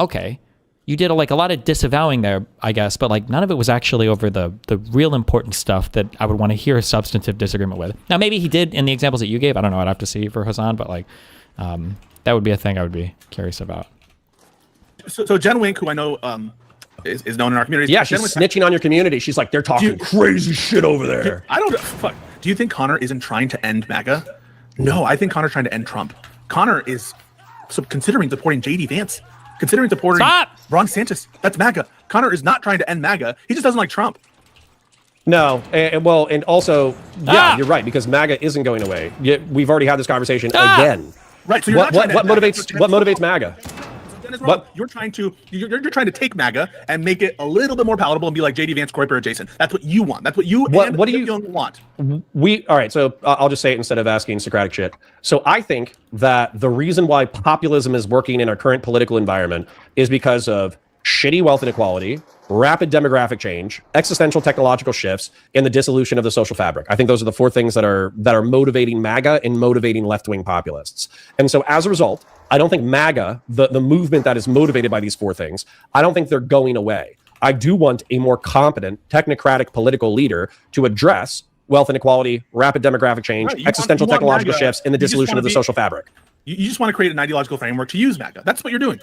okay, you did a lot of disavowing there, I guess, but like none of it was actually over the real important stuff that I would want to hear a substantive disagreement with. Now, maybe he did in the examples that you gave. I don't know. I'd have to see for Hassan, but like that would be a thing I would be curious about. So Jen Wink, who I know is known in our community. Yeah, she's snitching on your community. She's like, they're talking crazy shit over there. I don't fuck. Do you think Connor isn't trying to end MAGA? No, I think Connor's trying to end Trump. Connor is considering supporting JD Vance. Considering supporting Ron DeSantis. That's MAGA. Connor is not trying to end MAGA. He just doesn't like Trump. No, and also, yeah, you're right, because MAGA isn't going away. We've already had this conversation again. Right. So what motivates MAGA? What you're trying to take MAGA and make it a little bit more palatable and be like JD Vance, Kuiper, or Jason. That's what you want. That's what you what do you want. All right. So I'll just say it instead of asking Socratic shit. So I think that the reason why populism is working in our current political environment is because of shitty wealth inequality, rapid demographic change, existential technological shifts, and the dissolution of the social fabric. I think those are the 4 things that are motivating MAGA and motivating left-wing populists. And so as a result, I don't think MAGA, the movement that is motivated by these 4 things, I don't think they're going away. I do want a more competent, technocratic political leader to address wealth inequality, rapid demographic change, existential technological shifts, and the dissolution of the social fabric. You just want to create an ideological framework to use MAGA. That's what you're doing.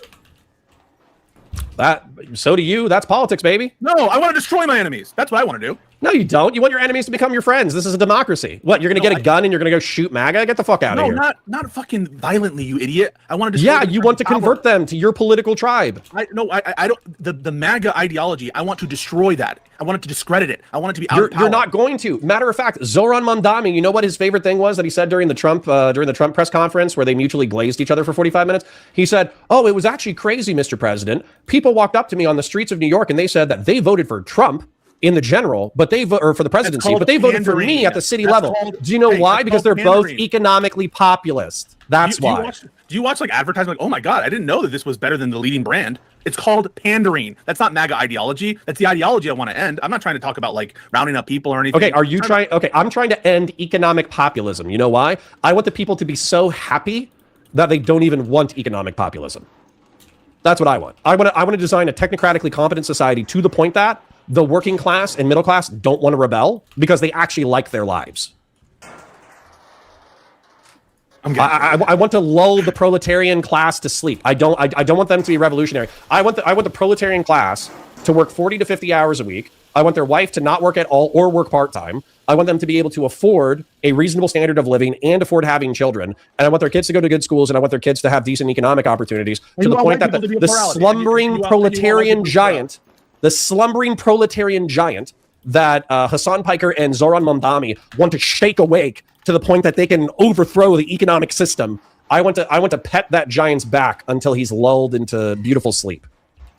So do you. That's politics, baby. No, I want to destroy my enemies. That's what I want to do. No, you don't. You want your enemies to become your friends. This is a democracy. What, you're going to get a gun and you're going to go shoot MAGA? Get the fuck out of here. No, not fucking violently, you idiot. I want to destroy Yeah, you want to convert them to your political tribe. I don't. The MAGA ideology, I want to destroy that. I want it to discredit it. I want it to be out of power. You're not going to. Matter of fact, Zoran Mondani, you know what his favorite thing was that he said during the Trump press conference where they mutually glazed each other for 45 minutes? He said, "Oh, it was actually crazy, Mr. President. People walked up to me on the streets of New York and they said that they voted for Trump in the general, but or for the presidency, but they voted for me at the city level. Do you know why? Because they're both economically populist. That's why." Do you watch like advertising like, oh my God, I didn't know that this was better than the leading brand? It's called pandering. That's not MAGA ideology. That's the ideology I want to end. I'm not trying to talk about like rounding up people or anything. Okay, are you trying? Okay, I'm trying to end economic populism. You know why? I want the people to be so happy that they don't even want economic populism. That's what I want. I want to design a technocratically competent society to the point that the working class and middle class don't want to rebel because they actually like their lives. I want to lull the proletarian class to sleep. I don't want them to be revolutionary. I want the proletarian class to work 40 to 50 hours a week. I want their wife to not work at all or work part-time. I want them to be able to afford a reasonable standard of living and afford having children. And I want their kids to go to good schools, and I want their kids to have decent economic opportunities to the point that the slumbering proletarian giant that Hassan Piker and Zoran Mondani want to shake awake to the point that they can overthrow the economic system. I want to pet that giant's back until he's lulled into beautiful sleep.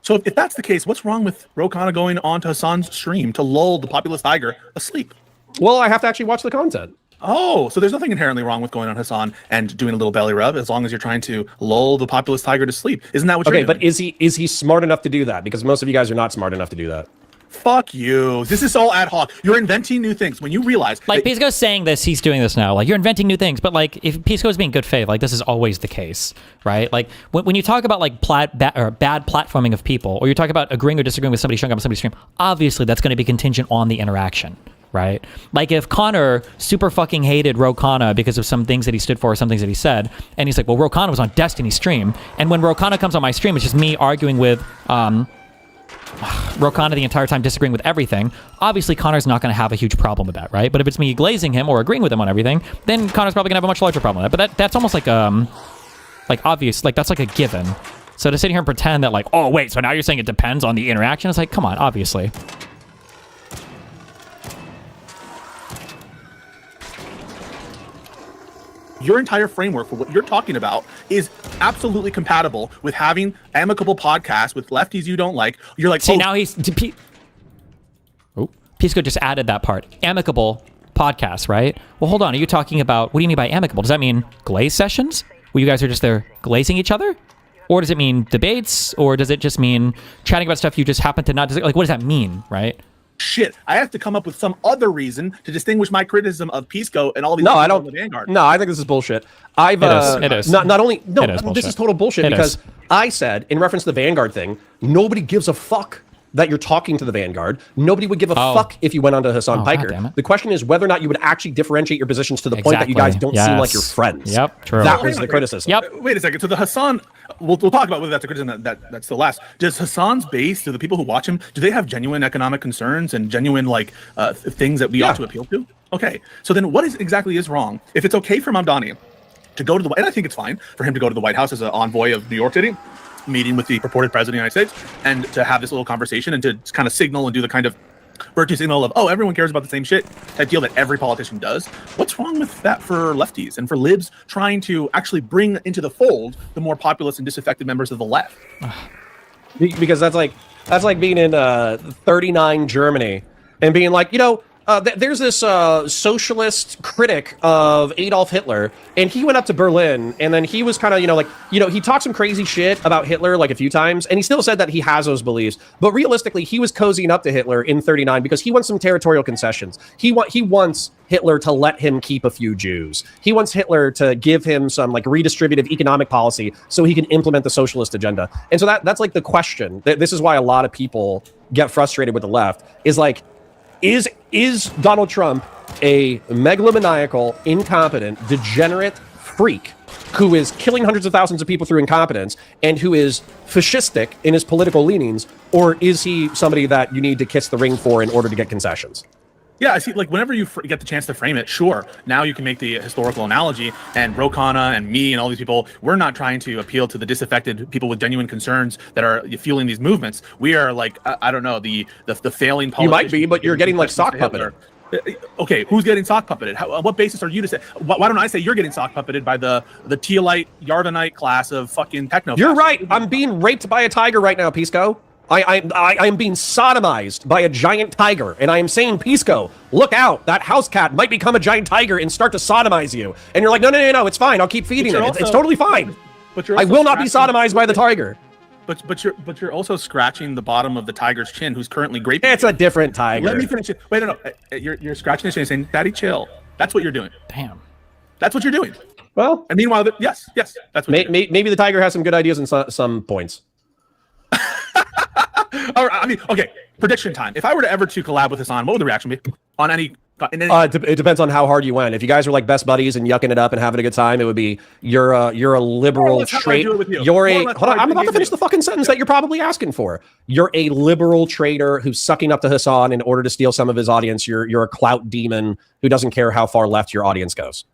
So if that's the case, what's wrong with Ro Khanna going on to Hassan's stream to lull the populist tiger asleep? Well, I have to actually watch the content. Oh, so there's nothing inherently wrong with going on Hassan and doing a little belly rub as long as you're trying to lull the populist tiger to sleep. Isn't that what you're doing? Okay, but is he smart enough to do that? Because most of you guys are not smart enough to do that. Fuck you. This is all ad hoc. You're inventing new things. When you realize... Like, Pisco's saying this, he's doing this now. Like, you're inventing new things. But, like, if Pisco's being good faith, like, this is always the case, right? Like, when you talk about, like, bad platforming of people, or you talk about agreeing or disagreeing with somebody showing up on somebody's stream, obviously that's going to be contingent on the interaction, right? Like, if Connor super fucking hated Ro Khanna because of some things that he stood for or some things that he said, and he's like, well, Ro Khanna was on Destiny's stream, and when Ro Khanna comes on my stream, it's just me arguing with... Ro Khanna the entire time disagreeing with everything, obviously Connor's not going to have a huge problem with that, right? But if it's me glazing him or agreeing with him on everything, then Connor's probably going to have a much larger problem with that. But that's almost like obvious, like that's like a given. So to sit here and pretend that like, oh wait, so now you're saying it depends on the interaction, it's like, come on, obviously. Your entire framework for what you're talking about is absolutely compatible with having amicable podcasts with lefties you don't like. You're like, see, now he's... Pisco just added that part. Amicable podcasts, right? Well, hold on. Are you talking about... What do you mean by amicable? Does that mean glaze sessions? Where you guys are just there glazing each other? Or does it mean debates? Or does it just mean chatting about stuff you just happen to not... Like, what does that mean, right? Shit, I have to come up with some other reason to distinguish my criticism of Pisco and all these. No, I don't. The Vanguard. No, I think this is bullshit. It is. Not only. No, this is total bullshit because I said in reference to the Vanguard thing, nobody gives a fuck that you're talking to the Vanguard. Nobody would give a fuck if you went onto Hassan Piker. The question is whether or not you would actually differentiate your positions to the point that you guys don't seem like you're friends. Yep, true. That was the criticism. Yep. Wait a second. So the Hassan, we'll talk about whether that's a criticism that still lasts. Does Hassan's base, do the people who watch him, do they have genuine economic concerns and genuine like things that we ought to appeal to? Okay. So then what exactly is wrong? If it's okay for Mamdani to go to and I think it's fine for him to go to the White House as an envoy of New York City, meeting with the purported president of the United States, and to have this little conversation and to kind of signal and do the kind of virtue signal of, oh, everyone cares about the same shit type deal that every politician does. What's wrong with that for lefties and for libs trying to actually bring into the fold the more populist and disaffected members of the left? Because that's like being in 39 Germany and being like, there's this socialist critic of Adolf Hitler, and he went up to Berlin, and then he was kind of, he talked some crazy shit about Hitler like a few times, and he still said that he has those beliefs. But realistically, he was cozying up to Hitler in 39 because he wants some territorial concessions. He wants Hitler to let him keep a few Jews. He wants Hitler to give him some like redistributive economic policy so he can implement the socialist agenda. And so that's like the question. This is why a lot of people get frustrated with the left, is like, Is Donald Trump a megalomaniacal, incompetent, degenerate freak who is killing hundreds of thousands of people through incompetence and who is fascistic in his political leanings, or is he somebody that you need to kiss the ring for in order to get concessions? Yeah, I see. Like, whenever you get the chance to frame it, sure. Now you can make the historical analogy, and Rokana and me and all these people, we're not trying to appeal to the disaffected people with genuine concerns that are fueling these movements. We are like, I don't know, the failing politicians. You might be, but you're getting like sock puppeted. Okay, who's getting sock puppeted? What basis are you to say? Why don't I say you're getting sock puppeted by the Tealite, Yarvanite class of fucking techno? You're right. I'm being raped by a tiger right now, Pisco. I am being sodomized by a giant tiger, and I am saying, Pisco, look out! That house cat might become a giant tiger and start to sodomize you. And you're like, no, it's fine. I'll keep feeding it. It's totally fine. But you're I will not be sodomized by the tiger. But you're also scratching the bottom of the tiger's chin, who's currently graping. It's a different tiger. Let me finish it. Wait, no. You're scratching his chin and saying, "Daddy, chill." That's what you're doing. Damn. That's what you're doing. Well, and meanwhile, yes, that's what. Maybe the tiger has some good ideas in some points. All right, I mean, okay. Prediction time. If I were to ever to collab with Hassan, what would the reaction be on any? It depends on how hard you went. If you guys are like best buddies and yucking it up and having a good time, it would be you're a liberal traitor. I'm about to finish the fucking sentence that you're probably asking for. You're a liberal traitor who's sucking up to Hassan in order to steal some of his audience. You're a clout demon who doesn't care how far left your audience goes.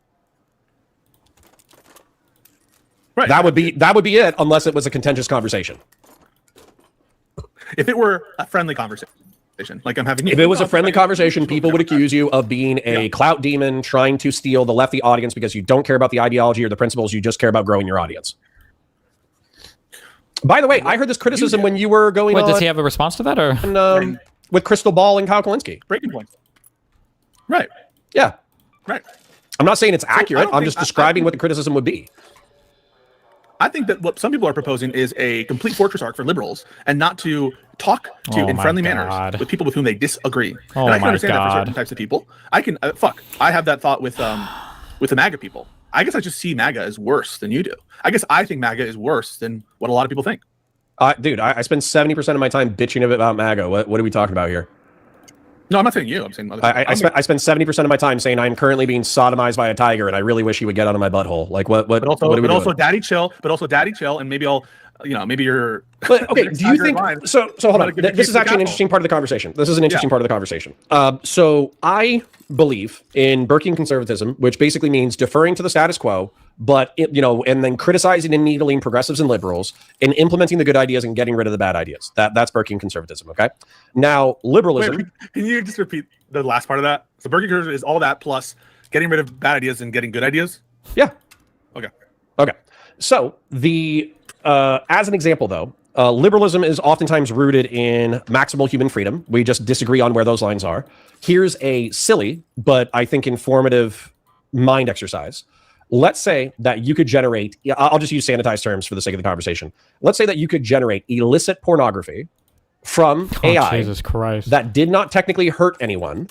Right. That would be it, unless it was a contentious conversation. If it were a friendly conversation. Like I'm having. If it was a friendly conversation, people would accuse you of being a clout demon trying to steal the lefty audience because you don't care about the ideology or the principles. You just care about growing your audience. By the way, I heard this criticism when you were going on. Does he have a response to that, or with Crystal Ball and Kyle Kalinske? Breaking points. Right. Yeah. Right. I'm not saying it's accurate. I'm just describing what the criticism would be. I think that what some people are proposing is a complete fortress arc for liberals, and not to talk to in friendly manners with people with whom they disagree. And I can understand that for certain types of people. I can I have that thought with the MAGA people. I guess I just see MAGA as worse than you do. I guess I think MAGA is worse than what a lot of people think. Dude, I spend 70% of my time bitching about MAGA. What are we talking about here? No, I'm not saying you. I'm saying other people. I spend 70% of my time saying I'm currently being sodomized by a tiger, and I really wish he would get out of my butthole. Like what? But also, what are we doing? Also, daddy chill. But also, daddy chill, and maybe I'll, maybe you're. But okay, do you think? So hold on. This is actually an interesting part of the conversation. This is an interesting part of the conversation. So I believe in Burkean conservatism, which basically means deferring to the status quo, but and then criticizing and needling progressives and liberals, and implementing the good ideas and getting rid of the bad ideas. That's Burkean conservatism. Okay. Now liberalism. Wait, can you just repeat the last part of that? So Burkean conservatism is all that plus getting rid of bad ideas and getting good ideas. Yeah. Okay. So the as an example, though, liberalism is oftentimes rooted in maximal human freedom. We just disagree on where those lines are. Here's a silly, but I think informative mind exercise. Let's say that you could generate, I'll just use sanitized terms for the sake of the conversation. Let's say that you could generate illicit pornography from AI Jesus Christ. that did not technically hurt anyone.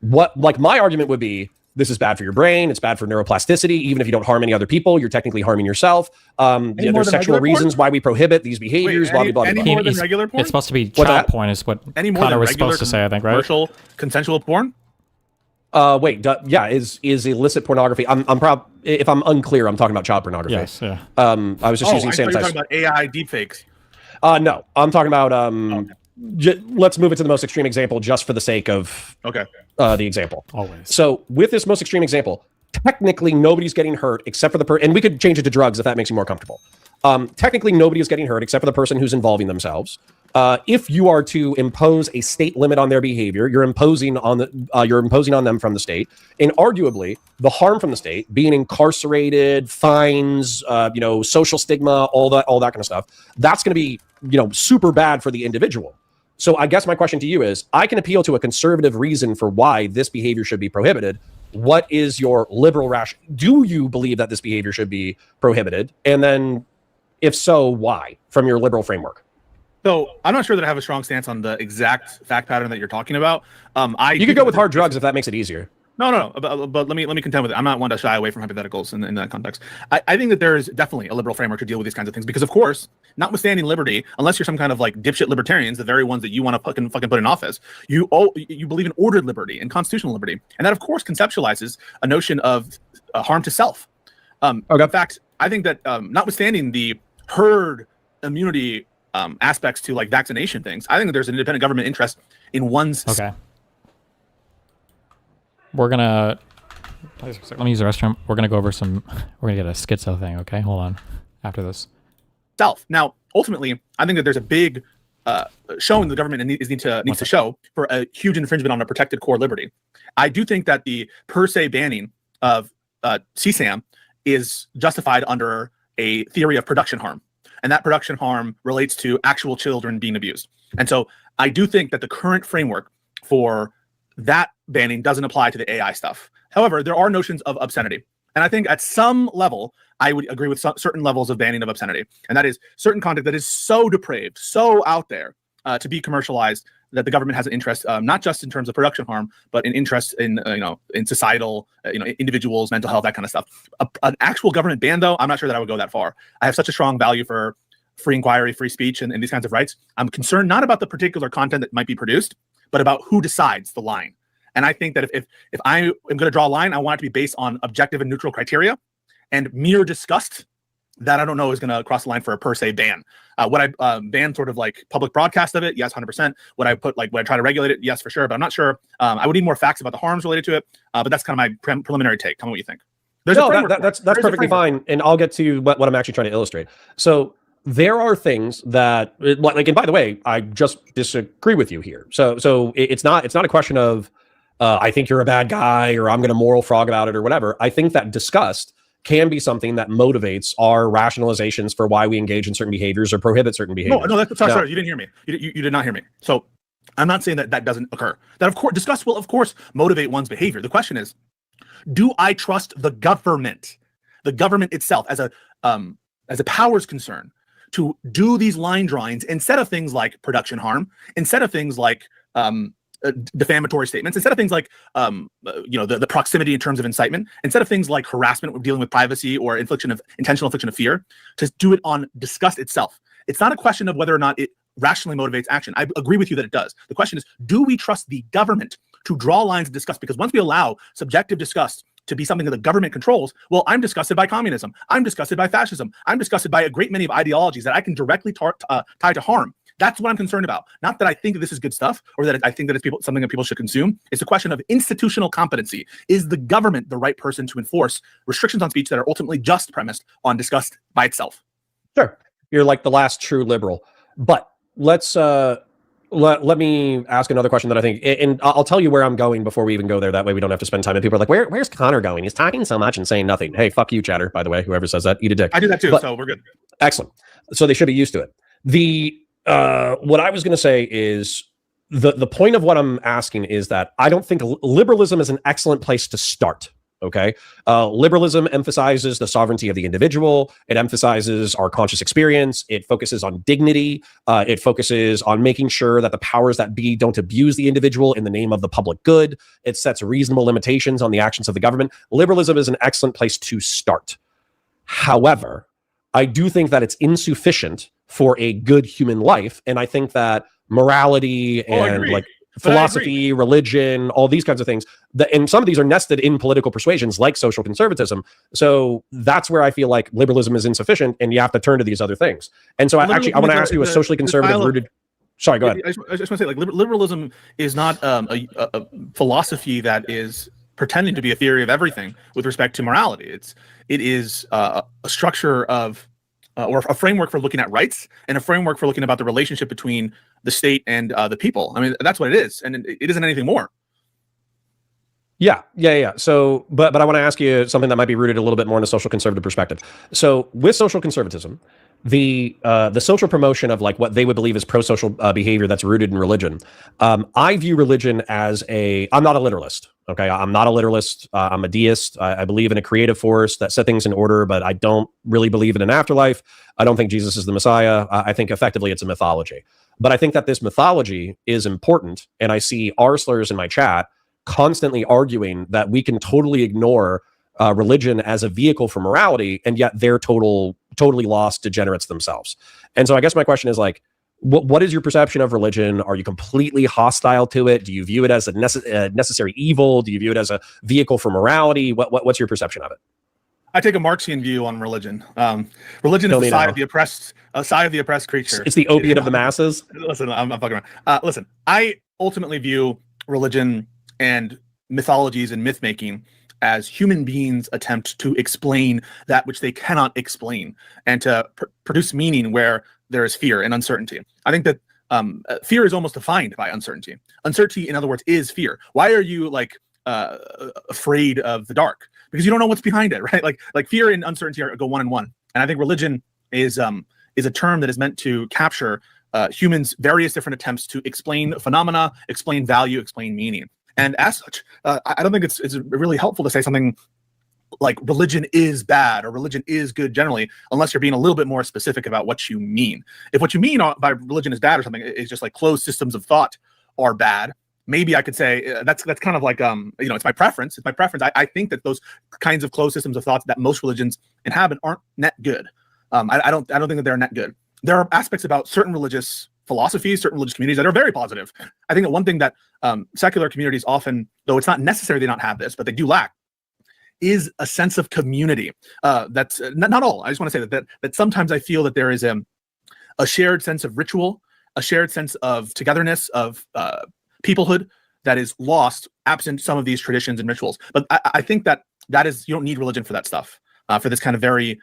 My argument would be, this is bad for your brain. It's bad for neuroplasticity. Even if you don't harm any other people, you're technically harming yourself. There's sexual reasons why we prohibit these behaviors. Blah, blah, blah, blah. More than regular porn? It's supposed to be child porn, is what Connor was supposed to say, I think, right? Commercial, consensual porn? Is illicit pornography. I'm proud. If I'm unclear, I'm talking about child pornography. Yes, yeah. I was just using sanitized. You're sanitized. talking about AI deepfakes. No, I'm talking about let's move it to the most extreme example just for the sake of the example. Always. So with this most extreme example, technically nobody's getting hurt except for the person, and we could change it to drugs if that makes you more comfortable. Technically nobody is getting hurt except for the person who's involving themselves. If you are to impose a state limit on their behavior, you're imposing on them from the state, and arguably the harm from the state, being incarcerated, fines, social stigma, all that kind of stuff, that's going to be super bad for the individual. So I guess my question to you is, I can appeal to a conservative reason for why this behavior should be prohibited. What is your liberal rationale? Do you believe that this behavior should be prohibited? And then, if so, why? From your liberal framework. So I'm not sure that I have a strong stance on the exact fact pattern that you're talking about. You could go with hard drugs if that makes it easier. No. But let me contend with it. I'm not one to shy away from hypotheticals in that context. I think that there is definitely a liberal framework to deal with these kinds of things because, of course, notwithstanding liberty, unless you're some kind of like dipshit libertarians, the very ones that you want to fucking put in office, you believe in ordered liberty and constitutional liberty, and that of course conceptualizes a notion of harm to self. In fact, I think that notwithstanding the herd immunity aspects to like vaccination things, I think that there's an independent government interest in one's. Okay. We're gonna let me use the restroom. We're gonna go over some. We're gonna get a schizo thing. Okay, hold on. After this. Self. Now, ultimately, I think that there's a big showing the government needs to show for a huge infringement on a protected core liberty. I do think that the per se banning of CSAM is justified under a theory of production harm. And that production harm relates to actual children being abused. And so I do think that the current framework for that banning doesn't apply to the AI stuff. However, there are notions of obscenity. And I think at some level, I would agree with certain levels of banning of obscenity. And that is certain content that is so depraved, so out there to be commercialized that the government has an interest, not just in terms of production harm, but an interest in, in societal, individuals, mental health, that kind of stuff. An actual government ban, though, I'm not sure that I would go that far. I have such a strong value for free inquiry, free speech, and these kinds of rights. I'm concerned not about the particular content that might be produced, but about who decides the line. And I think that if I am going to draw a line, I want it to be based on objective and neutral criteria, and mere disgust that I don't know is going to cross the line for a per se ban. Would I ban sort of like public broadcast of it? Yes, 100%. Would I try to regulate it? Yes, for sure. But I'm not sure. I would need more facts about the harms related to it. But that's kind of my preliminary take. Tell me what you think. That's perfectly fine. And I'll get to what I'm actually trying to illustrate. So there are things that, like, and by the way, I just disagree with you here. So it's not a question of I think you're a bad guy or I'm going to moral frog about it or whatever. I think that disgust can be something that motivates our rationalizations for why we engage in certain behaviors or prohibit certain behaviors. No, sorry, you didn't hear me. You did not hear me. So I'm not saying that doesn't occur. That of course, disgust will of course motivate one's behavior. The question is, do I trust the government itself as a powers concern to do these line drawings instead of things like production harm, instead of things like defamatory statements, instead of things like the proximity in terms of incitement, instead of things like harassment dealing with privacy or intentional infliction of fear, to do it on disgust itself. It's not a question of whether or not it rationally motivates action. I agree with you that it does. The question is, do we trust the government to draw lines of disgust? Because once we allow subjective disgust to be something that the government controls, well, I'm disgusted by communism. I'm disgusted by fascism. I'm disgusted by a great many of ideologies that I can directly tie to harm. That's what I'm concerned about. Not that I think that this is good stuff or that I think that it's something that people should consume. It's a question of institutional competency. Is the government the right person to enforce restrictions on speech that are ultimately just premised on disgust by itself? Sure. You're like the last true liberal. But let's let me ask another question that I think, and I'll tell you where I'm going before we even go there. That way we don't have to spend time. And people are like, where's Connor going? He's talking so much and saying nothing. Hey, fuck you, chatter, by the way, whoever says that, eat a dick. I do that too, so we're good. Excellent. So they should be used to it. What I was going to say is the point of what I'm asking is that I don't think liberalism is an excellent place to start. Okay. Liberalism emphasizes the sovereignty of the individual. It emphasizes our conscious experience. It focuses on dignity. It focuses on making sure that the powers that be don't abuse the individual in the name of the public good. It sets reasonable limitations on the actions of the government. Liberalism is an excellent place to start. However, I do think that it's insufficient for a good human life. And I think that morality and like philosophy, religion, all these kinds of things, and some of these are nested in political persuasions like social conservatism. So that's where I feel like liberalism is insufficient and you have to turn to these other things. And so I want to ask you a socially conservative rooted. Sorry, go ahead. I just want to say, like, liberalism is not a philosophy that is pretending to be a theory of everything with respect to morality. It is a structure of or a framework for looking at rights and a framework for looking about the relationship between the state and the people. I mean, that's what it is, and it isn't anything more. Yeah. So, but I want to ask you something that might be rooted a little bit more in a social conservative perspective. So, with social conservatism, the social promotion of like what they would believe is pro-social behavior that's rooted in religion. I view religion as I'm not a literalist. Okay, I'm not a literalist. I'm a deist. I believe in a creative force that set things in order, but I don't really believe in an afterlife. I don't think Jesus is the Messiah. I think effectively it's a mythology. But I think that this mythology is important, and I see arslers in my chat constantly arguing that we can totally ignore religion as a vehicle for morality, and yet they're totally lost degenerates themselves. And so I guess my question is like, what is your perception of religion? Are you completely hostile to it? Do you view it as a necessary evil? Do you view it as a vehicle for morality? What's your perception of it? I take a Marxian view on religion. Religion is the side of the oppressed, creature. It's the opiate of the masses. Listen, I'm fucking around. Listen, I ultimately view religion and mythologies and myth making as human beings attempt to explain that which they cannot explain, and to produce meaning where there is fear and uncertainty. I think that fear is almost defined by uncertainty. Uncertainty, in other words, is fear. Why are you afraid of the dark? Because you don't know what's behind it, right? Like fear and uncertainty go one and one. And I think religion is a term that is meant to capture humans' various different attempts to explain phenomena, explain value, explain meaning. And as such, I don't think it's really helpful to say something like religion is bad or religion is good generally, unless you're being a little bit more specific about what you mean. If what you mean by religion is bad or something is just like closed systems of thought are bad, maybe I could say that's kind of like it's my preference. It's my preference. I think that those kinds of closed systems of thought that most religions inhabit aren't net good. I don't think that they're net good. There are aspects about certain religious philosophies, certain religious communities that are very positive. I think that one thing that secular communities often, though it's not necessary they not have this, but they do lack, is a sense of community. That's not all. I just want to say that sometimes I feel that there is a shared sense of ritual, a shared sense of togetherness, of peoplehood that is lost absent some of these traditions and rituals. But I think that is, you don't need religion for that stuff, for this kind of very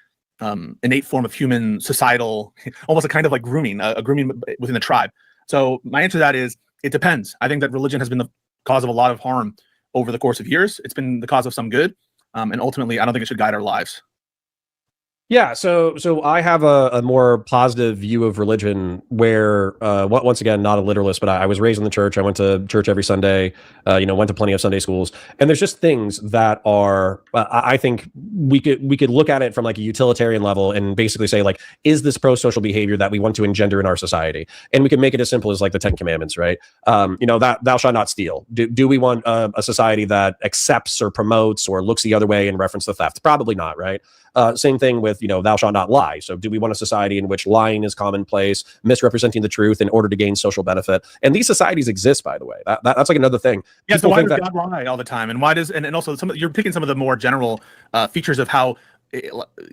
innate form of human societal, almost a kind of like grooming, a grooming within the tribe. So my answer to that is, it depends. I think that religion has been the cause of a lot of harm over the course of years. It's been the cause of some good. And ultimately, I don't think it should guide our lives. Yeah, so I have a more positive view of religion where, once again, not a literalist, but I was raised in the church. I went to church every Sunday, went to plenty of Sunday schools. And there's just things that are, I think we could look at it from like a utilitarian level and basically say, like, is this pro-social behavior that we want to engender in our society? And we can make it as simple as like the 10 Commandments, right? That thou shalt not steal. Do we want a society that accepts or promotes or looks the other way in reference to theft? Probably not, right? Same thing with, thou shalt not lie. So do we want a society in which lying is commonplace, misrepresenting the truth in order to gain social benefit? And these societies exist, by the way. That's like another thing. Yeah, so why does God lie all the time? And why does, and also you're picking some of the more general features of how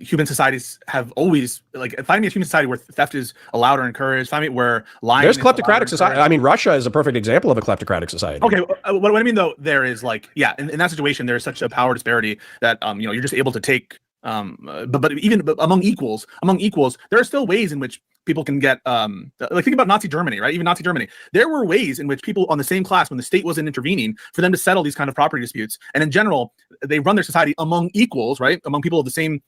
human societies have always, like, find me a human society where theft is allowed or encouraged. Find me where lying. There's kleptocratic society. I mean, Russia is a perfect example of a kleptocratic society. Okay, what I mean though, there is like, yeah, in that situation, there's such a power disparity that you're just able to take. But even among equals, there are still ways in which people can get like, think about Nazi Germany, right? Even Nazi Germany, there were ways in which people on the same class, when the state wasn't intervening, for them to settle these kind of property disputes. And in general, they run their society among equals, right? Among people of the same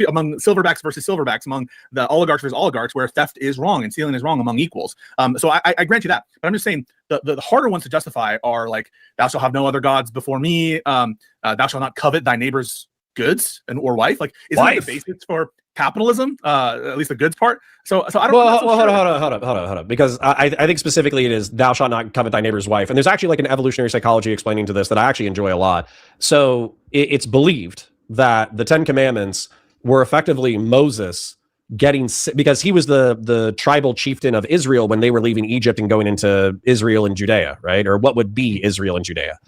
among silverbacks versus silverbacks, among the oligarchs versus oligarchs, where theft is wrong and stealing is wrong among equals. So I grant you that, but I'm just saying the harder ones to justify are like, thou shalt have no other gods before me, thou shalt not covet thy neighbor's goods or wife. Like, isn't that the basis for capitalism? At least the goods part. So I don't. Well, hold on. Because I think specifically it is thou shalt not covet thy neighbor's wife. And there's actually like an evolutionary psychology explaining to this that I actually enjoy a lot. So it's believed that the 10 Commandments were effectively Moses getting, because he was the tribal chieftain of Israel when they were leaving Egypt and going into Israel and Judea, right? Or what would be Israel and Judea.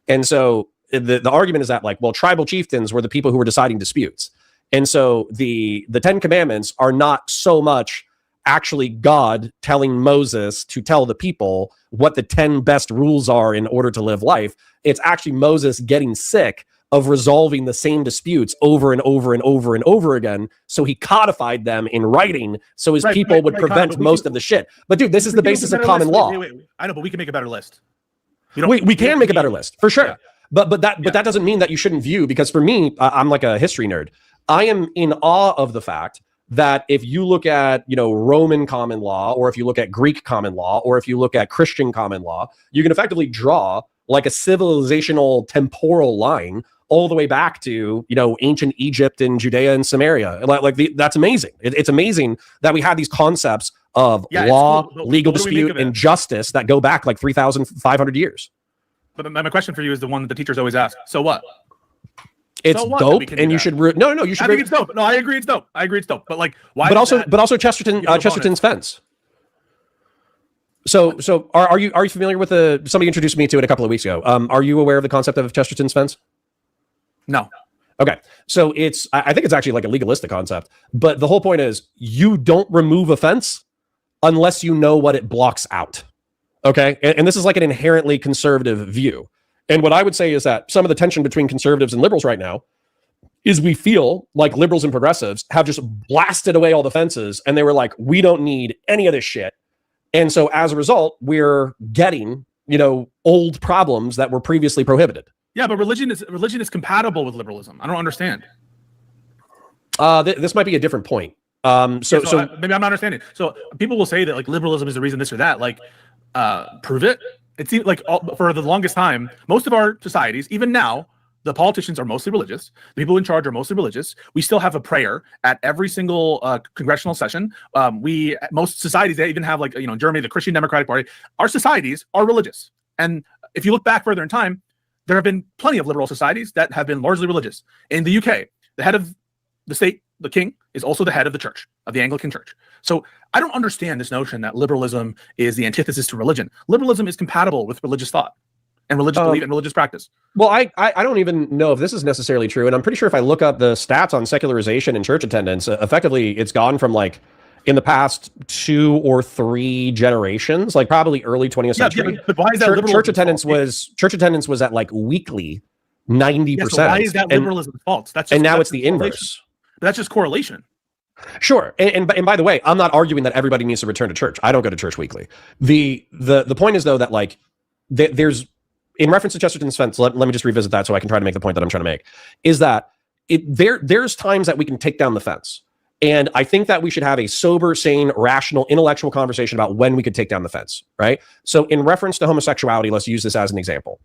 And so the argument is that, like, well, tribal chieftains were the people who were deciding disputes. And so the 10 Commandments are not so much actually God telling Moses to tell the people what the 10 best rules are in order to live life. It's actually Moses getting sick of resolving the same disputes over and over and over and over again. So he codified them in writing so his people would prevent most of the shit. But dude, this is the basis of common law. Wait. I know, but we can make a better list. We can make a better list, for sure. Yeah. But that doesn't mean that you shouldn't view, because for me, I'm like a history nerd. I am in awe of the fact that if you look at, Roman common law, or if you look at Greek common law, or if you look at Christian common law, you can effectively draw like a civilizational temporal line all the way back to, ancient Egypt and Judea and Samaria. That's amazing. It's amazing that we have these concepts of law, legal dispute, and justice that go back like 3,500 years. But my question for you is the one that the teachers always ask. So what? It's dope, and you should. No, you should. I think it's dope. No, I agree it's dope. But like, why? But also, Chesterton's fence. So are you familiar with somebody introduced me to it a couple of weeks ago? Are you aware of the concept of Chesterton's fence? No. Okay, so I think it's actually like a legalistic concept, but the whole point is you don't remove a fence unless you know what it blocks out. Okay, and this is like an inherently conservative view. And what I would say is that some of the tension between conservatives and liberals right now is we feel like liberals and progressives have just blasted away all the fences, and they were like, we don't need any of this shit. And so as a result, we're getting, old problems that were previously prohibited. Yeah, but religion is compatible with liberalism. I don't understand. This might be a different point. Maybe I'm not understanding. So people will say that like liberalism is the reason this or that. Like, prove it. It seems like for the longest time, most of our societies, even now, the politicians are mostly religious. The people in charge are mostly religious. We still have a prayer at every single congressional session. Most societies, they even have like, in Germany, the Christian Democratic Party. Our societies are religious. And if you look back further in time, there have been plenty of liberal societies that have been largely religious. In the UK, the head of the state, the king, is also the head of the church, of the Anglican Church. So I don't understand this notion that liberalism is the antithesis to religion. Liberalism is compatible with religious thought and religious belief and religious practice. Well, I don't even know if this is necessarily true. And I'm pretty sure if I look up the stats on secularization and church attendance, effectively it's gone from like in the past 2 or 3 generations, like probably early 20th century. Yeah, but why is that church attendance was at like weekly 90%. Yeah, so why is that liberalism's fault? And now it's the inverse. But that's just correlation. Sure. And by the way, I'm not arguing that everybody needs to return to church. I don't go to church weekly. The point is though that like there's, in reference to Chesterton's fence, let me just revisit that so I can try to make the point that I'm trying to make, is that there's times that we can take down the fence. And I think that we should have a sober, sane, rational, intellectual conversation about when we could take down the fence, right? So in reference to homosexuality, let's use this as an example.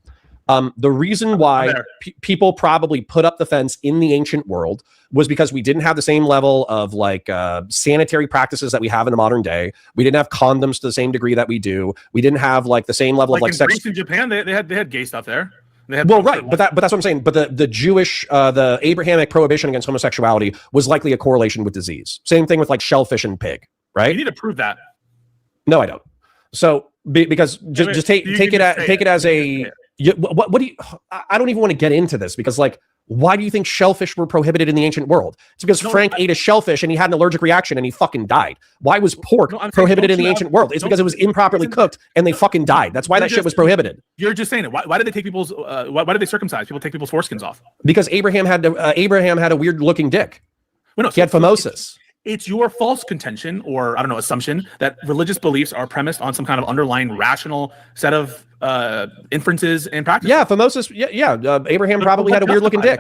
The reason why people probably put up the fence in the ancient world was because we didn't have the same level of like sanitary practices that we have in the modern day. We didn't have condoms to the same degree that we do. We didn't have like the same level of like in sex. Greece and Japan, they had gay stuff there. Right, but that's what I'm saying. But the Jewish, the Abrahamic prohibition against homosexuality was likely a correlation with disease. Same thing with like shellfish and pig, right? You need to prove that. No, I don't. So because just take it as a. What do you? I don't even want to get into this because like, why do you think shellfish were prohibited in the ancient world? It's because Frank ate a shellfish and he had an allergic reaction and he fucking died. Why was pork prohibited in the ancient world? It's because it was improperly cooked and they fucking died. That's why that shit was prohibited. You're just saying it. Why did they take people's? Why did they circumcise? People take people's foreskins off. Because Abraham had a weird looking dick. He had phimosis. It's your false contention or I don't know assumption that religious beliefs are premised on some kind of underlying rational set of inferences and practices. Yeah, phimosis. Yeah. Abraham probably had a weird looking dick.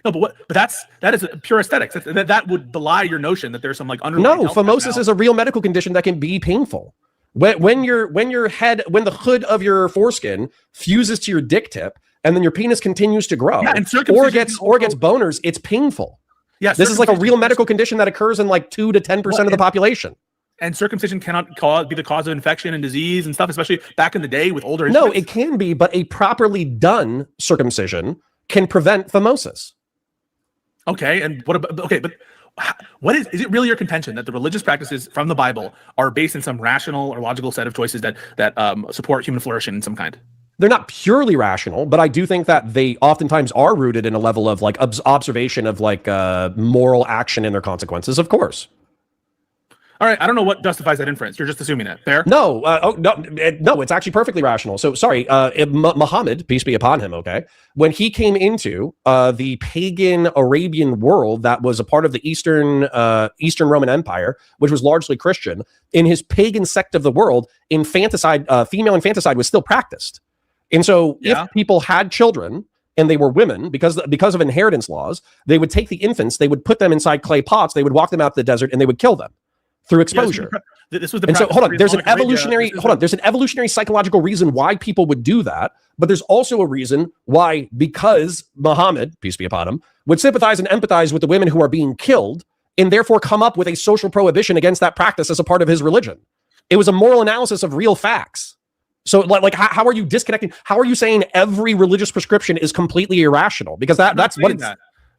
No, but that is pure aesthetics. That would belie your notion that there's some like underlying. No, phimosis is a real medical condition that can be painful. When the hood of your foreskin fuses to your dick tip, and then your penis continues to grow, or gets boners, it's painful. Yeah, this is like a real medical condition that occurs in like 2 to 10% of the population. And circumcision cannot be the cause of infection and disease and stuff, especially back in the day with older. No, it can be, but a properly done circumcision can prevent phimosis. Okay, and what is it really your contention that the religious practices from the Bible are based in some rational or logical set of choices that support human flourishing in some kind? They're not purely rational, but I do think that they oftentimes are rooted in a level of like observation of like moral action and their consequences, of course. All right, I don't know what justifies that inference. You're just assuming it. Fair? No, no, it's actually perfectly rational. So sorry, Muhammad, peace be upon him, okay? When he came into the pagan Arabian world that was a part of the Eastern Roman Empire, which was largely Christian, in his pagan sect of the world, female infanticide was still practiced. And so if people had children and they were women, because of inheritance laws, they would take the infants, they would put them inside clay pots, they would walk them out to the desert, and they would kill them through exposure. This was the and so hold on, there's an evolutionary psychological reason why people would do that, but there's also a reason why, because Muhammad, peace be upon him, would sympathize and empathize with the women who are being killed, and therefore come up with a social prohibition against that practice as a part of his religion. It was a moral analysis of real facts. So like how are you disconnecting? How are you saying every religious prescription is completely irrational? Because that's what it's...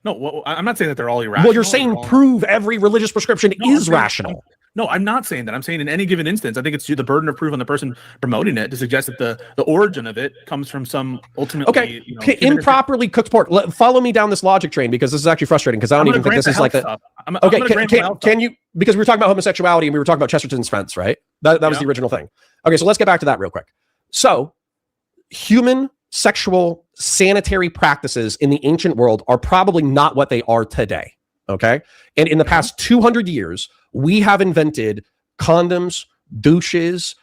No, I'm not saying that they're all irrational. Well, you're saying prove every religious prescription is rational. No, I'm not saying that. I'm saying in any given instance, I think it's the burden of proof on the person promoting it to suggest that the origin of it comes from some ultimately improperly cooked pork. Follow me down this logic train, because this is actually frustrating, because I don't even think this is like the can you, because we were talking about homosexuality and we were talking about Chesterton's fence, right? That was the original thing. Okay, so let's get back to that real quick. So human sexual sanitary practices in the ancient world are probably not what they are today. Okay. And in the past 200 years, we have invented condoms, douches,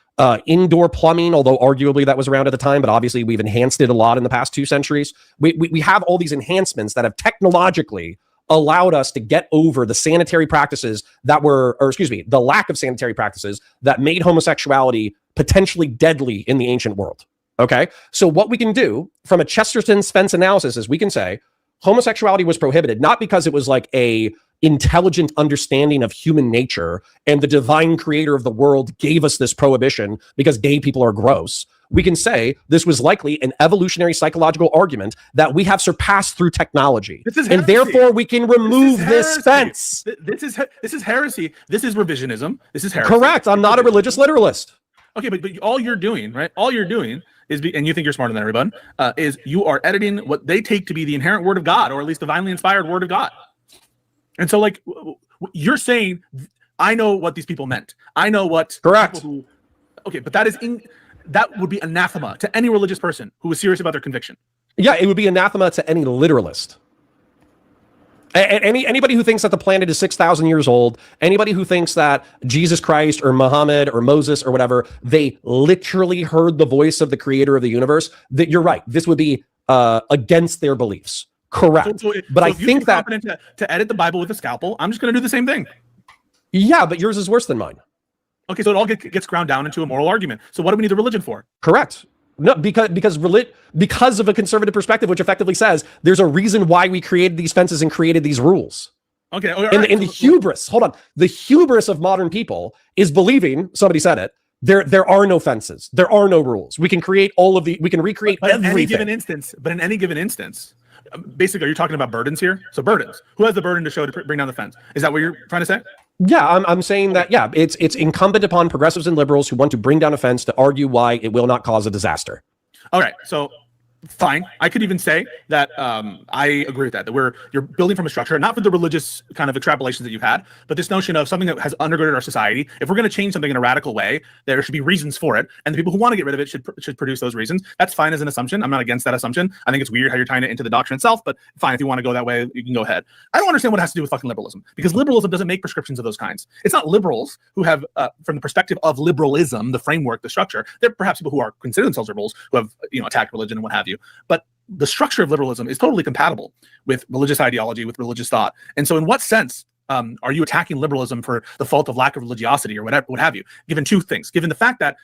indoor plumbing, although arguably that was around at the time, but obviously we've enhanced it a lot in the past 2 centuries. We have all these enhancements that have technologically allowed us to get over the sanitary practices that were, or excuse me, the lack of sanitary practices that made homosexuality potentially deadly in the ancient world. Okay. So what we can do from a Chesterton's fence analysis is we can say homosexuality was prohibited, not because it was like a intelligent understanding of human nature and the divine creator of the world gave us this prohibition because gay people are gross. We can say this was likely an evolutionary psychological argument that we have surpassed through technology. And therefore we can remove this fence. This is heresy. This is revisionism. This is heresy. Correct. I'm not a religious literalist. Okay, but all you're doing, right? All you're doing is, and you think you're smarter than everyone, is you are editing what they take to be the inherent word of God, or at least divinely inspired word of God. And so, like, you're saying, I know what these people meant. I know what. Correct. Okay, but that would be anathema to any religious person who was serious about their conviction. Yeah, it would be anathema to any literalist. Anybody who thinks that the planet is 6,000 years old, anybody who thinks that Jesus Christ or Muhammad or Moses or whatever, they literally heard the voice of the creator of the universe, that you're right. This would be against their beliefs. Correct. But I think that to edit the Bible with a scalpel, I'm just going to do the same thing. Yeah, but yours is worse than mine. Okay, so it all gets ground down into a moral argument. So what do we need the religion for? Correct. No, because of a conservative perspective, which effectively says there's a reason why we created these fences and created these rules. Okay. And the hubris, hold on, the hubris of modern people is believing, somebody said it, there are no fences, there are no rules. We can create we can recreate everything. In any given instance, basically, are you talking about burdens here? So burdens. Who has the burden to show to bring down the fence? Is that what you're trying to say? Yeah, I'm saying that, yeah, it's incumbent upon progressives and liberals who want to bring down a fence to argue why it will not cause a disaster. All right, so fine. I could even say that I agree with that you're building from a structure, not for the religious kind of extrapolations that you've had, but this notion of something that has undergirded our society. If we're going to change something in a radical way, there should be reasons for it, and the people who want to get rid of it should produce those reasons. That's fine as an assumption. I'm not against that assumption. I think it's weird how you're tying it into the doctrine itself, but fine, if you want to go that way, you can go ahead. I don't understand what it has to do with fucking liberalism, because liberalism doesn't make prescriptions of those kinds. It's not liberals who have, from the perspective of liberalism, the framework, the structure, they're perhaps people who are consider themselves liberals who have, attacked religion and what have you. But the structure of liberalism is totally compatible with religious ideology, with religious thought. And so in what sense are you attacking liberalism for the fault of lack of religiosity or whatever, what have you? Given two things, given the fact that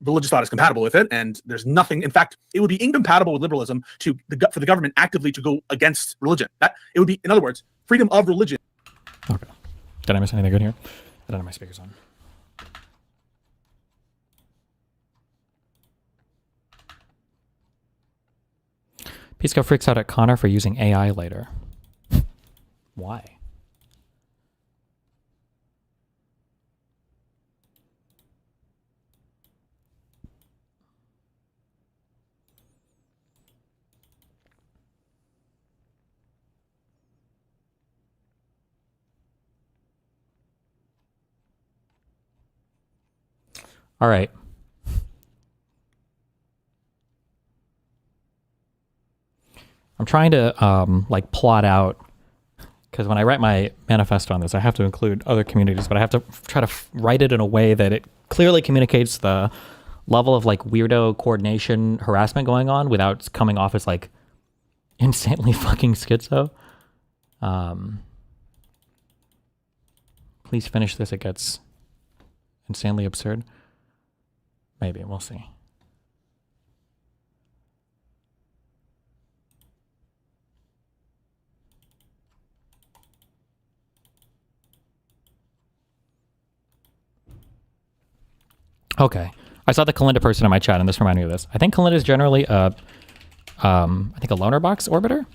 religious thought is compatible with it, and there's nothing, in fact, it would be incompatible with liberalism for the government actively to go against religion. That it would be, in other words, freedom of religion. Okay. Did I miss anything good here? I don't have my speakers on. Pisco freaks out at Connor for using AI later. Why? All right. I'm trying to plot out, because when I write my manifesto on this, I have to include other communities, but I have to try to write it in a way that it clearly communicates the level of weirdo coordination harassment going on without coming off as insanely fucking schizo. Please finish this. It gets insanely absurd. Maybe, we'll see. Okay. I saw the Kalinda person in my chat, and this reminded me of this. I think Kalinda is generally a loner box orbiter?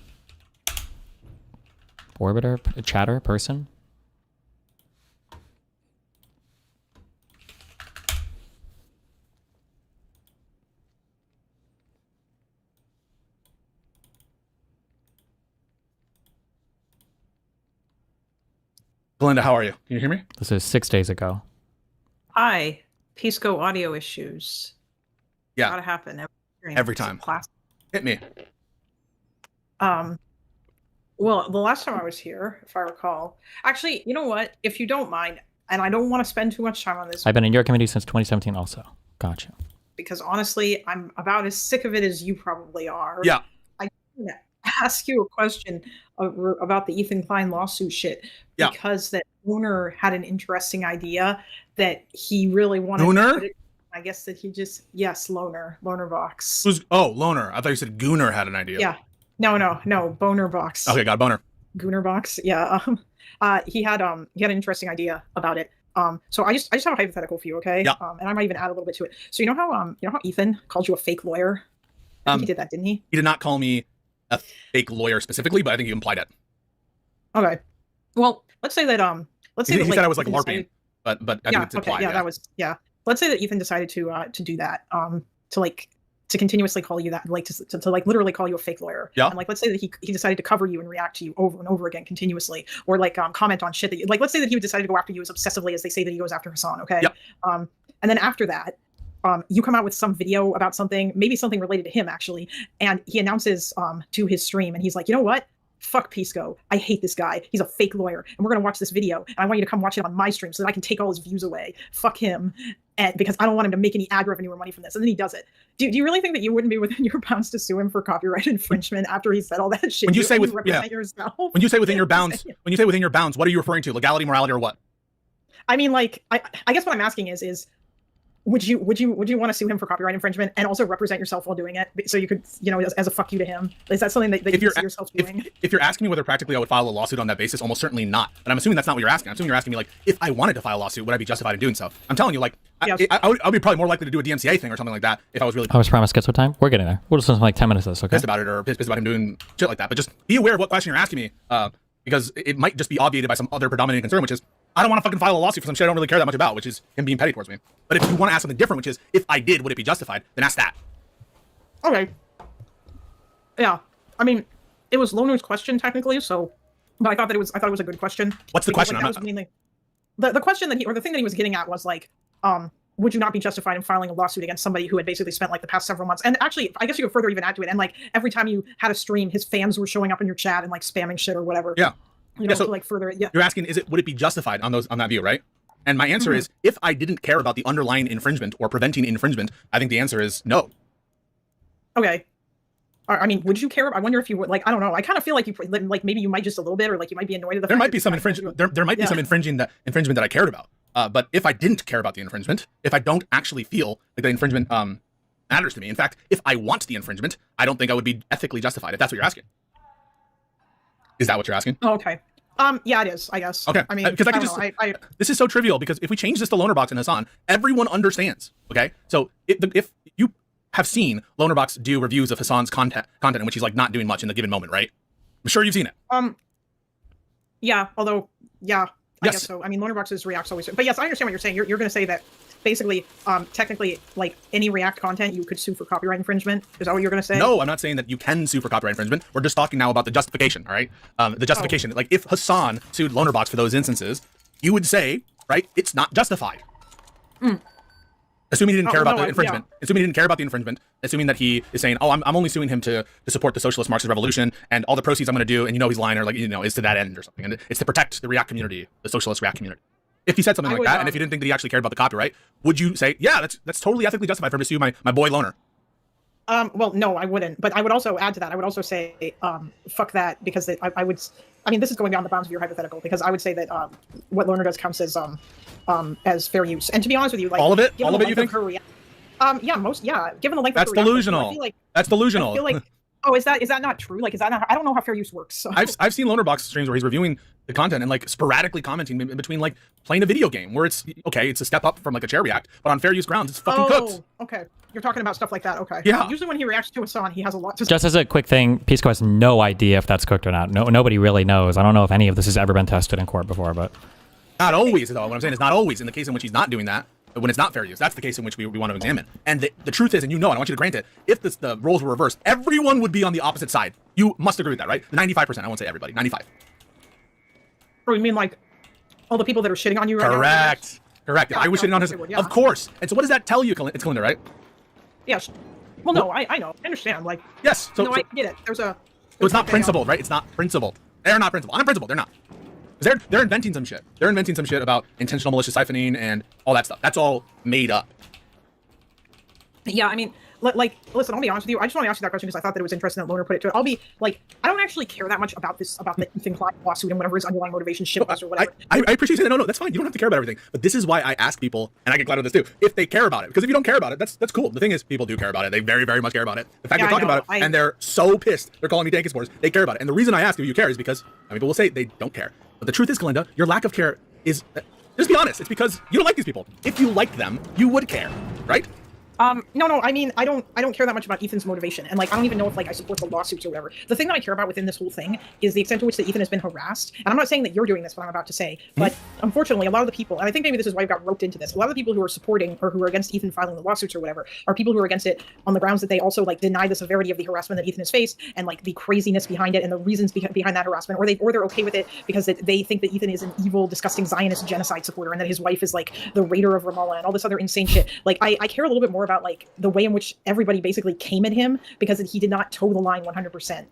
A chatter person? Melinda, how are you? Can you hear me? This is 6 days ago. Hi. Pisco audio issues. Yeah. Gotta happen Every time. Class. Hit me. Well, the last time I was here, if I recall, actually, you know what? If you don't mind, and I don't want to spend too much time on this I've been in your committee since 2017 also. Gotcha. because honestly, I'm about as sick of it as you probably are. Yeah. I want to ask you a question about the Ethan Klein lawsuit shit because that owner had an interesting idea that he really wanted Owner? to put it. I guess that he just Loner Box. Loner. I thought you said Gooner had an idea. Yeah. No. Boner Box. Okay, got Boner. Gooner Box. Yeah. He had an interesting idea about it. So I just have a hypothetical for you, okay? Yeah. And I might even add a little bit to it. So you know how Ethan called you a fake lawyer? I think he did that, didn't he? He did not call me a fake lawyer specifically, but I think you implied it. Okay. Well, let's say that He said I was like Ethan LARPing, decided- but I think it's implied. that was Let's say that Ethan decided to do that, to continuously call you that, to literally call you a fake lawyer. Yeah. And let's say that he decided to cover you and react to you over and over again continuously, or comment on shit that you let's say that he would decide to go after you as obsessively as they say that he goes after Hassan. Okay. Yeah. And then after that, you come out with some video about something, maybe something related to him actually, and he announces to his stream, and he's like, you know what? Fuck Pisco. I hate this guy. He's a fake lawyer. And we're going to watch this video. And I want you to come watch it on my stream so that I can take all his views away. Fuck him. And because I don't want him to make any ad revenue or money from this. And then he does it. Do you really think that you wouldn't be within your bounds to sue him for copyright infringement after he said all that shit? When you say represent yourself? when you say within your bounds, what are you referring to? Legality, morality, or what? I mean, I guess what I'm asking is would you want to sue him for copyright infringement and also represent yourself while doing it, so you could, as a fuck you to him? Is that something that you see yourself doing? If you're asking me whether practically I would file a lawsuit on that basis, almost certainly not. But I'm assuming that's not what you're asking. I'm assuming you're asking me if I wanted to file a lawsuit, would I be justified in doing so? I'm telling you, I'd be probably more likely to do a DMCA thing or something like that if I was really. I was promised schizo time. We're getting there. We'll just spend 10 minutes of this, okay? Pissed about it or pissed about him doing shit like that. But just be aware of what question you're asking me, because it might just be obviated by some other predominating concern, which is I don't want to fucking file a lawsuit for some shit I don't really care that much about, which is him being petty towards me. But if you want to ask something different, which is if I did, would it be justified? Then ask that. Okay. Yeah. I mean, it was Loner's question technically, but I thought it was a good question. What's the question? The question the thing that he was getting at was would you not be justified in filing a lawsuit against somebody who had basically spent the past several months? And actually, I guess you could further even add to it. And every time you had a stream, his fans were showing up in your chat and spamming shit or whatever. Yeah. So further. Yeah. You're asking, would it be justified on that view, right? And my answer is, if I didn't care about the underlying infringement or preventing infringement, I think the answer is no. Okay. I mean, would you care? I wonder if you would. I don't know. I kind of feel like you maybe you might just a little bit, or you might be annoyed at the fact there might be some infringement. There might be some infringement that I cared about. But if I didn't care about the infringement, if I don't actually feel like the infringement matters to me, in fact, if I want the infringement, I don't think I would be ethically justified. If that's what you're asking, is that what you're asking? Oh, okay. Yeah, it is, I guess. Okay. I mean, because this is so trivial, because if we change this to Lonerbox and Hassan, everyone understands. Okay. So if you have seen Lonerbox do reviews of Hassan's content in which he's not doing much in the given moment, right? I'm sure you've seen it. Yeah. Although, yeah, I guess so. I mean, Lonerbox's React's always, but yes, I understand what you're saying. You're going to say that basically, technically, any React content you could sue for copyright infringement. Is that what you're going to say? No, I'm not saying that you can sue for copyright infringement. We're just talking now about the justification, all right? The justification. If Hassan sued Lonerbox for those instances, you would say, right, it's not justified. Assuming he didn't care about the infringement. Yeah. Assuming he didn't care about the infringement. Assuming that he is saying, I'm only suing him to support the socialist Marxist revolution, and all the proceeds I'm going to do, and he's lying, or is to that end or something. And it's to protect the React community, the socialist React community. If he said something like that, and if you didn't think that he actually cared about the copyright, would you say, yeah, that's totally ethically justified for him to sue my boy Loner? Well, no, I wouldn't. But I would also add to that. I would also say, fuck that, because I would. I mean, this is going beyond the bounds of your hypothetical, because I would say that what Loner does counts as fair use. And to be honest with you, all of it, you think? Given the length. That's of her delusional. I feel that's delusional. I feel oh, is that not true? Is that not? I don't know how fair use works. So. I've seen Lonerbox streams where he's reviewing the content and sporadically commenting in between playing a video game where it's a step up from a chair react, but on fair use grounds it's fucking cooked. Okay. You're talking about stuff like that. Okay. Yeah. Usually when he reacts to Hassan, he has a lot to say. Just as a quick thing, Pisco has no idea if that's cooked or not. Nobody really knows. I don't know if any of this has ever been tested in court before, but not always though. What I'm saying is not always. In the case in which he's not doing that, when it's not fair use, that's the case in which we want to examine. And the truth is, and I want you to grant it, if the roles were reversed, everyone would be on the opposite side. You must agree with that, right? 95%. I won't say everybody. 95%. Oh, you mean All the people that are shitting on you right now. Correct. Correct. Yeah, I was shitting on his. yeah. Of course. And so what does that tell you? It's Kalinda, right? Yes. Well, no, I know. I understand. Like, yes. So, I get it. So it's not principled, right? It's not principled. They're not principled. I'm principled. They're not. Because they're inventing some shit. They're inventing some shit about intentional malicious siphoning and all that stuff. That's all made up. Yeah, I mean, like, listen, I'll be honest with you. I just want to ask you that question because I thought that it was interesting that Loner put it to it. I'll be like, I don't actually care that much about the Ethan Klein lawsuit and whatever his underlying motivation shit was or whatever. I appreciate you saying no, that's fine. You don't have to care about everything. But this is why I ask people, and I get glad with this too, if they care about it. Because if you don't care about it, that's cool. The thing is, people do care about it. They very, very much care about it. The fact they're talking about it, and they're so pissed, they're calling me tank supporters, they care about it. And the reason I ask if you care is because people will say they don't care. But the truth is, Kalinda, your lack of care is, just be honest, it's because you don't like these people. If you liked them, you would care, right? No, I mean, I don't care that much about Ethan's motivation, and like, I don't even know if like I support the lawsuits or whatever. The thing that I care about within this whole thing is the extent to which that Ethan has been harassed. And I'm not saying that you're doing this, what I'm about to say, but unfortunately, a lot of the people, and I think maybe this is why I got roped into this, a lot of the people who are supporting or who are against Ethan filing the lawsuits or whatever are people who are against it on the grounds that they also like deny the severity of the harassment that Ethan has faced and like the craziness behind it and the reasons behind that harassment, or they're okay with it because they think that Ethan is an evil, disgusting Zionist genocide supporter and that his wife is like the raider of Ramallah and all this other insane shit. Like, I care a little bit more about like the way in which everybody basically came at him because he did not toe the line 100%.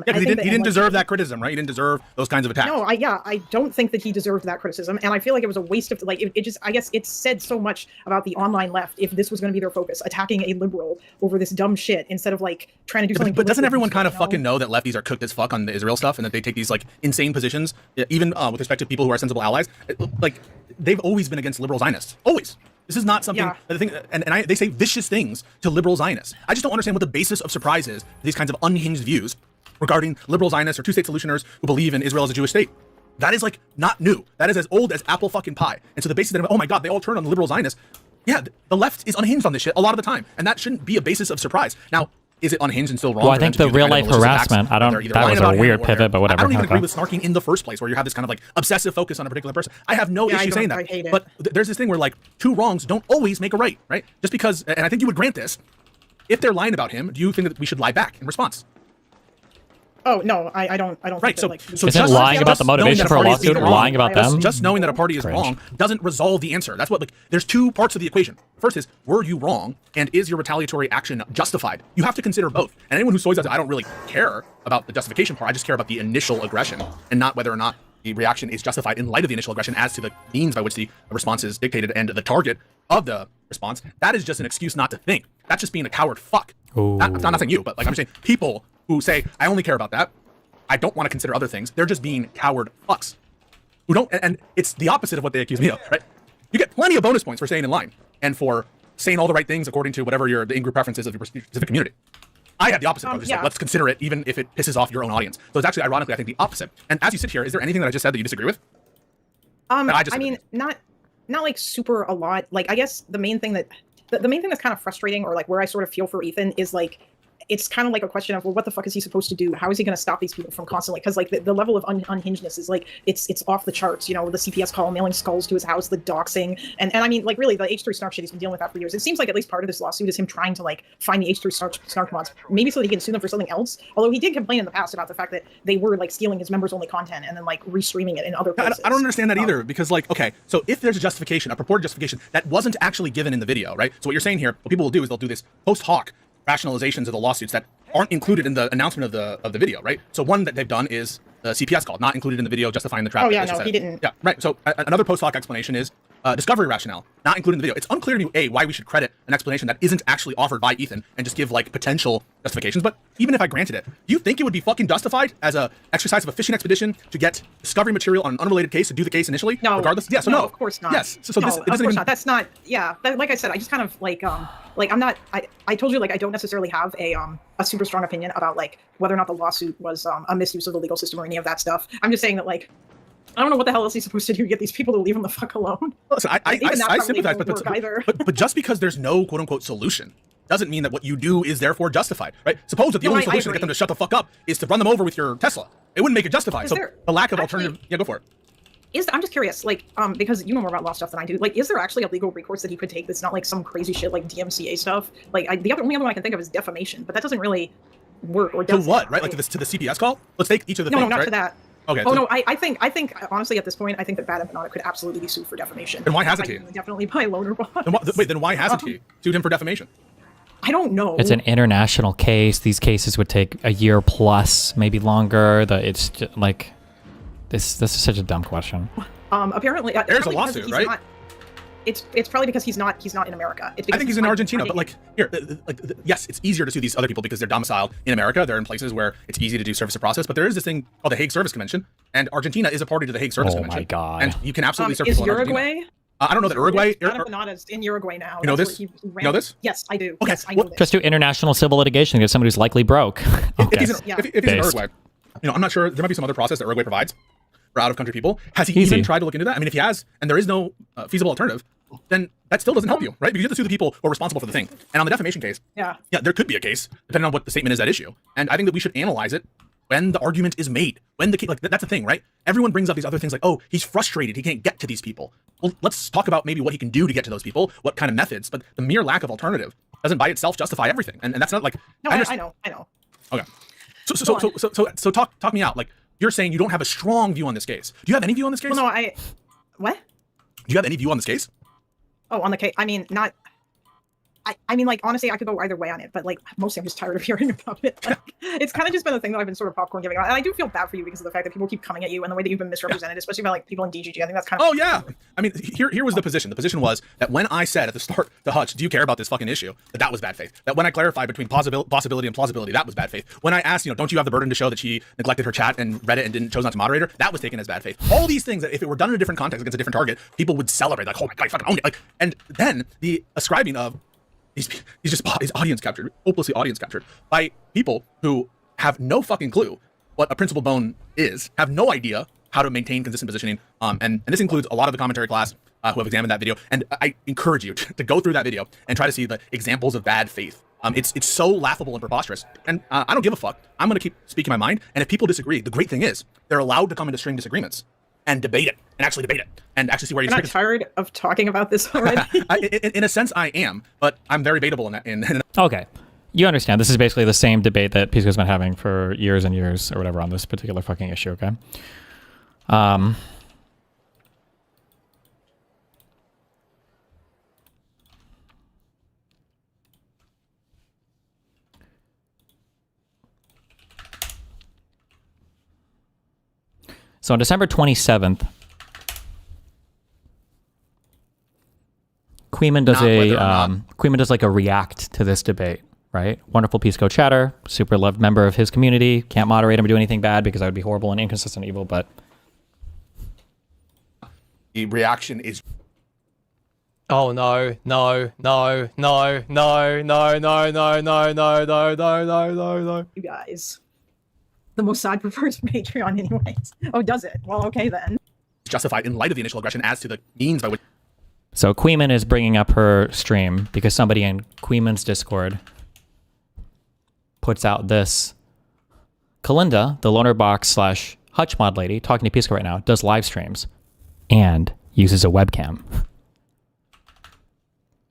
He didn't deserve that criticism, right? He didn't deserve those kinds of attacks. No, I don't think that he deserved that criticism, and I feel like it was a waste of like it just. I guess it said so much about the online left if this was going to be their focus, attacking a liberal over this dumb shit instead of like trying to do something. But doesn't everyone kind of fucking know that lefties are cooked as fuck on the Israel stuff, and that they take these like insane positions, even with respect to people who are sensible allies? Like they've always been against liberal Zionists, always. This is not something that they say vicious things to liberal Zionists. I just don't understand what the basis of surprise is for these kinds of unhinged views regarding liberal Zionists or two-state solutioners who believe in Israel as a Jewish state. That is like not new. That is as old as apple fucking pie. And so the basis that, oh my God, they all turn on the liberal Zionists. Yeah, the left is unhinged on this shit a lot of the time. And that shouldn't be a basis of surprise. Now, is it unhinged and still wrong? Well, I think the real life harassment, that was a weird pivot, but whatever. I don't even agree with snarking in the first place, where you have this kind of like obsessive focus on a particular person. I have no issue saying that. I hate it. But there's this thing where like two wrongs don't always make a right, right? Just because, and I think you would grant this, if they're lying about him, do you think that we should lie back in response? Oh no, I don't. Right. Think that, So isn't lying about the motivation for a lawsuit lying about them? Just knowing that a party is wrong doesn't resolve the answer. That's what like. There's two parts of the equation. First is, were you wrong, and is your retaliatory action justified? You have to consider both. And anyone who soys that, I don't really care about the justification part. I just care about the initial aggression, and not whether or not the reaction is justified in light of the initial aggression as to the means by which the response is dictated and the target of the response. That is just an excuse not to think. That's just being a coward fuck. I'm not saying you, but like I'm saying people who say, I only care about that. I don't want to consider other things. They're just being coward fucks who don't, and it's the opposite of what they accuse me of, right? You get plenty of bonus points for staying in line and for saying all the right things according to whatever the in-group preferences of your specific community. I have the opposite. Just like, let's consider it even if it pisses off your own audience. So it's actually, ironically, I think the opposite. And as you sit here, is there anything that I just said that you disagree with? I mean, not like super a lot. Like, I guess the main thing that's kind of frustrating, or like where I sort of feel for Ethan, is like, it's kind of like a question of, well, what the fuck is he supposed to do? How is he going to stop these people from constantly? Because like the level of unhingedness is like, it's off the charts. You know, the CPS call, mailing skulls to his house, the doxing, and I mean, like really the H3 snark shit, he's been dealing with that for years. It seems like at least part of this lawsuit is him trying to like find the H3 snark mods, maybe so that he can sue them for something else. Although he did complain in the past about the fact that they were like stealing his members only content and then like restreaming it in other places. I don't understand that either, because like, okay, so if there's a justification, a purported justification that wasn't actually given in the video, right? So what you're saying here, what people will do is they'll do this post hoc rationalizations of the lawsuits that aren't included in the announcement of the video, right? So one that they've done is the CPS call, not included in the video, justifying the trap. Oh yeah, no, he didn't. Yeah, right. So another post hoc explanation is discovery rationale, not included in the video. It's unclear to me, why we should credit an explanation that isn't actually offered by Ethan and just give like potential justifications. But even if I granted it, do you think it would be fucking justified as a exercise of a fishing expedition to get discovery material on an unrelated case to do the case initially? No, regardless. Yeah, so no, of course not. Yes, so no, this of course even... not. That's not. Yeah, like I said, I just kind of like I'm not. I told you like I don't necessarily have a super strong opinion about like whether or not the lawsuit was a misuse of the legal system or any of that stuff. I'm just saying that like, I don't know what the hell else he's supposed to do to get these people to leave him the fuck alone. Listen, I sympathize, but just because there's no quote unquote solution doesn't mean that what you do is therefore justified, right? Suppose that the only solution to get them to shut the fuck up is to run them over with your Tesla. It wouldn't make it justified. So the lack of alternative, yeah, go for it. I'm just curious, like, because you know more about law stuff than I do. Like, is there actually a legal recourse that he could take that's not like some crazy shit like DMCA stuff? Like, the only other one I can think of is defamation, but that doesn't really work. Or does to what, right? Like to the CPS call? Let's take each of the things, not right? to that. Okay. Oh no, I think honestly at this point I think that Bad Empanada could absolutely be sued for defamation. Then why hasn't he? Definitely by loner bots. Then why hasn't he sued him for defamation? I don't know. It's an international case. These cases would take a year plus, maybe longer. It's just, like this is such a dumb question. Apparently there's a lawsuit, right? It's probably because he's not in America. It's because I think he's in Argentina, but like here, yes, it's easier to sue these other people because they're domiciled in America. They're in places where it's easy to do service of process. But there is this thing called the Hague Service Convention, and Argentina is a party to the Hague Service Convention. Oh my god! And you can absolutely serve is people in Uruguay? Argentina. I don't know that Uruguay. Bad Empanadas in Uruguay now. You know That's this? where he ran. You know this? Yes, I do. Okay. Yes, I know this. Just do international civil litigation against somebody who's likely broke. Okay. If he's in Uruguay, I'm not sure. There might be some other process that Uruguay provides for out-of-country people. Has he even tried to look into that? I mean, if he has, and there is no feasible alternative, then that still doesn't help you, right? Because you have to sue the people who are responsible for the thing. And on the defamation case, yeah, there could be a case depending on what the statement is at issue. And I think that we should analyze it when the argument is made. When the that's the thing, right? Everyone brings up these other things like, oh, he's frustrated, he can't get to these people. Well, let's talk about maybe what he can do to get to those people, what kind of methods. But the mere lack of alternative doesn't by itself justify everything. And that's not like no, I know. Okay. So talk me out. Like, you're saying you don't have a strong view on this case. Do you have any view on this case? Well, no, what? Do you have any view on this case? Oh, on the case. I mean, not. I mean, like, honestly, I could go either way on it, but like, mostly I'm just tired of hearing about it. Like, it's kind of just been a thing that I've been sort of popcorn giving out, and I do feel bad for you because of the fact that people keep coming at you and the way that you've been misrepresented, especially by like people in DGG. I think that's kind of. Oh yeah. I mean, here was the position. The position was that when I said at the start to Hutch, "Do you care about this fucking issue?" That was bad faith. That when I clarified between possibility and plausibility, that was bad faith. When I asked, don't you have the burden to show that she neglected her chat and read it and chose not to moderate her? That was taken as bad faith. All these things that if it were done in a different context against a different target, people would celebrate like, "Oh my god, I fucking owned it!" Like, and then the ascribing of he's audience captured, hopelessly audience captured by people who have no fucking clue what a principled bone is, have no idea how to maintain consistent positioning. And this includes a lot of the commentary class who have examined that video. And I encourage you to go through that video and try to see the examples of bad faith. It's so laughable and preposterous. And I don't give a fuck. I'm going to keep speaking my mind. And if people disagree, the great thing is they're allowed to come into string disagreements and debate it and actually debate it and actually see where you're tired of talking about this already. In a sense, I am, but I'm very debatable in that. Okay. You understand. This is basically the same debate that Pisco's been having for years and years or whatever on this particular fucking issue, okay? So on December 27th, Queeman does like a react to this debate, right? Wonderful Pisco chatter, super loved member of his community. Can't moderate him or do anything bad because I would be horrible and inconsistent evil, but the reaction is oh no. You guys. The Mossad prefers Patreon anyways. Oh, does it? Well, okay then. Justified in light of the initial aggression as to the means by which. So Queeman is bringing up her stream because somebody in Queeman's Discord puts out this. Kalinda, the loner box / Hutch mod lady, talking to Pisco right now, does live streams and uses a webcam.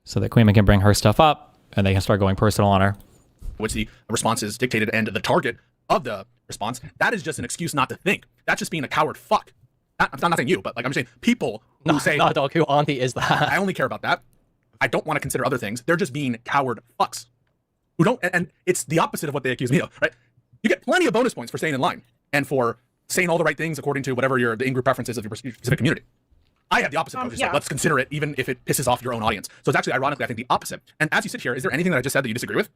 So that Queeman can bring her stuff up and they can start going personal on her. Which the response is dictated and the target of the response, that is just an excuse not to think. That's just being a coward fuck. I'm not saying you, but like I'm just saying people who say, "No, dog, who auntie is that?" I only care about that. I don't want to consider other things. They're just being coward fucks who don't, and it's the opposite of what they accuse me of, right? You get plenty of bonus points for staying in line and for saying all the right things according to whatever the in-group preferences of your specific community. I have the opposite. Like, let's consider it even if it pisses off your own audience. So it's actually ironically, I think, the opposite. And as you sit here, is there anything that I just said that you disagree with?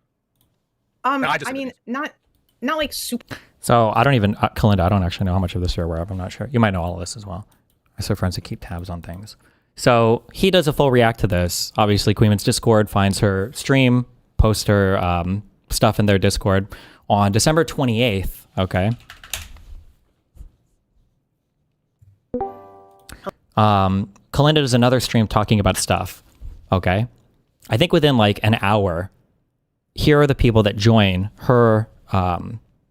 I mean, not like super. So I don't even, Kalinda, I don't actually know how much of this you're aware of. I'm not sure. You might know all of this as well. I so friends that keep tabs on things. So he does a full react to this. Obviously, Queeman's Discord finds her stream, post her stuff in their Discord on December 28th. Okay. Kalinda does another stream talking about stuff. Okay. I think within like an hour, here are the people that join her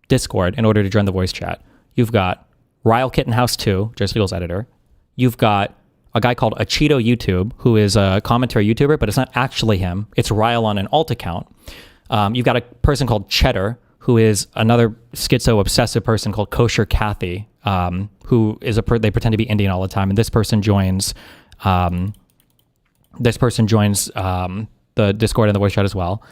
Discord in order to join the voice chat. You've got Ryle Kittenhouse 2, Just Legal's editor. You've got a guy called Achito YouTube, who is a commentary YouTuber, but it's not actually him. It's Ryle on an alt account. You've got a person called Cheddar, who is another schizo-obsessive person called Kosher Kathy. who is they pretend to be Indian all the time, and this person joins the Discord and the voice chat as well.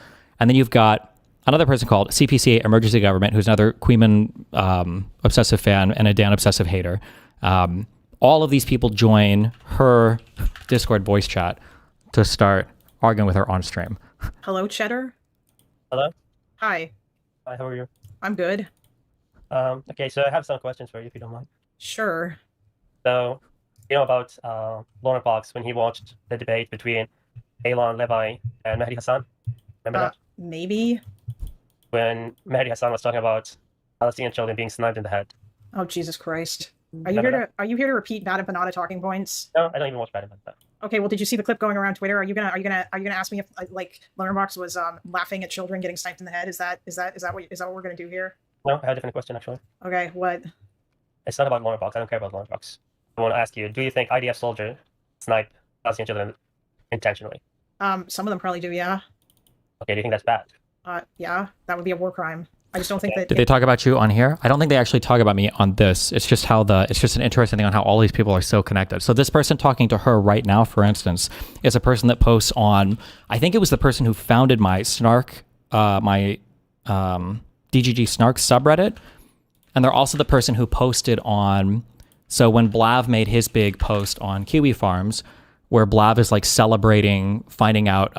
And then you've got another person called CPCA Emergency Government, who's another Queeman obsessive fan and a Dan obsessive hater. All of these people join her Discord voice chat to start arguing with her on stream. Hello, Cheddar. Hello. Hi. Hi, how are you? I'm good. Okay, so I have some questions for you if you don't mind. Sure. So, you know about Lorna Fox when he watched the debate between Elon Levi and Mehdi Hassan? Remember that? Maybe. When Mehdi Hassan was talking about Palestinian children being sniped in the head. Oh, Jesus Christ. Are you here to repeat Bad and Banana talking points? No, I don't even watch Bad and Banana. Okay, well, did you see the clip going around Twitter? Are you gonna ask me if like Leonardbox was laughing at children getting sniped in the head? Is that what we're gonna do here? No, I have a different question actually. Okay, what? It's not about Leonardbox. I don't care about Leonardbox. I want to ask you: do you think IDF soldiers snipe Palestinian children intentionally? Some of them probably do, yeah. Okay, do you think that's bad? Yeah, that would be a war crime. I just don't think that. Did they talk about you on here? I don't think they actually talk about me on this. It's just it's just an interesting thing on how all these people are so connected. So this person talking to her right now, for instance, is a person that posts on, I think it was the person who founded my Snark, DGG Snark subreddit. And they're also the person who posted on, so when Blav made his big post on Kiwi Farms, where Blav is like celebrating finding out,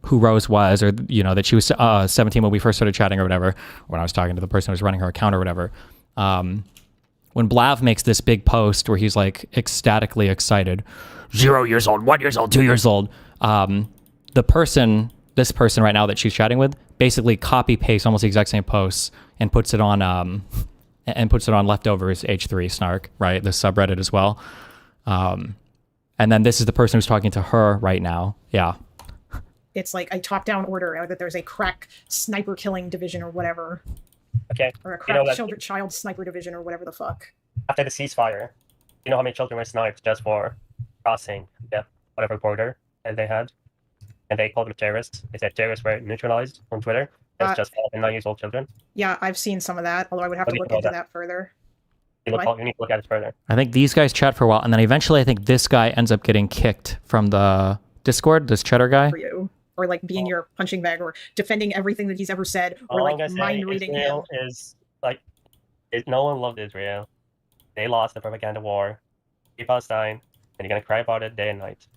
who Rose was, or, you know, that she was 17 when we first started chatting or whatever, when I was talking to the person who was running her account or whatever. When Blav makes this big post where he's like ecstatically excited, 0 years old, 1 year old, 2 years old, this person right now that she's chatting with basically copy pastes almost the exact same posts and puts it on Leftovers H3 Snark, right? The subreddit as well. And then this is the person who's talking to her right now. Yeah. It's like a top-down order that there's a crack sniper killing division or whatever. Okay. Or a crack child sniper division or whatever the fuck. After the ceasefire, you know how many children were sniped just for crossing whatever border that they had? And they called them terrorists. They said terrorists were neutralized on Twitter. It's just 12 and 9 years old children. Yeah, I've seen some of that, although I would have to look into that further. You need to look at it further. I think these guys chat for a while, and then eventually I think this guy ends up getting kicked from the Discord, this Cheddar guy. For you. Or like being your punching bag, or defending everything that he's ever said, or like mind reading him. Is like, no one loved Israel. They lost the propaganda war. Free Palestine, and you're gonna cry about it day and night.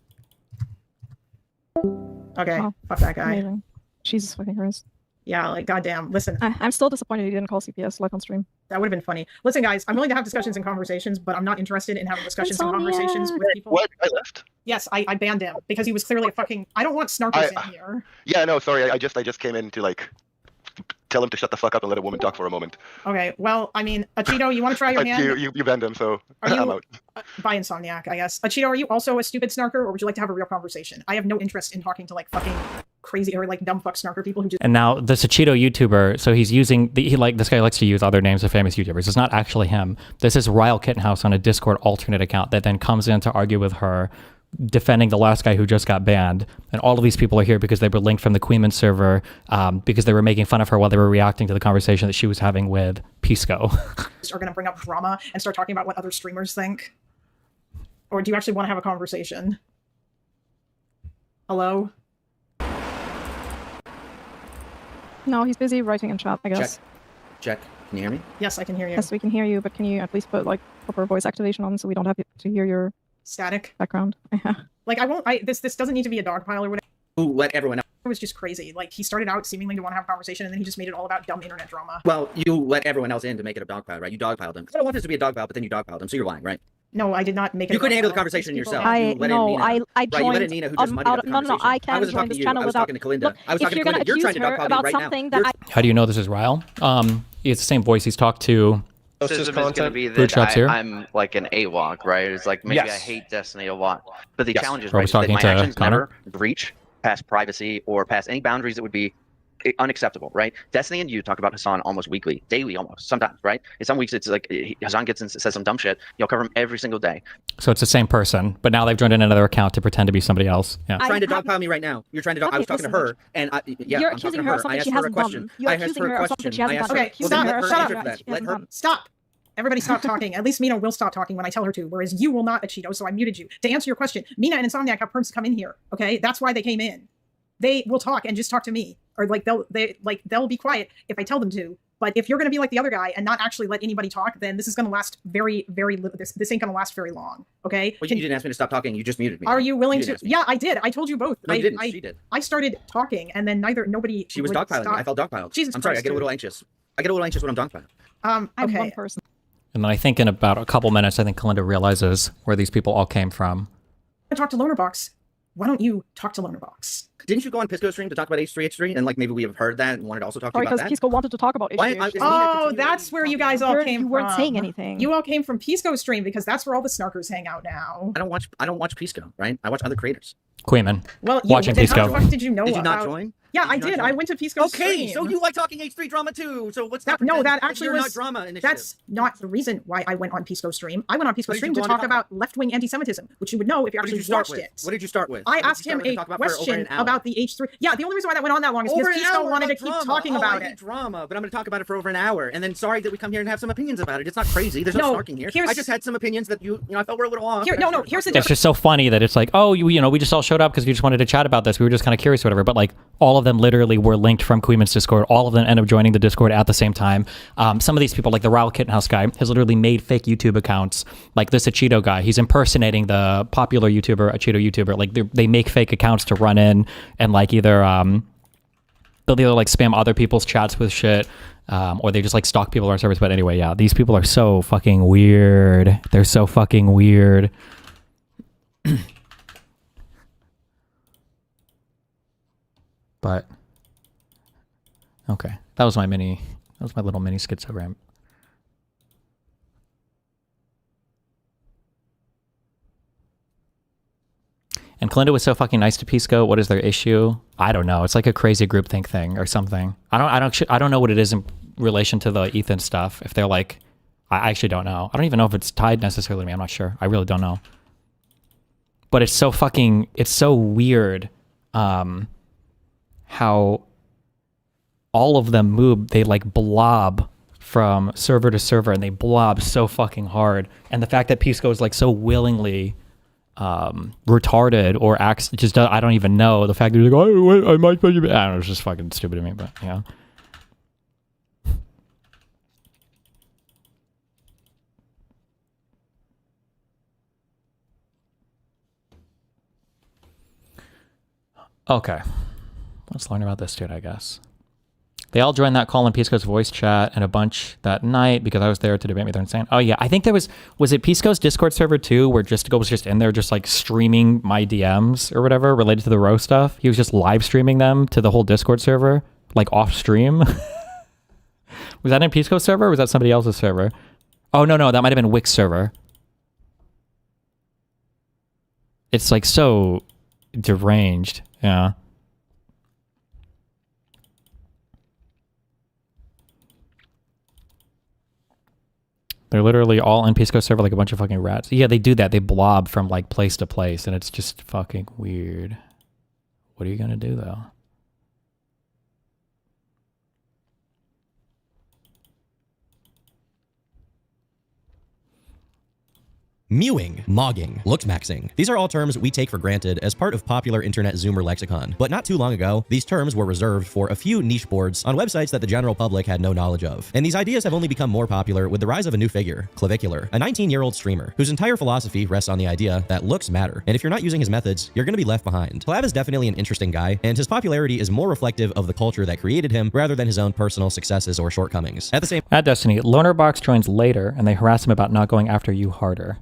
Okay, fuck that guy. Amazing. Jesus fucking Christ. Yeah, like goddamn. Listen, I'm still disappointed you didn't call CPS live on stream. That would have been funny. Listen, guys, I'm willing to have discussions and conversations, but I'm not interested in having discussions and conversations with people. What? I left? Yes, I banned him because he was clearly a fucking. I don't want snarkers in here. Yeah, no, sorry. I just came in to like tell him to shut the fuck up and let a woman talk for a moment. Okay, well, I mean, Achito, you want to try your hand? You banned him, so I'm out. By Insomniac, I guess. Achito, are you also a stupid snarker, or would you like to have a real conversation? I have no interest in talking to like fucking crazy or like dumb fuck snarker people who just. And now the Sachito YouTuber, so he's using this guy likes to use other names of famous YouTubers. It's not actually him. This is Ryle Kittenhouse on a Discord alternate account that then comes in to argue with her, defending the last guy who just got banned. And all of these people are here because they were linked from the Queeman server, because they were making fun of her while they were reacting to the conversation that she was having with Pisco. Are going to bring up drama and start talking about what other streamers think? Or do you actually want to have a conversation? Hello? No, he's busy writing in chat, I guess. Check. Can you hear me? Yes, I can hear you. Yes, we can hear you, but can you at least put like proper voice activation on so we don't have to hear your static background? Yeah. Like this doesn't need to be a dog pile or whatever. Who let everyone else? It was just crazy. Like he started out seemingly to want to have a conversation, and then he just made it all about dumb internet drama. Well, you let everyone else in to make it a dogpile, right? You dogpiled them. I don't want this to be a dogpile, but then you dogpiled them, so you're lying, right? No, I did not make it. You couldn't handle the conversation yourself. I joined. Right, you let in Nina, who just muddied up the conversation. I can't join this channel without. I was talking to Kalinda. Look, I was talking to Kalinda. You're trying to dogpile me right now. How do you know this is Ryle? It's the same voice he's talked to. Criticism is going to be that I'm like an AWOC, right? It's like maybe I hate Destiny a lot, but the challenge is right that my actions never reach past privacy or past any boundaries that would be unacceptable, right? Destiny and you talk about Hassan almost weekly, daily almost, sometimes, right? In some weeks it's like Hassan gets in, says some dumb shit, you'll cover him every single day. So it's the same person, but now they've joined in another account to pretend to be somebody else. Yeah. You're trying to dogpile me right now. You're trying to I was talking to her, and you're accusing her of something she hasn't done. You're accusing her of something she hasn't done. Okay, stop. Shut up. Stop. Everybody stop talking. At least Mina will stop talking when I tell her to, whereas you will not, Cheeto, so I muted you. To answer your question, Mina and Insomniac have perms to come in here, okay? That's why they came in. They will talk and just talk to me. Or like they'll be quiet if I tell them to. But if you're going to be like the other guy and not actually let anybody talk, then this is going to last very, very little. This ain't going to last very long. Okay. Well, you didn't ask me to stop talking. You just muted me. Are you willing to? Yeah, I did. I told you both. No, you didn't. She did. I started talking and then nobody. She was dogpiling. I felt dogpiled. Jesus I'm sorry. Christ, I get a little anxious. I get a little anxious when I'm dogpiled. Okay. One person. And then I think in about a couple minutes, I think Kalinda realizes where these people all came from. I talked to Lonerbox. Why don't you talk to Lonerbox? Didn't you go on Pisco's stream to talk about H3H3? And like maybe we have heard that and wanted to also talk to you about that? Because Pisco wanted to talk about H3H3. Oh, that's where you guys all came from. You weren't saying anything. You all came from Pisco's stream because that's where all the snarkers hang out now. I don't watch Pisco, right? I watch other creators. Queeman. Well, watching Pisco. How the fuck did you know Did you not about... join? Yeah, I did. I went to Pisco's stream. Okay, so you like talking H3 drama too. So what's that? No, that actually was not drama initiative. That's not the reason why I went on Pisco's stream. I went on Pisco's stream to talk about left-wing anti-Semitism, which you would know if you actually watched it. What did you start with? I asked him a question about the H3. Yeah, the only reason why that went on that long is because Pisco wanted to keep talking about it. Drama, but I'm going to talk about it for over an hour, and then sorry that we come here and have some opinions about it. It's not crazy. There's no snarking here. I just had some opinions that I felt were a little off. Here's the difference. It's just so funny that it's like, oh, we just all showed up because we just wanted to chat about this. We were just kind of curious or whatever. But like, all of them literally were linked from Queeman's Discord. All of them end up joining the Discord at the same time. Some of these people, like the Raul Kittenhouse guy, has literally made fake YouTube accounts. Like this Achito guy, he's impersonating the popular YouTuber, Achito YouTuber. Like they make fake accounts to run in and like either they'll either like spam other people's chats with shit, or they just like stalk people on our servers. But anyway, yeah, these people are so fucking weird. They're so fucking weird. But okay, that was my little mini schizogram. And Kalinda was so fucking nice to Pisco. What is their issue? I don't know. It's like a crazy groupthink thing or something. I don't know what it is in relation to the Ethan stuff. If they're like, I actually don't know. I don't even know if it's tied necessarily to me. I'm not sure. I really don't know. But it's so weird. How all of them move, they like blob from server to server and they blob so fucking hard. And the fact that Pisco is like so willingly retarded or acts just, I don't even know. The fact that he's like, oh, wait, I might, I don't know, it's just fucking stupid to me, but yeah. Okay. Let's learn about this dude, I guess. They all joined that call in Pisco's voice chat and a bunch that night because I was there to debate me. They're insane. Oh yeah, I think there was it Pisco's Discord server too, where Justico was just in there just like streaming my DMs or whatever related to the row stuff. He was just live streaming them to the whole Discord server, like off stream. Was that in Pisco's server or was that somebody else's server? Oh no, that might have been Wix server. It's like so deranged, yeah. They're literally all in Pisco server like a bunch of fucking rats. Yeah, they do that. They blob from like place to place and it's just fucking weird. What are you gonna do though? Mewing, mogging, looksmaxing. These are all terms we take for granted as part of popular internet Zoomer lexicon. But not too long ago, these terms were reserved for a few niche boards on websites that the general public had no knowledge of. And these ideas have only become more popular with the rise of a new figure, Clavicular, a 19-year-old streamer whose entire philosophy rests on the idea that looks matter. And if you're not using his methods, you're going to be left behind. Clav is definitely an interesting guy, and his popularity is more reflective of the culture that created him rather than his own personal successes or shortcomings. At the same Destiny, Lonerbox joins later and they harass him about not going after you harder.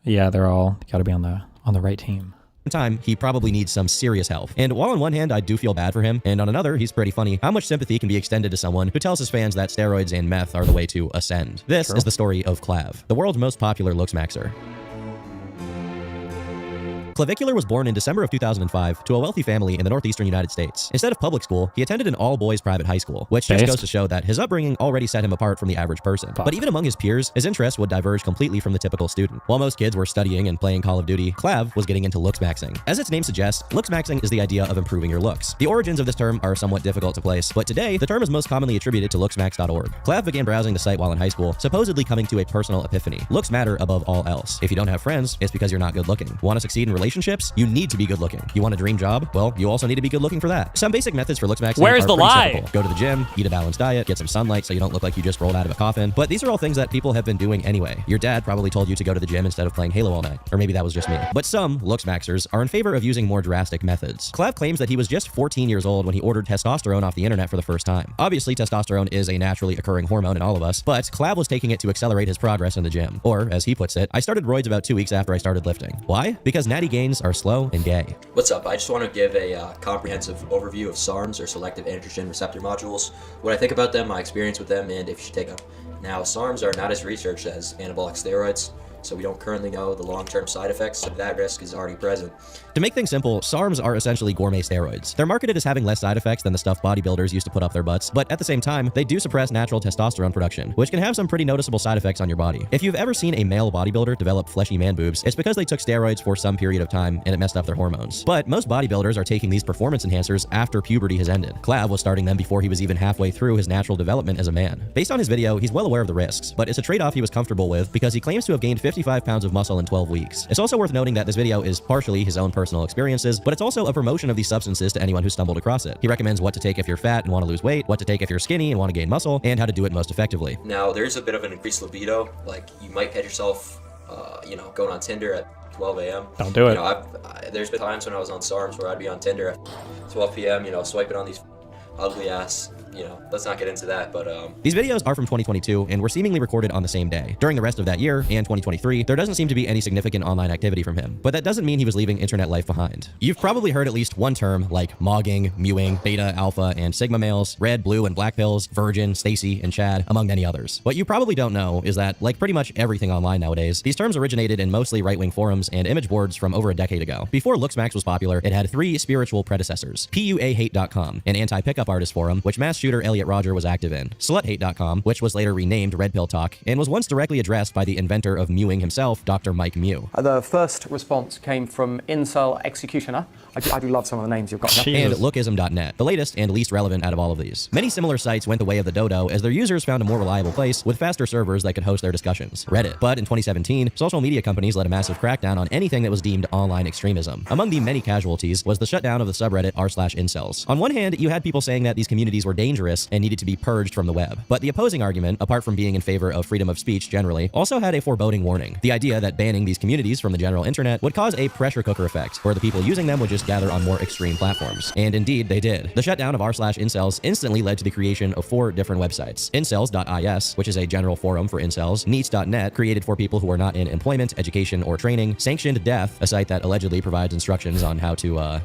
Yeah, they're all got to be on the right team. time, he probably needs some serious help. And while on one hand, I do feel bad for him, and on another, he's pretty funny, how much sympathy can be extended to someone who tells his fans that steroids and meth are the way to ascend? This is the story of Clav, the world's most popular looks maxer. Clavicular was born in December of 2005 to a wealthy family in the northeastern United States. Instead of public school, he attended an all-boys private high school, which just goes to show that his upbringing already set him apart from the average person. But even among his peers, his interests would diverge completely from the typical student. While most kids were studying and playing Call of Duty, Clav was getting into looks maxing. As its name suggests, looks maxing is the idea of improving your looks. The origins of this term are somewhat difficult to place, but today, the term is most commonly attributed to looksmax.org. Clav began browsing the site while in high school, supposedly coming to a personal epiphany. Looks matter above all else. If you don't have friends, it's because you're not good looking. Want to succeed in relationships? You need to be good looking. You want a dream job? Well, you also need to be good looking for that. Some basic methods for looks maxing Where's are the pretty lie? simple. Go to the gym, eat a balanced diet, get some sunlight so you don't look like you just rolled out of a coffin. But these are all things that people have been doing anyway. Your dad probably told you to go to the gym instead of playing Halo all night. Or maybe that was just me. But some looks maxers are in favor of using more drastic methods. Clav claims that he was just 14 years old when he ordered testosterone off the internet for the first time. Obviously, testosterone is a naturally occurring hormone in all of us, but Clav was taking it to accelerate his progress in the gym. Or, as he puts it, I started roids about 2 weeks after I started lifting. Why? Because natty gains are slow and gay. What's up? I just want to give a comprehensive overview of SARMs, or selective androgen receptor modules, what I think about them, my experience with them, and if you should take them. Now, SARMs are not as researched as anabolic steroids, so we don't currently know the long-term side effects, so that risk is already present. To make things simple, SARMs are essentially gourmet steroids. They're marketed as having less side effects than the stuff bodybuilders used to put up their butts, but at the same time, they do suppress natural testosterone production, which can have some pretty noticeable side effects on your body. If you've ever seen a male bodybuilder develop fleshy man boobs, it's because they took steroids for some period of time and it messed up their hormones. But most bodybuilders are taking these performance enhancers after puberty has ended. Clav was starting them before he was even halfway through his natural development as a man. Based on his video, he's well aware of the risks, but it's a trade-off he was comfortable with because he claims to have gained 55 pounds of muscle in 12 weeks. It's also worth noting that this video is partially his own personal experiences, but it's also a promotion of these substances to anyone who stumbled across it. He recommends what to take if you're fat and want to lose weight, what to take if you're skinny and want to gain muscle, and how to do it most effectively. Now, there's a bit of an increased libido, like you might catch yourself, going on Tinder at 12 a.m. Don't do it. There's been times when I was on SARMs where I'd be on Tinder at 12 p.m., swiping on these ugly ass, let's not get into that, but These videos are from 2022 and were seemingly recorded on the same day. During the rest of that year and 2023, there doesn't seem to be any significant online activity from him, but that doesn't mean he was leaving internet life behind. You've probably heard at least one term like mogging, mewing, beta, alpha, and sigma males, red, blue, and black pills, virgin, Stacy, and Chad, among many others. What you probably don't know is that, like pretty much everything online nowadays, these terms originated in mostly right-wing forums and image boards from over a decade ago. Before Looksmax was popular, it had 3 spiritual predecessors: PUAHate.com, an anti-pickup artist forum, which mass shooter Elliot Rodger was active in; SlutHate.com, which was later renamed Red Pill Talk, and was once directly addressed by the inventor of mewing himself, Dr. Mike Mew. The first response came from Incel Executioner. I do love some of the names you've got. And Lookism.net, the latest and least relevant out of all of these. Many similar sites went the way of the dodo as their users found a more reliable place with faster servers that could host their discussions: Reddit. But in 2017, social media companies led a massive crackdown on anything that was deemed online extremism. Among the many casualties was the shutdown of the subreddit r/incels. On one hand, you had people saying that these communities were dangerous and needed to be purged from the web. But the opposing argument, apart from being in favor of freedom of speech generally, also had a foreboding warning: the idea that banning these communities from the general internet would cause a pressure cooker effect, where the people using them would just gather on more extreme platforms. And indeed, they did. The shutdown of r/incels instantly led to the creation of 4 different websites: incels.is, which is a general forum for incels; neets.net, created for people who are not in employment, education, or training; sanctioned death, a site that allegedly provides instructions on how to,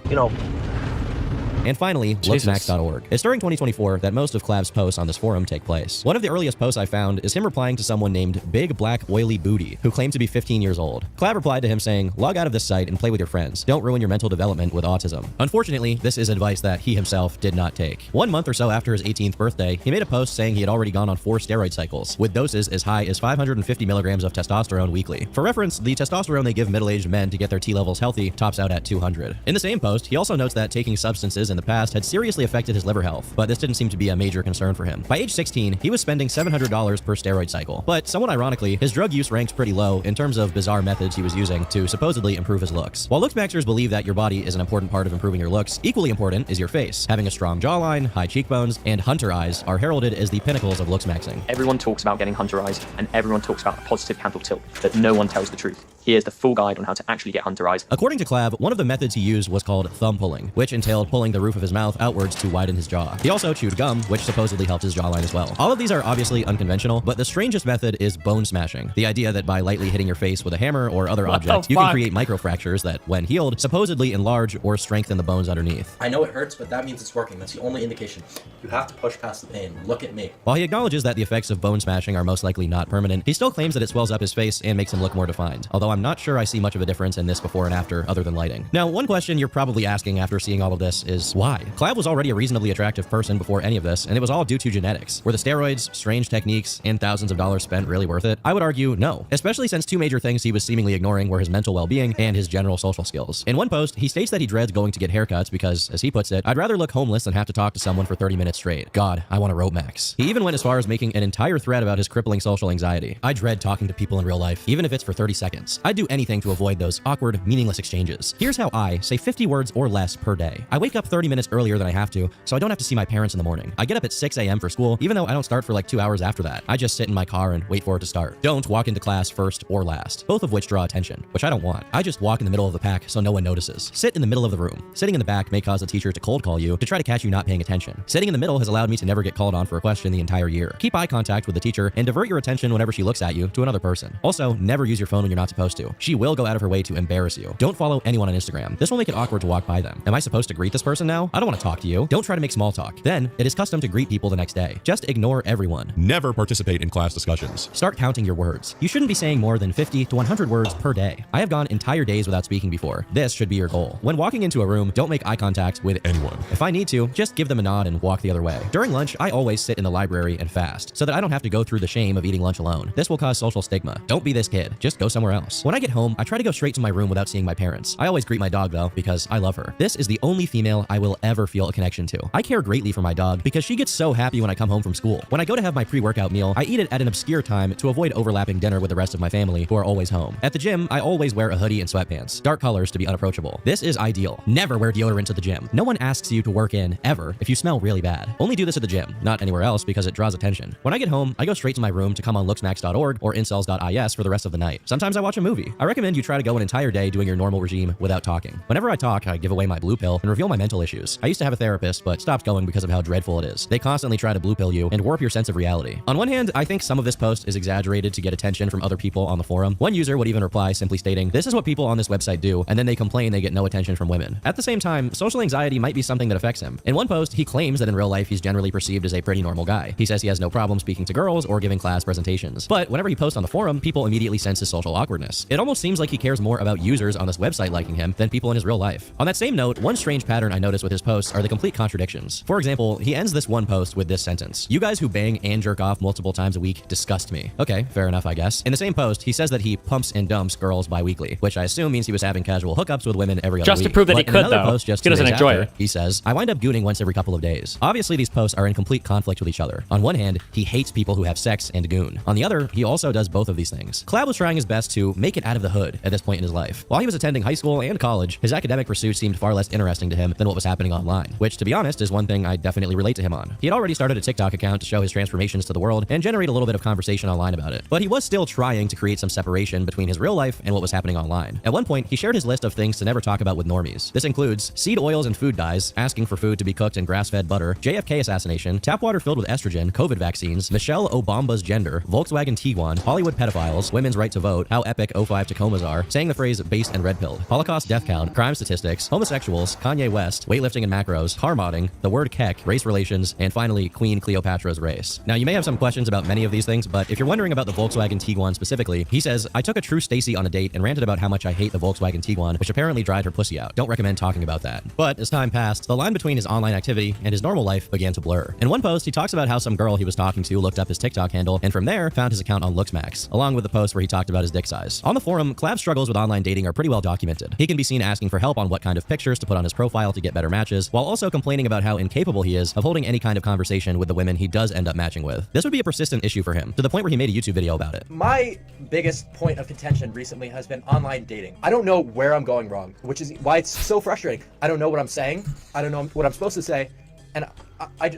and finally, looksmax.org. It's during 2024 that most of Clav's posts on this forum take place. One of the earliest posts I found is him replying to someone named Big Black Oily Booty, who claimed to be 15 years old. Clav replied to him saying, "Log out of this site and play with your friends. Don't ruin your mental development with autism." Unfortunately, this is advice that he himself did not take. 1 month or so after his 18th birthday, he made a post saying he had already gone on 4 steroid cycles, with doses as high as 550 milligrams of testosterone weekly. For reference, the testosterone they give middle-aged men to get their T levels healthy tops out at 200. In the same post, he also notes that taking substances in the past had seriously affected his liver health, but this didn't seem to be a major concern for him. By age 16, he was spending $700 per steroid cycle, but somewhat ironically, his drug use ranked pretty low in terms of bizarre methods he was using to supposedly improve his looks. While looksmaxers believe that your body is an important part of improving your looks, equally important is your face. Having a strong jawline, high cheekbones, and hunter eyes are heralded as the pinnacles of looksmaxing. Everyone talks about getting hunter eyes, and everyone talks about a positive canthal tilt, but no one tells the truth. Here's the full guide on how to actually get hunter eyes. According to Clav, one of the methods he used was called thumb pulling, which entailed pulling the roof of his mouth outwards to widen his jaw. He also chewed gum, which supposedly helped his jawline as well. All of these are obviously unconventional, but the strangest method is bone smashing. The idea that by lightly hitting your face with a hammer or other object, you can create microfractures that, when healed, supposedly enlarge or strengthen the bones underneath. I know it hurts, but that means it's working. That's the only indication. You have to push past the pain. Look at me. While he acknowledges that the effects of bone smashing are most likely not permanent, he still claims that it swells up his face and makes him look more defined. Although I'm I'm not sure I see much of a difference in this before and after other than lighting. Now, one question you're probably asking after seeing all of this is why? Clav was already a reasonably attractive person before any of this, and it was all due to genetics. Were the steroids, strange techniques, and thousands of dollars spent really worth it? I would argue no, especially since two major things he was seemingly ignoring were his mental well-being and his general social skills. In one post, he states that he dreads going to get haircuts because, as he puts it, I'd rather look homeless than have to talk to someone for 30 minutes straight. God, I want a rope max. He even went as far as making an entire thread about his crippling social anxiety. I dread talking to people in real life, even if it's for 30 seconds. I'd do anything to avoid those awkward, meaningless exchanges. Here's how I say 50 words or less per day. I wake up 30 minutes earlier than I have to, so I don't have to see my parents in the morning. I get up at 6 a.m. for school, even though I don't start for like 2 hours after that. I just sit in my car and wait for it to start. Don't walk into class first or last, both of which draw attention, which I don't want. I just walk in the middle of the pack so no one notices. Sit in the middle of the room. Sitting in the back may cause the teacher to cold call you to try to catch you not paying attention. Sitting in the middle has allowed me to never get called on for a question the entire year. Keep eye contact with the teacher and divert your attention whenever she looks at you to another person. Also, never use your phone when you're not supposed to. She will go out of her way to embarrass you. Don't follow anyone on Instagram. This will make it awkward to walk by them. Am I supposed to greet this person now? I don't want to talk to you. Don't try to make small talk. Then, it is custom to greet people the next day. Just ignore everyone. Never participate in class discussions. Start counting your words. You shouldn't be saying more than 50 to 100 words per day. I have gone entire days without speaking before. This should be your goal. When walking into a room, don't make eye contact with anyone. If I need to, just give them a nod and walk the other way. During lunch, I always sit in the library and fast, so that I don't have to go through the shame of eating lunch alone. This will cause social stigma. Don't be this kid. Just go somewhere else. When I get home, I try to go straight to my room without seeing my parents. I always greet my dog though, because I love her. This is the only female I will ever feel a connection to. I care greatly for my dog because she gets so happy when I come home from school. When I go to have my pre-workout meal, I eat it at an obscure time to avoid overlapping dinner with the rest of my family who are always home. At the gym, I always wear a hoodie and sweatpants, dark colors to be unapproachable. This is ideal. Never wear deodorant to the gym. No one asks you to work in, ever, if you smell really bad. Only do this at the gym, not anywhere else because it draws attention. When I get home, I go straight to my room to come on looksmax.org or incels.is for the rest of the night. Sometimes I watch a movie. I recommend you try to go an entire day doing your normal regime without talking. Whenever I talk, I give away my blue pill and reveal my mental issues. I used to have a therapist, but stopped going because of how dreadful it is. They constantly try to blue pill you and warp your sense of reality. On one hand, I think some of this post is exaggerated to get attention from other people on the forum. One user would even reply simply stating, "This is what people on this website do," and then they complain they get no attention from women. At the same time, social anxiety might be something that affects him. In one post, he claims that in real life he's generally perceived as a pretty normal guy. He says he has no problem speaking to girls or giving class presentations. But whenever he posts on the forum, people immediately sense his social awkwardness. It almost seems like he cares more about users on this website liking him than people in his real life. On that same note, one strange pattern I notice with his posts are the complete contradictions. For example, he ends this one post with this sentence: "You guys who bang and jerk off multiple times a week disgust me." Okay, fair enough, I guess. In the same post, he says that he pumps and dumps girls bi-weekly, which I assume means he was having casual hookups with women every other week. Just to prove that he could, though. Post, just he doesn't enjoy after, it. He says, "I wind up gooning once every couple of days." Obviously, these posts are in complete conflict with each other. On one hand, he hates people who have sex and goon. On the other, he also does both of these things. Clav was trying his best to make it out of the hood at this point in his life. While he was attending high school and college, his academic pursuits seemed far less interesting to him than what was happening online, which, to be honest, is one thing I definitely relate to him on. He had already started a TikTok account to show his transformations to the world and generate a little bit of conversation online about it. But he was still trying to create some separation between his real life and what was happening online. At one point, he shared his list of things to never talk about with normies. This includes seed oils and food dyes, asking for food to be cooked in grass-fed butter, JFK assassination, tap water filled with estrogen, COVID vaccines, Michelle Obama's gender, Volkswagen Tiguan, Hollywood pedophiles, women's right to vote, how epic 05 Tacomas are, saying the phrase based and red-pilled, Holocaust death count, crime statistics, homosexuals, Kanye West, weightlifting and macros, car modding, the word kek, race relations, and finally, Queen Cleopatra's race. Now, you may have some questions about many of these things, but if you're wondering about the Volkswagen Tiguan specifically, he says, "I took a true Stacy on a date and ranted about how much I hate the Volkswagen Tiguan, which apparently dried her pussy out. Don't recommend talking about that." But as time passed, the line between his online activity and his normal life began to blur. In one post, he talks about how some girl he was talking to looked up his TikTok handle, and from there, found his account on Looksmax, along with the post where he talked about his dick size. On the forum, Clav's struggles with online dating are pretty well documented. He can be seen asking for help on what kind of pictures to put on his profile to get better matches, while also complaining about how incapable he is of holding any kind of conversation with the women he does end up matching with. This would be a persistent issue for him, to the point where he made a YouTube video about it. My biggest point of contention recently has been online dating. I don't know where I'm going wrong, which is why it's so frustrating. I don't know what I'm saying. I don't know what I'm supposed to say. And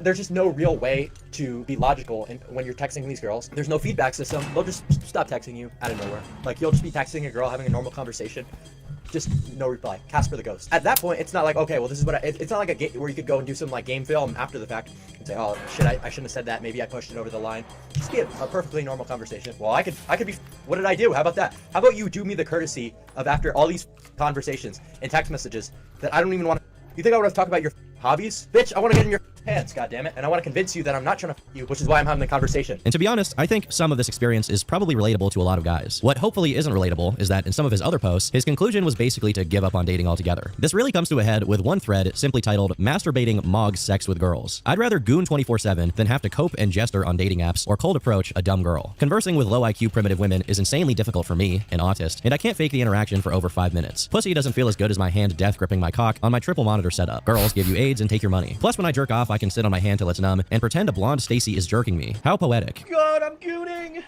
there's just no real way to be logical when you're texting these girls. There's no feedback system. They'll just stop texting you out of nowhere. Like, you'll just be texting a girl, having a normal conversation. Just no reply. Casper the Ghost. At that point, it's not like, okay, well, this is what it's not like a game where you could go and do some like game film after the fact and say, oh shit, I shouldn't have said that. Maybe I pushed it over the line. Just be a perfectly normal conversation. Well, I could be. What did I do? How about that? How about you do me the courtesy of, after all these conversations and text messages that I don't even want to. You think I would have talked about your Hobbies? Bitch, I want to get in your pants, goddammit, and I want to convince you that I'm not trying to f you, which is why I'm having the conversation. And to be honest, I think some of this experience is probably relatable to a lot of guys. What hopefully isn't relatable is that in some of his other posts, his conclusion was basically to give up on dating altogether. This really comes to a head with one thread simply titled Masturbating Mogs Sex with Girls. I'd rather goon 24/7 than have to cope and jester on dating apps or cold approach a dumb girl. Conversing with low IQ primitive women is insanely difficult for me, an autist, and I can't fake the interaction for over 5 minutes. Pussy doesn't feel as good as my hand death gripping my cock on my triple monitor setup. Girls give you AIDS and take your money. Plus when I jerk off, I can sit on my hand till it's numb and pretend a blonde Stacy is jerking me. How poetic. God, I'm gooning.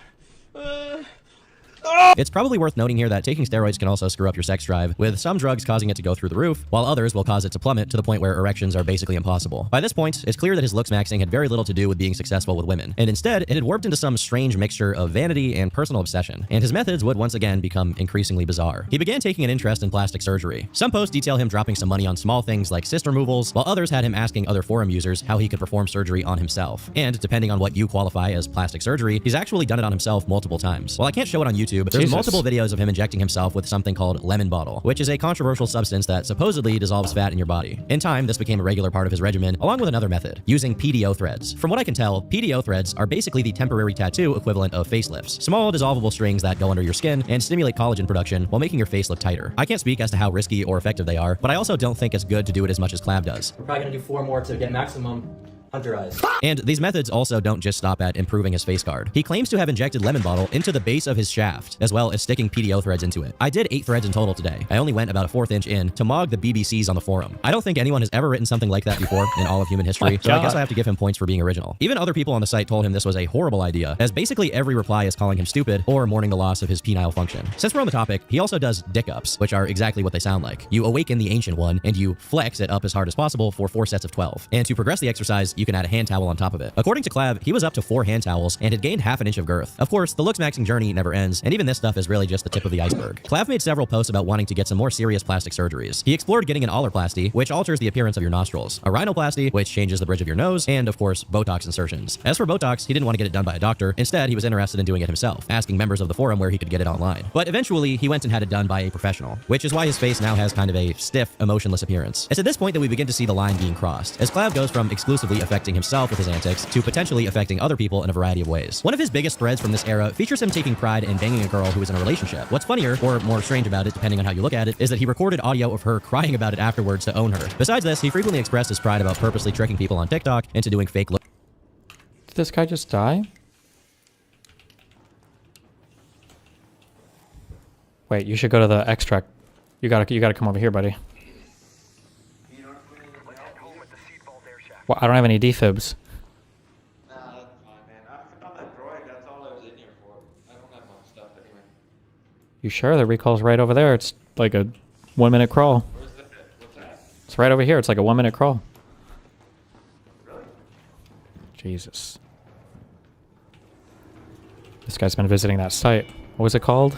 It's probably worth noting here that taking steroids can also screw up your sex drive, with some drugs causing it to go through the roof, while others will cause it to plummet to the point where erections are basically impossible. By this point, it's clear that his looks maxing had very little to do with being successful with women, and instead, it had warped into some strange mixture of vanity and personal obsession, and his methods would once again become increasingly bizarre. He began taking an interest in plastic surgery. Some posts detail him dropping some money on small things like cyst removals, while others had him asking other forum users how he could perform surgery on himself. And depending on what you qualify as plastic surgery, he's actually done it on himself multiple times. While I can't show it on YouTube, there's multiple videos of him injecting himself with something called lemon bottle, which is a controversial substance that supposedly dissolves fat in your body. In time, this became a regular part of his regimen, along with another method, using PDO threads. From what I can tell, PDO threads are basically the temporary tattoo equivalent of facelifts. Small, dissolvable strings that go under your skin and stimulate collagen production while making your face look tighter. I can't speak as to how risky or effective they are, but I also don't think it's good to do it as much as Clav does. We're probably gonna do 4 more to get maximum hunter eyes. And these methods also don't just stop at improving his face guard. He claims to have injected lemon bottle into the base of his shaft, as well as sticking PDO threads into it. I did 8 threads in total today. I only went about a 1/4 inch in to mog the BBCs on the forum. I don't think anyone has ever written something like that before in all of human history, so I guess I have to give him points for being original. Even other people on the site told him this was a horrible idea, as basically every reply is calling him stupid or mourning the loss of his penile function. Since we're on the topic, he also does dick ups, which are exactly what they sound like. You awaken the ancient one, and you flex it up as hard as possible for 4 sets of 12. And to progress the exercise, you can add a hand towel on top of it. According to Clav, he was up to 4 hand towels and had gained 1/2 inch of girth. Of course, the looks maxing journey never ends, and even this stuff is really just the tip of the iceberg. Clav made several posts about wanting to get some more serious plastic surgeries. He explored getting an ollerplasty, which alters the appearance of your nostrils, a rhinoplasty, which changes the bridge of your nose, and of course, Botox insertions. As for Botox, he didn't want to get it done by a doctor. Instead, he was interested in doing it himself, asking members of the forum where he could get it online. But eventually, he went and had it done by a professional, which is why his face now has kind of a stiff, emotionless appearance. It's at this point that we begin to see the line being crossed, as Clav goes from exclusively affecting himself with his antics to potentially affecting other people in a variety of ways. One of his biggest threads from this era features him taking pride in banging a girl who is in a relationship. What's funnier, or more strange about it, depending on how you look at it, is that he recorded audio of her crying about it afterwards to own her. Besides this, he frequently expressed his pride about purposely tricking people on TikTok into doing fake look. Did this guy just die? Wait, you should go to the extract. You gotta come over here, buddy. Well, I don't have any defibs. You sure? The recall's right over there. It's like a 1-minute crawl. It's right over here. It's like a 1-minute crawl. Jesus. This guy's been visiting that site. What was it called?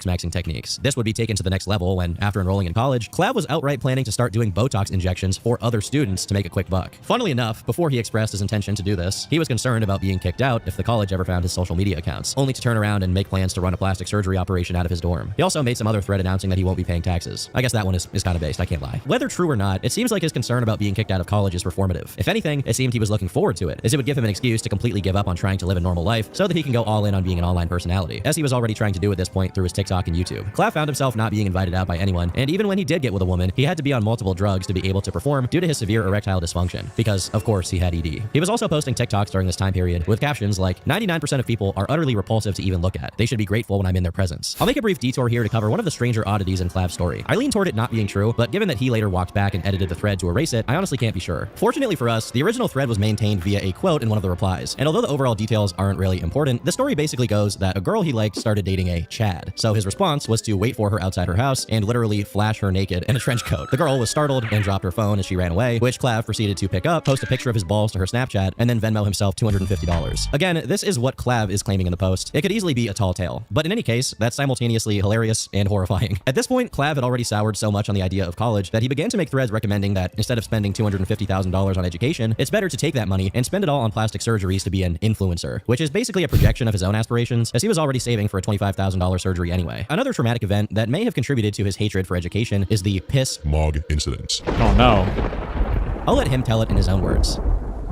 Maxing techniques. This would be taken to the next level when, after enrolling in college, Clav was outright planning to start doing Botox injections for other students to make a quick buck. Funnily enough, before he expressed his intention to do this, he was concerned about being kicked out if the college ever found his social media accounts, only to turn around and make plans to run a plastic surgery operation out of his dorm. He also made some other thread announcing that he won't be paying taxes. I guess that one is kind of based, I can't lie. Whether true or not, it seems like his concern about being kicked out of college is performative. If anything, it seemed he was looking forward to it, as it would give him an excuse to completely give up on trying to live a normal life so that he can go all in on being an online personality, as he was already trying to do at this point through his TikTok and YouTube. Clav found himself not being invited out by anyone, and even when he did get with a woman, he had to be on multiple drugs to be able to perform due to his severe erectile dysfunction, because of course he had ED. He was also posting TikToks during this time period with captions like, 99% of people are utterly repulsive to even look at. They should be grateful when I'm in their presence. I'll make a brief detour here to cover one of the stranger oddities in Clav's story. I lean toward it not being true, but given that he later walked back and edited the thread to erase it, I honestly can't be sure. Fortunately for us, the original thread was maintained via a quote in one of the replies, and although the overall details aren't really important, the story basically goes that a girl he liked started dating a Chad, so his response was to wait for her outside her house and literally flash her naked in a trench coat. The girl was startled and dropped her phone as she ran away, which Clav proceeded to pick up, post a picture of his balls to her Snapchat, and then Venmo himself $250. Again, this is what Clav is claiming in the post. It could easily be a tall tale, but in any case, that's simultaneously hilarious and horrifying. At this point, Clav had already soured so much on the idea of college that he began to make threads recommending that instead of spending $250,000 on education, it's better to take that money and spend it all on plastic surgeries to be an influencer, which is basically a projection of his own aspirations, as he was already saving for a $25,000 surgery anyway. Another traumatic event that may have contributed to his hatred for education is the piss Mog incident. Oh no. I'll let him tell it in his own words.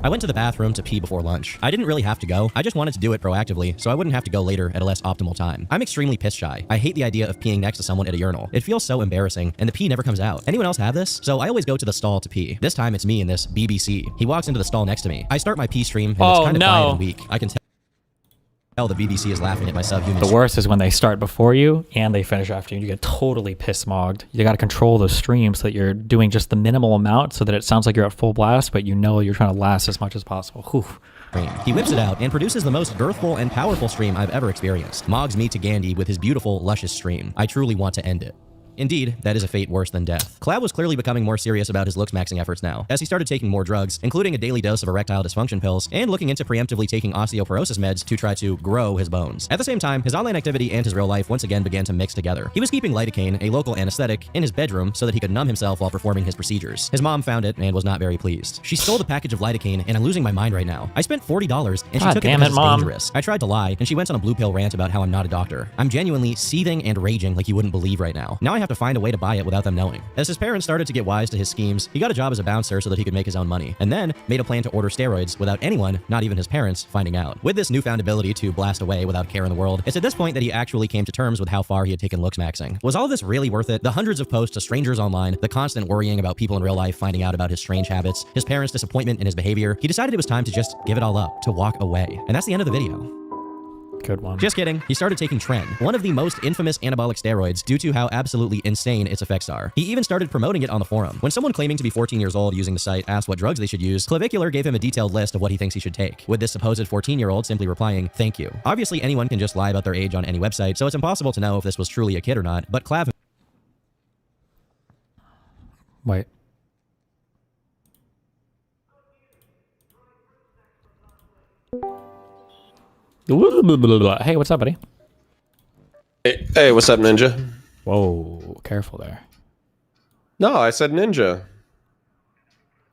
I went to the bathroom to pee before lunch. I didn't really have to go. I just wanted to do it proactively, so I wouldn't have to go later at a less optimal time. I'm extremely piss shy. I hate the idea of peeing next to someone at a urinal. It feels so embarrassing, and the pee never comes out. Anyone else have this? So I always go to the stall to pee. This time it's me in this BBC. He walks into the stall next to me. I start my pee stream, and it's kind of quiet and weak. I can tell the BBC is laughing at my subhuman. The worst is when they start before you and they finish after you. You get totally piss-mogged. You got to control those streams so that you're doing just the minimal amount so that it sounds like you're at full blast, but you know you're trying to last as much as possible. Whew. He whips it out and produces the most girthful and powerful stream I've ever experienced. Mogs me to Gandhi with his beautiful, luscious stream. I truly want to end it. Indeed, that is a fate worse than death. Clav was clearly becoming more serious about his looks maxing efforts now, as he started taking more drugs, including a daily dose of erectile dysfunction pills, and looking into preemptively taking osteoporosis meds to try to grow his bones. At the same time, his online activity and his real life once again began to mix together. He was keeping lidocaine, a local anesthetic, in his bedroom so that he could numb himself while performing his procedures. His mom found it and was not very pleased. She stole the package of lidocaine, and I'm losing my mind right now. I spent $40, and she took it because it's dangerous. I tried to lie, and she went on a blue pill rant about how I'm not a doctor. I'm genuinely seething and raging like you wouldn't believe right now. Now I have to find a way to buy it without them knowing. As his parents started to get wise to his schemes, he got a job as a bouncer so that he could make his own money, and then made a plan to order steroids without anyone, not even his parents, finding out. With this newfound ability to blast away without care in the world, it's at this point that he actually came to terms with how far he had taken looks maxing. Was all of this really worth it? The hundreds of posts to strangers online, the constant worrying about people in real life finding out about his strange habits, his parents' disappointment in his behavior, he decided it was time to just give it all up, to walk away. And that's the end of the video. Good one. Just kidding. He started taking Tren, one of the most infamous anabolic steroids due to how absolutely insane its effects are. He even started promoting it on the forum. When someone claiming to be 14 years old using the site asked what drugs they should use, Clavicular gave him a detailed list of what he thinks he should take, with this supposed 14-year-old simply replying, "Thank you." Obviously, anyone can just lie about their age on any website, so it's impossible to know if this was truly a kid or not, but Clav... Wait. Hey, what's up, buddy? Hey, what's up, Ninja? Whoa, careful there. No, I said Ninja.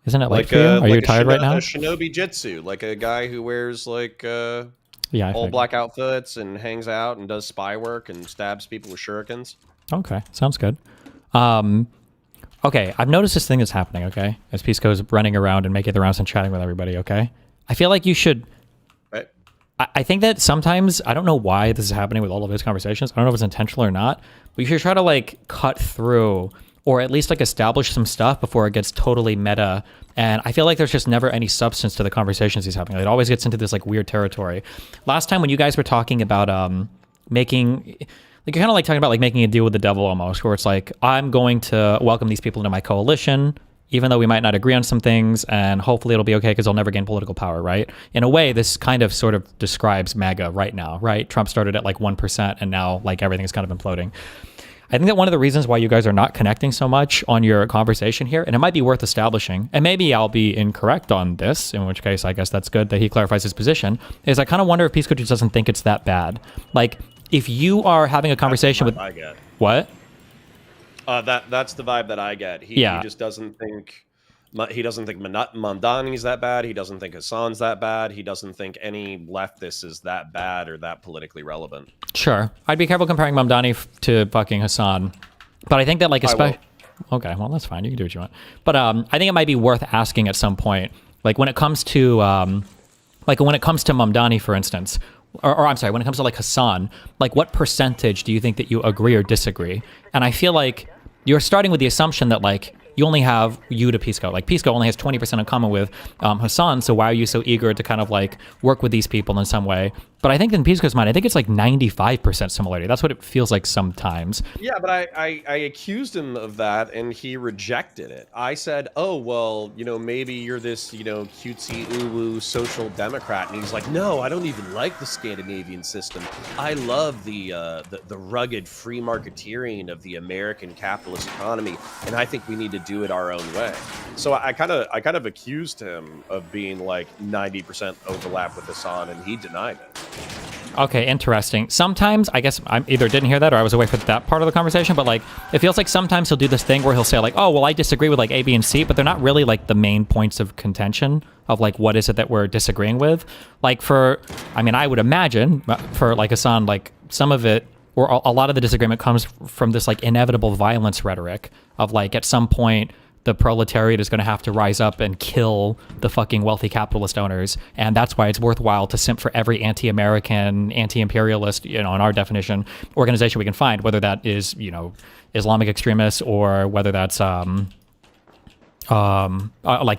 Isn't it late for you? Are you tired right now? A shinobi jitsu, like a guy who wears like yeah, all black outfits and hangs out and does spy work and stabs people with shurikens. Okay, sounds good. Okay, I've noticed this thing is happening, okay? As Pisco's running around and making the rounds and chatting with everybody, okay? I feel like you should... Right. I think that sometimes, I don't know why this is happening with all of his conversations. I don't know if it's intentional or not, but you should try to like cut through or at least like establish some stuff before it gets totally meta. And I feel like there's just never any substance to the conversations he's having. It always gets into this like weird territory. Last time when you guys were talking about making... Like you're kind of like talking about like making a deal with the devil almost, where it's like, I'm going to welcome these people into my coalition, even though we might not agree on some things, and hopefully it'll be okay because they'll never gain political power, right? In a way, this kind of sort of describes MAGA right now, right? Trump started at like 1% and now like everything's kind of imploding. I think that one of the reasons why you guys are not connecting so much on your conversation here, and it might be worth establishing, and maybe I'll be incorrect on this, in which case I guess that's good that he clarifies his position, is I kind of wonder if Peace Coach doesn't think it's that bad. Like, if you are having a conversation with... I get. What? That's the vibe that I get. He just doesn't think... He doesn't think Mamdani's that bad. He doesn't think Hassan's that bad. He doesn't think any leftist is that bad or that politically relevant. Sure. I'd be careful comparing Mamdani to fucking Hassan. But I think that like... Okay, well, that's fine. You can do what you want. But I think it might be worth asking at some point, like when it comes to... Mamdani, for instance... Or I'm sorry, when it comes to like Hassan, like what percentage do you think that you agree or disagree? And I feel like you're starting with the assumption that like you only have you to Pisco. Like Pisco only has 20% in common with Hassan, so why are you so eager to kind of like work with these people in some way? But I think in Pisco's mind, I think it's like 95% similarity. That's what it feels like sometimes. Yeah, but I accused him of that, and he rejected it. I said, oh, well, you know, maybe you're this, you know, cutesy, ooh-woo social democrat. And he's like, no, I don't even like the Scandinavian system. I love the rugged free marketeering of the American capitalist economy, and I think we need to do it our own way. So I kind of accused him of being like 90% overlap with Hassan, and he denied it. Okay, interesting. Sometimes, I guess I either didn't hear that or I was away for that part of the conversation, but like, it feels like sometimes he'll do this thing where he'll say like, oh, well, I disagree with like A, B, and C, but they're not really like the main points of contention of like, what is it that we're disagreeing with? Like I would imagine for like Hassan, like some of it, or a lot of the disagreement comes from this like inevitable violence rhetoric of like, at some point, the proletariat is going to have to rise up and kill the fucking wealthy capitalist owners. And that's why it's worthwhile to simp for every anti-American, anti-imperialist, you know, in our definition, organization we can find, whether that is, you know, Islamic extremists or whether that's, like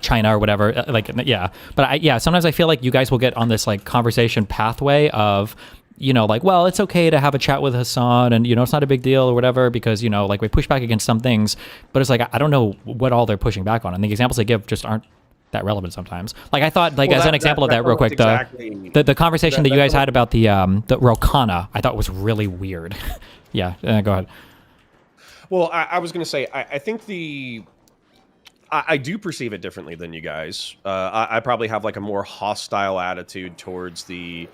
China or whatever. Like, yeah. But sometimes I feel like you guys will get on this like conversation pathway of, you know, like, well, it's okay to have a chat with Hassan and, you know, it's not a big deal or whatever because, you know, like we push back against some things, but it's like, I don't know what all they're pushing back on. And the examples they give just aren't that relevant sometimes. Like I thought, like, well, as an example of that real quick, the conversation that you guys had about the Rokana, I thought was really weird. Yeah, go ahead. Well, I was going to say, I think I do perceive it differently than you guys. I probably have like a more hostile attitude towards the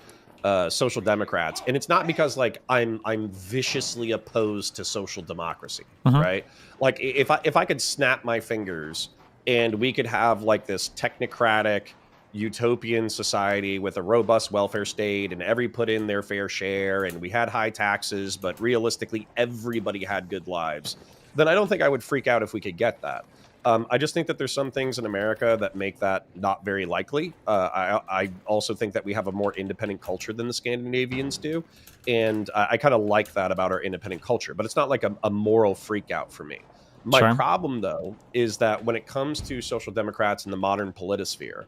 social democrats, and it's not because like I'm viciously opposed to social democracy, right? Like if I could snap my fingers and we could have like this technocratic utopian society with a robust welfare state and every put in their fair share and we had high taxes, but realistically everybody had good lives, then I don't think I would freak out if we could get that. I just think that there's some things in America that make that not very likely. I also think that we have a more independent culture than the Scandinavians do. And I kind of like that about our independent culture. But it's not like a moral freak out for me. My problem, though, is that when it comes to social democrats in the modern politosphere,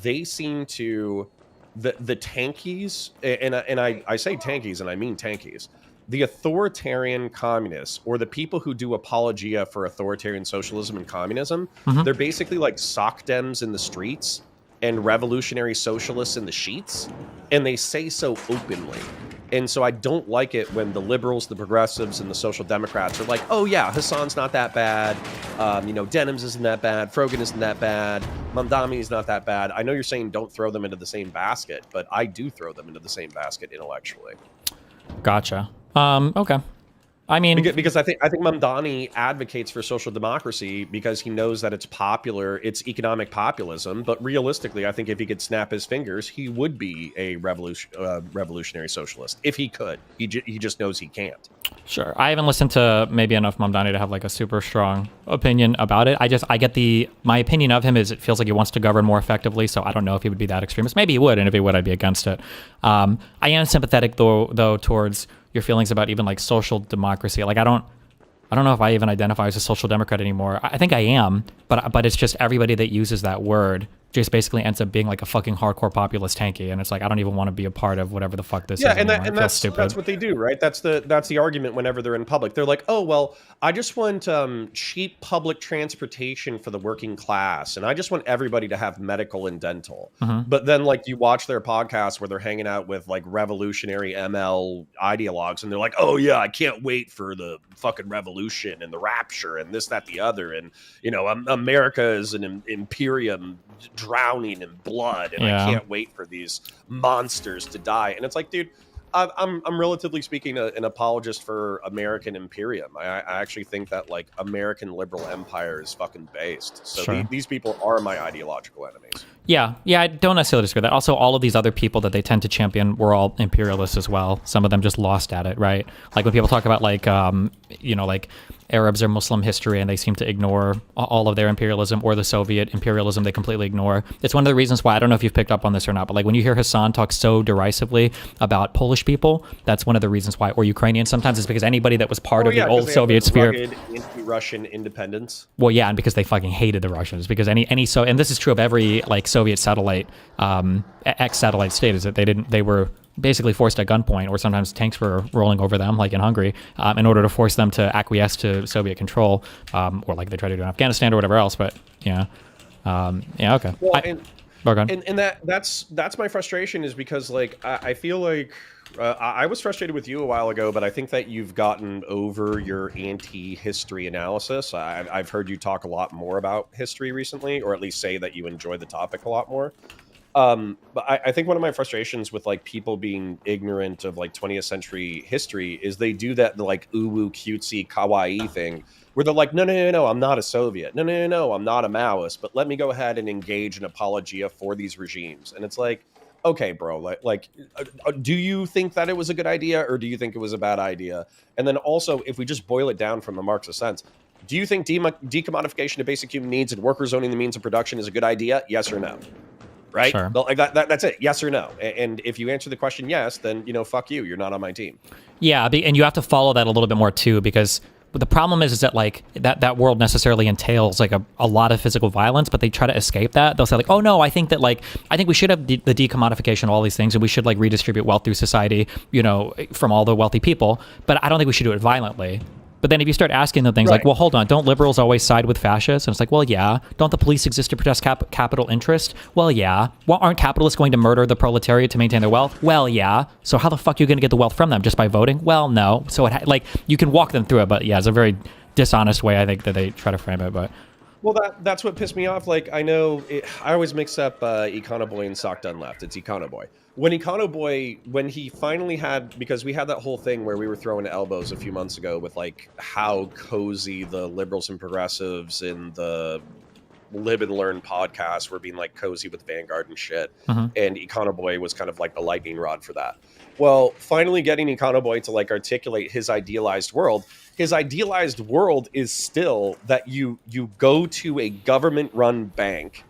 they seem to, the tankies, and I say tankies and I mean tankies, the authoritarian communists or the people who do apologia for authoritarian socialism and communism, they're basically like sock dems in the streets and revolutionary socialists in the sheets, and they say so openly. And so I don't like it when the liberals, the progressives, and the social democrats are like, oh yeah, Hassan's not that bad, you know, Denims isn't that bad, Frogan isn't that bad, Mamdani is not that bad. I know you're saying don't throw them into the same basket, but I do throw them into the same basket intellectually. Gotcha. Okay. I mean, because I think Mamdani advocates for social democracy because he knows that it's popular, it's economic populism. But realistically, I think if he could snap his fingers, he would be a revolutionary socialist if he could. He just knows he can't. Sure. I haven't listened to maybe enough Mamdani to have like a super strong opinion about it. I get my opinion of him is it feels like he wants to govern more effectively. So I don't know if he would be that extremist. Maybe he would, and if he would, I'd be against it. I am sympathetic though towards your feelings about even like social democracy. Like I don't know if I even identify as a social democrat anymore. I think I am, but it's just everybody that uses that word just basically ends up being like a fucking hardcore populist tanky, and it's like I don't even want to be a part of whatever the fuck this is. Yeah, and that's what they do, right? That's the argument whenever they're in public. They're like, oh well, I just want cheap public transportation for the working class, and I just want everybody to have medical and dental. But then like you watch their podcasts where they're hanging out with like revolutionary ML ideologues, and they're like, oh yeah, I can't wait for the fucking revolution and the rapture and this, that, the other, and you know, America is an imperium drowning in blood, and I can't wait for these monsters to die. And it's like, dude, I'm relatively speaking an apologist for American imperium. I actually think that like American liberal empire is fucking based. So these people are my ideological enemies. Yeah, I don't necessarily disagree with that. Also, all of these other people that they tend to champion were all imperialists as well. Some of them just lost at it, right? Like when people talk about like, like Arabs or Muslim history and they seem to ignore all of their imperialism, or the Soviet imperialism they completely ignore. It's one of the reasons why, I don't know if you've picked up on this or not, but like when you hear Hassan talk so derisively about Polish people, that's one of the reasons why, or Ukrainians sometimes, is because anybody that was part of the old Soviet sphere. Anti-Russian independence. Well, yeah, and because they fucking hated the Russians, because and this is true of every like Soviet satellite, ex-satellite state, is that they were basically forced at gunpoint, or sometimes tanks were rolling over them, like in Hungary, in order to force them to acquiesce to Soviet control, or like they tried to do in Afghanistan or whatever else. But okay. Well, and that's my frustration, is because like I feel like I was frustrated with you a while ago, but I think that you've gotten over your anti-history analysis. I've heard you talk a lot more about history recently, or at least say that you enjoy the topic a lot more. But I think one of my frustrations with like people being ignorant of like 20th century history is they do that like uwu cutesy kawaii thing where they're like, no, I'm not a Soviet. No, I'm not a Maoist, but let me go ahead and engage in apologia for these regimes. And it's like, okay, bro, do you think that it was a good idea, or do you think it was a bad idea? And then also, if we just boil it down from a Marxist sense, do you think decommodification of basic human needs and workers owning the means of production is a good idea? Yes or no? Right? Sure. Like that's it. Yes or no? And if you answer the question yes, then, fuck you. You're not on my team. Yeah, and you have to follow that a little bit more too, because the problem is that like that world necessarily entails like a lot of physical violence, but they try to escape that. They'll say like, oh no, I think we should have the decommodification of all these things, and we should like redistribute wealth through society, from all the wealthy people. But I don't think we should do it violently. But then if you start asking them things like, well, hold on, don't liberals always side with fascists? And it's like, well, yeah. Don't the police exist to protect capital interest? Well, yeah. Well, aren't capitalists going to murder the proletariat to maintain their wealth? Well, yeah. So how the fuck are you going to get the wealth from them? Just by voting? Well, no. So you can walk them through it, but yeah, it's a very dishonest way, I think, that they try to frame it. But well, that's what pissed me off. Like, I always mix up Econoboy and Sock Done Left. It's Econoboy. When Econoboy, when he finally had, because we had that whole thing where we were throwing elbows a few months ago with like how cozy the liberals and progressives in the Live and Learn podcast were being like cozy with Vanguard and shit. And Econoboy was kind of like the lightning rod for that. Well, finally getting Econoboy to like articulate his idealized world. His idealized world is still that you go to a government-run bank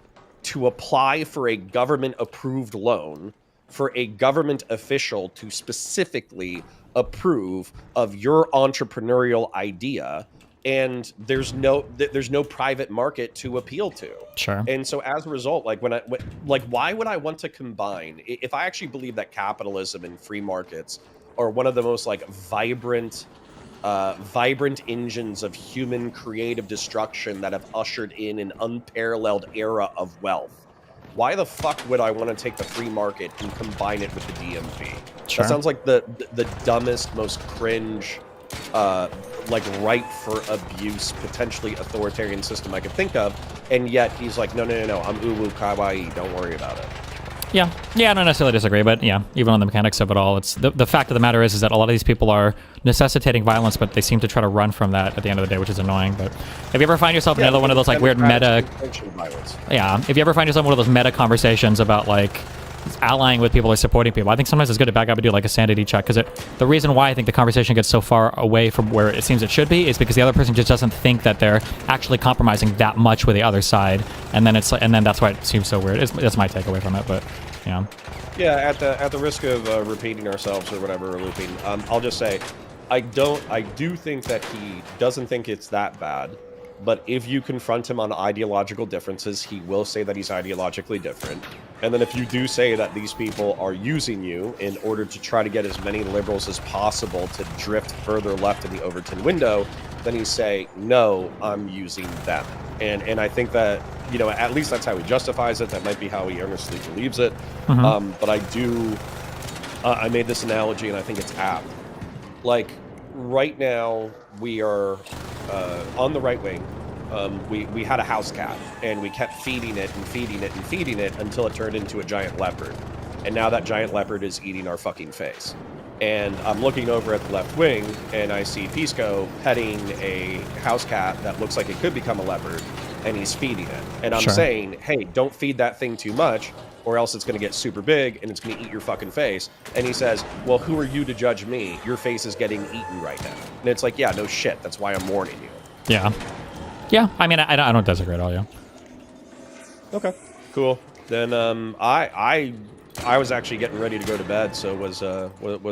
to apply for a government-approved loan for a government official to specifically approve of your entrepreneurial idea, and there's no private market to appeal to. Sure. And so as a result, like why would I want to combine, if I actually believe that capitalism and free markets are one of the most like vibrant engines of human creative destruction that have ushered in an unparalleled era of wealth, why the fuck would I want to take the free market and combine it with the DMV? Sure. That sounds like the dumbest, most cringe, like ripe for abuse, potentially authoritarian system I could think of. And yet he's like, no, I'm uwu kawaii. Don't worry about it. Yeah, I don't necessarily disagree, but yeah, even on the mechanics of it all, it's the fact of the matter is that a lot of these people are necessitating violence, but they seem to try to run from that at the end of the day, which is annoying. But if you ever find yourself in another one of those like weird meta, if you ever find yourself in one of those meta conversations about like allying with people or supporting people, I think sometimes it's good to back up and do like a sanity check, because the reason why I think the conversation gets so far away from where it seems it should be is because the other person just doesn't think that they're actually compromising that much with the other side, and then that's why it seems so weird. That's my takeaway from it, but yeah. Yeah, at the risk of repeating ourselves or whatever, or looping, I'll just say, I do think that he doesn't think it's that bad. But if you confront him on ideological differences, he will say that he's ideologically different. And then if you do say that these people are using you in order to try to get as many liberals as possible to drift further left in the Overton window, then you say, no, I'm using them. And I think that, at least that's how he justifies it. That might be how he earnestly believes it. But I made this analogy and I think it's apt. Like, right now, we are on the right wing. We had a house cat, and we kept feeding it and feeding it and feeding it until it turned into a giant leopard. And now that giant leopard is eating our fucking face. And I'm looking over at the left wing, and I see Pisco petting a house cat that looks like it could become a leopard. and he's feeding it. And I'm Sure. saying, hey, don't feed that thing too much, or else it's going to get super big and it's going to eat your fucking face. And he says, well, who are you to judge me? Your face is getting eaten right now. And it's like, yeah, no shit. That's why I'm warning you. Yeah. Yeah, I mean, I don't disagree at all, yeah. Okay, cool. Then I was actually getting ready to go to bed, so was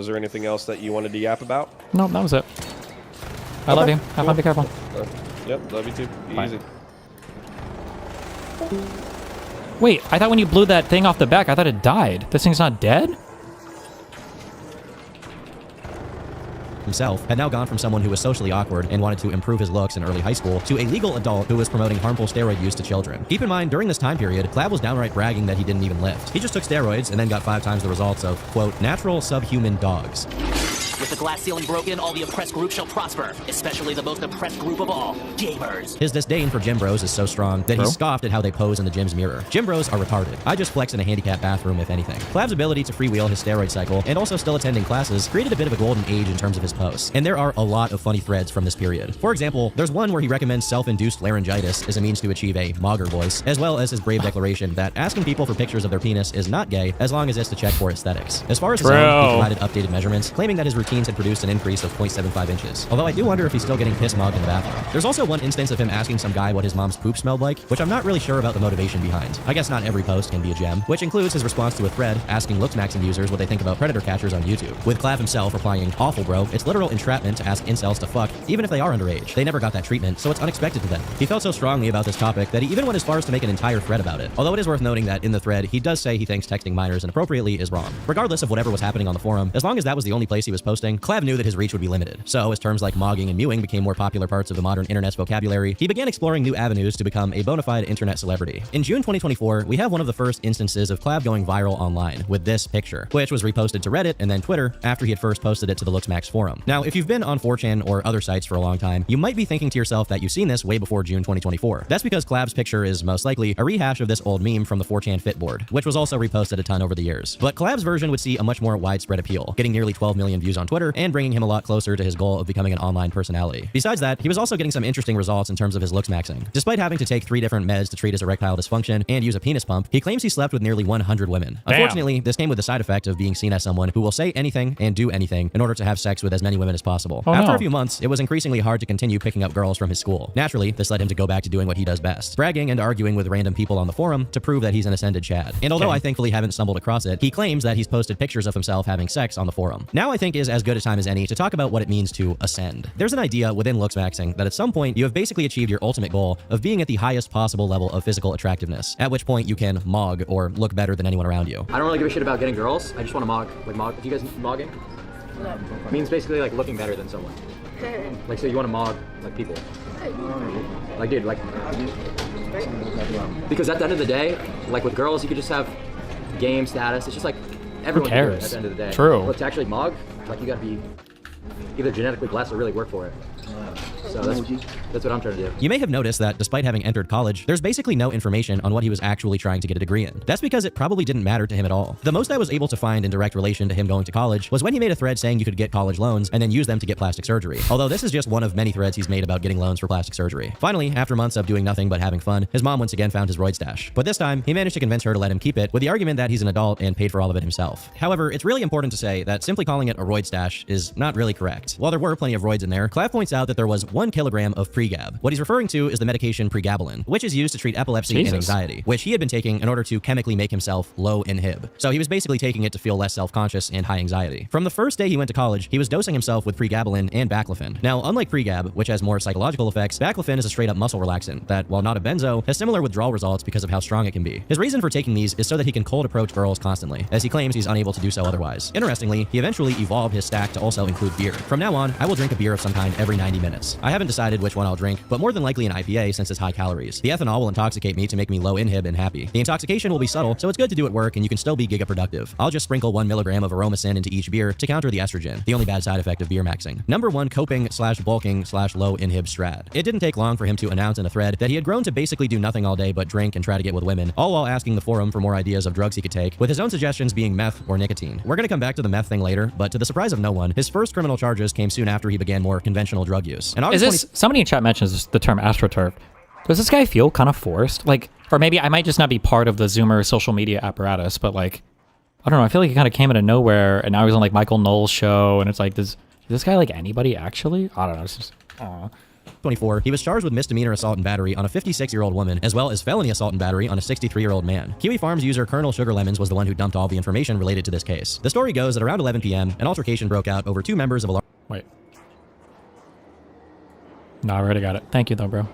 there anything else that you wanted to yap about? No, that was it. I love you. Have fun, be careful. Yep, love you too. Be Bye. easy. Wait, I thought when you blew that thing off the back, I thought it died. This thing's not dead? Himself had now gone from someone who was socially awkward and wanted to improve his looks in early high school to a legal adult who was promoting harmful steroid use to children. Keep in mind, during this time period, Clav was downright bragging that he didn't even lift. He just took steroids and then got 5 times the results of, quote, natural subhuman dogs. With the glass ceiling broken, all the oppressed groups shall prosper, especially the most oppressed group of all, gamers. His disdain for gym bros is so strong that he scoffed at how they pose in the gym's mirror. Gym bros are retarded. I just flex in a handicapped bathroom, if anything. Clav's ability to freewheel his steroid cycle and also still attending classes created a bit of a golden age in terms of his posts. And there are a lot of funny threads from this period. For example, there's one where he recommends self-induced laryngitis as a means to achieve a mogger voice, as well as his brave declaration that asking people for pictures of their penis is not gay as long as it's to check for aesthetics. As far as his own, he provided updated measurements, claiming that his routines had produced an increase of 0.75 inches. Although I do wonder if he's still getting piss mogged in the bathroom. There's also one instance of him asking some guy what his mom's poop smelled like, which I'm not really sure about the motivation behind. I guess not every post can be a gem, which includes his response to a thread asking looksmaxing users what they think about predator catchers on YouTube, with Clav himself replying, awful bro, it's literal entrapment to ask incels to fuck, even if they are underage. They never got that treatment, so it's unexpected to them. He felt so strongly about this topic that he even went as far as to make an entire thread about it. Although it is worth noting that in the thread, he does say he thinks texting minors inappropriately is wrong. Regardless of whatever was happening on the forum, as long as that was the only place he was posting, Clav knew that his reach would be limited. So, as terms like mogging and mewing became more popular parts of the modern internet's vocabulary, he began exploring new avenues to become a bona fide internet celebrity. In June 2024, we have one of the first instances of Clav going viral online with this picture, which was reposted to Reddit and then Twitter after he had first posted it to the Looksmax forum. Now, if you've been on 4chan or other sites for a long time, you might be thinking to yourself that you've seen this way before June 2024. That's because Clav's picture is most likely a rehash of this old meme from the 4chan fit board, which was also reposted a ton over the years. But Clav's version would see a much more widespread appeal, getting nearly 12 million views on Twitter and bringing him a lot closer to his goal of becoming an online personality. Besides that, he was also getting some interesting results in terms of his looks maxing. Despite having to take 3 different meds to treat his erectile dysfunction and use a penis pump, he claims he slept with nearly 100 women. Damn. Unfortunately, this came with the side effect of being seen as someone who will say anything and do anything in order to have sex with as many women as possible. Oh, After no. a few months, it was increasingly hard to continue picking up girls from his school. Naturally, this led him to go back to doing what he does best, bragging and arguing with random people on the forum to prove that he's an ascended Chad. And although I thankfully haven't stumbled across it, he claims that he's posted pictures of himself having sex on the forum. Now I think is as good a time as any to talk about what it means to ascend. There's an idea within looks maxing that at some point you have basically achieved your ultimate goal of being at the highest possible level of physical attractiveness, at which point you can mog or look better than anyone around you. I don't really give a shit about getting girls. I just want to mog. Like mog. Do you guys mogging? It means basically like looking better than someone. Like so you want to mog like people. Like dude, like because at the end of the day, like with girls you could just have game status. It's just like everyone can do it at the end of the day. True. But to actually mog, like you gotta be either genetically blessed or really work for it. So that's what I'm trying to do. You may have noticed that despite having entered college, there's basically no information on what he was actually trying to get a degree in. That's because it probably didn't matter to him at all. The most I was able to find in direct relation to him going to college was when he made a thread saying you could get college loans and then use them to get plastic surgery. Although this is just one of many threads he's made about getting loans for plastic surgery. Finally, after months of doing nothing but having fun, his mom once again found his roid stash. But this time, he managed to convince her to let him keep it with the argument that he's an adult and paid for all of it himself. However, it's really important to say that simply calling it a roid stash is not really correct. While there were plenty of roids in there, Clav points out that there was 1 kilogram of pregab. What he's referring to is the medication pregabalin, which is used to treat epilepsy and anxiety, which he had been taking in order to chemically make himself low inhib. So he was basically taking it to feel less self-conscious and high anxiety. From the first day he went to college, he was dosing himself with pregabalin and baclofen. Now, unlike pregab, which has more psychological effects, baclofen is a straight-up muscle relaxant that, while not a benzo, has similar withdrawal results because of how strong it can be. His reason for taking these is so that he can cold approach girls constantly, as he claims he's unable to do so otherwise. Interestingly, he eventually evolved his stack to also include beer. From now on, I will drink a beer of some kind every 90 minutes. I haven't decided which one I'll drink, but more than likely an IPA since it's high calories. The ethanol will intoxicate me to make me low inhib and happy. The intoxication will be subtle, so it's good to do at work and you can still be gigaproductive. I'll just sprinkle 1 milligram of aromacin into each beer to counter the estrogen, the only bad side effect of beer maxing. Number 1 coping/bulking/low inhib strat. It didn't take long for him to announce in a thread that he had grown to basically do nothing all day but drink and try to get with women, all while asking the forum for more ideas of drugs he could take, with his own suggestions being meth or nicotine. We're gonna come back to the meth thing later, but to the surprise of no one, his first criminal charges came soon after he began more conventional drug use. And is this, somebody in chat mentions the term astroturf. Does this guy feel kind of forced? Like, or maybe I might just not be part of the Zoomer social media apparatus, but like, I don't know. I feel like he kind of came out of nowhere, and now he's on like Michael Knowles' show, and it's like, does this guy like anybody actually? I don't know. It's just, 24, he was charged with misdemeanor assault and battery on a 56-year-old woman, as well as felony assault and battery on a 63-year-old man. Kiwi Farms user Colonel Sugar Lemons was the one who dumped all the information related to this case. The story goes that around 11 p.m., an altercation broke out over two members of a large... Wait. No, I already got it. Thank you, though, bro.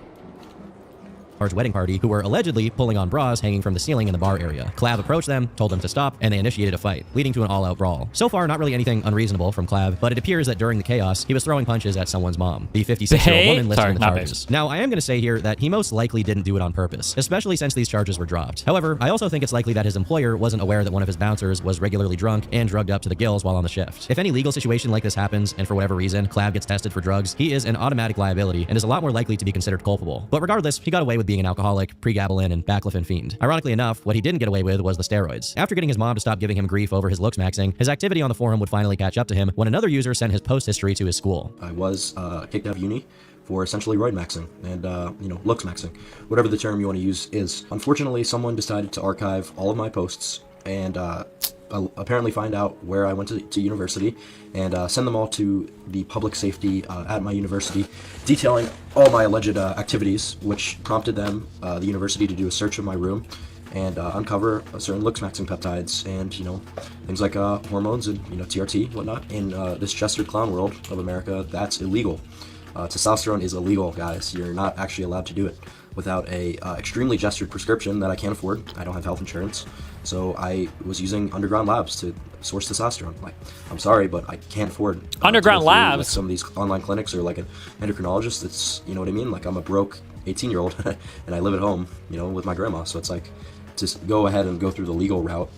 large wedding party who were allegedly pulling on bras hanging from the ceiling in the bar area. Clav approached them, told them to stop, and they initiated a fight, leading to an all-out brawl. So far, not really anything unreasonable from Clav, but it appears that during the chaos, he was throwing punches at someone's mom, the 56-year-old woman listed in the charges. Now, I am going to say here that he most likely didn't do it on purpose, especially since these charges were dropped. However, I also think it's likely that his employer wasn't aware that one of his bouncers was regularly drunk and drugged up to the gills while on the shift. If any legal situation like this happens, and for whatever reason, Clav gets tested for drugs, he is an automatic liability and is a lot more likely to be considered culpable. But regardless, he got away with being an alcoholic, pregabalin, and baclofen fiend. Ironically enough, what he didn't get away with was the steroids. After getting his mom to stop giving him grief over his looks maxing, his activity on the forum would finally catch up to him when another user sent his post history to his school. I was kicked out of uni for essentially roid maxing and, looks maxing. Whatever the term you want to use is. Unfortunately, someone decided to archive all of my posts and apparently find out where I went to university and send them all to the public safety at my university, detailing all my alleged activities, which prompted them, the university, to do a search of my room and uncover certain looks maxing peptides and, things like hormones and, TRT, whatnot. In this gestured clown world of America, that's illegal. Testosterone is illegal, guys. You're not actually allowed to do it without a extremely gestured prescription that I can't afford. I don't have health insurance, so I was using underground labs to source testosterone. Like, I'm sorry, but I can't afford underground labs. Like some of these online clinics or like an endocrinologist. It's, you know what I mean? Like, I'm a broke 18-year-old and I live at home, with my grandma. So it's like, just go ahead and go through the legal route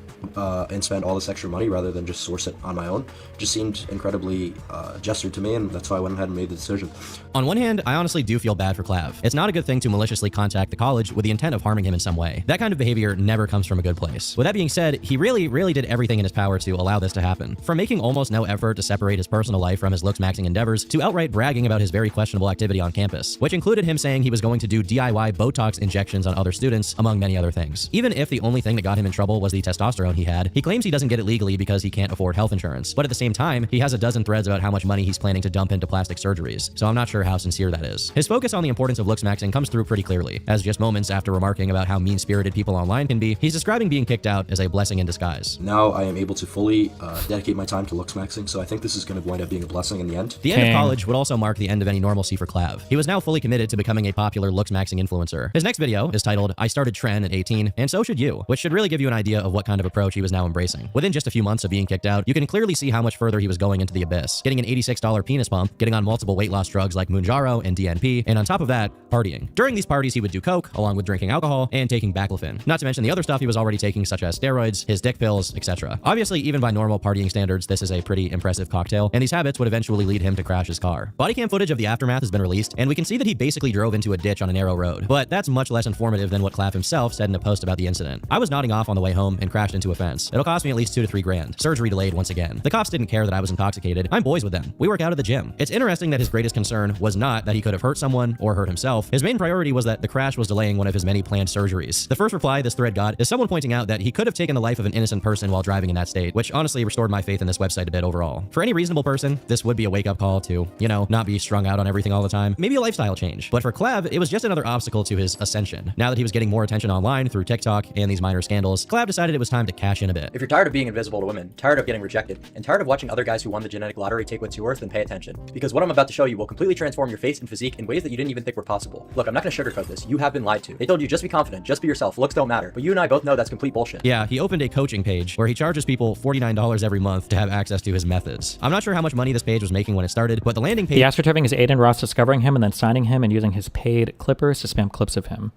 and spend all this extra money rather than just source it on my own. Just seemed incredibly gestured to me, and that's why I went ahead and made the decision. On one hand, I honestly do feel bad for Clav. It's not a good thing to maliciously contact the college with the intent of harming him in some way. That kind of behavior never comes from a good place. With that being said, he really did everything in his power to allow this to happen. From making almost no effort to separate his personal life from his looks maxing endeavors, to outright bragging about his very questionable activity on campus, which included him saying he was going to do DIY Botox injections on other students, among many other things. Even if the only thing that got him in trouble was the testosterone he had, he claims he doesn't get it legally because he can't afford health insurance. But at the same time, he has a dozen threads about how much money he's planning to dump into plastic surgeries, so I'm not sure how sincere that is. His focus on the importance of looks maxing comes through pretty clearly, as just moments after remarking about how mean-spirited people online can be, he's describing being kicked out as a blessing in disguise. Now I am able to fully dedicate my time to looks maxing, so I think this is going to wind up being a blessing in the end. The end of college would also mark the end of any normalcy for Clav. He was now fully committed to becoming a popular looks maxing influencer. His next video is titled, I Started Tren at 18, and so should you, which should really give you an idea of what kind of approach he was now embracing. Within just a few months of being kicked out, you can clearly see how much further he was going into the abyss, getting an $86 penis pump, getting on multiple weight loss drugs like Mounjaro and DNP, and on top of that, partying. During these parties, he would do coke, along with drinking alcohol and taking baclofen. Not to mention the other stuff he was already taking, such as steroids, his dick pills, etc. Obviously, even by normal partying standards, this is a pretty impressive cocktail, and these habits would eventually lead him to crash his car. Bodycam footage of the aftermath has been released, and we can see that he basically drove into a ditch on a narrow road. But that's much less informative than what Clav himself said in a post about the incident. I was nodding off on the way home and crashed into a fence. It'll cost me at least $2 to $3 grand. Surgery delayed once again. The cops didn't care that I was intoxicated. I'm boys with them. We work out at the gym. It's interesting that his greatest concern was not that he could have hurt someone or hurt himself. His main priority was that the crash was delaying one of his many planned surgeries. The first reply this thread got is someone pointing out that he could have taken the life of an innocent person while driving in that state, which honestly restored my faith in this website a bit overall. For any reasonable person, this would be a wake-up call to, not be strung out on everything all the time. Maybe a lifestyle change. But for Clav, it was just another obstacle to his ascension. Now that he was getting more attention online through TikTok and these minor scandals, Clav decided it was time to cash in a bit. If you're tired of being invisible to women, tired of getting rejected, and tired of watching other guys who won the genetic lottery take what's yours, then pay attention. Because what I'm about to show you will completely transform your face and physique in ways that you didn't even think were possible. Look, I'm not gonna sugarcoat this. You have been lied to. They told you just be confident, just be yourself, looks don't matter. But you and I both know that's complete bullshit. Yeah, he opened a coaching page where he charges people $49 every month to have access to his methods. I'm not sure how much money this page was making when it started, but the landing page— The astroturfing is Aiden Ross discovering him and then signing him and using his paid clippers to spam clips of him.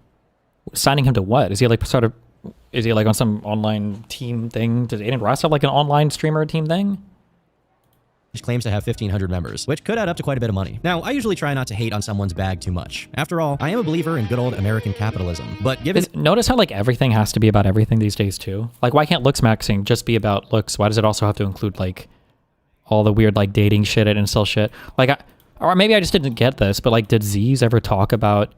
Signing him to what? Is he like on some online team thing? Does Aiden Ross have like an online streamer team thing? Claims to have 1,500 members, which could add up to quite a bit of money. Now, I usually try not to hate on someone's bag too much. After all, I am a believer in good old American capitalism. But given— Notice how like everything has to be about everything these days too? Like, why can't looks maxing just be about looks? Why does it also have to include like all the weird like dating shit and incel shit? Like, or maybe I just didn't get this, but like, did Z's ever talk about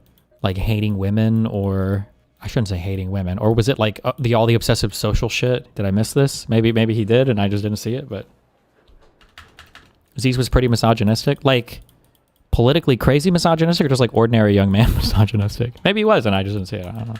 like hating women, or I shouldn't say hating women, or was it like all the obsessive social shit? Did I miss this? Maybe he did and I just didn't see it, but Aziz was pretty misogynistic, like politically crazy misogynistic, or just like ordinary young man misogynistic? Maybe he was and I just didn't see it. I don't know.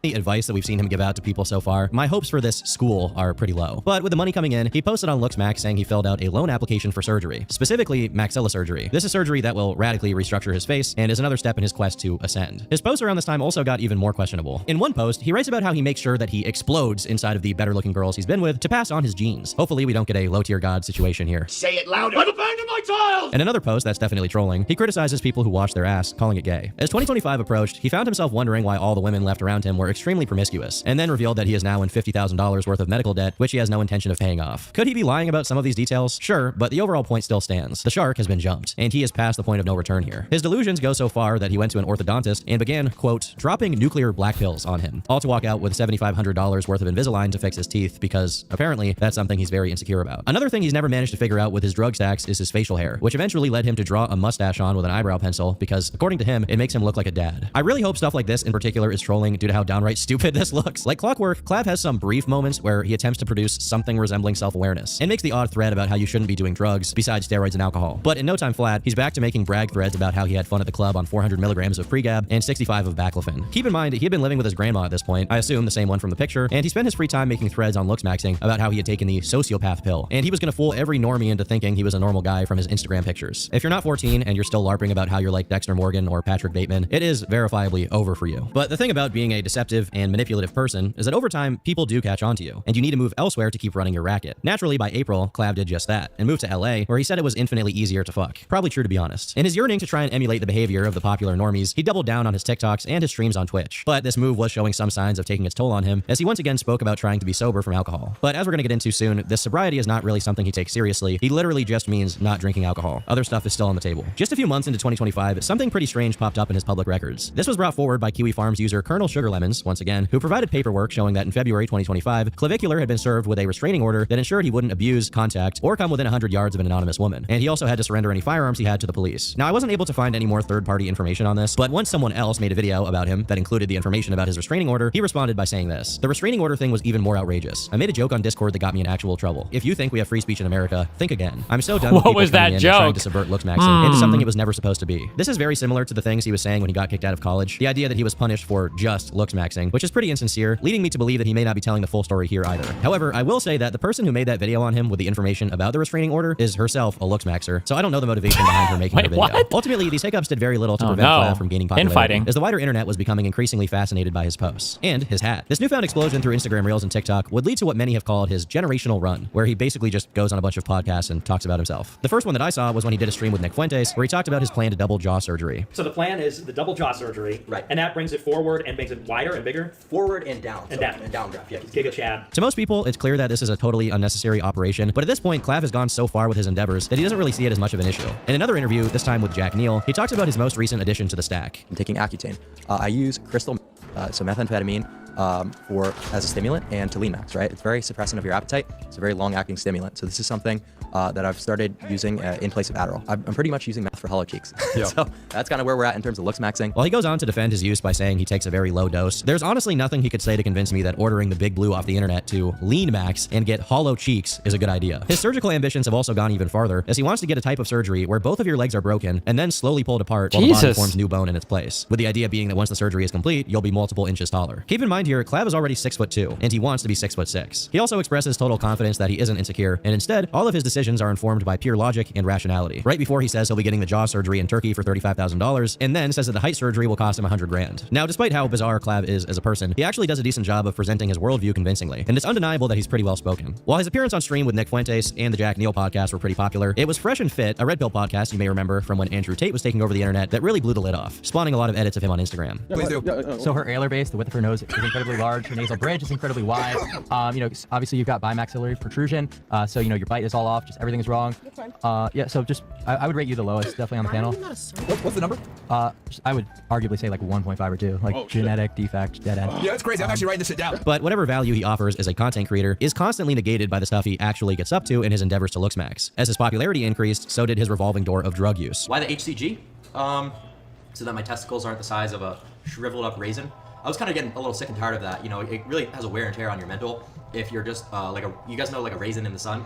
The advice that we've seen him give out to people so far, my hopes for this school are pretty low. But with the money coming in, he posted on LooksMax saying he filled out a loan application for surgery, specifically maxilla surgery. This is surgery that will radically restructure his face and is another step in his quest to ascend. His post around this time also got even more questionable. In one post, he writes about how he makes sure that he explodes inside of the better looking girls he's been with to pass on his genes. Hopefully we don't get a low tier god situation here. Say it louder. I've abandoned my child! In another post that's definitely trolling, he criticizes people who wash their ass, calling it gay. As 2025 approached, he found himself wondering why all the women left around him were extremely promiscuous, and then revealed that he is now in $50,000 worth of medical debt, which he has no intention of paying off. Could he be lying about some of these details? Sure, but the overall point still stands. The shark has been jumped, and he is past the point of no return here. His delusions go so far that he went to an orthodontist and began, quote, dropping nuclear black pills on him, all to walk out with $7,500 worth of Invisalign to fix his teeth, because apparently that's something he's very insecure about. Another thing he's never managed to figure out with his drug stacks is his facial hair, which eventually led him to draw a mustache on with an eyebrow pencil, because according to him, it makes him look like a dad. I really hope stuff like this in particular is trolling due to how downright stupid this looks. Like clockwork, Clav has some brief moments where he attempts to produce something resembling self-awareness and makes the odd thread about how you shouldn't be doing drugs besides steroids and alcohol. But in no time flat, he's back to making brag threads about how he had fun at the club on 400 milligrams of Pregab and 65 of baclofen. Keep in mind, he had been living with his grandma at this point, I assume the same one from the picture, and he spent his free time making threads on LooksMaxing about how he had taken the sociopath pill, and he was gonna fool every normie into thinking he was a normal guy from his Instagram pictures. If you're not 14 and you're still LARPing about how you're like Dexter Morgan or Patrick Bateman, it is verifiably over for you. But the thing about being a deceptive and manipulative person is that over time, people do catch on to you, and you need to move elsewhere to keep running your racket. Naturally, by April, Clav did just that, and moved to LA, where he said it was infinitely easier to fuck. Probably true, to be honest. In his yearning to try and emulate the behavior of the popular normies, he doubled down on his TikToks and his streams on Twitch. But this move was showing some signs of taking its toll on him, as he once again spoke about trying to be sober from alcohol. But as we're gonna get into soon, this sobriety is not really something he takes seriously. He literally just means not drinking alcohol. Other stuff is still on the table. Just a few months into 2025, something pretty strange popped up in his public records. This was brought forward by Kiwi Farms user Colonel Sugarlemons, once again, who provided paperwork showing that in February 2025, Clavicular had been served with a restraining order that ensured he wouldn't abuse, contact, or come within 100 yards of an anonymous woman. And he also had to surrender any firearms he had to the police. Now, I wasn't able to find any more third-party information on this, but once someone else made a video about him that included the information about his restraining order, he responded by saying this: the restraining order thing was even more outrageous. I made a joke on Discord that got me in actual trouble. If you think we have free speech in America, think again. I'm so done with people coming in and trying to subvert LooksMaxing into something it was never supposed to be. This is very similar to the things he was saying when he got kicked out of college. The idea that he was punished for just LooksMaxing, which is pretty insincere, leading me to believe that he may not be telling the full story here either. However, I will say that the person who made that video on him with the information about the restraining order is herself a LooksMaxer, so I don't know the motivation behind her making her video. What? Ultimately, these hiccups did very little to prevent Clav from gaining popularity, as the wider internet was becoming increasingly fascinated by his posts and his hat. This newfound explosion through Instagram Reels and TikTok would lead to what many have called his generational run, where he basically just goes on a bunch of podcasts and talks about himself. The first one that I saw was when he did a stream with Nick Fuentes, where he talked about his plan to double jaw surgery. So the plan is the double jaw surgery, right? And that brings it forward and makes it wider and bigger? Forward and down. And down. And downdraft, yeah. Giga Chad. To most people, it's clear that this is a totally unnecessary operation, but at this point, Clav has gone so far with his endeavors that he doesn't really see it as much of an issue. In another interview, this time with Jack Neal, he talks about his most recent addition to the stack. I'm taking Accutane. I use crystal, so methamphetamine, as a stimulant, and to lean max, right? It's very suppressant of your appetite. It's a very long-acting stimulant. So this is something that I've started using in place of Adderall. I'm pretty much using meth for hollow cheeks. Yeah. So that's kind of where we're at in terms of LooksMaxing. While he goes on to defend his use by saying he takes a very low dose, there's honestly nothing he could say to convince me that ordering the big blue off the internet to lean max and get hollow cheeks is a good idea. His surgical ambitions have also gone even farther, as he wants to get a type of surgery where both of your legs are broken and then slowly pulled apart while the body forms new bone in its place, with the idea being that once the surgery is complete, you'll be multiple inches taller. Keep in mind here, Clav is already 6'2", and he wants to be 6'6". He also expresses total confidence that he isn't insecure, and instead, all of his decisions are informed by pure logic and rationality. Right before he says he'll be getting the jaw surgery in Turkey for $35,000, and then says that the height surgery will cost him $100 grand. Now, despite how bizarre Clav is as a person, he actually does a decent job of presenting his worldview convincingly, and it's undeniable that he's pretty well spoken. While his appearance on stream with Nick Fuentes and the Jack Neal podcast were pretty popular, it was Fresh and Fit, a Red Pill podcast you may remember from when Andrew Tate was taking over the internet, that really blew the lid off, spawning a lot of edits of him on Instagram. Please do. So her alar base, the width of her nose is incredibly large. Her nasal bridge is incredibly wide. Obviously you've got bimaxillary protrusion. So your bite is all off. Just everything is wrong. Yeah. So just I would rate you the lowest, definitely on the panel. What's the number? I would arguably say like 1.5 or 2, like genetic defect, dead end. Yeah, that's crazy. I'm actually writing this shit down. But whatever value he offers as a content creator is constantly negated by the stuff he actually gets up to in his endeavors to LooksMax. As his popularity increased, so did his revolving door of drug use. Why the HCG? so that my testicles aren't the size of a shriveled up raisin. I was kind of getting a little sick and tired of that. You know, it really has a wear and tear on your mental if you're just you guys know, like a raisin in the sun.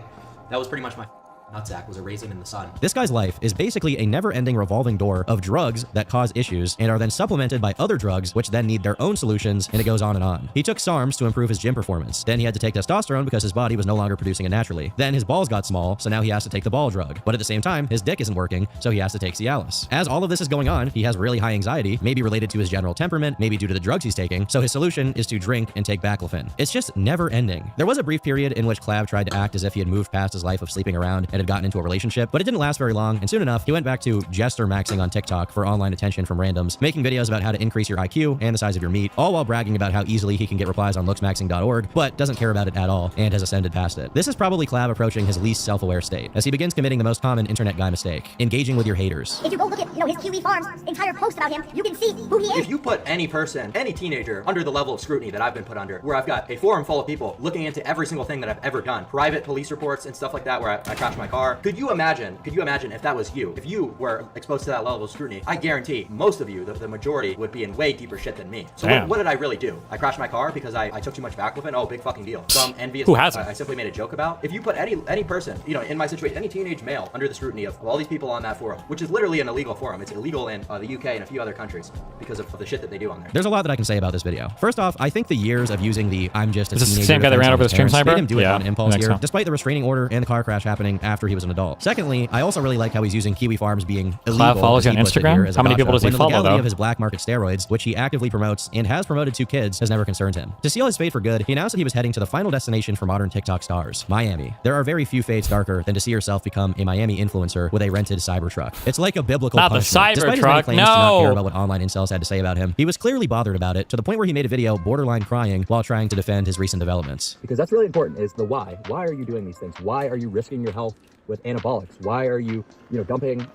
That was pretty much my nutsack, was a raisin in the sun. This guy's life is basically a never-ending revolving door of drugs that cause issues and are then supplemented by other drugs which then need their own solutions, and it goes on and on. He took SARMs to improve his gym performance. Then he had to take testosterone because his body was no longer producing it naturally. Then his balls got small, so now he has to take the ball drug. But at the same time, his dick isn't working, so he has to take Cialis. As all of this is going on, he has really high anxiety, maybe related to his general temperament, maybe due to the drugs he's taking, so his solution is to drink and take baclofen. It's just never ending. There was a brief period in which Clav tried to act as if he had moved past his life of sleeping around and had gotten into a relationship, but it didn't last very long, and soon enough, he went back to jester maxing on TikTok for online attention from randoms, making videos about how to increase your IQ and the size of your meat, all while bragging about how easily he can get replies on looksmaxing.org, but doesn't care about it at all, and has ascended past it. This is probably Clav approaching his least self-aware state, as he begins committing the most common internet guy mistake, engaging with your haters. If you go look at, his Kiwi Farms entire post about him, you can see who he is. If you put any person, any teenager, under the level of scrutiny that I've been put under, where I've got a forum full of people looking into every single thing that I've ever done, private police reports and stuff like that, where I crashed my car, could you imagine if that was you, if you were exposed to that level of scrutiny? I guarantee most of you, the majority, would be in way deeper shit than me. So what did I really do? I crashed my car because I took too much baclofen? Oh, big fucking deal. Some envious. Who hasn't? I simply made a joke about. If you put any person, in my situation, any teenage male under the scrutiny of all these people on that forum, which is literally an illegal forum. It's illegal in the UK and a few other countries because of the shit that they do on there. There's a lot that I can say about this video. First off, I think the years of using the "I'm just a Is this teenager" the same guy that ran over the stream sniper? made him do it on impulse here, so. despite the restraining order and the car crash happening after he was an adult. Secondly, I also really like how he's using Kiwi Farms being illegal. Clav follows you on Instagram? How many people does he follow, The legality though? of his black market steroids, which he actively promotes and has promoted to kids, has never concerned him. To seal his fate for good, he announced that he was heading to the final destination for modern TikTok stars, Miami. There are very few fates darker than to see yourself become a Miami influencer with a rented Cybertruck. It's like a biblical Not the punishment. Despite his many Cybertruck, claims to not care no! about what online incels had to say about him, he was clearly bothered about it, to the point where he made a video borderline crying while trying to defend his recent developments. Because that's really important, is the why. Why are you doing these things? Why are you risking your health with anabolics? Why are you, dumping,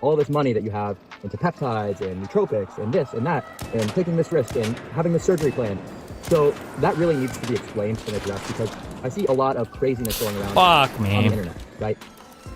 all this money that you have into peptides and nootropics and this and that, and taking this risk and having this surgery plan? So that really needs to be explained and addressed, because I see a lot of craziness going around on the internet, right?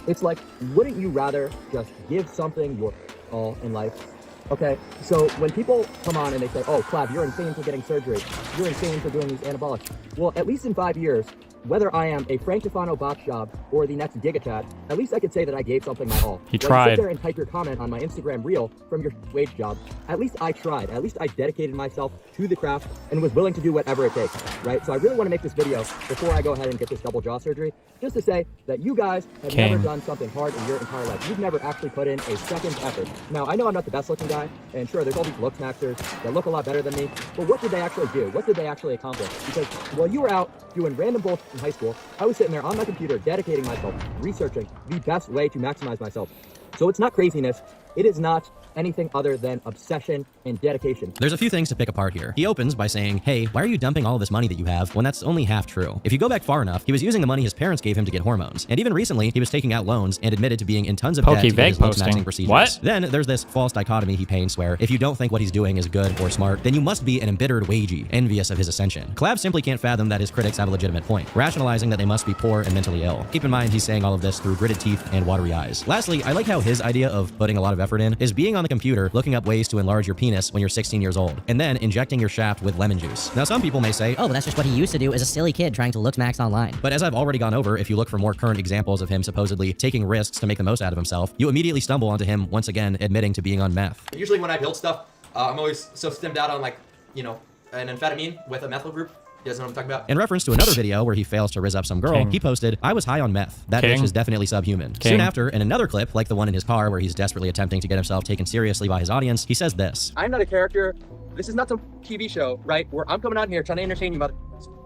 It's like, wouldn't you rather just give something your all in life? Okay, so when people come on and they say, oh, Clav, you're insane for getting surgery, you're insane for doing these anabolics. Well, at least in 5 years, whether I am a Frank Tufano box job or the next GigaChat, at least I could say that I gave something my all. He When tried. you sit there and type your comment on my Instagram reel from your wage job, at least I tried. At least I dedicated myself to the craft and was willing to do whatever it takes, right? So I really want to make this video before I go ahead and get this double jaw surgery, just to say that you guys have never done something hard in your entire life. You've never actually put in a second effort. Now, I know I'm not the best looking guy, and sure, there's all these looks maxers that look a lot better than me, but what did they actually do? What did they actually accomplish? Because while you were out doing random bullshit in high school, I was sitting there on my computer dedicating myself, researching the best way to maximize myself. So it's not craziness. It is not anything other than obsession and dedication. There's a few things to pick apart here. He opens by saying, hey, why are you dumping all of this money that you have when that's only half true? If you go back far enough, he was using the money his parents gave him to get hormones. And even recently, he was taking out loans and admitted to being in tons of debt to get his maxing procedures. What? Then there's this false dichotomy he paints where if you don't think what he's doing is good or smart, then you must be an embittered wagey, envious of his ascension. Clav simply can't fathom that his critics have a legitimate point, rationalizing that they must be poor and mentally ill. Keep in mind, he's saying all of this through gritted teeth and watery eyes. Lastly, I like how his idea of putting a lot of effort in is being on the computer looking up ways to enlarge your penis when you're 16 years old, and then injecting your shaft with lemon juice. Now, some people may say, oh, but that's just what he used to do as a silly kid trying to look max online. But as I've already gone over, if you look for more current examples of him supposedly taking risks to make the most out of himself, you immediately stumble onto him once again admitting to being on meth. Usually when I build stuff, I'm always so stimmed out on an amphetamine with a methyl group. You guys know what I'm talking about? In reference to another video where he fails to rizz up some girl, he posted, I was high on meth. That bitch is definitely subhuman. Soon after, in another clip, like the one in his car where he's desperately attempting to get himself taken seriously by his audience, he says this. I'm not a character. This is not some TV show, right? Where I'm coming out here trying to entertain you, mother.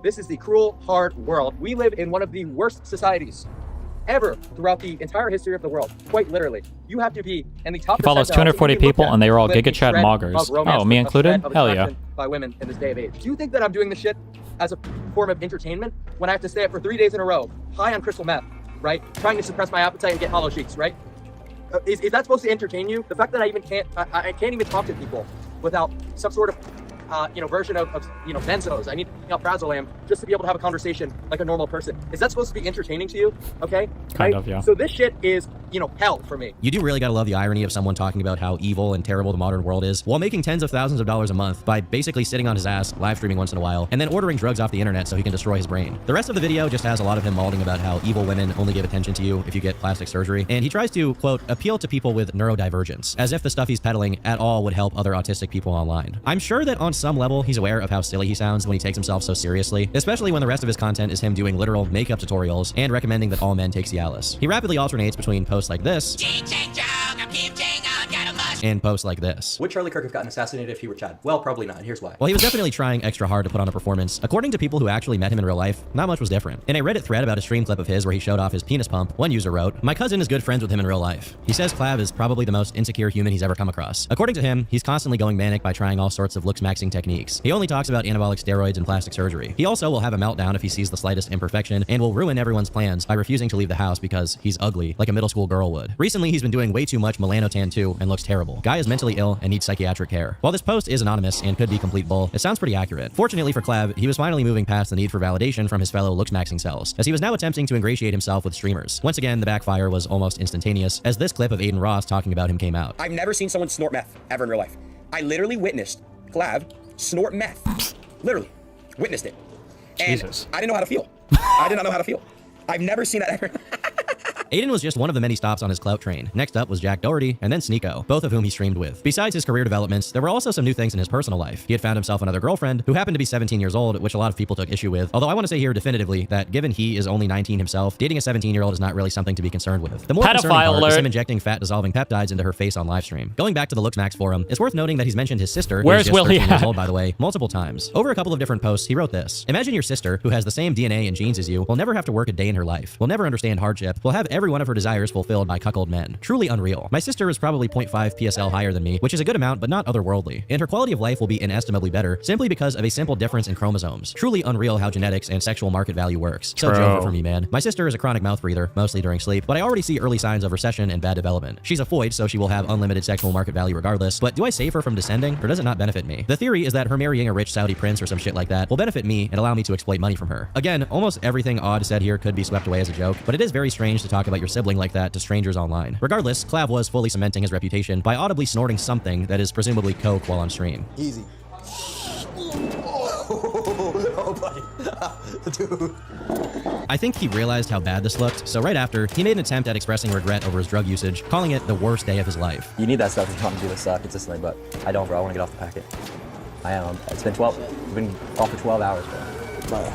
This is the cruel, hard world. We live in one of the worst societies ever throughout the entire history of the world. Quite literally. You have to be in the top. He follows 240 people, and they were all GigaChat moggers. Oh, me included? Hell yeah. By women in this day of age. Do you think that I'm doing this shit as a form of entertainment when I have to stay up for 3 days in a row, high on crystal meth, right? Trying to suppress my appetite and get hollow cheeks, right? Is that supposed to entertain you? The fact that I even can't even talk to people without some sort of version of benzos. I need alprazolam just to be able to have a conversation like a normal person. Is that supposed to be entertaining to you? Okay? Kind of, yeah. So this shit is you know, hell for me. You do really gotta love the irony of someone talking about how evil and terrible the modern world is while making tens of thousands of dollars a month by basically sitting on his ass, live streaming once in a while, and then ordering drugs off the internet so he can destroy his brain. The rest of the video just has a lot of him malding about how evil women only give attention to you if you get plastic surgery, and he tries to, quote, appeal to people with neurodivergence, as if the stuff he's peddling at all would help other autistic people online. I'm sure that on some level he's aware of how silly he sounds when he takes himself so seriously, especially when the rest of his content is him doing literal makeup tutorials and recommending that all men take Cialis. He rapidly alternates between posts like this and posts like this. Would Charlie Kirk have gotten assassinated if he were Chad? Well, probably not, and here's why. Well, he was definitely trying extra hard to put on a performance. According to people who actually met him in real life, not much was different. In a Reddit thread about a stream clip of his where he showed off his penis pump, one user wrote, "My cousin is good friends with him in real life. He says Clav is probably the most insecure human he's ever come across. According to him, he's constantly going manic by trying all sorts of looks-maxing techniques. He only talks about anabolic steroids and plastic surgery. He also will have a meltdown if he sees the slightest imperfection and will ruin everyone's plans by refusing to leave the house because he's ugly, like a middle school girl would. Recently, he's been doing way too much melanotan too and looks terrible. Guy is mentally ill and needs psychiatric care." While this post is anonymous and could be complete bull, it sounds pretty accurate. Fortunately for Clav, he was finally moving past the need for validation from his fellow looks-maxing cells, as he was now attempting to ingratiate himself with streamers. Once again, the backfire was almost instantaneous, as this clip of Aiden Ross talking about him came out. I've never seen someone snort meth ever in real life. I literally witnessed Clav snort meth. Literally. Witnessed it. And Jesus. I didn't know how to feel. I did not know how to feel. I've never seen that ever. Aiden was just one of the many stops on his clout train. Next up was Jack Doherty, and then Sneeko, both of whom he streamed with. Besides his career developments, there were also some new things in his personal life. He had found himself another girlfriend, who happened to be 17 years old, which a lot of people took issue with. Although I want to say here definitively that given he is only 19 himself, dating a 17-year-old is not really something to be concerned with. The more concerning part is him injecting fat-dissolving peptides into her face on livestream. Going back to the LooksMax forum, it's worth noting that he's mentioned his sister, who is just 13 years old by the way, multiple times. Over a couple of different posts, he wrote this. Imagine your sister, who has the same DNA and genes as you, will never have to work a day in her life, will never understand hardship, will have every one of her desires fulfilled by cuckold men. Truly unreal. My sister is probably 0.5 PSL higher than me, which is a good amount, but not otherworldly. And her quality of life will be inestimably better, simply because of a simple difference in chromosomes. Truly unreal how genetics and sexual market value works. So Joker for me, man. My sister is a chronic mouth breather, mostly during sleep, but I already see early signs of recession and bad development. She's a foid, so she will have unlimited sexual market value regardless, but do I save her from descending, or does it not benefit me? The theory is that her marrying a rich Saudi prince or some shit like that will benefit me and allow me to exploit money from her. Again, almost everything Odd said here could be swept away as a joke, but it is very strange to talk about your sibling like that to strangers online. Regardless, Clav was fully cementing his reputation by audibly snorting something that is presumably coke while on stream. Easy. Oh, buddy. Dude. I think he realized how bad this looked, so right after, he made an attempt at expressing regret over his drug usage, calling it the worst day of his life. You need that stuff if you want to do this consistently, but I don't, bro. I want to get off the packet. I am. It's been 12. I've been off for 12 hours, bro.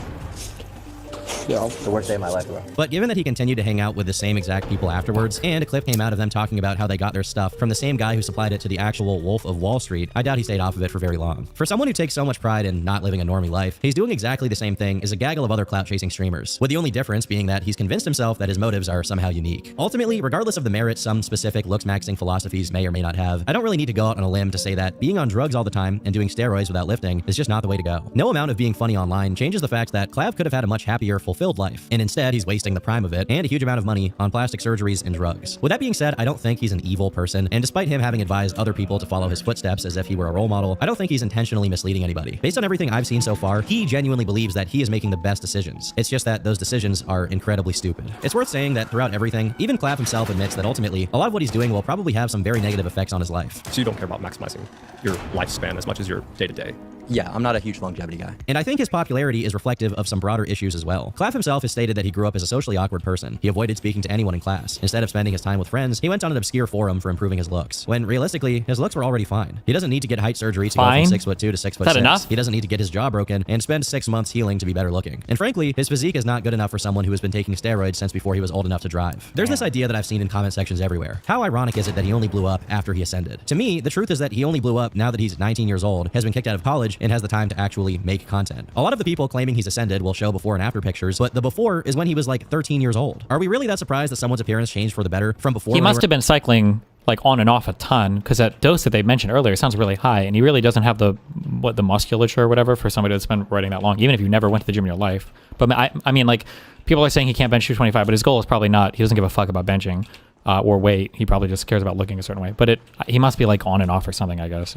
Yeah, the worst day of my life, bro. But given that he continued to hang out with the same exact people afterwards, and a clip came out of them talking about how they got their stuff from the same guy who supplied it to the actual Wolf of Wall Street, I doubt he stayed off of it for very long. For someone who takes so much pride in not living a normie life, he's doing exactly the same thing as a gaggle of other clout-chasing streamers, with the only difference being that he's convinced himself that his motives are somehow unique. Ultimately, regardless of the merit some specific looks-maxing philosophies may or may not have, I don't really need to go out on a limb to say that being on drugs all the time and doing steroids without lifting is just not the way to go. No amount of being funny online changes the fact that Clav could have had a much happier, fulfilled life, and instead he's wasting the prime of it and a huge amount of money on plastic surgeries and drugs. With that being said, I don't think he's an evil person, and despite him having advised other people to follow his footsteps as if he were a role model, I don't think he's intentionally misleading anybody. Based on everything I've seen so far, he genuinely believes that he is making the best decisions. It's just that those decisions are incredibly stupid. It's worth saying that throughout everything, even Clav himself admits that ultimately, a lot of what he's doing will probably have some very negative effects on his life. So you don't care about maximizing your lifespan as much as your day-to-day? Yeah, I'm not a huge longevity guy. And I think his popularity is reflective of some broader issues as well. Clav himself has stated that he grew up as a socially awkward person. He avoided speaking to anyone in class. Instead of spending his time with friends, he went on an obscure forum for improving his looks, when realistically, his looks were already fine. He doesn't need to get height surgery to go from 6'2" to 6'6". Is that enough? He doesn't need to get his jaw broken and spend 6 months healing to be better looking. And frankly, his physique is not good enough for someone who has been taking steroids since before he was old enough to drive. There's this idea that I've seen in comment sections everywhere. How ironic is it that he only blew up after he ascended? To me, the truth is that he only blew up now that he's 19 years old, has been kicked out of college, and has the time to actually make content. A lot of the people claiming he's ascended will show before and after pictures, but the before is when he was like 13 years old. Are we really that surprised that someone's appearance changed for the better from before? He must have been cycling like on and off a ton, because that dose that they mentioned earlier sounds really high, and he really doesn't have the musculature or whatever for somebody that's been riding that long, even if you never went to the gym in your life. But I mean, like, people are saying he can't bench 225, but his goal is probably not, he doesn't give a fuck about benching or weight. He probably just cares about looking a certain way. But he must be like on and off or something, I guess.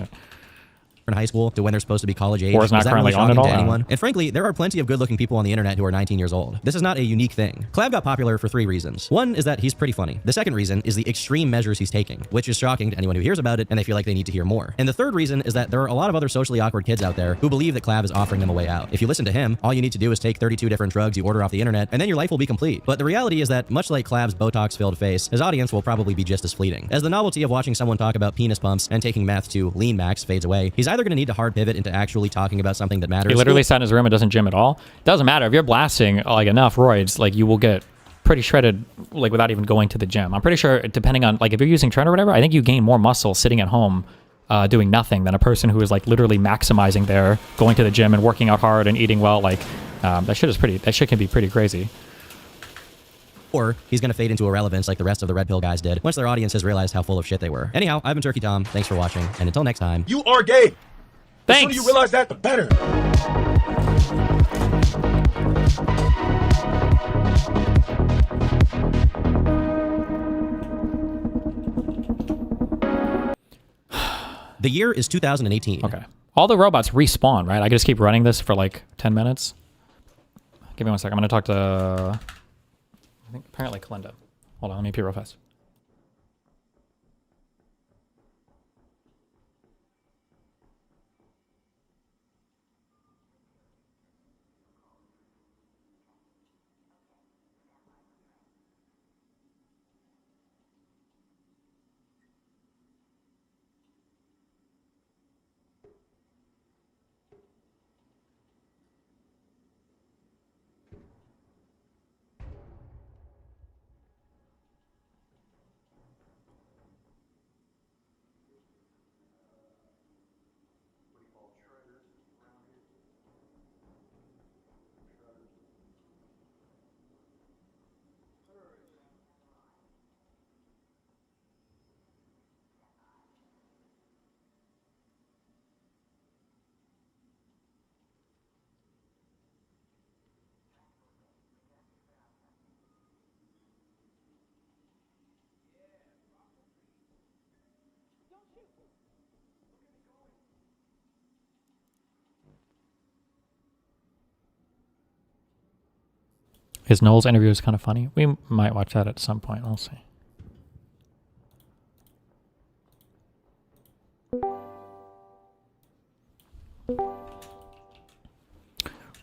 in high school to when they're supposed to be college age. Or is not that currently really on at shocking all? to anyone? And frankly, there are plenty of good-looking people on the internet who are 19 years old. This is not a unique thing. Clav got popular for 3 reasons. One is that he's pretty funny. The second reason is the extreme measures he's taking, which is shocking to anyone who hears about it and they feel like they need to hear more. And the third reason is that there are a lot of other socially awkward kids out there who believe that Clav is offering them a way out. If you listen to him, all you need to do is take 32 different drugs you order off the internet, and then your life will be complete. But the reality is that, much like Clav's Botox-filled face, his audience will probably be just as fleeting. As the novelty of watching someone talk about penis pumps and taking meth to lean max fades away, he's either going to need to hard pivot into actually talking about something that matters. He literally sat in his room and doesn't gym at all. Doesn't matter. If you're blasting like enough roids, like you will get pretty shredded like without even going to the gym. I'm pretty sure, depending on like if you're using Tren or whatever, I think you gain more muscle sitting at home doing nothing than a person who is like literally maximizing their going to the gym and working out hard and eating well. Like that shit can be pretty crazy. Or he's going to fade into irrelevance like the rest of the Red Pill guys did once their audience has realized how full of shit they were. Anyhow, I've been Turkey Tom. Thanks for watching, and until next time. You are gay. Thanks. The sooner you realize that, the better. The year is 2018. Okay. All the robots respawn, right? I can just keep running this for like 10 minutes. Give me 1 second. I'm going to talk to, I think apparently Kalinda. Hold on, let me pee real fast. His Knowles interview is kind of funny. We might watch that at some point. We'll see.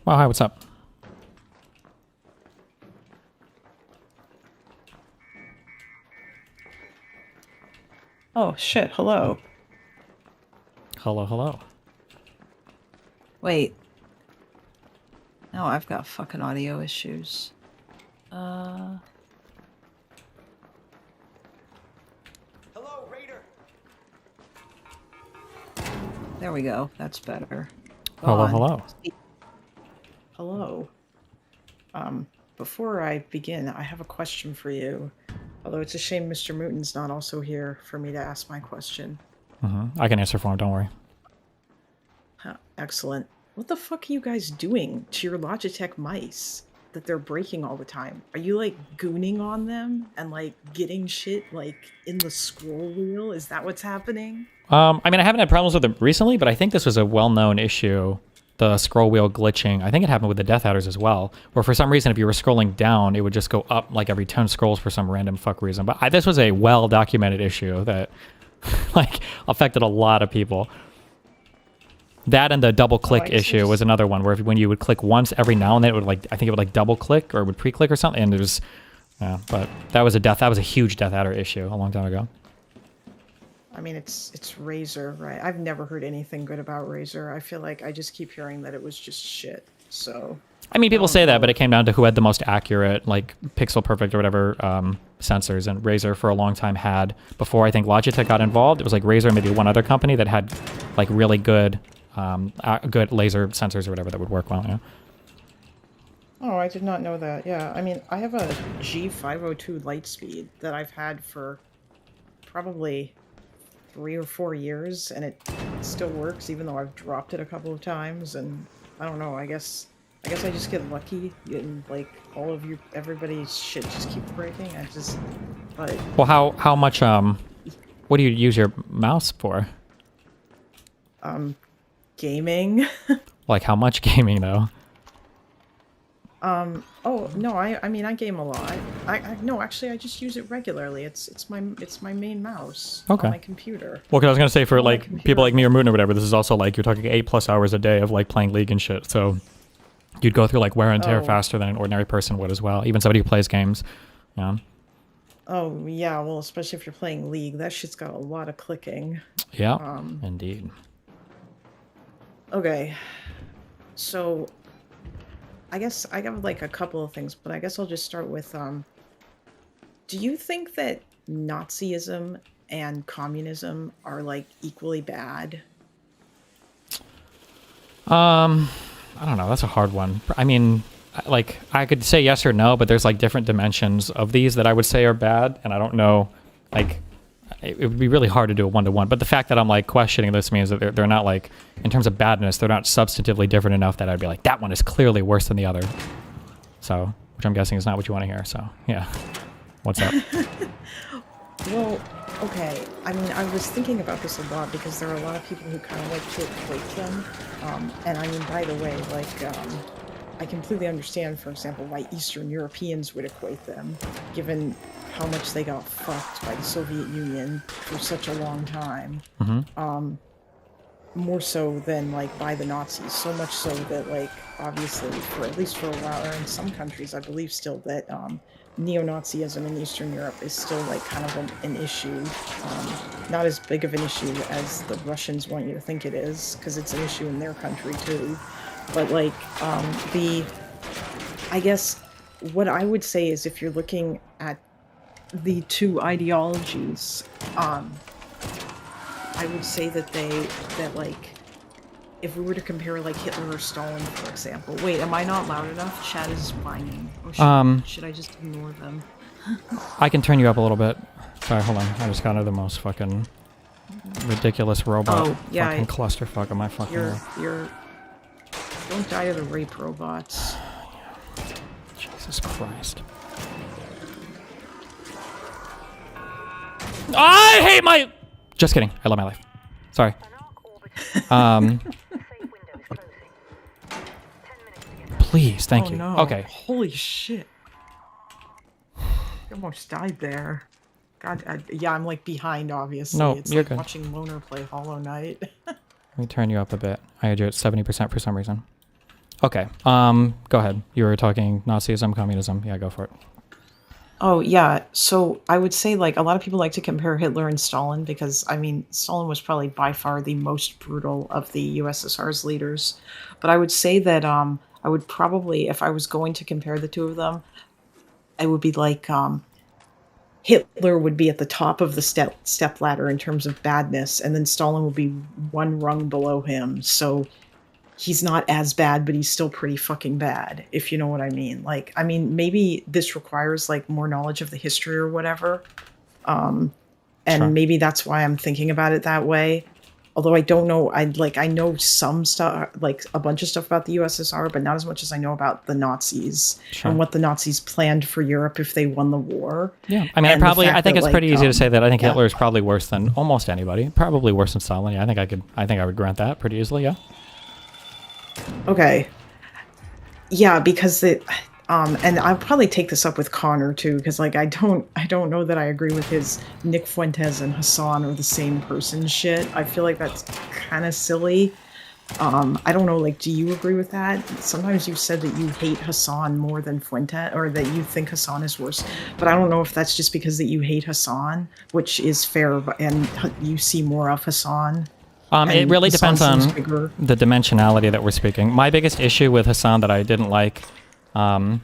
Wow, hi, what's up? Oh, shit, hello. Hello, hello. Wait. Now I've got fucking audio issues. Hello, Raider. There we go. That's better. Go Hello, on. hello. Hello. Before I begin, I have a question for you. Although it's a shame Mr. Mooton's not also here for me to ask my question. I can answer for him, don't worry. Excellent. What the fuck are you guys doing to your Logitech mice that they're breaking all the time? Are you like gooning on them and like getting shit like in the scroll wheel? Is that what's happening? I mean, I haven't had problems with them recently, but I think this was a well-known issue. The scroll wheel glitching. I think it happened with the Death Adders as well, where for some reason, if you were scrolling down, it would just go up like every 10 scrolls for some random fuck reason. But this was a well-documented issue that like affected a lot of people. That and the double click issue was another one where when you would click once every now and then, it would like, I think it would like double click or it would pre-click or something. And it was, yeah, but that was a huge Death Adder issue a long time ago. I mean, it's Razer, right? I've never heard anything good about Razer. I feel like I just keep hearing that it was just shit. So I mean, people say that, but it came down to who had the most accurate, like pixel perfect or whatever sensors. And Razer for a long time had, before I think Logitech got involved, it was like Razer and maybe one other company that had like really good good laser sensors or whatever that would work well. Yeah. Oh, I did not know that. Yeah, I mean, I have a G502 Lightspeed that I've had for probably 3 or 4 years, and it still works even though I've dropped it a couple of times. And I don't know, I guess I just get lucky and like everybody's shit just keeps breaking. But well, how much what do you use your mouse for? gaming. Like how much gaming though? Oh no, I mean I game a lot. No, actually I just use it regularly. It's my main mouse Okay. on my computer. Well, because I was gonna say for On my like computer. people like me or Moon or whatever, this is also like you're talking 8+ hours a day of like playing League and shit. So you'd go through like wear and tear Oh. faster than an ordinary person would as well. Even somebody who plays games. Yeah. Oh yeah, well especially if you're playing League, that shit's got a lot of clicking. Yeah. Indeed. Okay, so I guess I got like a couple of things, but I guess I'll just start with do you think that Nazism and communism are like equally bad? I don't know. That's a hard one. I mean, like I could say yes or no, but there's like different dimensions of these that I would say are bad, and I don't know. Like, it would be really hard to do a 1-to-1. But the fact that I'm like questioning this means that they're not like, in terms of badness, they're not substantively different enough that I'd be like, that one is clearly worse than the other. So, which I'm guessing is not what you want to hear. So, yeah. What's up? Well, okay. I mean, I was thinking about this a lot because there are a lot of people who kind of like to equate them. And I mean, by the way, like, I completely understand, for example, why Eastern Europeans would equate them, given how much they got fucked by the Soviet Union for such a long time. More so than like by the Nazis. So much so that like obviously for at least for a while, or in some countries, I believe still that neo-Nazism in Eastern Europe is still like kind of an issue. Not as big of an issue as the Russians want you to think it is, because it's an issue in their country too. But like I guess what I would say is if you're looking at the two ideologies, I would say that like if we were to compare like Hitler or Stalin, for example. Wait, am I not loud enough? Chat is whining. Or should I just ignore them? I can turn you up a little bit. Sorry, hold on. I just got into the most fucking ridiculous robot fucking clusterfuck on my fucking You're don't die to the rape robots. Jesus Christ. I hate my... Just kidding. I love my life. Sorry. Please, thank you. No. Okay. Holy shit. I almost died there. God, yeah, I'm like behind, obviously. No, it's you're like good. watching Loner play Hollow Knight. Let me turn you up a bit. I had you at 70% for some reason. Okay. Go ahead. You were talking Nazism, communism. Yeah, go for it. Oh, yeah. So I would say, like, a lot of people like to compare Hitler and Stalin because, I mean, Stalin was probably by far the most brutal of the USSR's leaders. But I would say that I would probably, if I was going to compare the two of them, I would be like Hitler would be at the top of the step ladder in terms of badness, and then Stalin would be one rung below him. So he's not as bad, but he's still pretty fucking bad, if you know what I mean. Like, I mean, maybe this requires like more knowledge of the history or whatever. And Sure. maybe that's why I'm thinking about it that way. Although I don't know, I know some stuff, like a bunch of stuff about the USSR, but not as much as I know about the Nazis Sure. and what the Nazis planned for Europe if they won the war. Yeah, I mean, And the I fact think that, it's pretty easy to say that. I think yeah. Hitler is probably worse than almost anybody. Probably worse than Stalin. Yeah, I think I would grant that pretty easily. Yeah. Okay. Yeah, because and I'll probably take this up with Connor too, because like I don't know that I agree with his Nick Fuentes and Hassan are the same person shit. I feel like that's kind of silly. I don't know, like, do you agree with that? Sometimes you've said that you hate Hassan more than Fuentes, or that you think Hassan is worse. But I don't know if that's just because that you hate Hassan, which is fair, and you see more of Hassan. It really Hassan depends on seems bigger. the dimensionality that we're speaking. My biggest issue with Hassan that I didn't like, and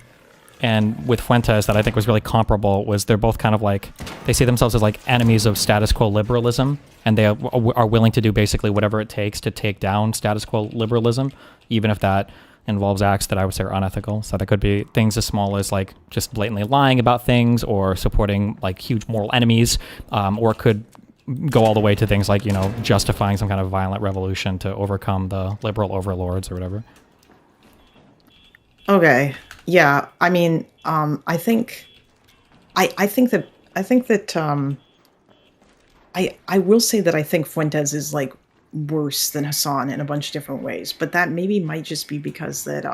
with Fuentes that I think was really comparable, was they're both kind of like, they see themselves as like enemies of status quo liberalism, and they are willing to do basically whatever it takes to take down status quo liberalism, even if that involves acts that I would say are unethical. So that could be things as small as like just blatantly lying about things, or supporting like huge moral enemies, or it could go all the way to things like, you know, justifying some kind of violent revolution to overcome the liberal overlords or whatever. Okay. Yeah. I mean, I think that I will say that I think Fuentes is like worse than Hassan in a bunch of different ways. But that maybe might just be because that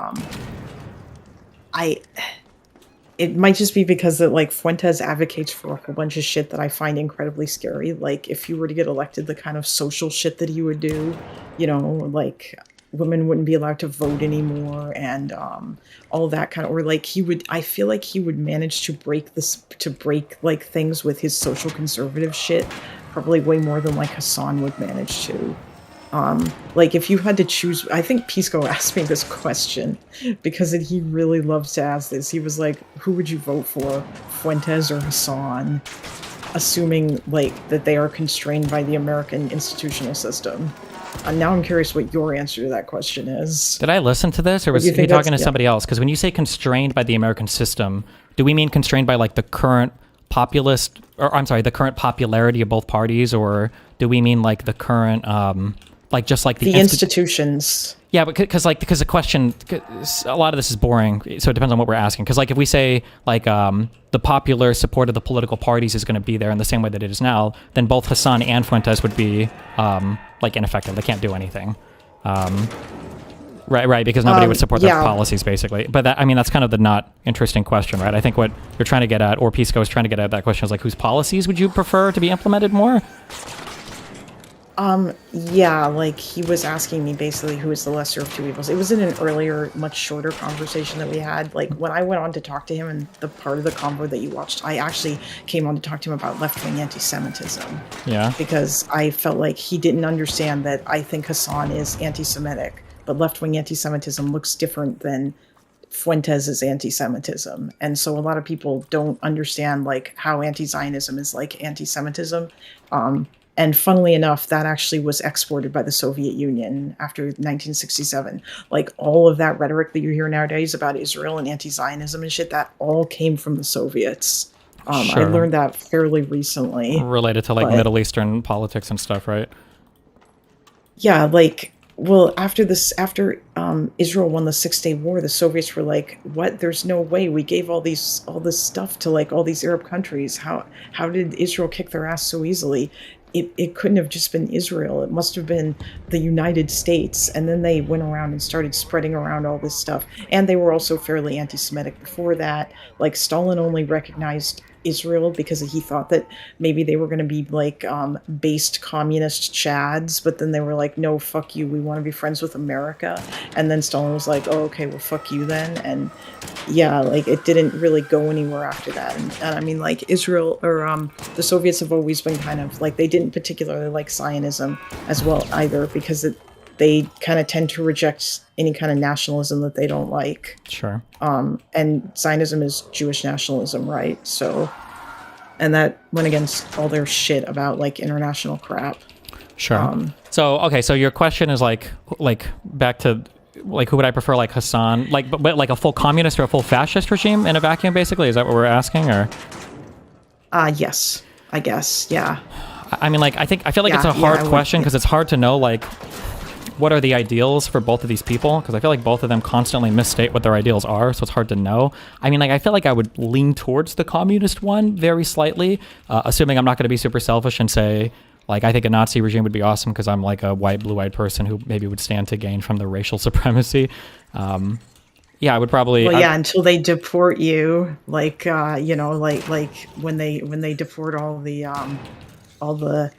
it might just be because that like Fuentes advocates for a whole bunch of shit that I find incredibly scary. Like if you were to get elected, the kind of social shit that he would do, you know, like women wouldn't be allowed to vote anymore and all that kind of, or like I feel like he would manage to break like things with his social conservative shit probably way more than like Hassan would manage to. Like if you had to choose, I think Pisco asked me this question because he really loves to ask this. He was like, who would you vote for, Fuentes or Hassan? Assuming like that they are constrained by the American institutional system. Now I'm curious what your answer to that question is. Did I listen to this, or was he talking to somebody else? Because when you say constrained by the American system, do we mean constrained by like the current populist, or I'm sorry, the current popularity of both parties, or do we mean like the current like just like the institutions? Yeah, because the question, a lot of this is boring, so it depends on what we're asking. Because like if we say like the popular support of the political parties is going to be there in the same way that it is now, then both Hassan and Fuentes would be like ineffective. They can't do anything. Right, because nobody would support their policies, basically. But that, I mean, that's kind of the not interesting question, right? I think what you're trying to get at, or Pisco is trying to get at that question, is like, whose policies would you prefer to be implemented more? Yeah, like he was asking me basically who is the lesser of two evils. It was in an earlier, much shorter conversation that we had. Like when I went on to talk to him and the part of the convo that you watched, I actually came on to talk to him about left-wing anti-Semitism. Yeah. Because I felt like he didn't understand that I think Hassan is anti-Semitic, but left-wing anti-Semitism looks different than Fuentes' anti-Semitism. And so a lot of people don't understand like how anti-Zionism is like anti-Semitism. And funnily enough, that actually was exported by the Soviet Union after 1967. Like all of that rhetoric that you hear nowadays about Israel and anti-Zionism and shit, that all came from the Soviets. Sure. I learned that fairly recently. Related to like Middle Eastern politics and stuff, right? Yeah, like, well, after Israel won the 6-Day War, the Soviets were like, "What? There's no way. We gave all this stuff to like all these Arab countries. How did Israel kick their ass so easily?" It couldn't have just been Israel. It must have been the United States. And then they went around and started spreading around all this stuff. And they were also fairly anti-Semitic before that. Like Stalin only recognized Israel because he thought that maybe they were going to be like based communist Chads, but then they were like, no, fuck you, we want to be friends with America. And then Stalin was like, oh, okay, well, fuck you then. And yeah, like it didn't really go anywhere after that. And I mean, like Israel or the Soviets have always been kind of like, they didn't particularly like Zionism as well either, because they kind of tend to reject any kind of nationalism that they don't like. Sure. And Zionism is Jewish nationalism, right? So, and that went against all their shit about like international crap. Sure. So, okay, so your question is like back to like, who would I prefer, like Hassan, like, but like a full communist or a full fascist regime in a vacuum, basically? Is that what we're asking, or? Yes, I guess, yeah. I mean, like, I feel like it's a hard question because it's hard to know, like, what are the ideals for both of these people? Because I feel like both of them constantly misstate what their ideals are, so it's hard to know. I mean, like, I feel like I would lean towards the communist one very slightly, assuming I'm not going to be super selfish and say, like, I think a Nazi regime would be awesome because I'm like a white, blue-eyed person who maybe would stand to gain from the racial supremacy. Yeah, I would probably. Well, yeah, until they deport you, like, you know, like when they deport all the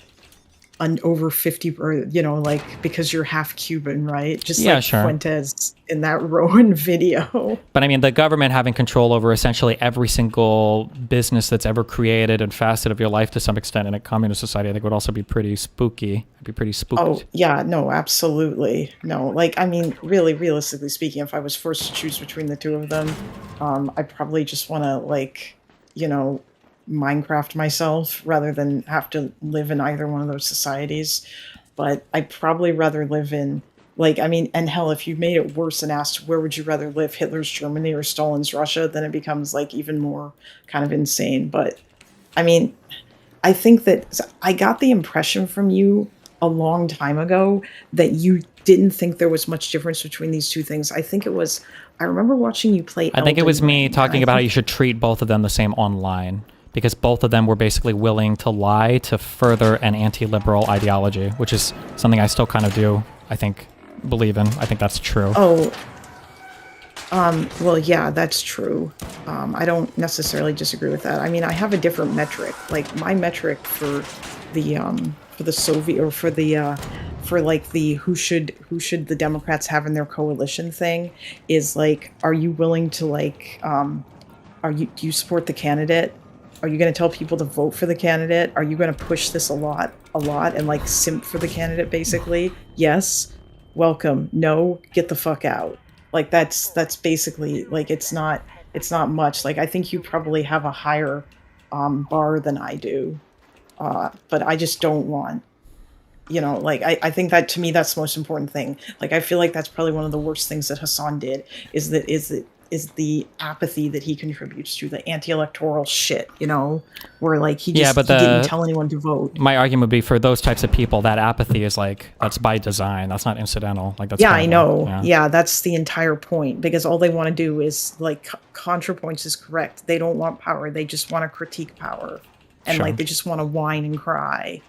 over 50, or you know, like because you're half Cuban, right? Just yeah, like sure. Fuentes in that Rowan video. But I mean, the government having control over essentially every single business that's ever created and facet of your life to some extent in a communist society, I think would also be pretty spooky. I'd be pretty spooked. Oh yeah, no, absolutely, no. Like, I mean, really, realistically speaking, if I was forced to choose between the two of them, I'd probably just want to, like, you know, Minecraft myself rather than have to live in either one of those societies. But I'd probably rather live in, like, I mean, and hell, if you made it worse and asked where would you rather live, Hitler's Germany or Stalin's Russia, then it becomes like even more kind of insane. But I mean, I think that I got the impression from you a long time ago that you didn't think there was much difference between these two things. I think it was, I remember watching you play I think it was me Ring, talking about how you should treat both of them the same online. because both of them were basically willing to lie to further an anti-liberal ideology, which is something I still kind of do, I think, believe in. I think that's true. Oh, well, yeah, that's true. I don't necessarily disagree with that. I mean, I have a different metric. Like, my metric for the Soviet, or for the who should the Democrats have in their coalition thing is like, are you willing to do you support the candidate? Are you going to tell people to vote for the candidate? Are you going to push this a lot and like simp for the candidate basically? Yes. Welcome. No, get the fuck out. Like that's basically like, it's not much. Like, I think you probably have a higher bar than I do. But I just don't want, like, I think that, to me, that's the most important thing. Like, I feel like that's probably one of the worst things that Hassan did is the apathy that he contributes to, the anti-electoral shit, where like he didn't tell anyone to vote. My argument would be, for those types of people, that apathy is like, that's by design. That's not incidental. Like, that's yeah, I know. Yeah, that's the entire point, because all they want to do is, like, ContraPoints is correct. They don't want power. They just want to critique power. And Sure. like, they just want to whine and cry.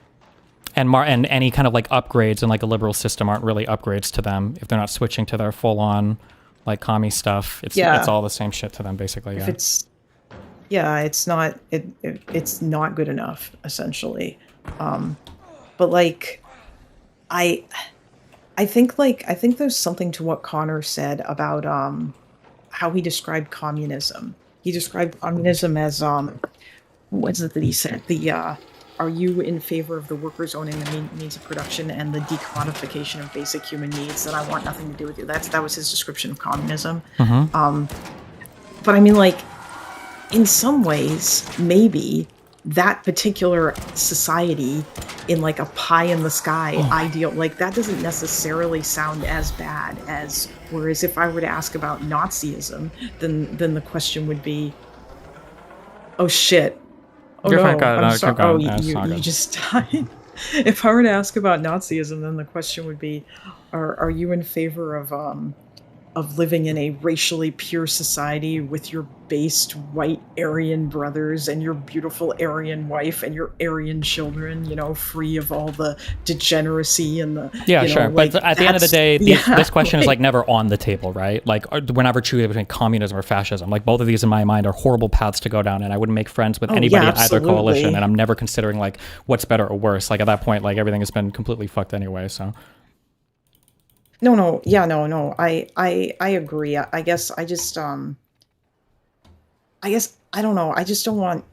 And any kind of like upgrades in like a liberal system aren't really upgrades to them if they're not switching to their full-on like commie stuff. It's all the same shit to them basically. If it's not it's not good enough, essentially. But like, I think there's something to what Connor said about how he described communism. He described communism as what's it that he said? Are you in favor of the workers owning the means of production and the decommodification of basic human needs? Then I want nothing to do with you. That was his description of communism. But I mean, like, in some ways, maybe that particular society in like a pie in the sky ideal, like, that doesn't necessarily sound as bad as, whereas if I were to ask about Nazism, then the question would be, oh shit. Oh no, I'm sorry. Oh, you just died. If I were to ask about Nazism, then the question would be, are you in favor of living in a racially pure society with your based white Aryan brothers and your beautiful Aryan wife and your Aryan children, free of all the degeneracy and the sure. like, but at the end of the day, this question is like never on the table, right? Like, we're never choosing between communism or fascism. Like, both of these in my mind are horrible paths to go down, and I wouldn't make friends with anybody in either coalition, and I'm never considering like what's better or worse. Like, at that point, like, everything has been completely fucked anyway, so. No. I agree. I guess I just I don't know. I just don't want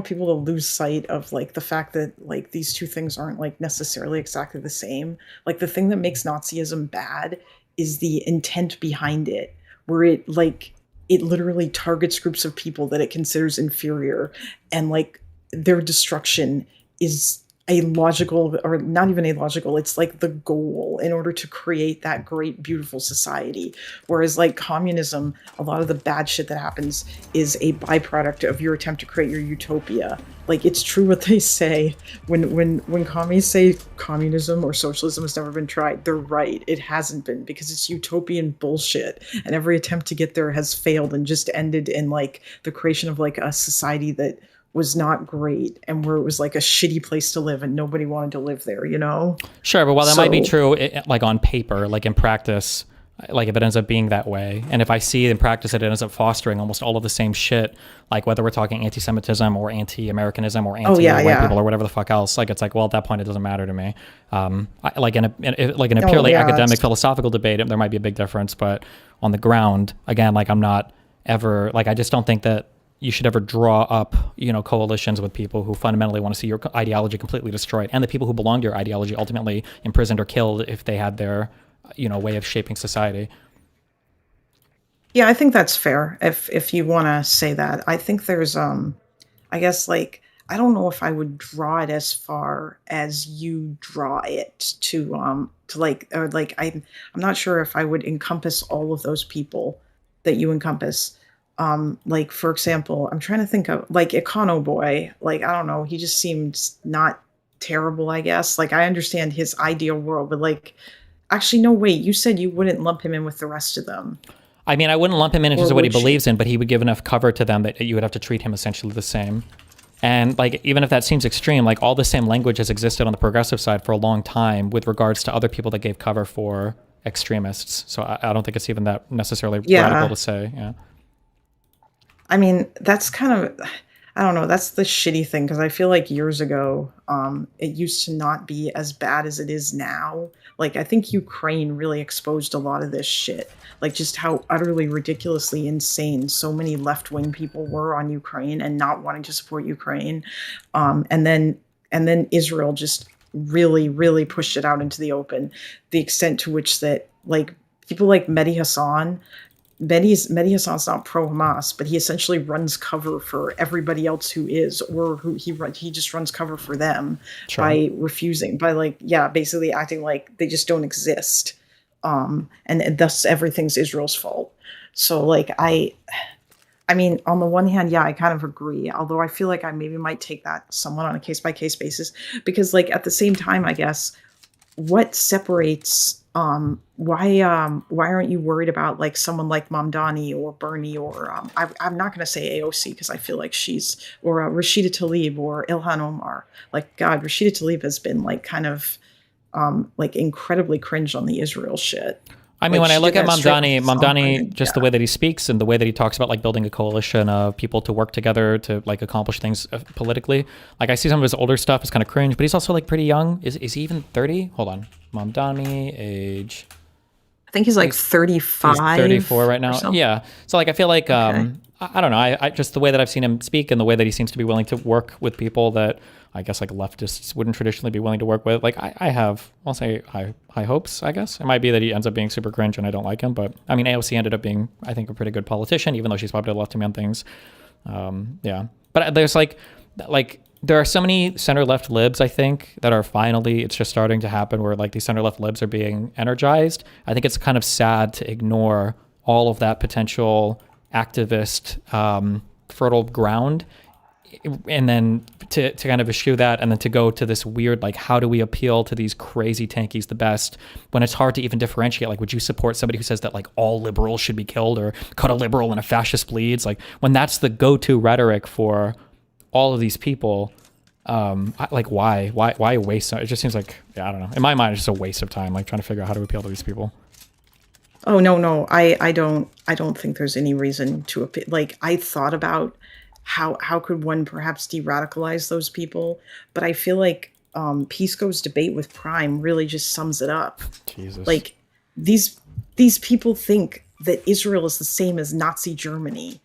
people to lose sight of like the fact that like these two things aren't like necessarily exactly the same. Like, the thing that makes Nazism bad is the intent behind it, where it literally targets groups of people that it considers inferior, and like their destruction is a logical, or not even a logical, it's like the goal in order to create that great, beautiful society. Whereas like communism, a lot of the bad shit that happens is a byproduct of your attempt to create your utopia. Like, it's true what they say when commies say communism or socialism has never been tried, they're right. It hasn't been, because it's utopian bullshit, and every attempt to get there has failed and just ended in like the creation of like a society that was not great, and where it was like a shitty place to live and nobody wanted to live there, Sure, but while that might be true, like on paper, like in practice, like if it ends up being that way, and if I see in practice that it ends up fostering almost all of the same shit, like whether we're talking anti-Semitism or anti-Americanism or anti-white people or whatever the fuck else, like it's like, well, at that point it doesn't matter to me. Like in a purely academic philosophical debate, there might be a big difference, but on the ground, again, like I'm not ever, like I just don't think that you should ever draw up, coalitions with people who fundamentally want to see your ideology completely destroyed, and the people who belong to your ideology ultimately imprisoned or killed if they had their, way of shaping society. Yeah, I think that's fair. If you want to say that, I think there's, I guess like, I don't know if I would draw it as far as you draw it to like, or like, I'm not sure if I would encompass all of those people that you encompass. Like, for example, I'm trying to think of like Econo Boy. Like, I don't know, he just seemed not terrible, I guess. Like, I understand his ideal world, but like, actually, no, wait, you said you wouldn't lump him in with the rest of them. I mean, I wouldn't lump him in terms Or of what he would she? believes in, but he would give enough cover to them that you would have to treat him essentially the same. And like, even if that seems extreme, like all the same language has existed on the progressive side for a long time with regards to other people that gave cover for extremists. So I don't think it's even that necessarily radical to say. Yeah. I mean, that's kind of, I don't know, that's the shitty thing, because I feel like years ago, it used to not be as bad as it is now. Like, I think Ukraine really exposed a lot of this shit. Like, just how utterly ridiculously insane so many left-wing people were on Ukraine and not wanting to support Ukraine. And then Israel just really, really pushed it out into the open. The extent to which that, like, people like Mehdi Hassan's not pro-Hamas, but he essentially runs cover for everybody else who is, or who he just runs cover for them by refusing, by basically acting like they just don't exist, and thus everything's Israel's fault. So like I mean, on the one hand, yeah, I kind of agree, although I feel like I maybe might take that somewhat on a case-by-case basis, because like at the same time, I guess, what separates why aren't you worried about like someone like Mamdani or Bernie or I'm not going to say AOC because I feel like she's, or Rashida Tlaib or Ilhan Omar. Like, God, Rashida Tlaib has been like kind of like incredibly cringe on the Israel shit. I mean, Like, when I she look did at that straight off the Mamdani, song, just the way that he speaks and the way that he talks about like building a coalition of people to work together to like accomplish things politically. Like I see some of his older stuff is kind of cringe, but he's also like pretty young. Is he even 30? Hold on. Mamdani, age. I think he's like 35. He's 34 right now. something. Yeah. So like I feel like I don't know. I just the way that I've seen him speak and the way that he seems to be willing to work with people that I guess like leftists wouldn't traditionally be willing to work with. Like I'll say high hopes, I guess. It might be that he ends up being super cringe and I don't like him, but I mean AOC ended up being, I think, a pretty good politician, even though she's probably left him on things. Yeah. But there's like there are so many center-left libs, I think, that are finally, it's just starting to happen where like these center-left libs are being energized. I think it's kind of sad to ignore all of that potential activist fertile ground and then to kind of eschew that and then to go to this weird, like, how do we appeal to these crazy tankies the best when it's hard to even differentiate? Like, would you support somebody who says that like all liberals should be killed or cut a liberal and a fascist bleeds? Like when that's the go-to rhetoric for all of these people, like why waste? It just seems like, yeah, I don't know. In my mind, it's just a waste of time, like trying to figure out how to appeal to these people. Oh no, I don't think there's any reason to appeal. Like I thought about how could one perhaps de-radicalize those people, but I feel like Pisco's debate with Prime really just sums it up. Jesus. Like these people think that Israel is the same as Nazi Germany,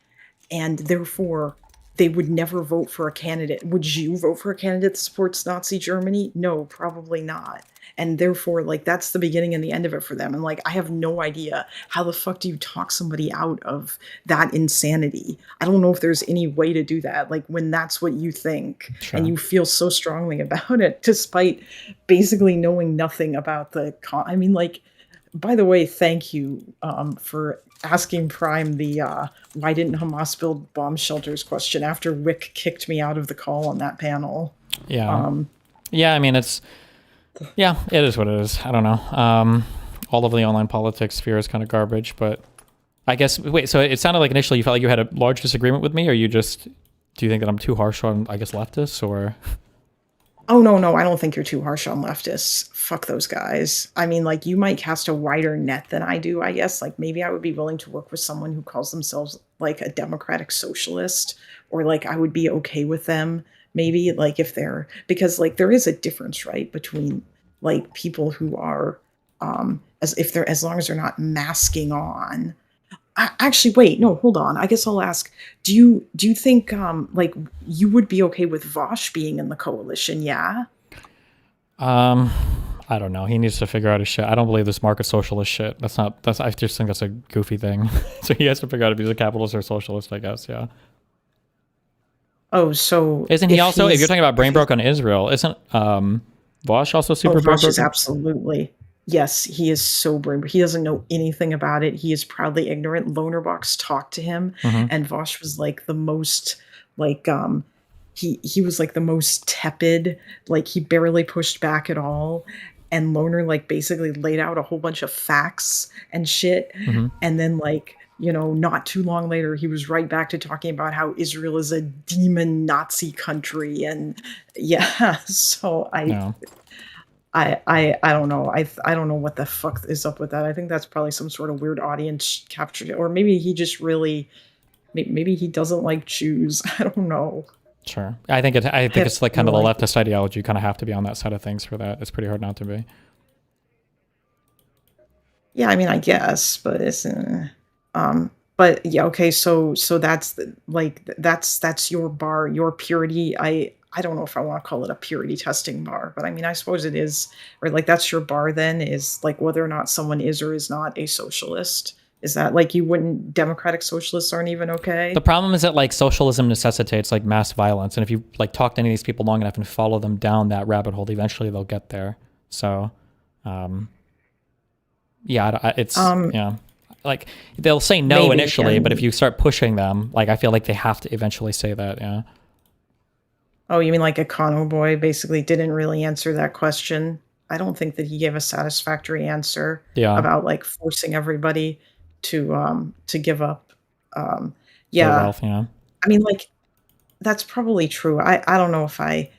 and therefore they would never vote for a candidate. Would you vote for a candidate that supports Nazi Germany? No, probably not. And therefore, like, that's the beginning and the end of it for them. And like, I have no idea how the fuck do you talk somebody out of that insanity? I don't know if there's any way to do that. Like when that's what you think and you feel so strongly about it, despite basically knowing nothing about I mean, like, by the way, thank you for asking Prime the why didn't Hamas build bomb shelters question after Wick kicked me out of the call on that panel. Yeah. Yeah, I mean, yeah, it is what it is. I don't know. All of the online politics sphere is kind of garbage, but I guess, wait, so it sounded like initially you felt like you had a large disagreement with me, or do you think that I'm too harsh on, I guess, leftists, or? Oh, no, I don't think you're too harsh on leftists. Fuck those guys. I mean, like, you might cast a wider net than I do, I guess. Like, maybe I would be willing to work with someone who calls themselves, like, a democratic socialist, or, like, I would be okay with them, maybe, like, if they're... Because, like, there is a difference, right, between, like, people who are, as long as they're not masking on... Actually, wait, no, hold on. I guess I'll ask, do you think, like, you would be okay with Vosh being in the coalition, yeah? I don't know. He needs to figure out his shit. I don't believe this market socialist shit. I just think that's a goofy thing. So he has to figure out if he's a capitalist or socialist, I guess, yeah. Oh, so... Isn't he also, if you're talking about brain broke on Israel, isn't Vosh also super brain Vosh is broken? absolutely... Yes, he is so brain. He doesn't know anything about it. He is proudly ignorant. Lonerbox talked to him, and Vosh was like the most, like, he was like the most tepid. Like he barely pushed back at all, and Loner like basically laid out a whole bunch of facts and shit, and then like you know, not too long later, he was right back to talking about how Israel is a demon Nazi country. And yeah, so I don't know. I don't know what the fuck is up with that. I think that's probably some sort of weird audience capture, or maybe he just really, maybe he doesn't like Jews. I don't know. Sure. I think it's like kind of the leftist ideology. You kind of have to be on that side of things for that. It's pretty hard not to be. Yeah, I mean, I guess, but it's, but yeah, okay. So that's that's your bar, your purity. I don't know if I want to call it a purity testing bar, but I mean, I suppose it is, or like that's your bar then, is like whether or not someone is or is not a socialist. Is that like you wouldn't, democratic socialists aren't even okay? The problem is that like socialism necessitates like mass violence. And if you like talk to any of these people long enough and follow them down that rabbit hole, eventually they'll get there. So, yeah, it's, yeah, like they'll say no Maybe, initially, but and- if you start pushing them, like I feel like they have to eventually say that. Yeah. Oh, you mean like Econo Boy basically didn't really answer that question? I don't think that he gave a satisfactory answer about like forcing everybody to give up. Their Yeah. wealth, yeah. I mean, like, that's probably true. I don't know if I,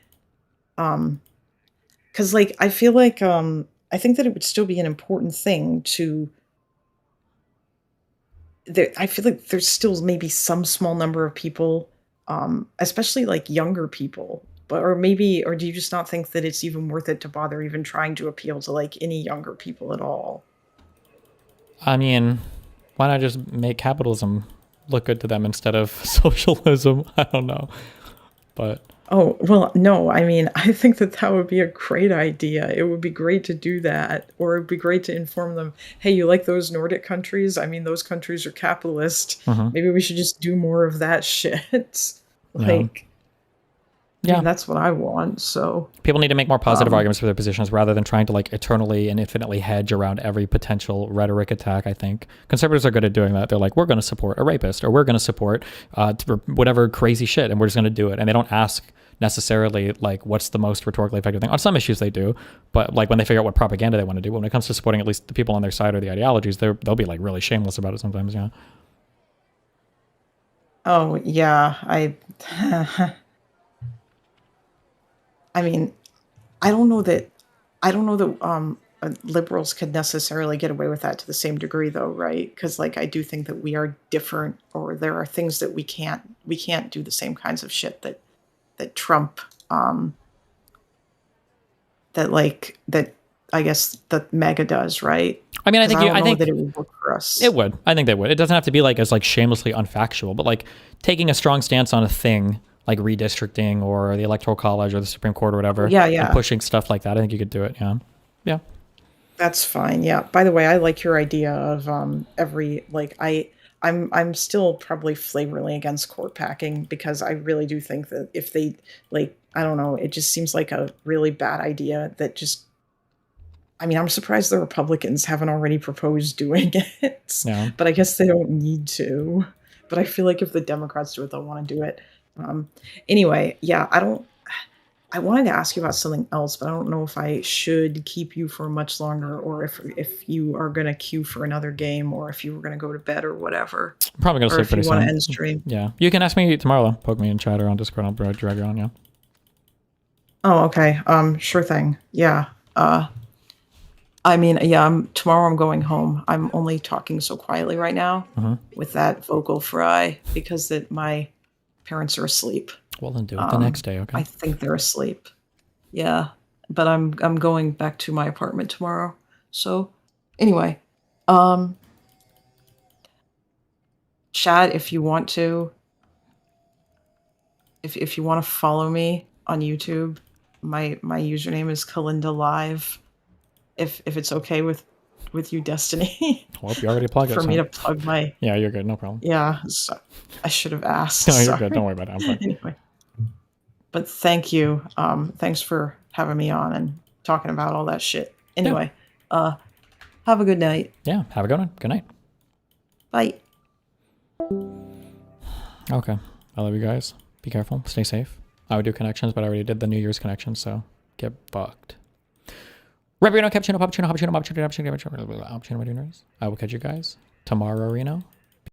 because like I feel like I think that it would still be an important thing to. I feel like there's still maybe some small number of people, especially like younger people, but or do you just not think that it's even worth it to bother even trying to appeal to like any younger people at all? I mean, why not just make capitalism look good to them instead of socialism? I don't know, but Oh, well, no, I mean, I think that that would be a great idea. It would be great to do that, or it'd be great to inform them, hey, you like those Nordic countries? I mean, those countries are capitalist. Maybe we should just do more of that shit. Like, I mean, that's what I want, so. people need to make more positive arguments for their positions rather than trying to like eternally and infinitely hedge around every potential rhetoric attack. I think conservatives are good at doing that. They're like, we're going to support a rapist, or we're going to support whatever crazy shit, and we're just going to do it. And they don't ask necessarily like what's the most rhetorically effective thing. On some issues they do, but like when they figure out what propaganda they want to do, when it comes to supporting at least the people on their side or the ideologies, they'll be like really shameless about it sometimes. Yeah. Oh, yeah, I mean, I don't know that liberals could necessarily get away with that to the same degree though, right? Because like I do think that we are different, or there are things that we can't do the same kinds of shit that Trump that I guess that MAGA does, right? I mean, I think that it would work for us. It would. I think they would. It doesn't have to be like as like shamelessly unfactual, but like taking a strong stance on a thing like redistricting or the Electoral College or the Supreme Court or whatever. Yeah. And pushing stuff like that. I think you could do it. Yeah. Yeah. That's fine. Yeah. By the way, I like your idea of I'm still probably flagrantly against court packing, because I really do think that if they like, I don't know, it just seems like a really bad idea that just, I mean, I'm surprised the Republicans haven't already proposed doing it, Yeah. but I guess they don't need to. But I feel like if the Democrats do it, they'll want to do it. Anyway, yeah, I wanted to ask you about something else, but I don't know if I should keep you for much longer, or if you are going to queue for another game, or if you were going to go to bed or whatever. I'm probably going to sleep pretty soon. Or if you want to end stream. Yeah. You can ask me tomorrow. Poke me in chat or on Discord. I'll drag you on. Yeah. Oh, okay. Sure thing. Yeah. I mean, yeah, tomorrow I'm going home. I'm only talking so quietly right now with that vocal fry because that my parents are asleep. Well, then do it the next day, okay? I think they're asleep. Yeah, but I'm going back to my apartment tomorrow. So, anyway, chat, if you want to, if you want to follow me on YouTube, my username is Kalinda Live. If it's okay with you, Destiny. Well, you already plugged it. For me to plug my. Yeah, you're good. No problem. Yeah, so I should have asked. No, you're good. Don't worry about it. I'm fine. Anyway, but thank you. Thanks for having me on and talking about all that shit. Anyway, have a good night. Yeah, have a good one. Good night. Bye. Okay. I love you guys. Be careful. Stay safe. I would do connections, but I already did the New Year's connection, so get fucked. Cappuccino. I will catch you guys tomorrow, Reno.